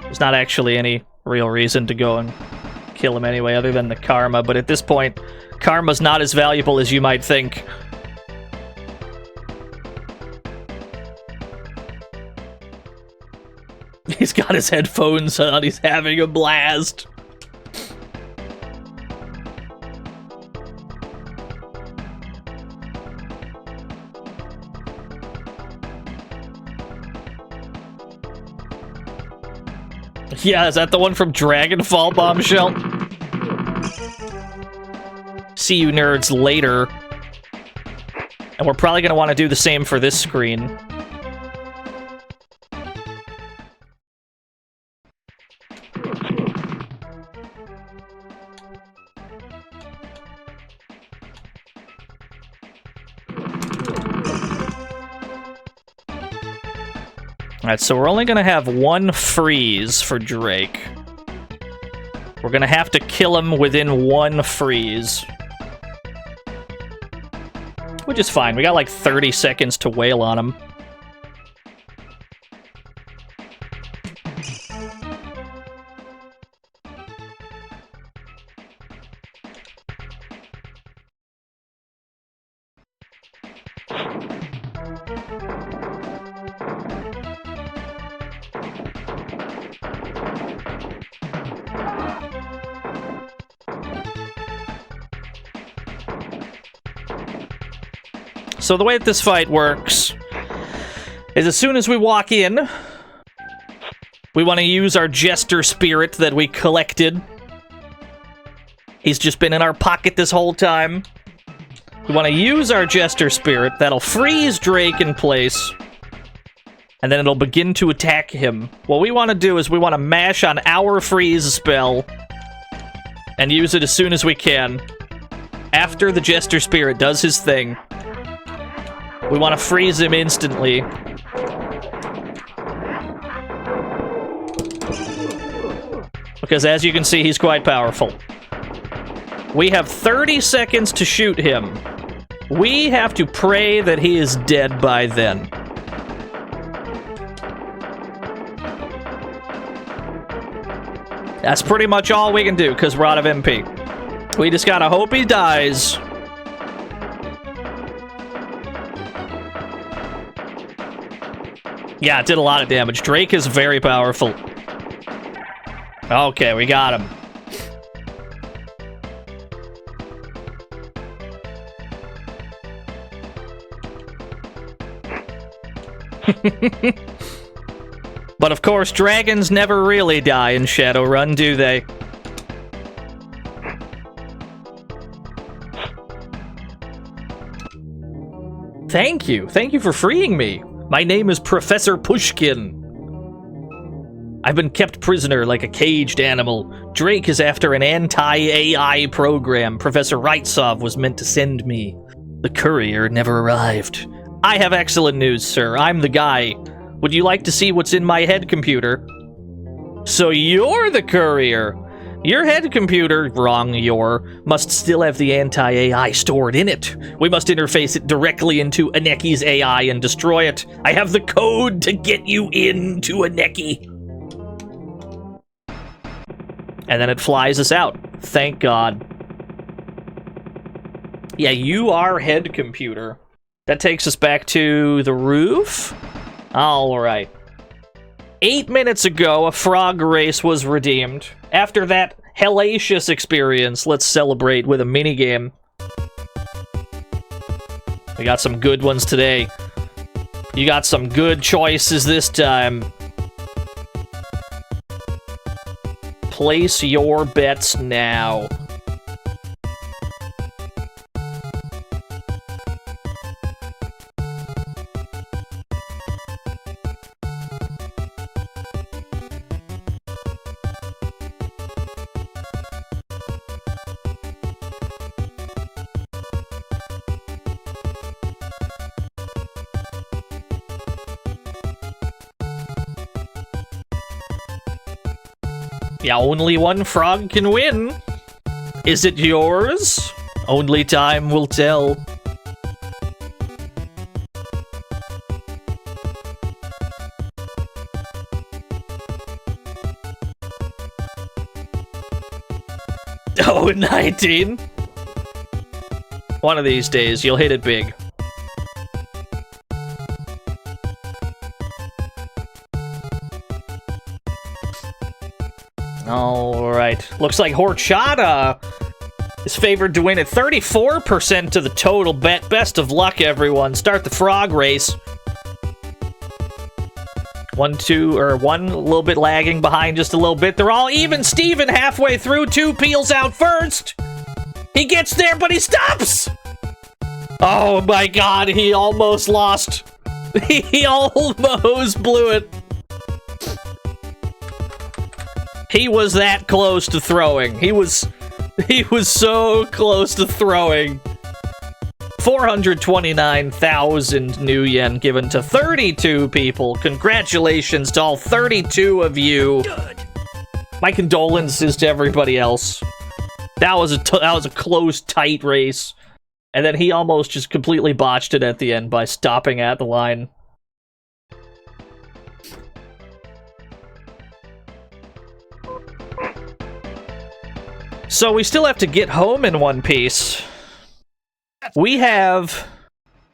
There's not actually any real reason to go and kill him anyway, other than the karma, but at this point, Karma's not as valuable as you might think. He's got his headphones on, he's having a blast. Yeah, is that the one from Dragonfall Bombshell? See you nerds later. And we're probably going to want to do the same for this screen. Alright, so we're only gonna have one freeze for Drake. We're gonna have to kill him within one freeze. Which is fine, we got like 30 seconds to wail on him. So the way that this fight works is as soon as we walk in, we want to use our Jester Spirit that we collected. He's just been in our pocket this whole time. We want to use our Jester Spirit. That'll freeze Drake in place. And then it'll begin to attack him. What we want to do is we want to mash on our freeze spell and use it as soon as we can. After the Jester Spirit does his thing, we want to freeze him instantly. Because as you can see, he's quite powerful. We have 30 seconds to shoot him. We have to pray that he is dead by then. That's pretty much all we can do, because we're out of MP. We just gotta hope he dies. Yeah, it did a lot of damage. Drake is very powerful. Okay, we got him. But of course, dragons never really die in Shadowrun, do they? Thank you. Thank you for freeing me. My name is Professor Pushkin. I've been kept prisoner like a caged animal. Drake is after an anti-AI program Professor Raitsov was meant to send me. The courier never arrived. I have excellent news, sir. I'm the guy. Would you like to see what's in my head computer? So you're the courier. Your head computer, must still have the anti-AI stored in it. We must interface it directly into Aneki's AI and destroy it. I have the code to get you into Aneki. And then it flies us out. Thank God. Yeah, you are head computer. That takes us back to the roof. Alright. 8 minutes ago, a frog race was redeemed. After that hellacious experience, let's celebrate with a minigame. We got some good ones today. You got some good choices this time. Place your bets now. Yeah, only one frog can win. Is it yours? Only time will tell. Oh, 19. One of these days, you'll hit it big. Alright. Looks like Horchata is favored to win at 34% to the total bet. Best of luck, everyone. Start the frog race. 1, 2, or 1 a little bit lagging behind just a little bit. They're all even Steven halfway through. 2 peels out first. He gets there, but he stops! Oh my god, he almost lost. He almost blew it. He was that close to throwing. He was so close to throwing. 429,000 new yen given to 32 people. Congratulations to all 32 of you. My condolences to everybody else. That was a close, tight race. And then he almost just completely botched it at the end by stopping at the line. So we still have to get home in one piece. We have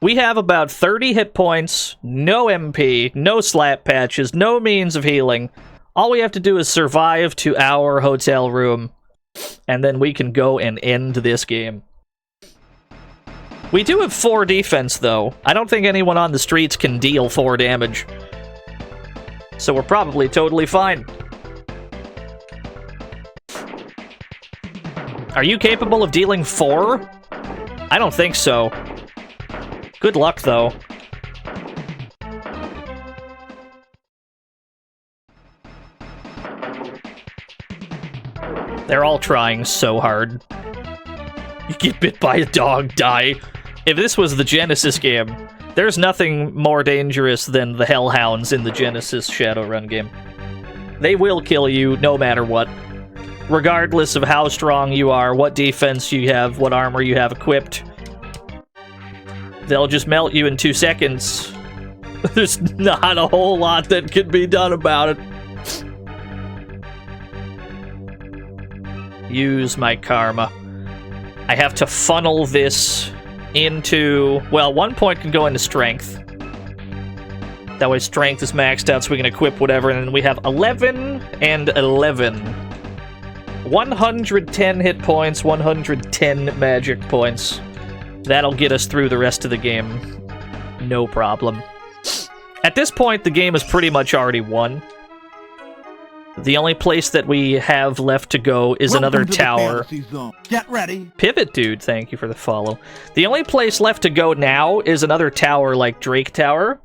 about 30 hit points, no MP, no slap patches, no means of healing. All we have to do is survive to our hotel room, and then we can go and end this game. We do have 4 defense, though. I don't think anyone on the streets can deal 4 damage. So we're probably totally fine. Are you capable of dealing 4? I don't think so. Good luck, though. They're all trying so hard. You get bit by a dog, die. If this was the Genesis game, there's nothing more dangerous than the Hellhounds in the Genesis Shadowrun game. They will kill you no matter what. Regardless of how strong you are, what defense you have, what armor you have equipped. They'll just melt you in 2 seconds. There's not a whole lot that can be done about it. Use my karma. I have to funnel this into... Well, 1 point can go into strength. That way strength is maxed out so we can equip whatever, and then we have 11 and 11. 110 hit points, 110 magic points. That'll get us through the rest of the game. No problem. At this point, the game is pretty much already won. The only place that we have left to go is another tower. Get ready. Pivot Dude, thank you for the follow. The only place left to go now is another tower like Drake Tower.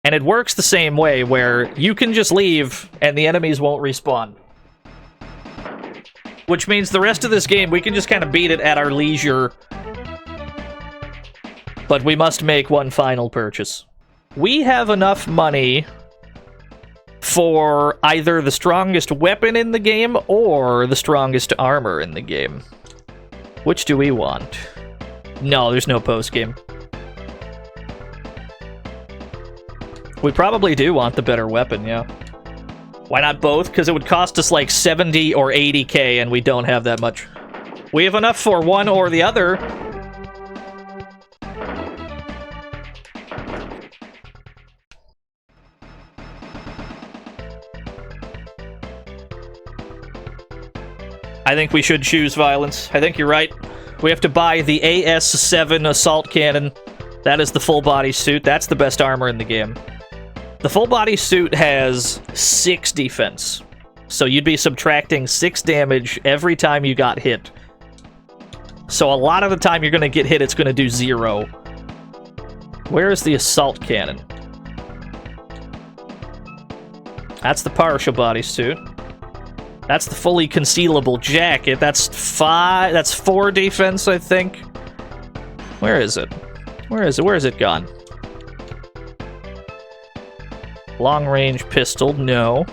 And it works the same way, where you can just leave and the enemies won't respawn. Which means the rest of this game, we can just kind of beat it at our leisure. But we must make one final purchase. We have enough money for either the strongest weapon in the game or the strongest armor in the game. Which do we want? No, there's no post-game. We probably do want the better weapon, yeah. Why not both? Because it would cost us like 70 or 80k, and we don't have that much. We have enough for one or the other. I think we should choose violence. I think you're right. We have to buy the AS-7 assault cannon. That is the full body suit. That's the best armor in the game. The full body suit has 6 defense. So you'd be subtracting 6 damage every time you got hit. So a lot of the time you're going to get hit, it's going to do 0. Where is the assault cannon? That's the partial body suit. That's the fully concealable jacket. That's 4 defense, I think. Where is it? Where is it? Where is it gone? Long-range pistol, no.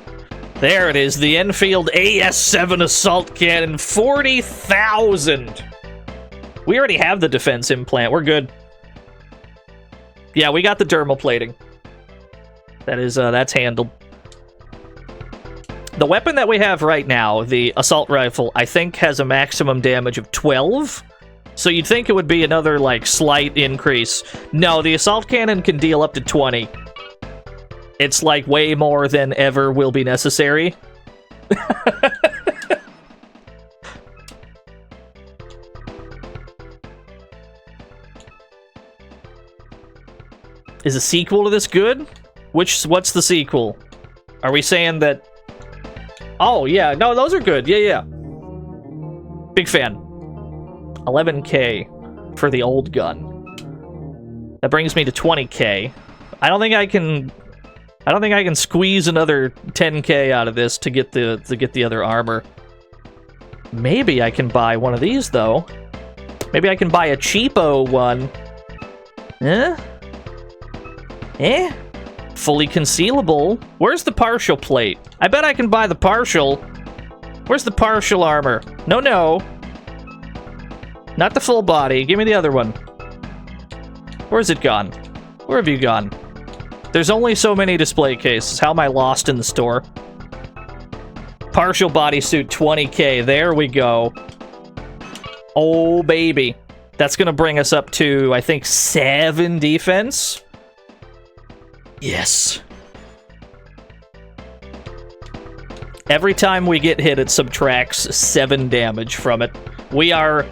There it is, the Enfield AS-7 assault cannon, 40,000. We already have the defense implant. We're good. Yeah, we got the dermal plating. That is, that's handled. The weapon that we have right now, the assault rifle, I think has a maximum damage of 12. So you'd think it would be another, like, slight increase. No, the assault cannon can deal up to 20. It's, like, way more than ever will be necessary. Is a sequel to this good? What's the sequel? Are we saying that... Oh, yeah. No, those are good. Yeah. Big fan. 11K for the old gun. That brings me to 20K. I don't think I can squeeze another 10K out of this to get the other armor. Maybe I can buy one of these though. Maybe I can buy a cheapo one. Fully concealable. Where's the partial plate? I bet I can buy the partial. Where's the partial armor? No. Not the full body. Give me the other one. Where's it gone? Where have you gone? There's only so many display cases. How am I lost in the store? Partial bodysuit, 20K. There we go. Oh, baby. That's gonna bring us up to, I think, 7 defense. Yes. Every time we get hit, it subtracts 7 damage from it. We are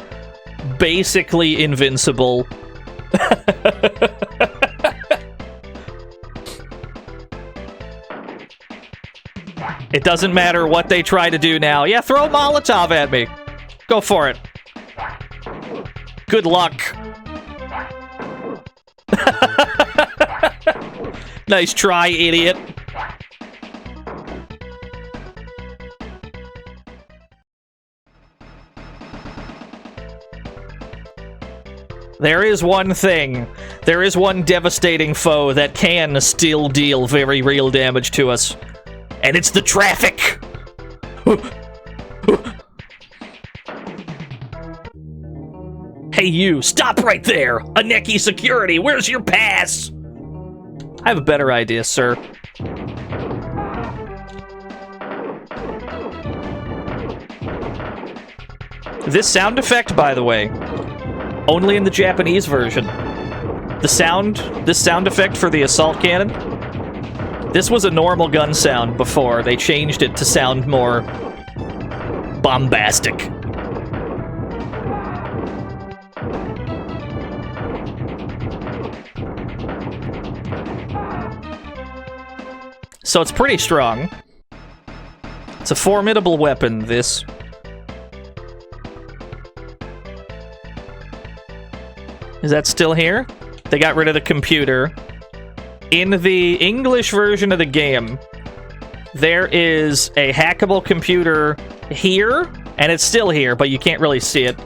basically invincible. It doesn't matter what they try to do now. Yeah, throw a Molotov at me. Go for it. Good luck. Nice try, idiot. There is one thing. There is one devastating foe that can still deal very real damage to us. And it's the traffic! Hey you, stop right there! Aneki security, where's your pass? I have a better idea, sir. This sound effect, by the way, only in the Japanese version. This sound effect for the assault cannon, this was a normal gun sound before. They changed it to sound more bombastic. So it's pretty strong. It's a formidable weapon, this. Is that still here? They got rid of the computer. In the English version of the game, there is a hackable computer here, and it's still here, but you can't really see it.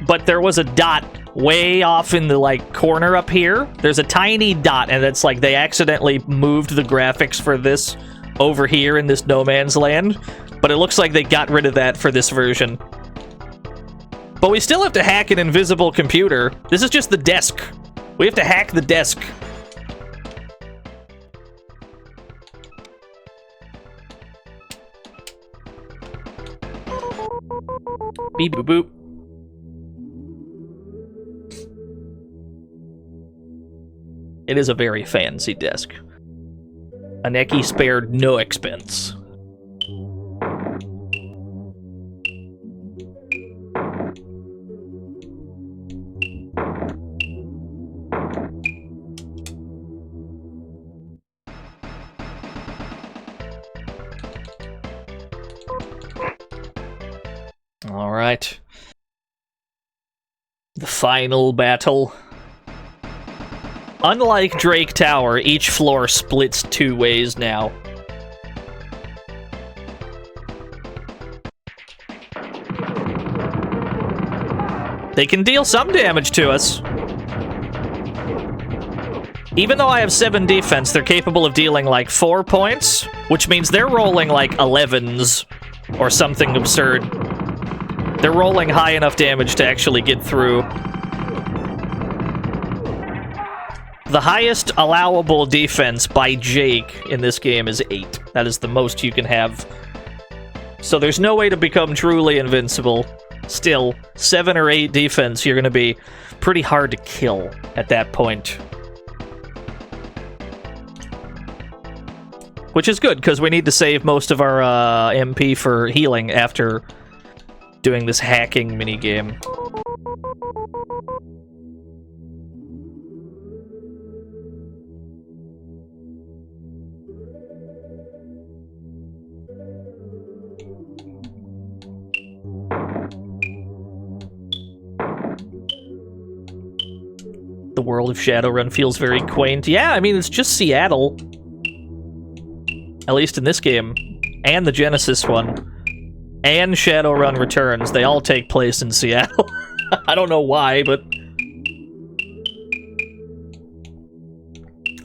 But there was a dot way off in the, like, corner up here. There's a tiny dot, and it's like they accidentally moved the graphics for this over here in this no man's land. But it looks like they got rid of that for this version. But we still have to hack an invisible computer. This is just the desk. We have to hack the desk. Beep boop boop. It is a very fancy desk. Aneki spared no expense. All right. The final battle. Unlike Drake Tower, each floor splits 2 ways now. They can deal some damage to us. Even though I have 7 defense, they're capable of dealing like 4 points, which means they're rolling like 11s or something absurd. They're rolling high enough damage to actually get through. The highest allowable defense by Jake in this game is 8. That is the most you can have. So there's no way to become truly invincible. still, 7 or 8 defense, you're going to be pretty hard to kill at that point. Which is good, because we need to save most of our MP for healing after doing this hacking minigame. The world of Shadowrun feels very quaint. Yeah, I mean, it's just Seattle. At least in this game. And the Genesis one. And Shadowrun Returns. They all take place in Seattle. I don't know why, but...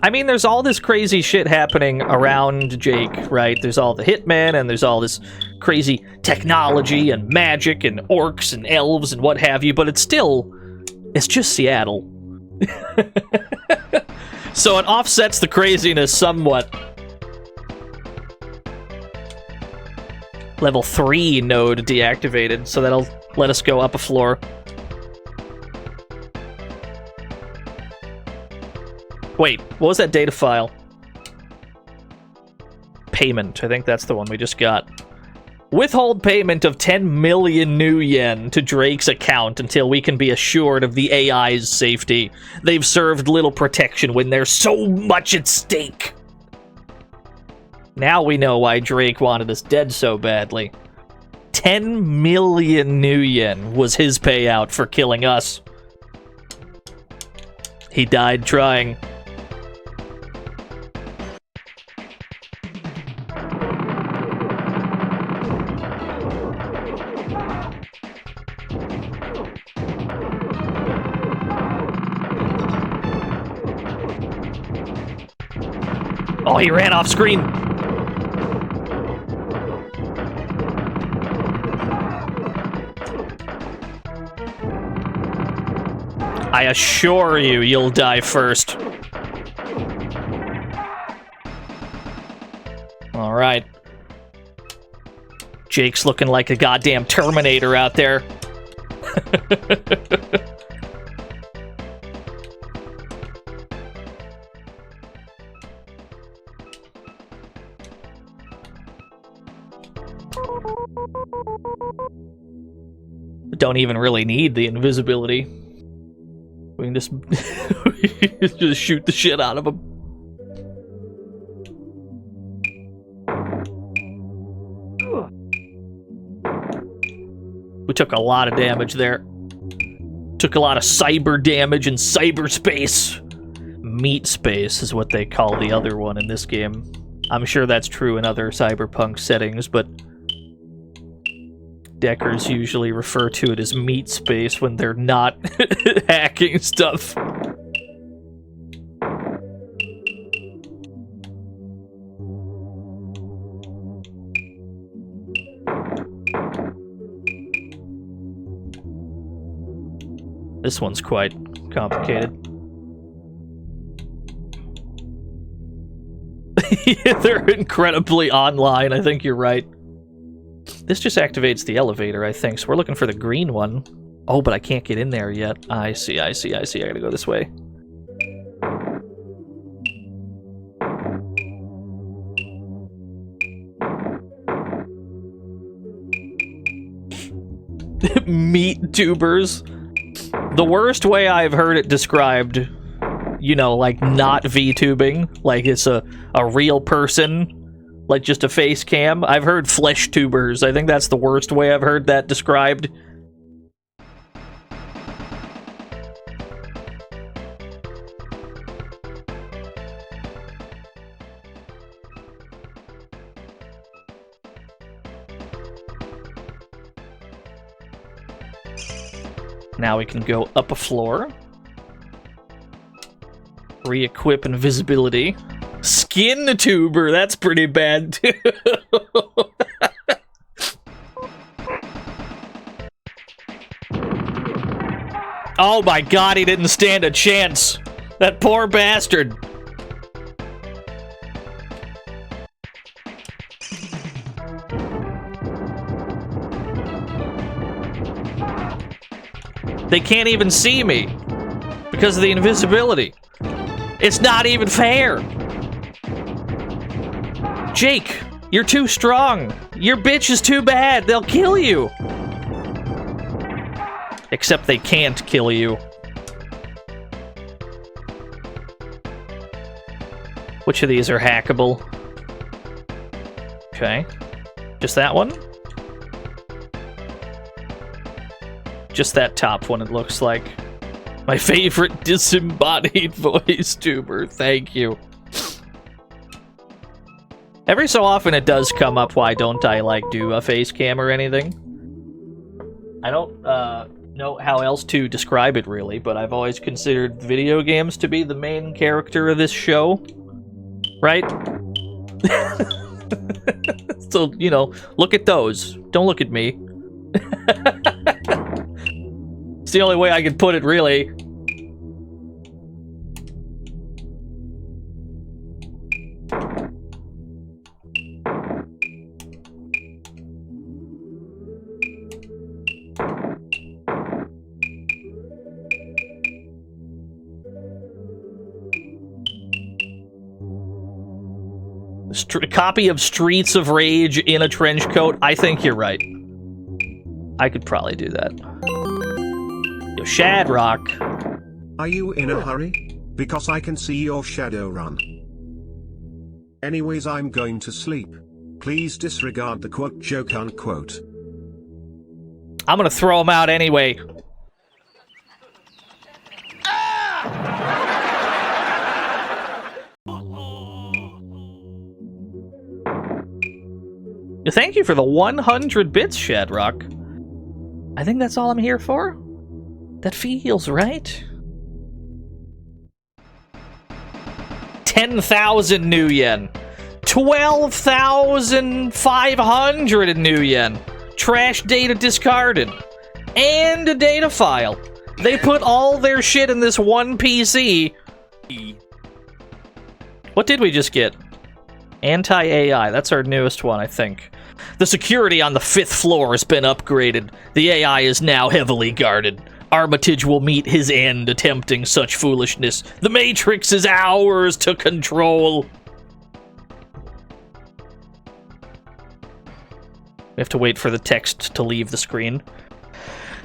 I mean, there's all this crazy shit happening around Jake, right? There's all the hitmen, and there's all this crazy technology, and magic, and orcs, and elves, and what have you, but it's still... It's just Seattle. So it offsets the craziness somewhat. Level 3 node deactivated, so that'll let us go up a floor. Wait, what was that data file? Payment, I think that's the one we just got. Withhold payment of 10 million new yen to Drake's account until we can be assured of the AI's safety. They've served little protection when there's so much at stake. Now we know why Drake wanted us dead so badly. 10 million new yen was his payout for killing us. He died trying. Oh, he ran off screen. I assure you, you'll die first. All right. Jake's looking like a goddamn Terminator out there. Don't even really need the invisibility. We can just, just shoot the shit out of him. We took a lot of damage there. Took a lot of cyber damage in cyberspace. Meat space is what they call the other one in this game. I'm sure that's true in other cyberpunk settings, but Deckers usually refer to it as meat space when they're not hacking stuff. This one's quite complicated. Yeah, they're incredibly online, I think you're right. This just activates the elevator, I think, so we're looking for the green one. Oh, but I can't get in there yet. I see. I gotta go this way. Meat tubers. The worst way I've heard it described, you know, like not VTubing, like it's a real person, like just a face cam. I've heard flesh tubers. I think that's the worst way I've heard that described. Now we can go up a floor. Re-equip invisibility. Skin tuber, that's pretty bad too. Oh my god, he didn't stand a chance. That poor bastard. They can't even see me because of the invisibility. It's not even fair. Jake, you're too strong. Your bitch is too bad. They'll kill you. Except they can't kill you. Which of these are hackable? Okay. Just that one? Just that top one, it looks like. My favorite disembodied voice tuber. Thank you. Every so often it does come up, why don't I, like, do a face cam or anything? I don't, know how else to describe it, really, but I've always considered video games to be the main character of this show. Right? So, you know, look at those. Don't look at me. It's the only way I can put it, really. Copy of Streets of Rage in a trench coat. I think you're right. I could probably do that. Yo, Shadrock. Are you in a hurry? Because I can see your Shadowrun. Anyways, I'm going to sleep. Please disregard the quote joke unquote. I'm gonna throw him out anyway. Thank you for the 100 bits, Shadrock. I think that's all I'm here for. That feels right. 10,000 new yen. 12,500 in new yen. Trash data discarded. And a data file. They put all their shit in this one PC. What did we just get? Anti-AI. That's our newest one, I think. The security on the 5th floor has been upgraded. The AI is now heavily guarded. Armitage will meet his end attempting such foolishness. The Matrix is ours to control. We have to wait for the text to leave the screen.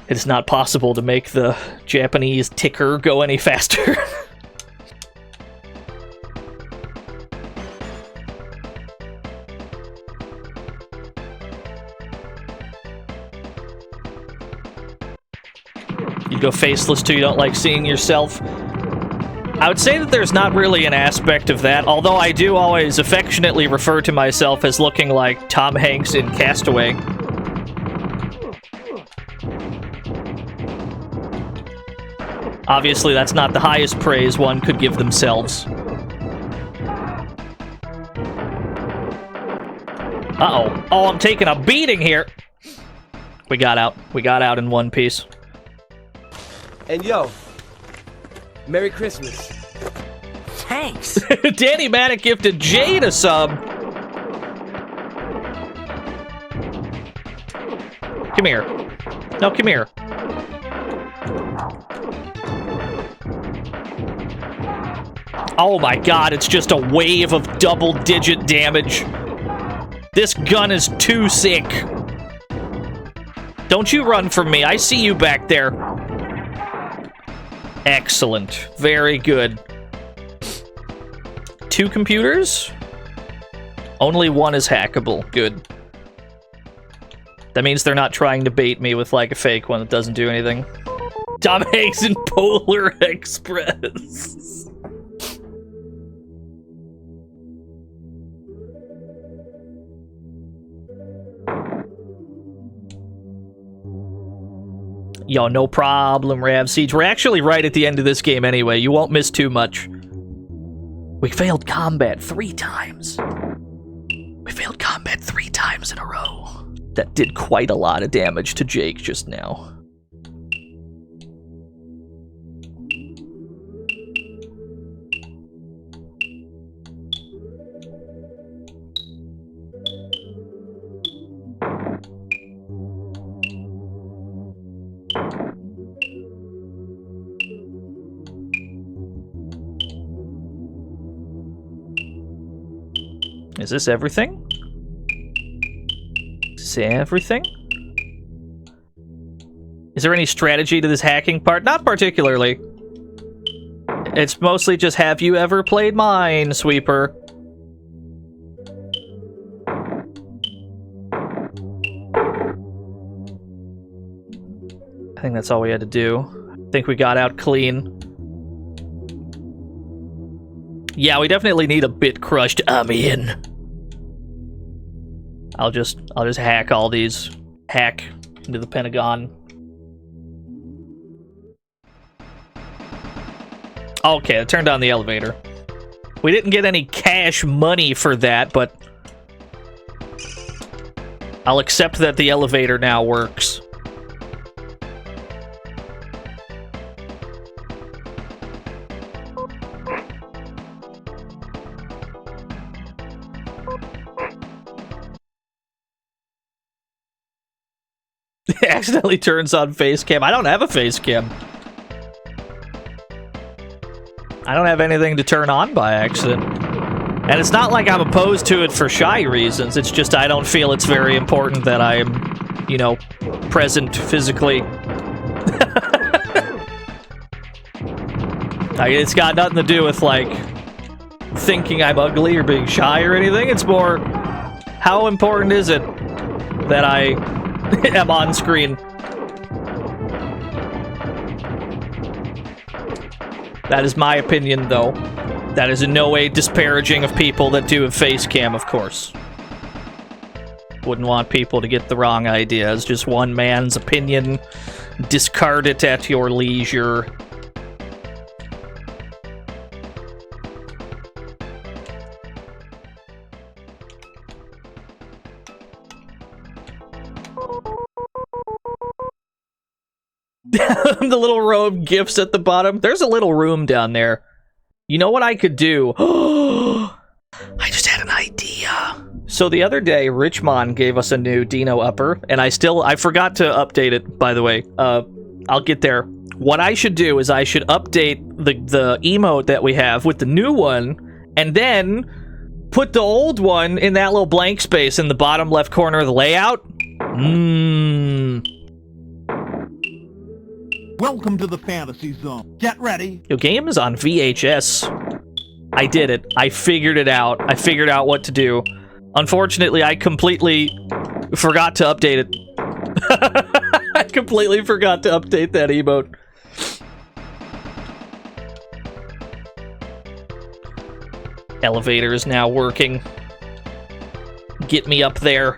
It is not possible to make the Japanese ticker go any faster. You go faceless too, you don't like seeing yourself. I would say that there's not really an aspect of that, although I do always affectionately refer to myself as looking like Tom Hanks in Castaway. Obviously, that's not the highest praise one could give themselves. Uh-oh. Oh, I'm taking a beating here. We got out. We got out in one piece. And yo, Merry Christmas. Thanks. Danny Maddock gifted Jade a sub. Come here. No, come here. Oh my god, it's just a wave of double-digit damage. This gun is too sick. Don't you run from me. I see you back there. Excellent. Very good. 2 computers? Only one is hackable. Good. That means they're not trying to bait me with, like, a fake one that doesn't do anything. Tom Hanks in Polar Express. Yo, no problem, Rav Siege. We're actually right at the end of this game anyway. You won't miss too much. We failed combat 3 times. We failed combat 3 times in a row. That did quite a lot of damage to Jake just now. Is this everything? Is this everything? Is there any strategy to this hacking part? Not particularly. It's mostly just, have you ever played Minesweeper? I think that's all we had to do. I think we got out clean. Yeah, we definitely need a bit crushed. I'm in. I'll just hack all these. Hack into the Pentagon. Okay, I turned on the elevator. We didn't get any cash money for that, but I'll accept that the elevator now works. Accidentally turns on face cam. I don't have a face cam. I don't have anything to turn on by accident. And it's not like I'm opposed to it for shy reasons. It's just I don't feel it's very important that I am, you know, present physically. It's got nothing to do with, like, thinking I'm ugly or being shy or anything. It's more, how important is it that I am on screen? That is my opinion, though. That is in no way disparaging of people that do a face cam, of course. Wouldn't want people to get the wrong idea. It's just one man's opinion. Discard it at your leisure. The little row of gifts at the bottom. There's a little room down there. You know what I could do? I just had an idea. So the other day, Richmond gave us a new Dino upper, and I forgot to update it, by the way. I'll get there. What I should do is I should update the emote that we have with the new one, and then put the old one in that little blank space in the bottom left corner of the layout. Welcome to the fantasy zone. Get ready. Your game is on VHS. I did it. I figured it out. I figured out what to do. Unfortunately, I completely forgot to update it. I completely forgot to update that emote. Elevator is now working. Get me up there.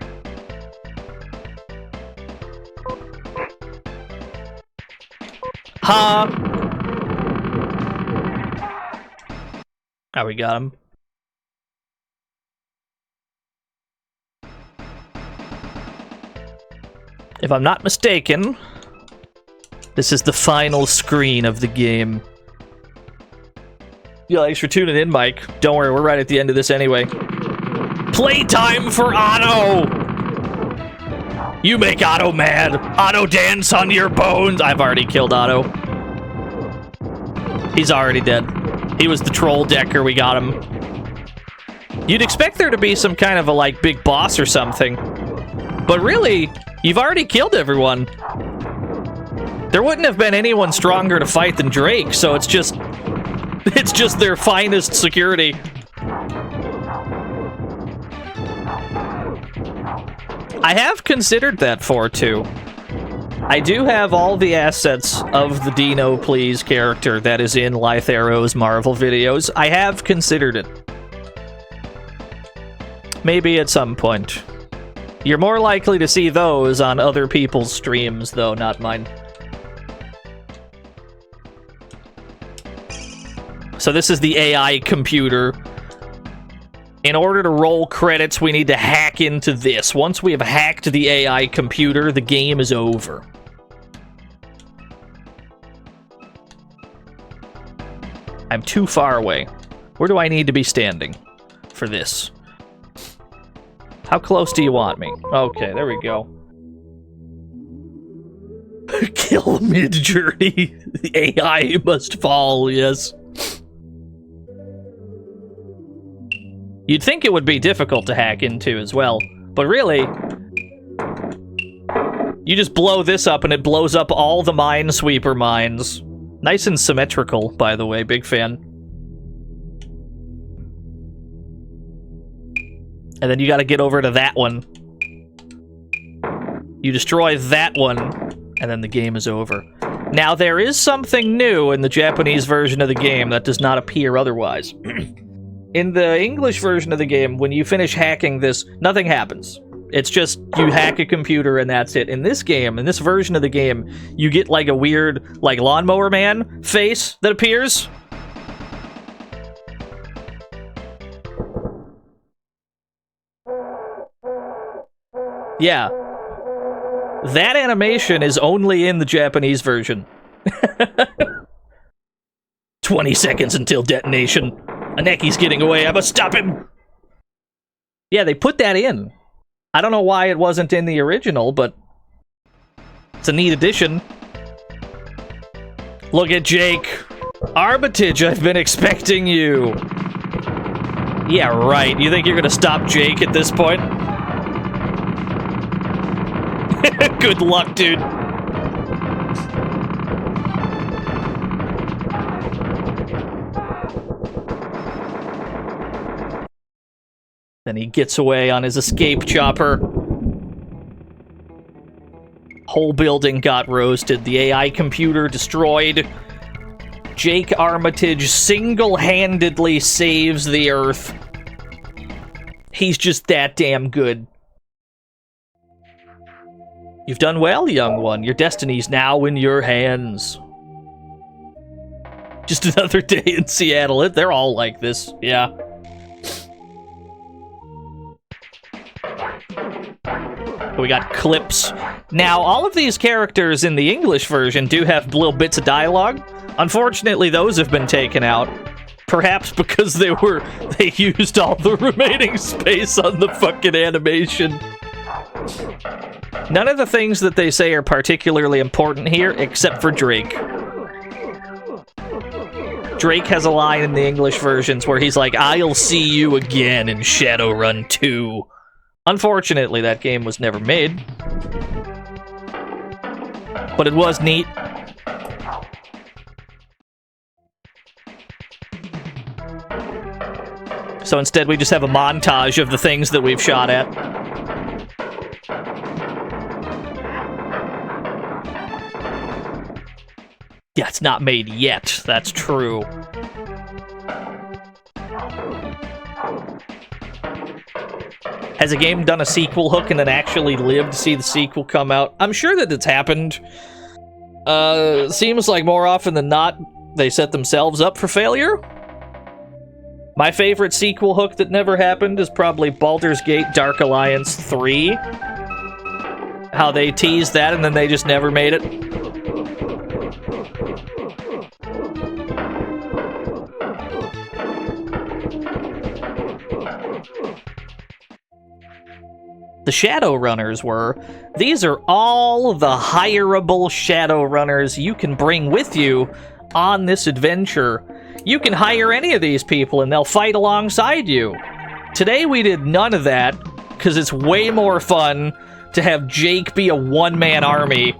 Ha! Oh, we got him. If I'm not mistaken, this is the final screen of the game. Yeah, thanks for tuning in, Mike. Don't worry, we're right at the end of this anyway. Playtime for Otto! You make Otto mad. Otto dance on your bones. I've already killed Otto. He's already dead. He was the troll decker. We got him. You'd expect there to be some kind of a, like, big boss or something. But really, you've already killed everyone. There wouldn't have been anyone stronger to fight than Drake, so it's just their finest security. I have considered that for, too. I do have all the assets of the Dino Please character that is in Lyth Arrow's Marvel videos. I have considered it. Maybe at some point. You're more likely to see those on other people's streams, though, not mine. So this is the AI computer. In order to roll credits, we need to hack into this. Once we have hacked the AI computer, the game is over. I'm too far away. Where do I need to be standing for this? How close do you want me? Okay, there we go. Kill mid-journey. The AI must fall, yes. You'd think it would be difficult to hack into as well, but really, you just blow this up and it blows up all the Minesweeper mines. Nice and symmetrical, by the way, big fan. And then you gotta get over to that one. You destroy that one, and then the game is over. Now, there is something new in the Japanese version of the game that does not appear otherwise. In the English version of the game, when you finish hacking this, nothing happens. It's just, you hack a computer and that's it. In this game, in this version of the game, you get like a weird, like, lawnmower man face that appears. Yeah. That animation is only in the Japanese version. 20 seconds until detonation. Aneki's getting away, I must stop him! Yeah, they put that in. I don't know why it wasn't in the original, but it's a neat addition. Look at Jake. Armitage, I've been expecting you. Yeah, right. You think you're gonna stop Jake at this point? Good luck, dude. Then he gets away on his escape chopper. Whole building got roasted. The AI computer destroyed. Jake Armitage single-handedly saves the Earth. He's just that damn good. You've done well, young one. Your destiny's now in your hands. Just another day in Seattle. They're all like this, yeah. We got clips. Now, all of these characters in the English version do have little bits of dialogue. Unfortunately, those have been taken out. Perhaps because they used all the remaining space on the fucking animation. None of the things that they say are particularly important here, except for Drake. Drake has a line in the English versions where he's like, "I'll see you again in Shadowrun 2. Unfortunately, that game was never made. But it was neat. So instead, we just have a montage of the things that we've shot at. Yeah, it's not made yet. That's true. Has a game done a sequel hook and then actually lived to see the sequel come out? I'm sure that it's happened. Seems like more often than not, they set themselves up for failure. My favorite sequel hook that never happened is probably Baldur's Gate Dark Alliance 3. How they teased that and then they just never made it. The Shadowrunners were. These are all the hireable Shadowrunners you can bring with you on this adventure. You can hire any of these people and they'll fight alongside you. Today we did none of that, because it's way more fun to have Jake be a one-man army.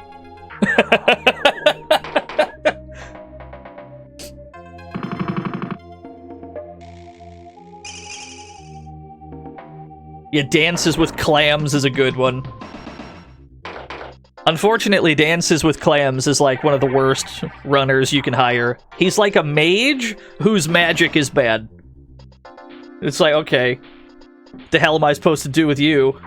Yeah, Dances with Clams is a good one. Unfortunately, Dances with Clams is like one of the worst runners you can hire. He's like a mage whose magic is bad. It's like, okay, what the hell am I supposed to do with you?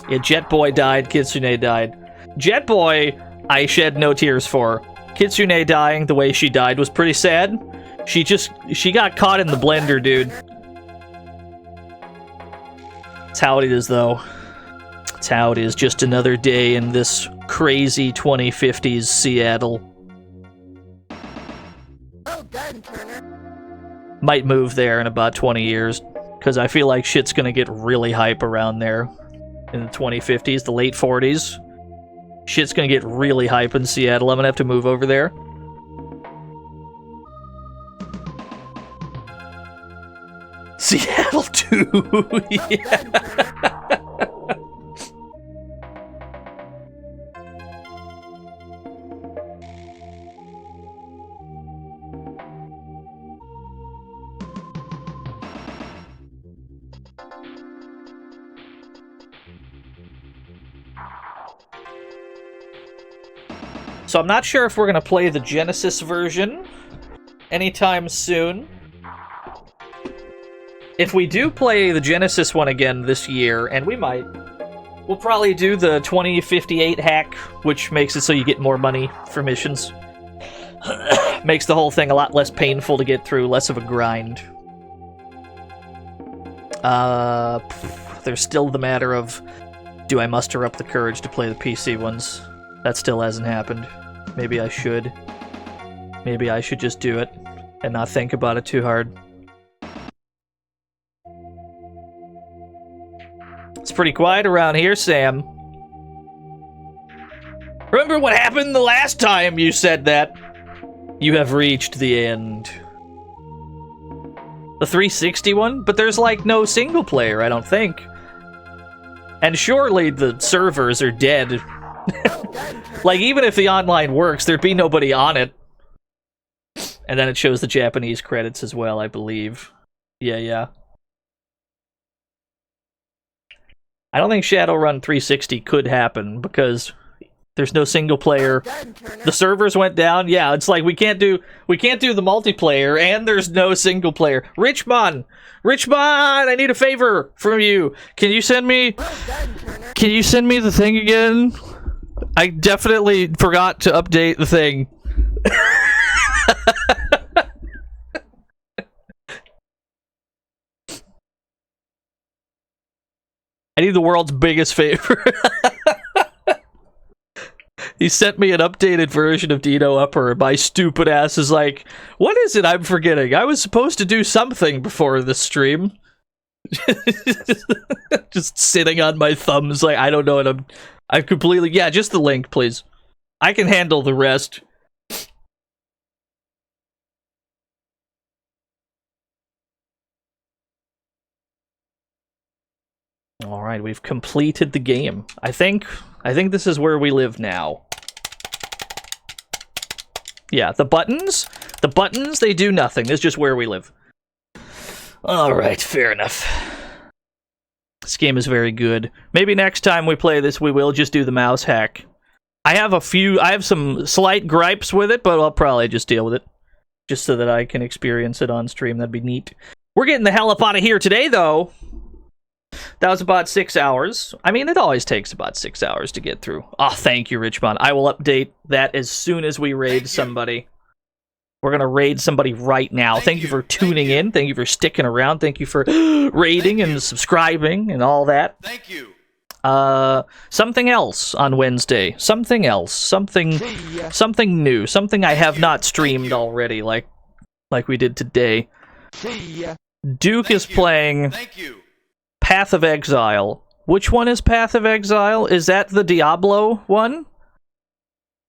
Yeah, Jetboy died, Kitsune died. Jetboy, I shed no tears for. Kitsune dying the way she died was pretty sad. She got caught in the blender, dude. That's how it is, though. That's how it is. Just another day in this crazy 2050s Seattle. Well done, Turner. Might move there in about 20 years, because I feel like shit's gonna get really hype around there in the 2050s, the late 40s. Shit's gonna get really hype in Seattle. I'm gonna have to move over there. Seattle 2! Yeah. So I'm not sure if we're going to play the Genesis version anytime soon. If we do play the Genesis one again this year, and we might, we'll probably do the 2058 hack, which makes it so you get more money for missions. Makes the whole thing a lot less painful to get through, less of a grind. There's still the matter of, do I muster up the courage to play the PC ones? That still hasn't happened. Maybe I should. Maybe I should just do it and not think about it too hard. It's pretty quiet around here, Sam. Remember what happened the last time you said that? You have reached the end. The 360 one? But there's like no single player, I don't think. And surely the servers are dead. Like, even if the online works, there'd be nobody on it. And then it shows the Japanese credits as well, I believe. Yeah. I don't think Shadowrun 360 could happen, because there's no single player. The servers went down. Yeah, it's like we can't do the multiplayer, and there's no single player. Richmond, I need a favor from you. Can you send me the thing again? I definitely forgot to update the thing. I need the world's biggest favor. He sent me an updated version of Dino Upper, and my stupid ass is like, what is it I'm forgetting? I was supposed to do something before the stream. Just sitting on my thumbs like, I don't know what I've completely... Yeah, just the link, please. I can handle the rest. Alright, we've completed the game. I think this is where we live now. Yeah, the buttons, they do nothing. This is just where we live. Alright, fair enough. This game is very good. Maybe next time we play this, we will just do the mouse hack. I have some slight gripes with it, but I'll probably just deal with it. Just so that I can experience it on stream. That'd be neat. We're getting the hell up out of here today, though. That was about 6 hours. I mean, it always takes about 6 hours to get through. Oh, thank you, Richmond. I will update that as soon as we raid somebody. We're going to raid somebody right now. Thank you for tuning in. Thank you for sticking around. Thank you for raiding and subscribing and all that. Thank you. Something else on Wednesday. Something else. Something new. Something I have not streamed already, like we did today. Duke is playing Path of Exile. Which one is Path of Exile? Is that the Diablo one?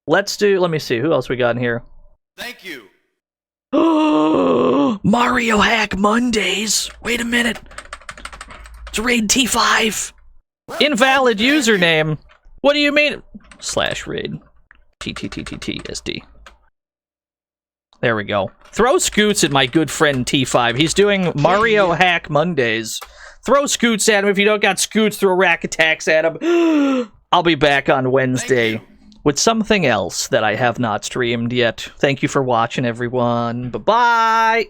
Let me see. Who else we got in here? Thank you. Mario Hack Mondays. Wait a minute. It's raid T5. Invalid username. What do you mean? /raid. TTTTTSD. There we go. Throw scoots at my good friend T5. He's doing Mario Hack Mondays. Throw scoots at him. If you don't got scoots, throw rack attacks at him. I'll be back on Wednesday with something else that I have not streamed yet. Thank you for watching, everyone. Bye-bye!